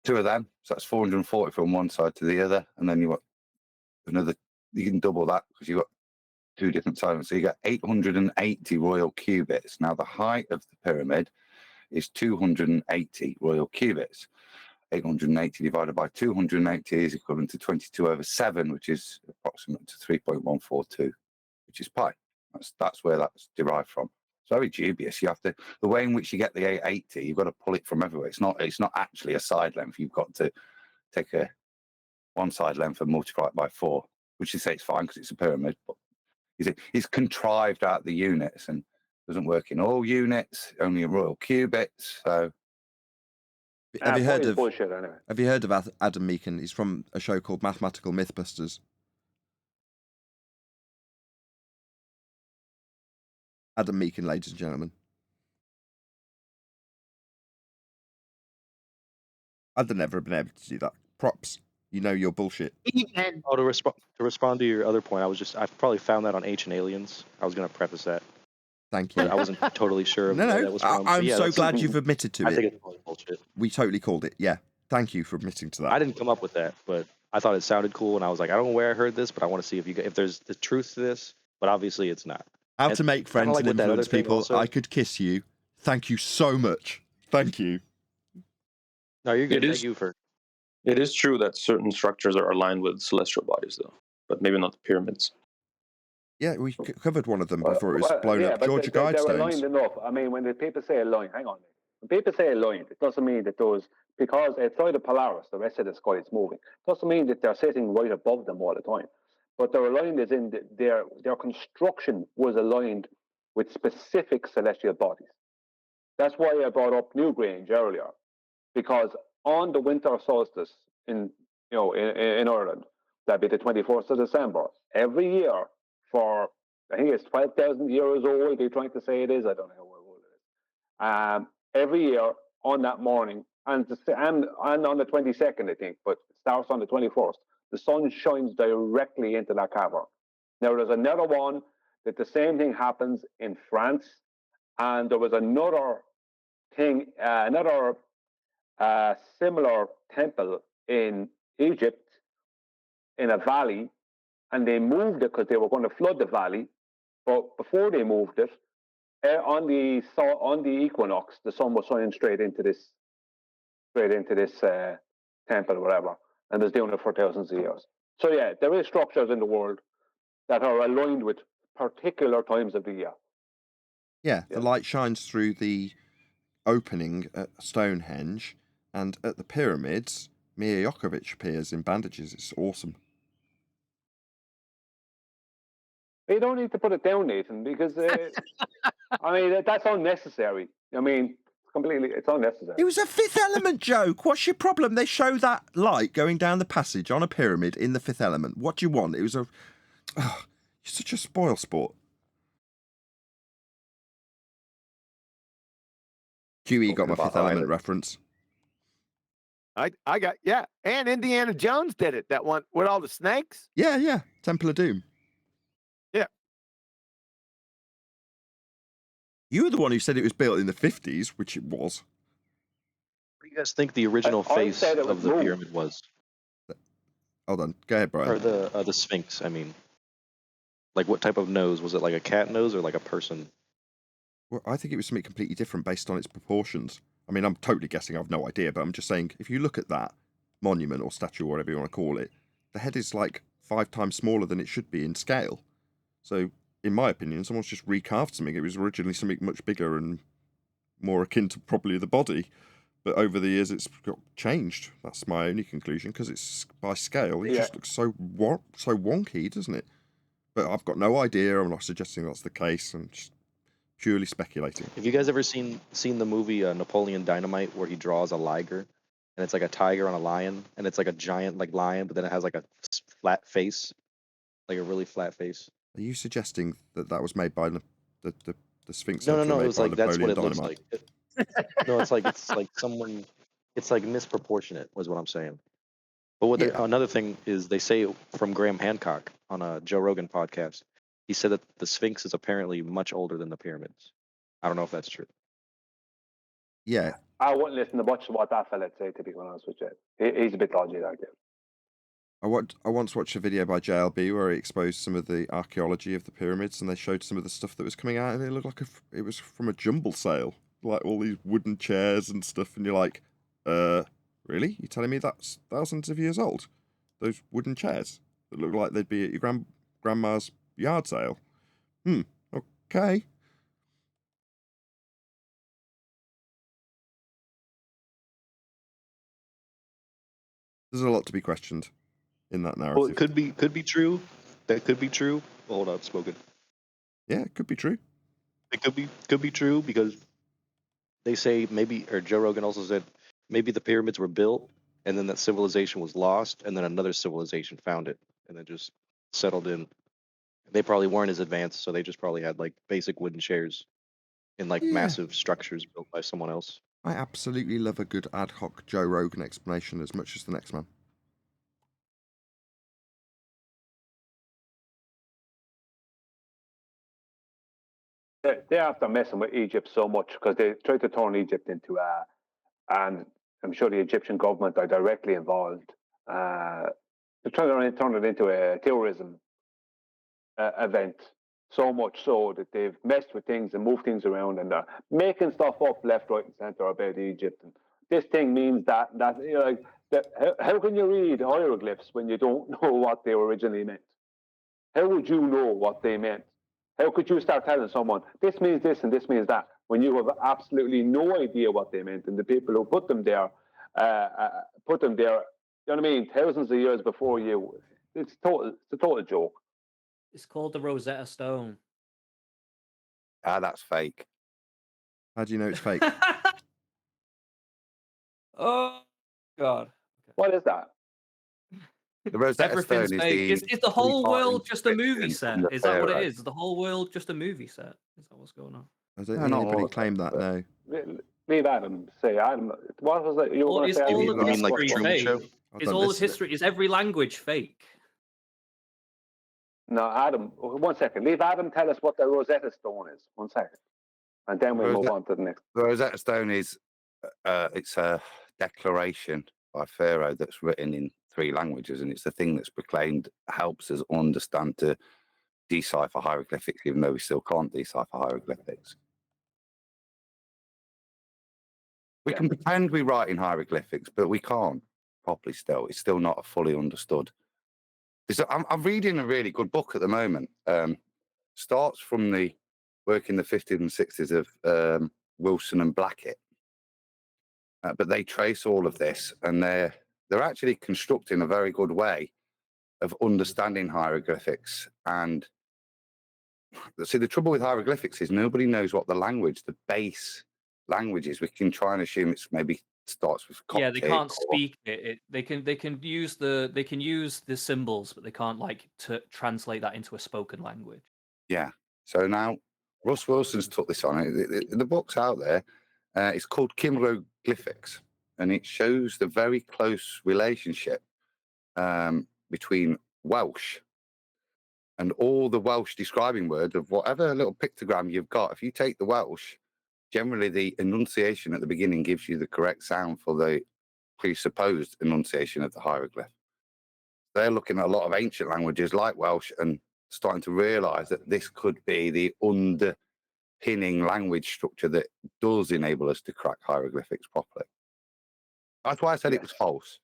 two of them, so that's 440 from one side to the other, and then you got another. You can double that because you've got two different sides. So you got 880 royal cubits. Now the height of the pyramid is 280 royal cubits. 880 divided by 280 is equivalent to 22/7, which is approximate to 3.142, which is pi. That's where that's derived from. It's very dubious. You have to, the way in which you get the 880, you've got to pull it from everywhere. It's not actually a side length. You've got to take one side length and multiply it by 4, which you say it's fine because it's a pyramid, but it's contrived out the units and doesn't work in all units, only in royal cubits. So Have you heard of bullshit anyway? Have you heard of Adam Meakin? He's from a show called Mathematical Mythbusters. Adam Meakin, ladies and gentlemen. I'd have never been able to do that. Props. You know your bullshit. Oh, to respond to your other point, I probably found that on Ancient Aliens. I was going to preface that. Thank you. But I wasn't totally sure. No, that was from. I'm so glad you've admitted to it. I think it's bullshit. We totally called it. Yeah. Thank you for admitting to that. I didn't come up with that, but I thought it sounded cool, and I was like, I don't know where I heard this, but I want to see if there's the truth to this. But obviously, it's not. How to make friends like and influence people. I could kiss you. Thank you so much. Thank you. No, you're good. It is true that certain structures are aligned with celestial bodies, though, but maybe not the pyramids. Yeah, we covered one of them before it was blown up. Georgia Guidestones. They're aligned enough. I mean, when the people say aligned, hang on. When people say aligned, it doesn't mean that those, because outside of Polaris, the rest of the sky is moving. It doesn't mean that they're sitting right above them all the time. But they're aligned as in their construction was aligned with specific celestial bodies. That's why I brought up Newgrange earlier, because on the winter solstice in Ireland, that'd be the 24th of December, every year for, I think it's 12,000 years old, they're trying to say it is, I don't know how old it is. Every year on that morning, and on the 22nd, I think, but it starts on the 21st, the sun shines directly into that cavern. Now, there's another one that the same thing happens in France, and there was another thing, similar temple in Egypt in a valley, and they moved it because they were going to flood the valley. But before they moved it, on the equinox, the sun was shining straight into this temple or whatever, and was doing it for thousands of years. So yeah, there is structures in the world that are aligned with particular times of the year. Yeah, the light shines through the opening at Stonehenge, and at the pyramids, Mia Jokovic appears in bandages. It's awesome. You don't need to put it down, Nathan, because I mean that's unnecessary. I mean, it's unnecessary. It was a Fifth Element joke. What's your problem? They show that light going down the passage on a pyramid in the Fifth Element. What do you want? It was you're such a spoil sport. Dewey got my about Fifth Element islands. reference. I got, yeah. And Indiana Jones did it, that one with all the snakes. Yeah. Temple of Doom. Yeah. You were the one who said it was built in the 50s, which it was. What do you guys think the original face of the pyramid was? Hold on. Go ahead, Brian. Or the Sphinx, I mean. Like, what type of nose? Was it like a cat nose or like a person? Well, I think it was something completely different based on its proportions. I mean, I'm totally guessing. I've no idea, but I'm just saying, if you look at that monument or statue or whatever you want to call it, the head is like 5 times smaller than it should be in scale. So, in my opinion, someone's just recarved something. It was originally something much bigger and more akin to probably the body. But over the years, it's got changed. That's my only conclusion, because it's by scale. It just looks so wonky, doesn't it? But I've got no idea. I'm not suggesting that's the case. I'm just purely speculating. Have you guys ever seen the movie Napoleon Dynamite, where he draws a liger, and it's like a tiger on a lion, and it's like a giant like lion, but then it has like a flat face, like a really flat face? Are you suggesting that that was made by the Sphinx? No. Made It was by like that's what Napoleon it looks Dynamite? like. No, it's like someone. It's like misproportionate, was what I'm saying. But what another thing is, they say from Graham Hancock on a Joe Rogan podcast, he said that the Sphinx is apparently much older than the pyramids. I don't know if that's true. Yeah. I wouldn't listen to much of what that fella say, to be honest with you. He's a bit dodgy, like it. I once watched a video by JLB where he exposed some of the archaeology of the pyramids, and they showed some of the stuff that was coming out, and it looked like it was from a jumble sale, like all these wooden chairs and stuff, and you're like, really? You're telling me that's thousands of years old? Those wooden chairs that look like they'd be at your grandma's yard sale? Okay. There's a lot to be questioned in that narrative. Well, it could be true. That could be true. Hold on, spoken. Yeah, it could be true. It could be true, because they say maybe, or Joe Rogan also said, maybe the pyramids were built and then that civilization was lost, and then another civilization found it and then just settled in. They probably weren't as advanced, so they just probably had like basic wooden chairs in like massive structures built by someone else. I absolutely love a good ad hoc Joe Rogan explanation as much as the next man. They're after messing with Egypt so much, because they tried to turn Egypt into and I'm sure the Egyptian government are directly involved. They're trying to turn it into a terrorism event, so much so that they've messed with things and moved things around, and they're making stuff up left, right, and center about Egypt. And this thing means that you know, like, how can you read hieroglyphs when you don't know what they originally meant? How would you know what they meant? How could you start telling someone this means this and this means that when you have absolutely no idea what they meant? And the people who put them there, you know what I mean, thousands of years before you. It's a total joke. It's called the Rosetta Stone. That's fake. How do you know it's fake? Oh God! What is that? The Rosetta Everything's Stone fake. is Is the whole three-part world just a movie inscription set? from the Is that what it pharaoh. is? Is the whole world just a movie set? Is that what's going on? I don't think anybody claimed that, no. Leave Adam. Say Adam. What was it? You were Well, going to is say? all Adam? of history fake? Is all of listen. history? Is every language fake? No, Adam. 1 second. Leave Adam tell us what the Rosetta Stone is. 1 second, and then we'll move on to the next. The Rosetta Stone is it's a declaration by Pharaoh that's written in 3 languages, and it's the thing that's proclaimed helps us understand to decipher hieroglyphics, even though we still can't decipher hieroglyphics. We can pretend we write in hieroglyphics, but we can't properly still. It's still not fully understood. I'm reading a really good book at the moment. Starts from the work in the 50s and 60s of Wilson and Blackett. But they trace all of this, and they're actually constructing a very good way of understanding hieroglyphics. And see, the trouble with hieroglyphics is nobody knows what the base language is. We can try and assume it's maybe starts with Coptic. Yeah, they can't speak it. They can use the symbols, but they can't translate that into a spoken language. Yeah. So now Russ Wilson's took this on. The book's out there, It's called Hieroglyphics, and it shows the very close relationship between Welsh and all the Welsh describing words of whatever little pictogram you've got. If you take the Welsh, generally the enunciation at the beginning gives you the correct sound for the presupposed enunciation of the hieroglyph. They're looking at a lot of ancient languages like Welsh and starting to realize that this could be the underpinning language structure that does enable us to crack hieroglyphics properly. That's why I said it was false.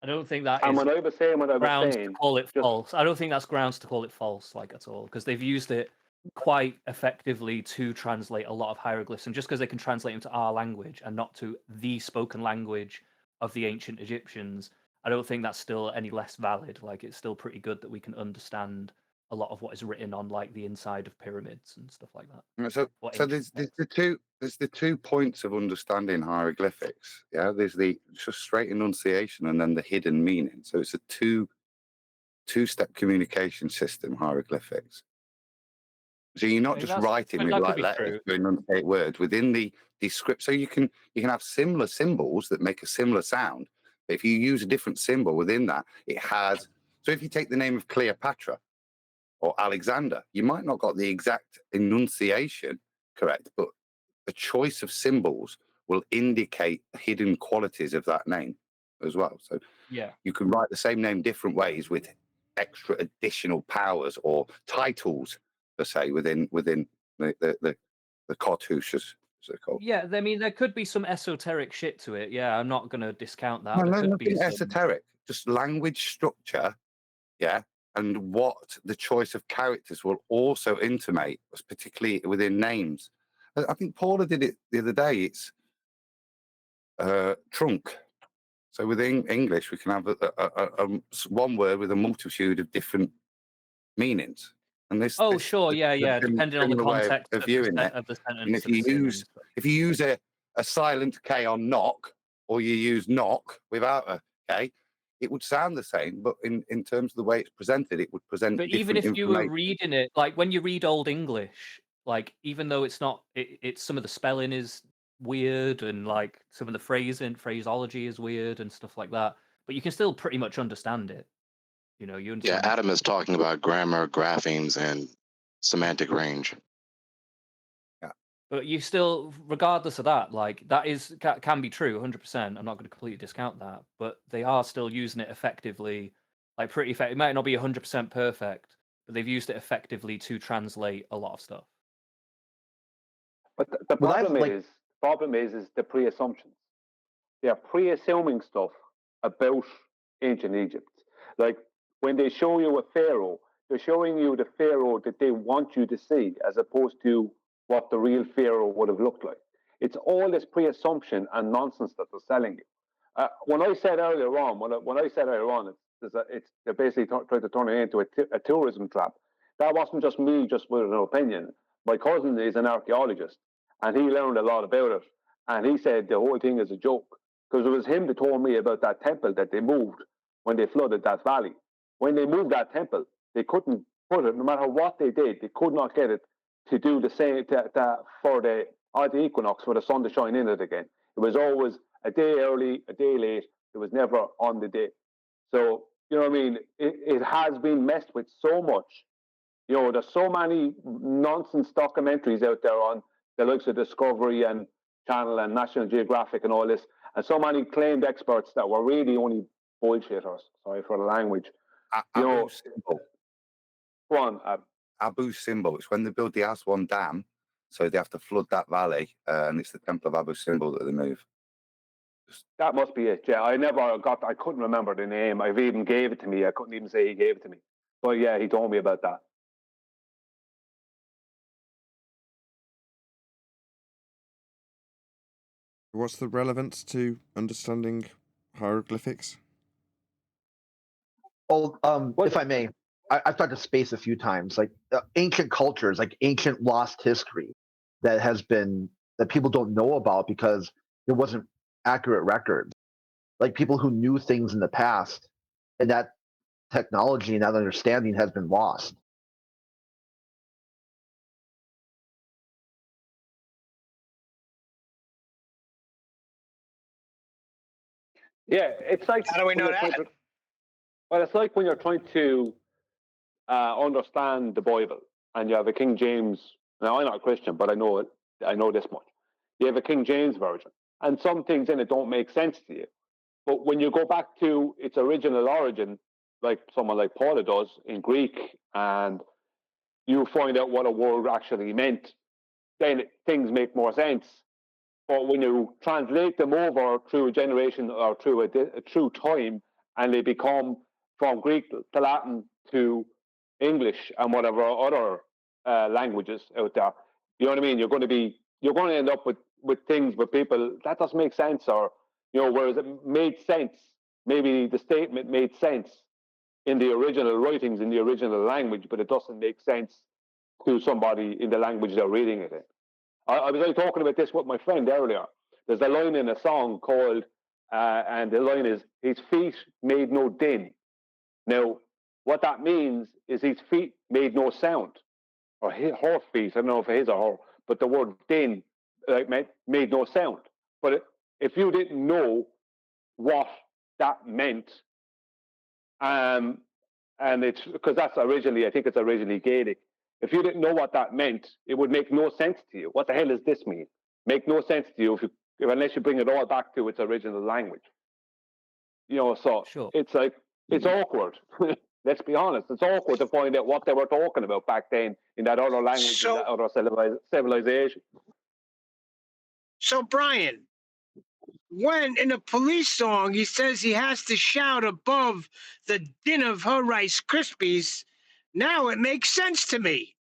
I don't think that And is when I was saying what I was grounds saying, to call it false. I don't think that's grounds to call it false, like at all, because they've used it quite effectively to translate a lot of hieroglyphs. And just because they can translate into our language and not to the spoken language of the ancient Egyptians, I don't think that's still any less valid. Like, it's still pretty good that we can understand a lot of what is written on, like, the inside of pyramids and stuff like that. So there's the two points of understanding hieroglyphics. Yeah, there's the just straight enunciation and then the hidden meaning. So it's a two-step communication system, hieroglyphics. So you're not just writing with like letters to enunciate words within the script. So you can have similar symbols that make a similar sound, but if you use a different symbol within that, it has. So if you take the name of Cleopatra or Alexander, you might not got the exact enunciation correct, but the choice of symbols will indicate hidden qualities of that name as well. So yeah, you can write the same name different ways with extra additional powers or titles, per se, within the cartouche, as they're called. Yeah, I mean, there could be some esoteric shit to it. Yeah, I'm not going to discount that. No, There could be nothing some... esoteric, just language structure, yeah, and what the choice of characters will also intimate, particularly within names. I think Paula did it the other day. It's trunk. So within English, we can have one word with a multitude of different meanings. And this, sure, yeah, depending on the context of viewing it. of the sentence. And if you use a silent K on knock, or you use knock without a K, it would sound the same, but in terms of the way it's presented, it would present But different even if you were information. reading it, like when you read Old English, like even though it's not, it's some of the spelling is weird and like some of the phraseology is weird and stuff like that, but you can still pretty much understand it. You know, you understand. Yeah, Adam is talking about grammar, graphemes, and semantic range. Yeah. But you still, regardless of that, like that can be true, 100%. I'm not going to completely discount that, but they are still using it effectively, like pretty effective. It might not be 100% perfect, but they've used it effectively to translate a lot of stuff. But the problem is the pre-assumptions. They are pre-assuming stuff about ancient Egypt. Like when they show you a pharaoh, they're showing you the pharaoh that they want you to see, as opposed to what the real pharaoh would have looked like. It's all this pre-assumption and nonsense that they're selling you. When I said earlier on, they're basically trying to turn it into a tourism trap. That wasn't just me, just with an opinion. My cousin is an archaeologist, and he learned a lot about it. And he said the whole thing is a joke, because it was him that told me about that temple that they moved when they flooded that valley. When they moved that temple, they couldn't put it, no matter what they did, they could not get it to do the same for the equinox, for the sun to shine in it again. It was always a day early, a day late. It was never on the day. So, you know what I mean? It has been messed with so much. You know, there's so many nonsense documentaries out there on the likes of Discovery and Channel and National Geographic and all this, and so many claimed experts that were really only bullshitters. Sorry for the language. Abu Simbel. Go on. Abu Simbel. It's when they build the Aswan Dam, so they have to flood that valley, and it's the temple of Abu Simbel that they move. That must be it. Yeah, I couldn't remember the name. I've even gave it to me. I couldn't even say he gave it to me. But yeah, he told me about that. What's the relevance to understanding hieroglyphics? Oh, if I may, I've talked to space a few times, like ancient cultures, like ancient lost history that people don't know about because there wasn't accurate records. Like people who knew things in the past, and that technology and that understanding has been lost. Yeah, it's like. How do we know that? Well, it's like when you're trying to understand the Bible, and you have a King James. Now, I'm not a Christian, but I know it. I know this much. You have a King James version, and some things in it don't make sense to you. But when you go back to its original origin, like someone like Paula does in Greek, and you find out what a word actually meant, then things make more sense. But when you translate them over through a generation or through time, and they become from Greek to Latin to English and whatever other languages out there, you know what I mean? You're going to end up with things where people that doesn't make sense, or whereas it made sense, maybe the statement made sense in the original writings in the original language, but it doesn't make sense to somebody in the language they're reading it in. I was talking about this with my friend earlier. There's a line in a song called, and the line is, "His feet made no din." Now, what that means is his feet made no sound, or her feet. I don't know if it is or her, but the word din made no sound. But if you didn't know what that meant, and it's because that's originally, I think it's originally Gaelic. If you didn't know what that meant, it would make no sense to you. What the hell does this mean? Make no sense to you unless you bring it all back to its original language. So sure. It's like, it's awkward. Let's be honest. It's awkward to find out what they were talking about back then in that other language, in that other civilization. So, Brian, when in a Police song he says he has to shout above the din of her Rice Krispies, now it makes sense to me.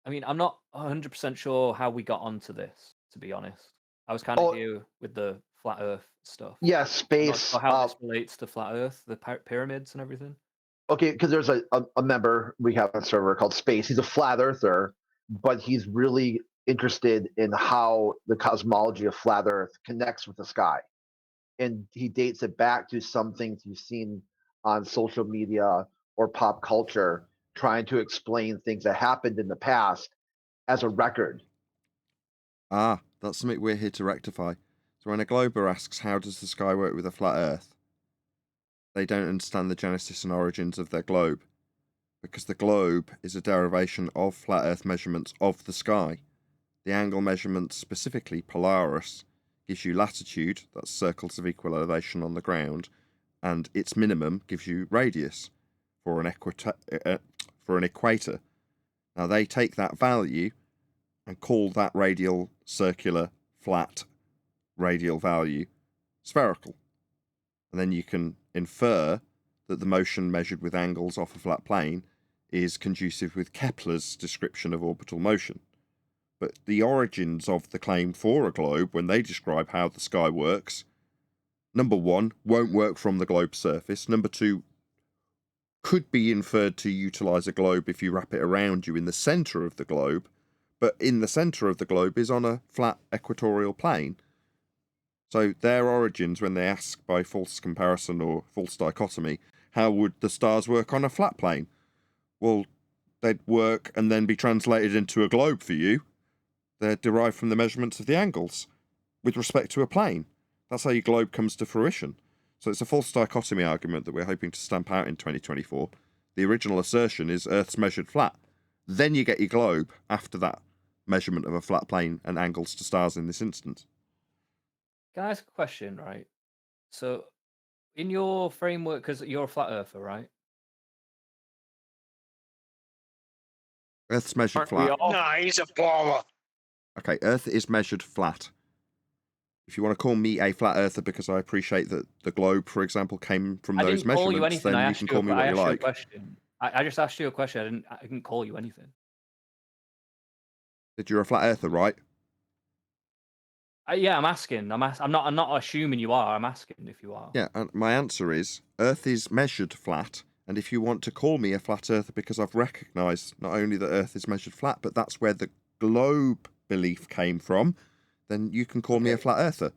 I mean, I'm not 100% sure how we got onto this, to be honest. I was kind of here with the flat Earth stuff. Yeah, space. I'm not sure how this relates to flat Earth, the pyramids and everything. Okay, because there's a member we have on a server called Space. He's a flat earther, but he's really interested in how the cosmology of flat Earth connects with the sky. And he dates it back to some things you've seen on social media or pop culture, trying to explain things that happened in the past as a record. Ah, that's something we're here to rectify. So when a glober asks, how does the sky work with a flat Earth? They don't understand the genesis and origins of their globe, because the globe is a derivation of flat Earth measurements of the sky. The angle measurement, specifically Polaris, gives you latitude, that's circles of equal elevation on the ground, and its minimum gives you radius for an equator. Now they take that value and call that radial, circular, flat radial value spherical. And then you can infer that the motion measured with angles off a flat plane is conducive with Kepler's description of orbital motion. But the origins of the claim for a globe, when they describe how the sky works, number one, won't work from the globe's surface. Number two, could be inferred to utilize a globe if you wrap it around you in the center of the globe, but in the center of the globe is on a flat equatorial plane. So their origins, when they ask by false comparison or false dichotomy, how would the stars work on a flat plane? Well, they'd work and then be translated into a globe for you. They're derived from the measurements of the angles with respect to a plane. That's how your globe comes to fruition. So it's a false dichotomy argument that we're hoping to stamp out in 2024. The original assertion is Earth's measured flat. Then you get your globe after that measurement of a flat plane and angles to stars in this instance. Can I ask a question, right? So, in your framework, because you're a flat earther, right? Earth's measured flat. No, he's a baller. Okay, Earth is measured flat. If you want to call me a flat earther because I appreciate that the globe, for example, came from those measurements, then you can call me what you like. I just asked you a question. I didn't call you anything. That you're a flat earther, right? Yeah, I'm asking. I'm not assuming you are. I'm asking if you are. Yeah, and my answer is Earth is measured flat, and if you want to call me a flat earther because I've recognised not only that Earth is measured flat, but that's where the globe belief came from, then you can call me a flat earther.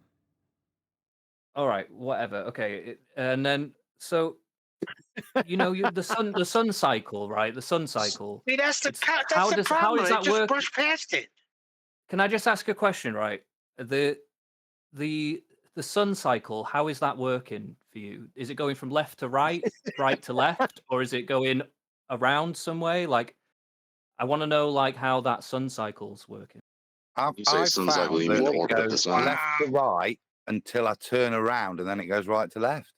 All right, whatever. Okay, and then so You know, the sun cycle, right? The sun cycle. See, that's the how problem. does They that just work? brush past it. Can I just ask a question, right? The sun cycle, how is that working for you? Is it going from left to right, right to left, or is it going around some way? Like, I want to know like how that sun cycle's working. I've found that it goes left to right until I turn around, and then it goes right to left.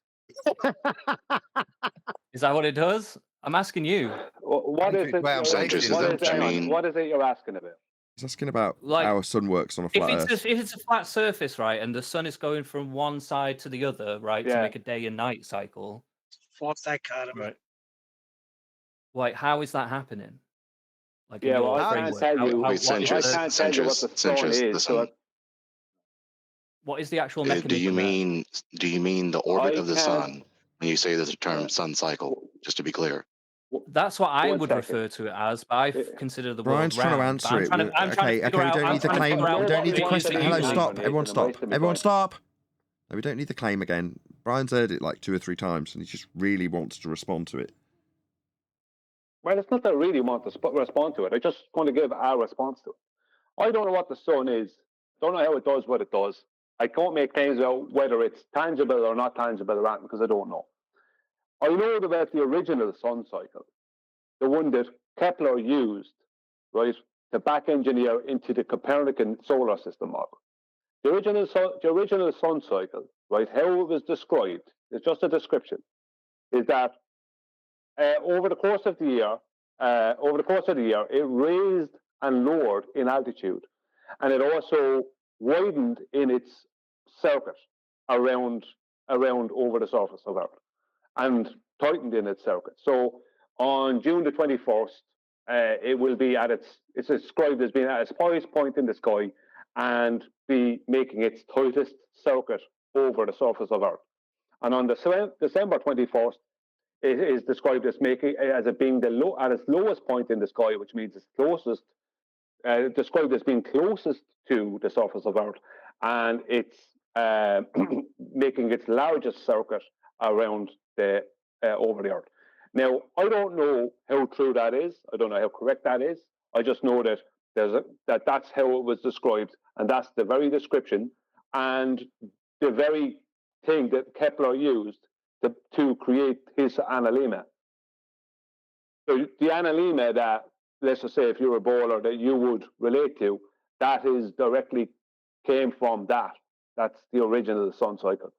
Is that what it does? I'm asking you. What is it? What is it you're asking about? He's asking about Like, how a sun works on a flat Earth. If it's a flat surface, right, and the sun is going from one side to the other, right, to make a day and night cycle. False dichotomy. Right. Like, how is that happening? Like, yeah, well, I can't tell you. I can't tell you what the sun is. So What is the actual mechanism? Do you mean the orbit of the sun when you say the term sun cycle? Just to be clear. That's what I would refer to it as, but I consider the word Brian's trying to answer it. Okay, we don't need the claim. We don't need the question. Hello, stop. Everyone stop. Everyone stop. No, we don't need the claim again. Brian's heard it like 2 or 3 times, and he just really wants to respond to it. Well, it's not that I really want to respond to it. I just want to give our response to it. I don't know what the sun is. Don't know how it does what it does. I can't make claims about whether it's tangible or not tangible or not because I don't know. I know about the original sun cycle, the one that Kepler used, right, to back engineer into the Copernican solar system model. The original sun cycle, right, how it was described, it's just a description, is that over the course of the year, it raised and lowered in altitude, and it also widened in its circuit around over the surface of Earth, and tightened in its circuit. So on June the 21st, it will be it's described as being at its highest point in the sky and be making its tightest circuit over the surface of Earth. And on December 21st, it is described as it being at its lowest point in the sky, which means it's closest, described as being closest to the surface of Earth, and it's making its largest circuit around over the Earth. Now, I don't know how true that is. I don't know how correct that is. I just know that that's how it was described, and that's the very description and the very thing that Kepler used to create his analemma. So the analemma that, let's just say, if you're a bowler, that you would relate to, that is directly came from that. That's the original sun cycle.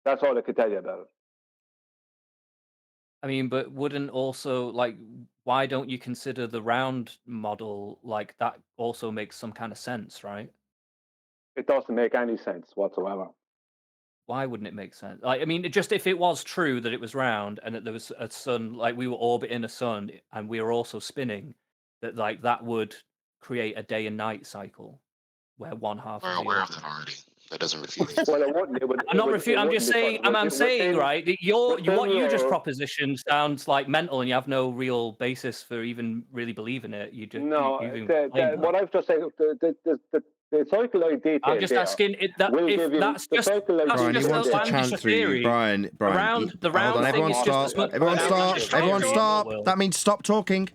That's all I can tell you about it. I mean, but wouldn't also, like, why don't you consider the round model, like, that also makes some kind of sense, right? It doesn't make any sense whatsoever. Why wouldn't it make sense? Like, I mean, just if it was true that it was round and that there was a sun, like we were orbiting a sun and we were also spinning, that would create a day and night cycle where one half. We're aware of that already. That doesn't refute it. Well, it wouldn't. I'm not refuting. I'm just saying. I'm saying, right? That what you just propositioned sounds like mental, and you have no real basis for even really believing it. You just what I've just said. The cycloid detail. I'm just asking if that's just Brian, he wants to chant through you. Brian. The round thing everyone is stop. just Everyone stop. Everyone stop. That means stop talking.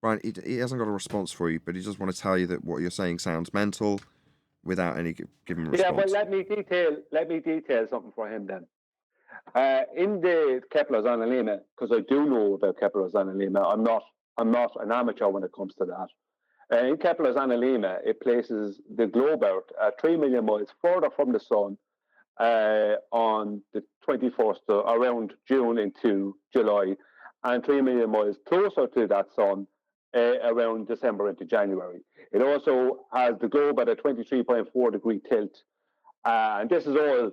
Brian, he hasn't got a response for you, but he just want to tell you that what you're saying sounds mental, without any given response. Yeah, well, let me detail something for him then. In the Kepler's analemma, because I do know about Kepler's analemma, I'm not an amateur when it comes to that. In Kepler's analemma, it places the globe Earth 3 million miles further from the sun on the 21st, around June into July, and 3 million miles closer to that sun around December into January. It also has the globe at a 23.4 degree tilt, and this is all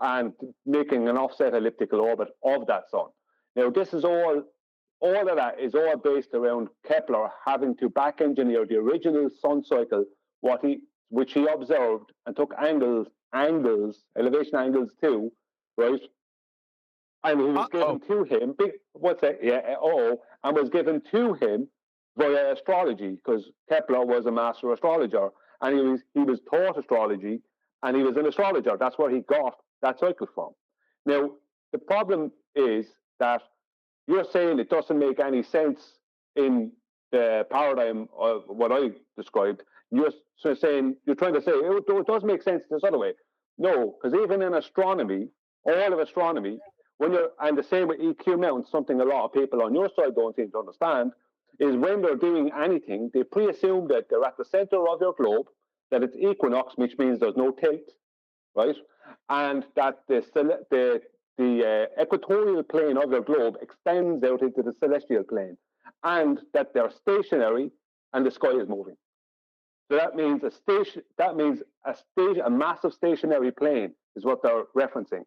and making an offset elliptical orbit of that sun. Now, this is all of that is all based around Kepler having to back engineer the original sun cycle, which he observed and took elevation angles to, right? And he was given to him, and was given to him via astrology, because Kepler was a master astrologer, and he was taught astrology, and he was an astrologer. That's where he got that cycle from. Now, the problem is that you're saying it doesn't make any sense in the paradigm of what I described. You're saying, you're trying to say it does make sense this other way. No, because even in astronomy, all of astronomy, and the same with EQ mounts, something a lot of people on your side don't seem to understand, is when they're doing anything, they pre-assume that they're at the center of your globe, that it's equinox, which means there's no tilt, right? And that the equatorial plane of your globe extends out into the celestial plane, and that they're stationary and the sky is moving. So that means a massive stationary plane is what they're referencing.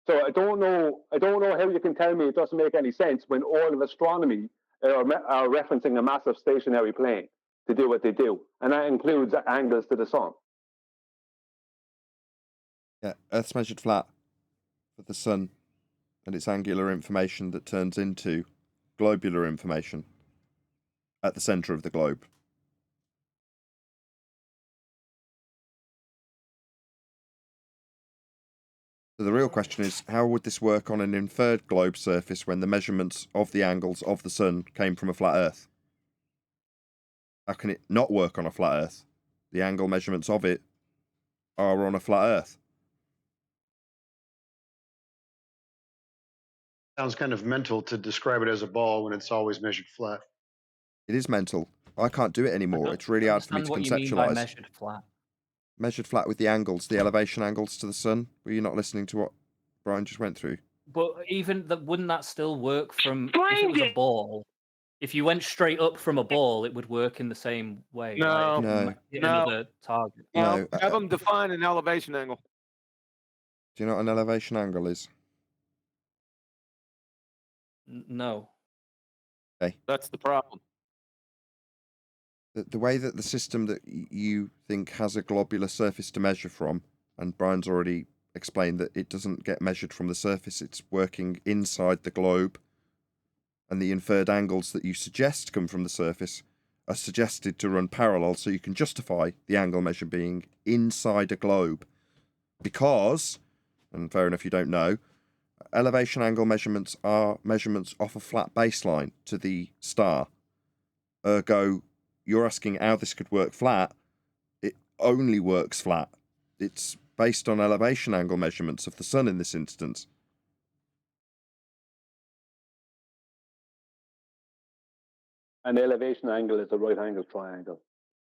So I don't know how you can tell me it doesn't make any sense when all of astronomy are referencing a massive stationary plane to do what they do, and that includes angles to the sun. Yeah, Earth's measured flat for the sun, and its angular information that turns into globular information at the centre of the globe. So the real question is, how would this work on an inferred globe surface when the measurements of the angles of the sun came from a flat Earth? How can it not work on a flat Earth? The angle measurements of it are on a flat Earth. Sounds kind of mental to describe it as a ball when it's always measured flat. It is mental. I can't do it anymore. It's really hard for me to what you mean by conceptualize. measured flat. Measured flat with the angles, the elevation angles to the sun. Were you not listening to what Brian just went through? But even wouldn't that still work from if it was a ball? If you went straight up from a ball, it would work in the same way. No, right? No. Hit another target. No. Have them define an elevation angle. Do you know what an elevation angle is? No. Okay. That's the problem. The way that the system that you think has a globular surface to measure from, and Brian's already explained that it doesn't get measured from the surface, it's working inside the globe, and the inferred angles that you suggest come from the surface are suggested to run parallel, so you can justify the angle measure being inside a globe. Because, and fair enough you don't know, elevation angle measurements are measurements off a flat baseline to the star. Ergo, you're asking how this could work flat. It only works flat. It's based on elevation angle measurements of the sun in this instance. An elevation angle is a right angle triangle,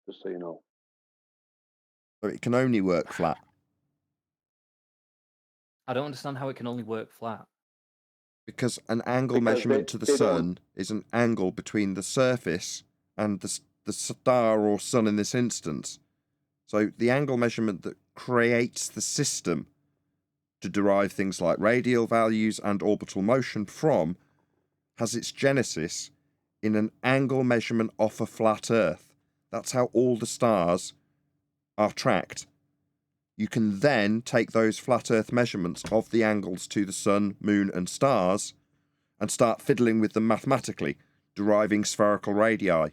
just so you know. So it can only work flat. I don't understand how it can only work flat. Because an angle measurement to the sun is an angle between the surface and the star or sun in this instance. So the angle measurement that creates the system to derive things like radial values and orbital motion from has its genesis in an angle measurement off a flat Earth. That's how all the stars are tracked. You can then take those flat Earth measurements of the angles to the sun, moon, and stars and start fiddling with them mathematically, deriving spherical radii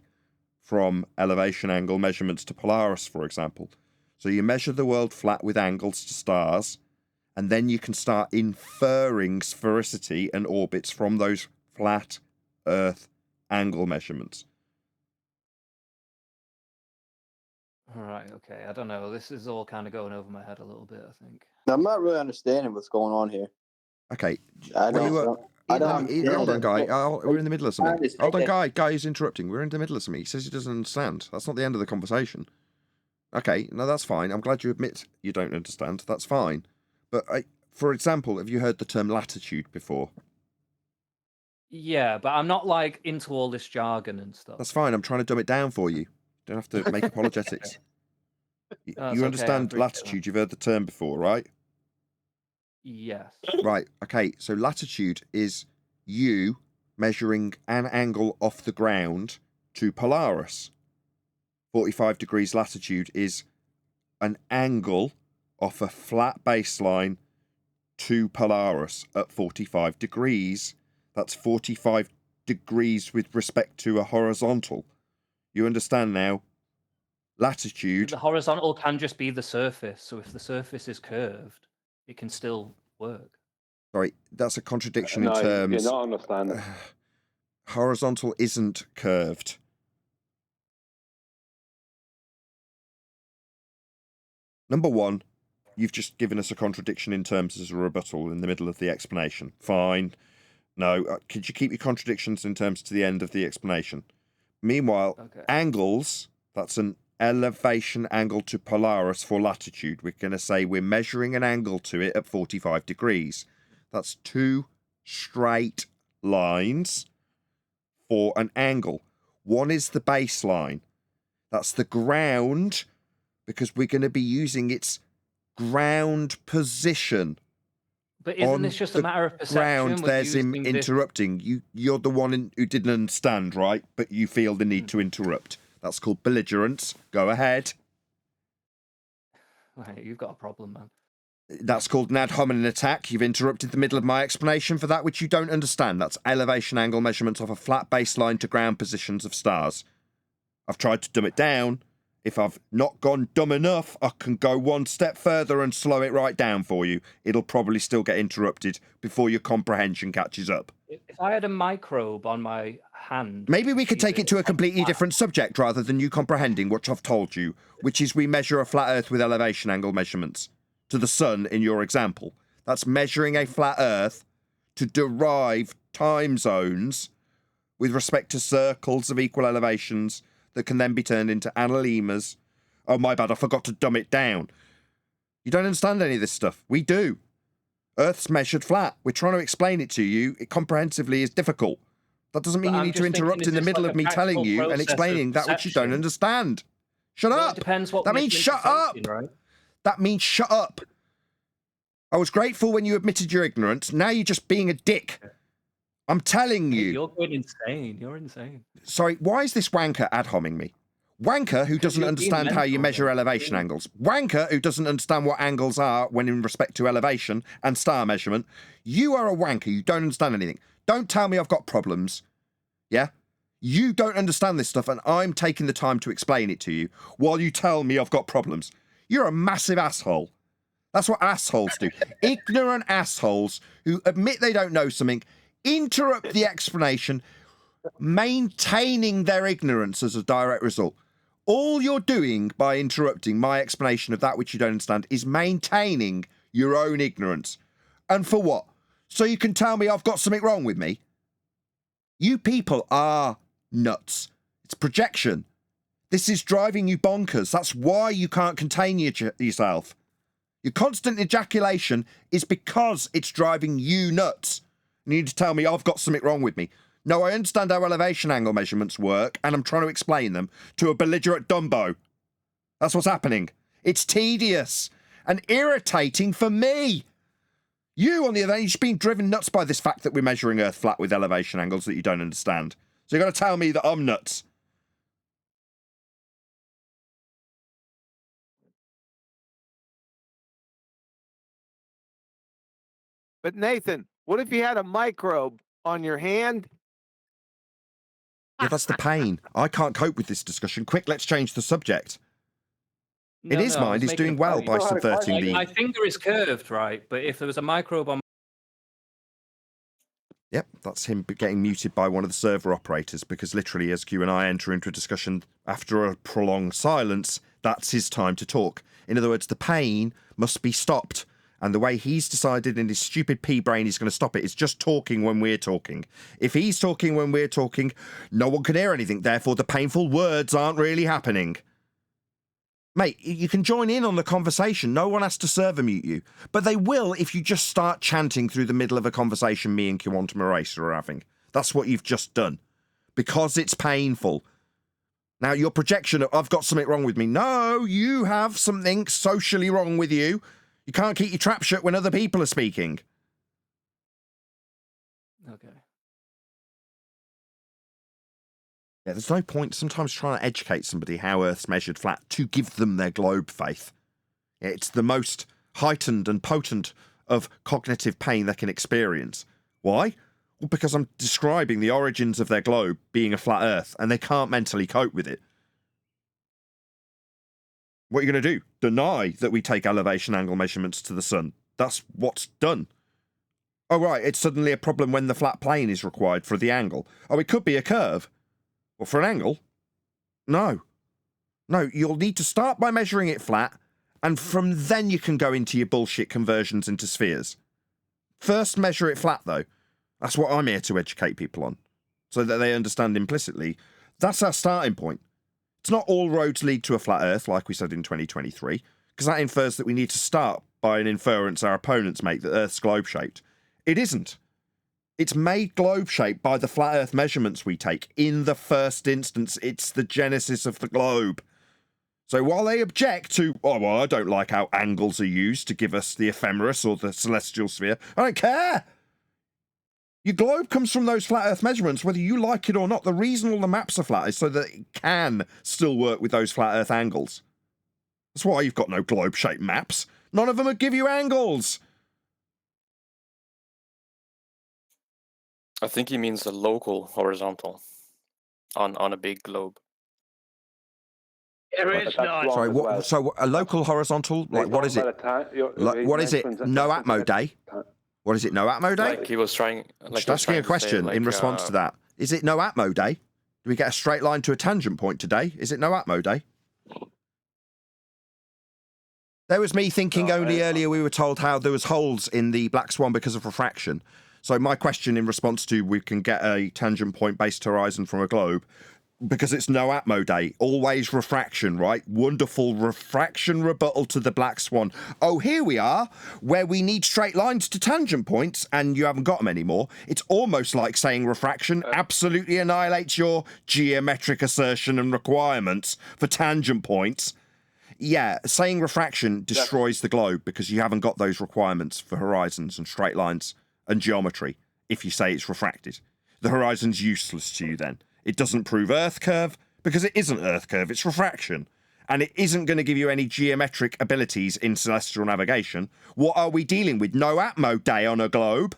from elevation angle measurements to Polaris, for example. So you measure the world flat with angles to stars, and then you can start inferring sphericity and orbits from those flat Earth angle measurements. All right, okay. I don't know. This is all kind of going over my head a little bit, I think. I'm not really understanding what's going on here. Okay. I don't Hold on, Guy. We're in the middle of something. understand Hold on, that. Guy is interrupting. We're in the middle of something. He says he doesn't understand. That's not the end of the conversation. Okay, no, that's fine. I'm glad you admit you don't understand. That's fine. But, for example, have you heard the term latitude before? Yeah, but I'm not like into all this jargon and stuff. That's fine. I'm trying to dumb it down for you. You don't have to make apologetics. That's You okay, understand I appreciate latitude. You've heard the term before, right? Yes. Right, okay, so latitude is you measuring an angle off the ground to Polaris. 45 degrees latitude is an angle off a flat baseline to Polaris at 45 degrees. That's 45 degrees with respect to a horizontal. You understand now? Latitude. The horizontal can just be the surface. So if the surface is curved, it can still work. Sorry, that's a contradiction No, in terms. you're not understanding. Horizontal isn't curved. Number one, you've just given us a contradiction in terms as a rebuttal in the middle of the explanation. Fine. No, could you keep your contradictions in terms to the end of the explanation? Meanwhile, angles, that's an elevation angle to Polaris for latitude. We're going to say we're measuring an angle to it at 45 degrees. That's 2 straight lines for an angle. One is the baseline. That's the ground, because we're going to be using its ground position. But isn't this just a matter of perception? Ground, there's him interrupting. You're the one who didn't understand, right? But you feel the need to interrupt. That's called belligerence. Go ahead. Right, you've got a problem, man. That's called an ad hominem attack. You've interrupted the middle of my explanation for that which you don't understand. That's elevation angle measurements off a flat baseline to ground positions of stars. I've tried to dumb it down. If I've not gone dumb enough, I can go one step further and slow it right down for you. It'll probably still get interrupted before your comprehension catches up. If I had a microbe on my hand... Maybe we could take it to a completely different subject rather than you comprehending what I've told you, which is we measure a flat Earth with elevation angle measurements to the sun in your example. That's measuring a flat Earth to derive time zones with respect to circles of equal elevations that can then be turned into analemmas. Oh, my bad, I forgot to dumb it down. You don't understand any of this stuff. We do. Earth's measured flat. We're trying to explain it to you. It comprehensively is difficult. That doesn't mean you need to interrupt in the middle of me telling you and explaining that which you don't understand. Shut up. It depends what that means shut up. Right? That means shut up. I was grateful when you admitted your ignorance. Now you're just being a dick. I'm telling you. You're going insane. You're insane. Sorry, why is this wanker ad homing me? Wanker who doesn't understand how you measure elevation angles. Wanker who doesn't understand what angles are when in respect to elevation and star measurement. You are a wanker. You don't understand anything. Don't tell me I've got problems. Yeah? You don't understand this stuff and I'm taking the time to explain it to you while you tell me I've got problems. You're a massive asshole. That's what assholes do. Ignorant assholes who admit they don't know something, interrupt the explanation, maintaining their ignorance as a direct result. All you're doing by interrupting my explanation of that which you don't understand is maintaining your own ignorance. And for what? So you can tell me I've got something wrong with me? You people are nuts. It's projection. This is driving you bonkers. That's why you can't contain yourself. Your constant ejaculation is because it's driving you nuts. You need to tell me I've got something wrong with me. No, I understand how elevation angle measurements work, and I'm trying to explain them to a belligerent Dumbo. That's what's happening. It's tedious and irritating for me. You, on the other hand, you're just being driven nuts by this fact that we're measuring Earth flat with elevation angles that you don't understand. So you've got to tell me that I'm nuts. But Nathan, what if you had a microbe on your hand? Yeah, that's the pain. I can't cope with this discussion. Quick, let's change the subject. In his mind, he's doing well by subverting the... My finger is curved, right? But if there was a microbe on... Yep, that's him getting muted by one of the server operators, because literally as Q and I enter into a discussion after a prolonged silence, that's his time to talk. In other words, the pain must be stopped. And the way he's decided in his stupid pea brain he's going to stop it is just talking when we're talking. If he's talking when we're talking, no one can hear anything. Therefore, the painful words aren't really happening. Mate, you can join in on the conversation. No one has to server mute you. But they will if you just start chanting through the middle of a conversation me and Quantum Eraser are having. That's what you've just done. Because it's painful. Now, your projection of, I've got something wrong with me. No, you have something socially wrong with you. You can't keep your trap shut when other people are speaking. Okay. Yeah, there's no point sometimes trying to educate somebody how Earth's measured flat to give them their globe faith. Yeah, it's the most heightened and potent of cognitive pain they can experience. Why? Well, because I'm describing the origins of their globe being a flat Earth, and they can't mentally cope with it. What are you going to do? Deny that we take elevation angle measurements to the sun That's what's done. Oh, right, it's suddenly a problem when the flat plane is required for the angle. Oh, it could be a curve. Well, for an angle? No. No, you'll need to start by measuring it flat, and from then you can go into your bullshit conversions into spheres. First, measure it flat, though. That's what I'm here to educate people on, so that they understand implicitly. That's our starting point. It's not all roads lead to a flat Earth, like we said in 2023, because that infers that we need to start by an inference our opponents make that Earth's globe-shaped. It isn't. It's made globe-shaped by the flat Earth measurements we take. In the first instance, it's the genesis of the globe. So while they object to, oh, well, I don't like how angles are used to give us the ephemeris or the celestial sphere, I don't care. Your globe comes from those flat Earth measurements, whether you like it or not. The reason all the maps are flat is so that it can still work with those flat Earth angles. That's why you've got no globe-shaped maps. None of them would give you angles. I think he means the local horizontal on a big globe. There is none. Sorry, what? So a local horizontal, like what is it? What is it? No Atmo day. What is it? No Atmo day? Like he was trying. Just asking a question in response to that. Is it no Atmo day? Do we get a straight line to a tangent point today? Is it no Atmo day? There was me thinking only earlier we were told how there was holes in the Black Swan because of refraction. So my question in response to we can get a tangent point based horizon from a globe, because it's no Atmo day, always refraction, right? Wonderful refraction rebuttal to the Black Swan. Oh, here we are, where we need straight lines to tangent points, and you haven't got them anymore. It's almost like saying refraction absolutely annihilates your geometric assertion and requirements for tangent points. Yeah, saying refraction destroys the globe because you haven't got those requirements for horizons and straight lines and geometry if you say it's refracted. The horizon's useless to you then. It doesn't prove Earth curve because it isn't Earth curve, it's refraction. And it isn't going to give you any geometric abilities in celestial navigation. What are we dealing with? No Atmo day on a globe?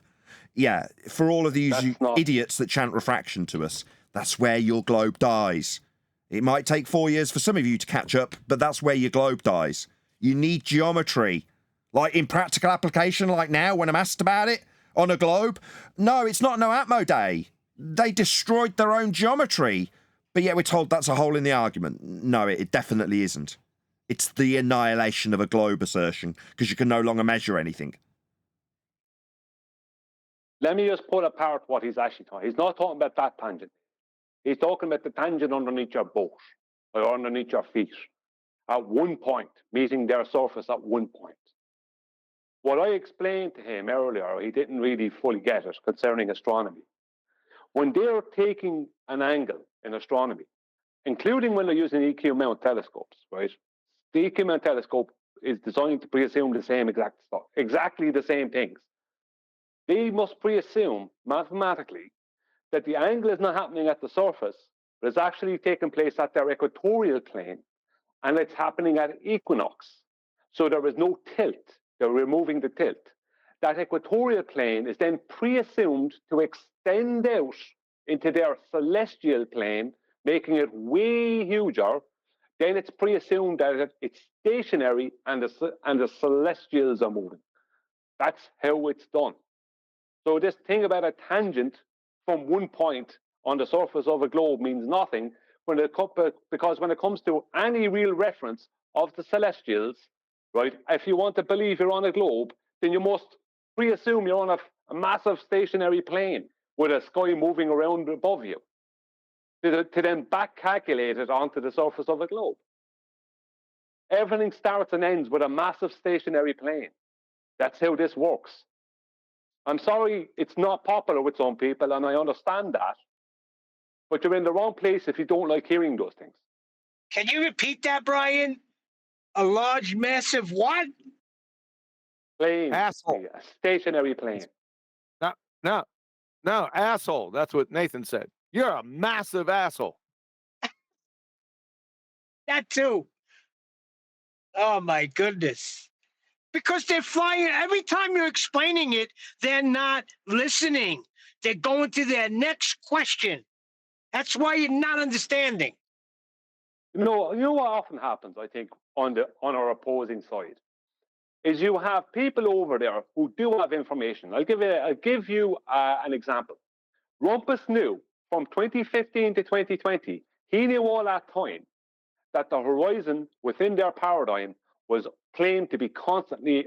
Yeah, for all of these idiots that chant refraction to us, that's where your globe dies. It might take 4 years for some of you to catch up, but that's where your globe dies. You need geometry. Like in practical application, like now when I'm asked about it on a globe. No, it's not no Atmo day. They destroyed their own geometry. But yet we're told that's a hole in the argument. No, it definitely isn't. It's the annihilation of a globe assertion because you can no longer measure anything. Let me just pull apart what he's actually talking. He's not talking about that tangent. He's talking about the tangent underneath your boat or underneath your feet at one point, meeting their surface at one point. What I explained to him earlier, he didn't really fully get it concerning astronomy. When they're taking an angle in astronomy, including when they're using EQ mount telescopes, right? The EQ mount telescope is designed to preassume the same exact stuff, exactly the same things. They must preassume mathematically that the angle is not happening at the surface, but it's actually taking place at their equatorial plane, and it's happening at equinox. So there is no tilt. They're removing the tilt. That equatorial plane is then preassumed to extend out into their celestial plane, making it way huger. Then it's preassumed that it's stationary and the celestials are moving. That's how it's done. So this thing about a tangent from one point on the surface of a globe means nothing because when it comes to any real reference of the celestials, right, if you want to believe you're on a globe, then you must preassume you're on a massive stationary plane with a sky moving around above you to then back calculate it onto the surface of a globe. Everything starts and ends with a massive stationary plane. That's how this works. I'm sorry it's not popular with some people, and I understand that. But you're in the wrong place if you don't like hearing those things. Can you repeat that, Brian? A large, massive what? Plane. Asshole. A stationary plane. No, asshole. That's what Nathan said. You're a massive asshole. That too. Oh, my goodness. Because they're flying. Every time you're explaining it, they're not listening. They're going to their next question. That's why you're not understanding. You know what often happens, I think, on our opposing side. is you have people over there who do have information. I'll give you an example. Rumpus knew from 2015 to 2020, he knew all that time that the horizon within their paradigm was claimed to be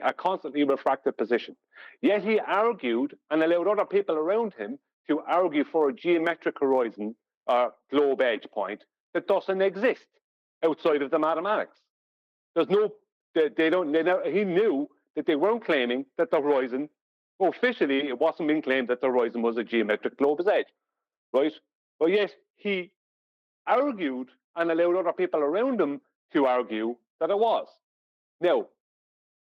a constantly refracted position. Yet he argued and allowed other people around him to argue for a geometric horizon globe edge point that doesn't exist outside of the mathematics. There's no, he knew that they weren't claiming that the horizon, officially it wasn't being claimed that the horizon was a geometric globe's edge, right? But yet he argued and allowed other people around him to argue that it was. Now,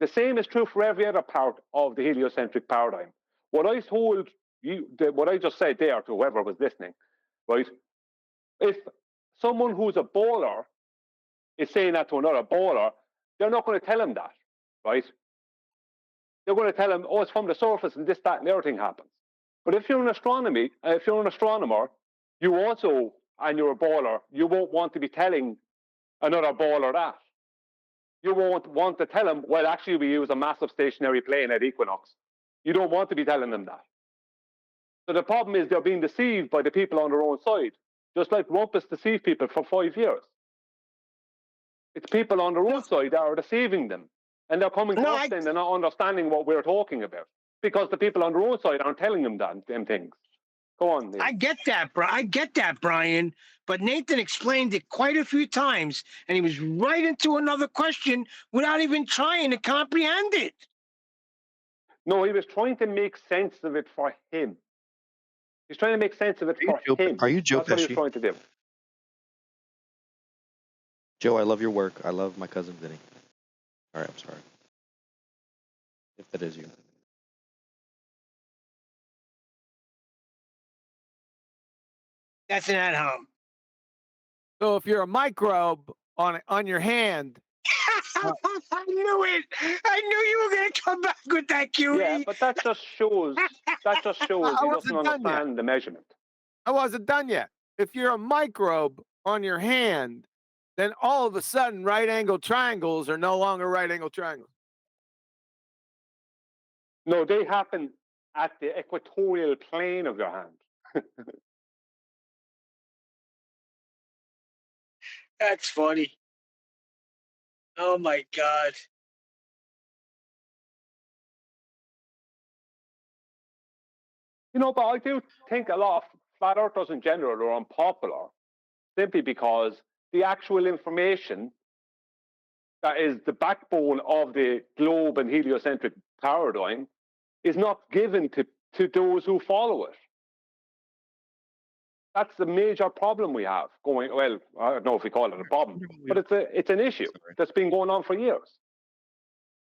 the same is true for every other part of the heliocentric paradigm. What I told you, what I just said there to whoever was listening, right? If someone who's a bowler is saying that to another bowler, they're not going to tell him that, right? They're going to tell him, oh, it's from the surface and this, that, and the other thing happens. But if you're an astronomer, you also, and you're a bowler, you won't want to be telling another bowler that. You won't want to tell them, well, actually, we use a massive stationary plane at equinox. You don't want to be telling them that. So the problem is they're being deceived by the people on their own side, just like Rumpus deceived people for 5 years. It's people on their own side that are deceiving them. And they're coming to us and they're not understanding what we're talking about because the people on their own side aren't telling them them things. Go on, Nathan. I get that, Brian. But Nathan explained it quite a few times, and he was right into another question without even trying to comprehend it. No, he was trying to make sense of it for him. He's trying to make sense of it for him. Are you Joe That's what Pesci? he's trying to do. Joe, I love your work. I love my cousin Vinny. All right, I'm sorry. If that is you. That's an at home. So if you're a microbe on your hand. I knew it. I knew you were going to come back with that, Cutie. Yeah, but that just shows he doesn't understand the measurement. I wasn't done yet. If you're a microbe on your hand, then all of a sudden right-angled triangles are no longer right-angled triangles. No, they happen at the equatorial plane of your hand. That's funny. Oh my God. You know, but I do think a lot of flat earthers in general are unpopular simply because the actual information that is the backbone of the globe and heliocentric paradigm is not given to those who follow it. That's the major problem we have going. Well, I don't know if we call it a problem, but it's an issue that's been going on for years.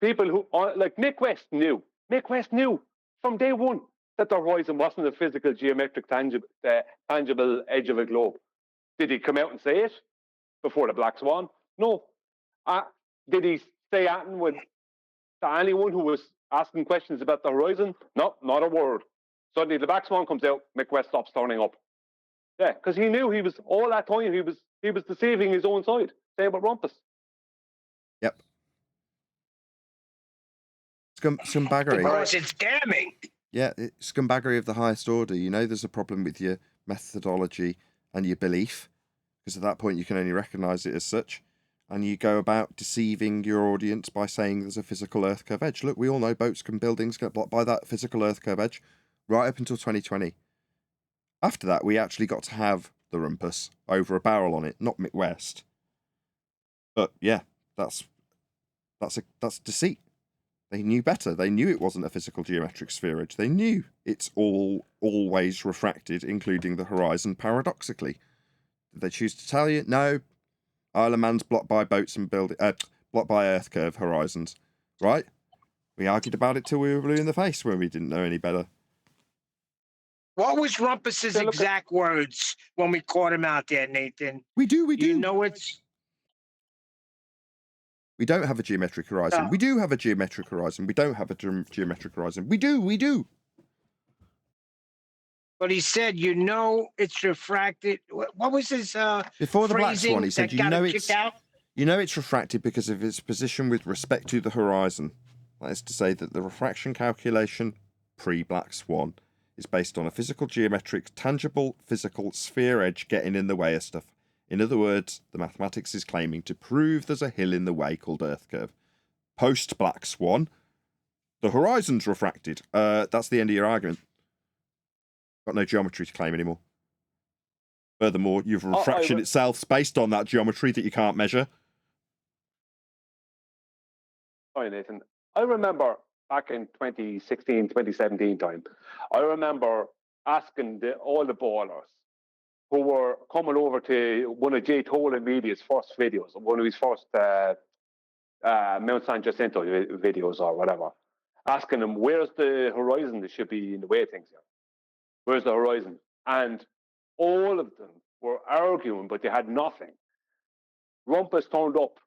People who are like Mick West knew from day one that the horizon wasn't a physical, geometric, tangible edge of a globe. Did he come out and say it before the Black Swan? No. Did he say anything to anyone who was asking questions about the horizon? No, not a word. Suddenly the Black Swan comes out, Mick West stops turning up. Yeah, because he knew he was all that time he was deceiving his own side. Same with Rumpus. Yep. Scumbaggery. Because it's damning. Yeah, scumbaggery of the highest order. You know there's a problem with your methodology and your belief, because at that point you can only recognise it as such, and you go about deceiving your audience by saying there's a physical Earth curve edge. Look, we all know boats and buildings get blocked by that physical Earth curve edge right up until 2020. After that, we actually got to have the rumpus over a barrel on it, not Mick West. But yeah, that's deceit. They knew better. They knew it wasn't a physical geometric spherage. They knew it's always refracted, including the horizon, paradoxically. Did they choose to tell you? No. Isle of Man's blocked by boats and blocked by Earth curve horizons. Right? We argued about it till we were blue in the face when we didn't know any better. What was Rumpus's exact words when we caught him out there, Nathan? We do. You know it's... We don't have a geometric horizon. No. We do have a geometric horizon. We don't have a geometric horizon. We do. But he said, it's refracted. What was his before the Black phrasing Swan, he said, that got him kicked out? it's refracted because of its position with respect to the horizon. That is to say that the refraction calculation pre-Black Swan is based on a physical, geometric, tangible, physical sphere edge getting in the way of stuff. In other words, the mathematics is claiming to prove there's a hill in the way called Earth curve. Post-Black Swan, the horizon's refracted. That's the end of your argument. Got no geometry to claim anymore. Furthermore, you've refraction itself based on that geometry that you can't measure. Sorry, Nathan. I remember back in 2016, 2017 time, I remember asking all the ballers who were coming over to one of Jay Tolan Media's first videos, one of his first Mount San Jacinto videos or whatever, asking them, where's the horizon that should be in the way of things here? Where's the horizon? And all of them were arguing, but they had nothing. Rumpus turned up,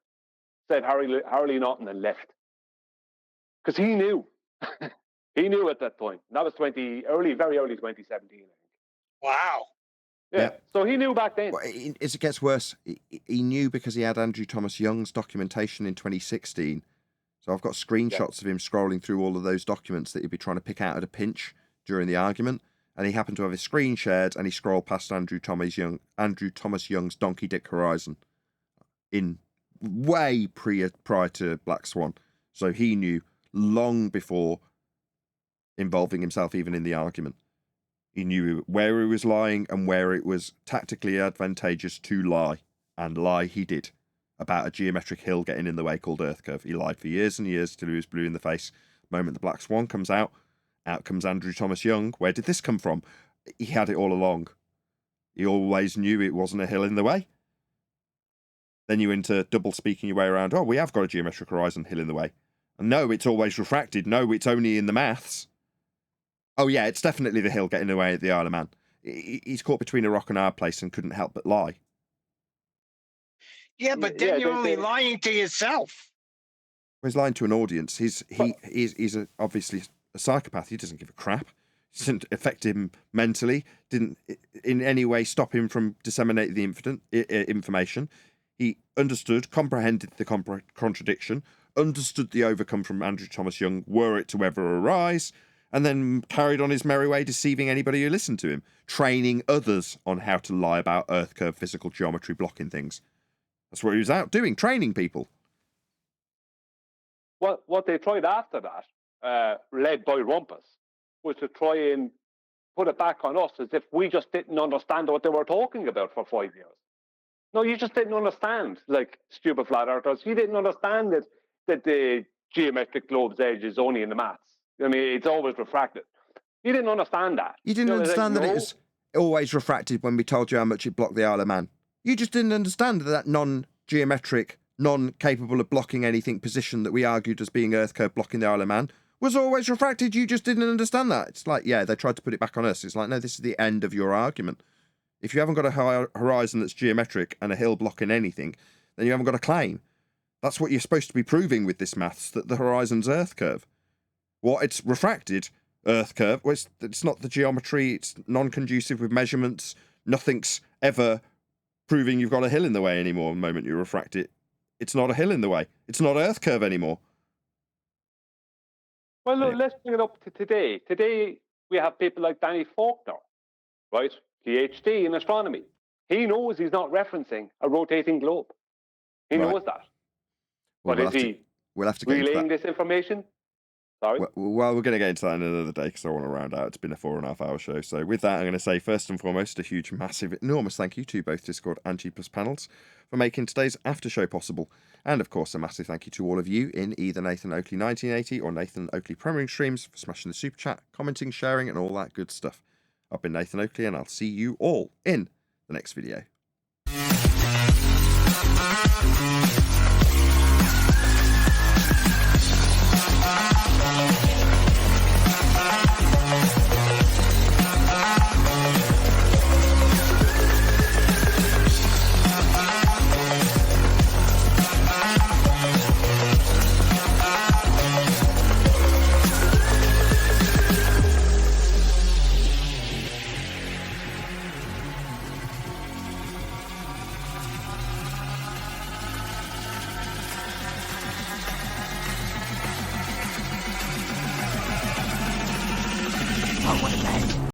said Harley nothing, and left. Because he knew. He knew at that point. That was very early 2017, I think. Wow. Yeah. So he knew back then. Well, it gets worse. He knew because he had Andrew Thomas Young's documentation in 2016. So I've got screenshots of him scrolling through all of those documents that he'd be trying to pick out at a pinch during the argument. And he happened to have his screen shared, and he scrolled past Andrew Thomas Young's Donkey Dick Horizon in way prior to Black Swan. So he knew long before involving himself even in the argument. He knew where he was lying and where it was tactically advantageous to lie. And lie he did. About a geometric hill getting in the way called Earth curve. He lied for years and years till he was blue in the face. The moment the Black Swan comes out comes Andrew Thomas Young. Where did this come from? He had it all along. He always knew it wasn't a hill in the way. Then you into double speaking your way around. Oh, we have got a geometric horizon hill in the way. And no, it's always refracted. No, it's only in the maths. Oh, yeah, it's definitely the hill getting away at the Isle of Man. He's caught between a rock and a hard place and couldn't help but lie. Yeah, but then you're only lying to yourself. Well, he's lying to an audience. He's obviously a psychopath. He doesn't give a crap. It didn't affect him mentally. Didn't in any way stop him from disseminating the information. He understood, comprehended the contradiction, understood the overcome from Andrew Thomas Young, were it to ever arise, and then carried on his merry way, deceiving anybody who listened to him, training others on how to lie about Earth curve physical geometry blocking things. That's what he was out doing, training people. What they tried after that, led by Rumpus, was to try and put it back on us as if we just didn't understand what they were talking about for 5 years. No, you just didn't understand, like stupid flat earthers. You didn't understand that the geometric globe's edge is only in the maths. I mean, it's always refracted. You didn't understand that. You didn't understand that it was always refracted when we told you how much it blocked the Isle of Man. You just didn't understand that non-geometric, non-capable of blocking anything position that we argued as being Earth curve blocking the Isle of Man was always refracted. You just didn't understand that. It's like, yeah, they tried to put it back on us. It's like, no, this is the end of your argument. If you haven't got a horizon that's geometric and a hill blocking anything, then you haven't got a claim. That's what you're supposed to be proving with this maths, that the horizon's Earth curve. What it's refracted, Earth curve, well, it's not the geometry, it's non-conducive with measurements. Nothing's ever proving you've got a hill in the way anymore the moment you refract it. It's not a hill in the way. It's not Earth curve anymore. Well, look, let's bring it up to today. Today, we have people like Danny Faulkner, right? PhD in astronomy. He knows he's not referencing a rotating globe. He knows that. Well, but we'll have to get relaying into that. this information? Sorry? Well, we're going to get into that in another day because I want to round out. It's been a 4.5 hour show. So with that, I'm going to say first and foremost, a huge, massive, enormous thank you to both Discord and G+ panels for making today's after show possible. And of course, a massive thank you to all of you in either Nathan Oakley 1980 or Nathan Oakley Premiering streams for smashing the super chat, commenting, sharing, and all that good stuff. I've been Nathan Oakley, and I'll see you all in the next video.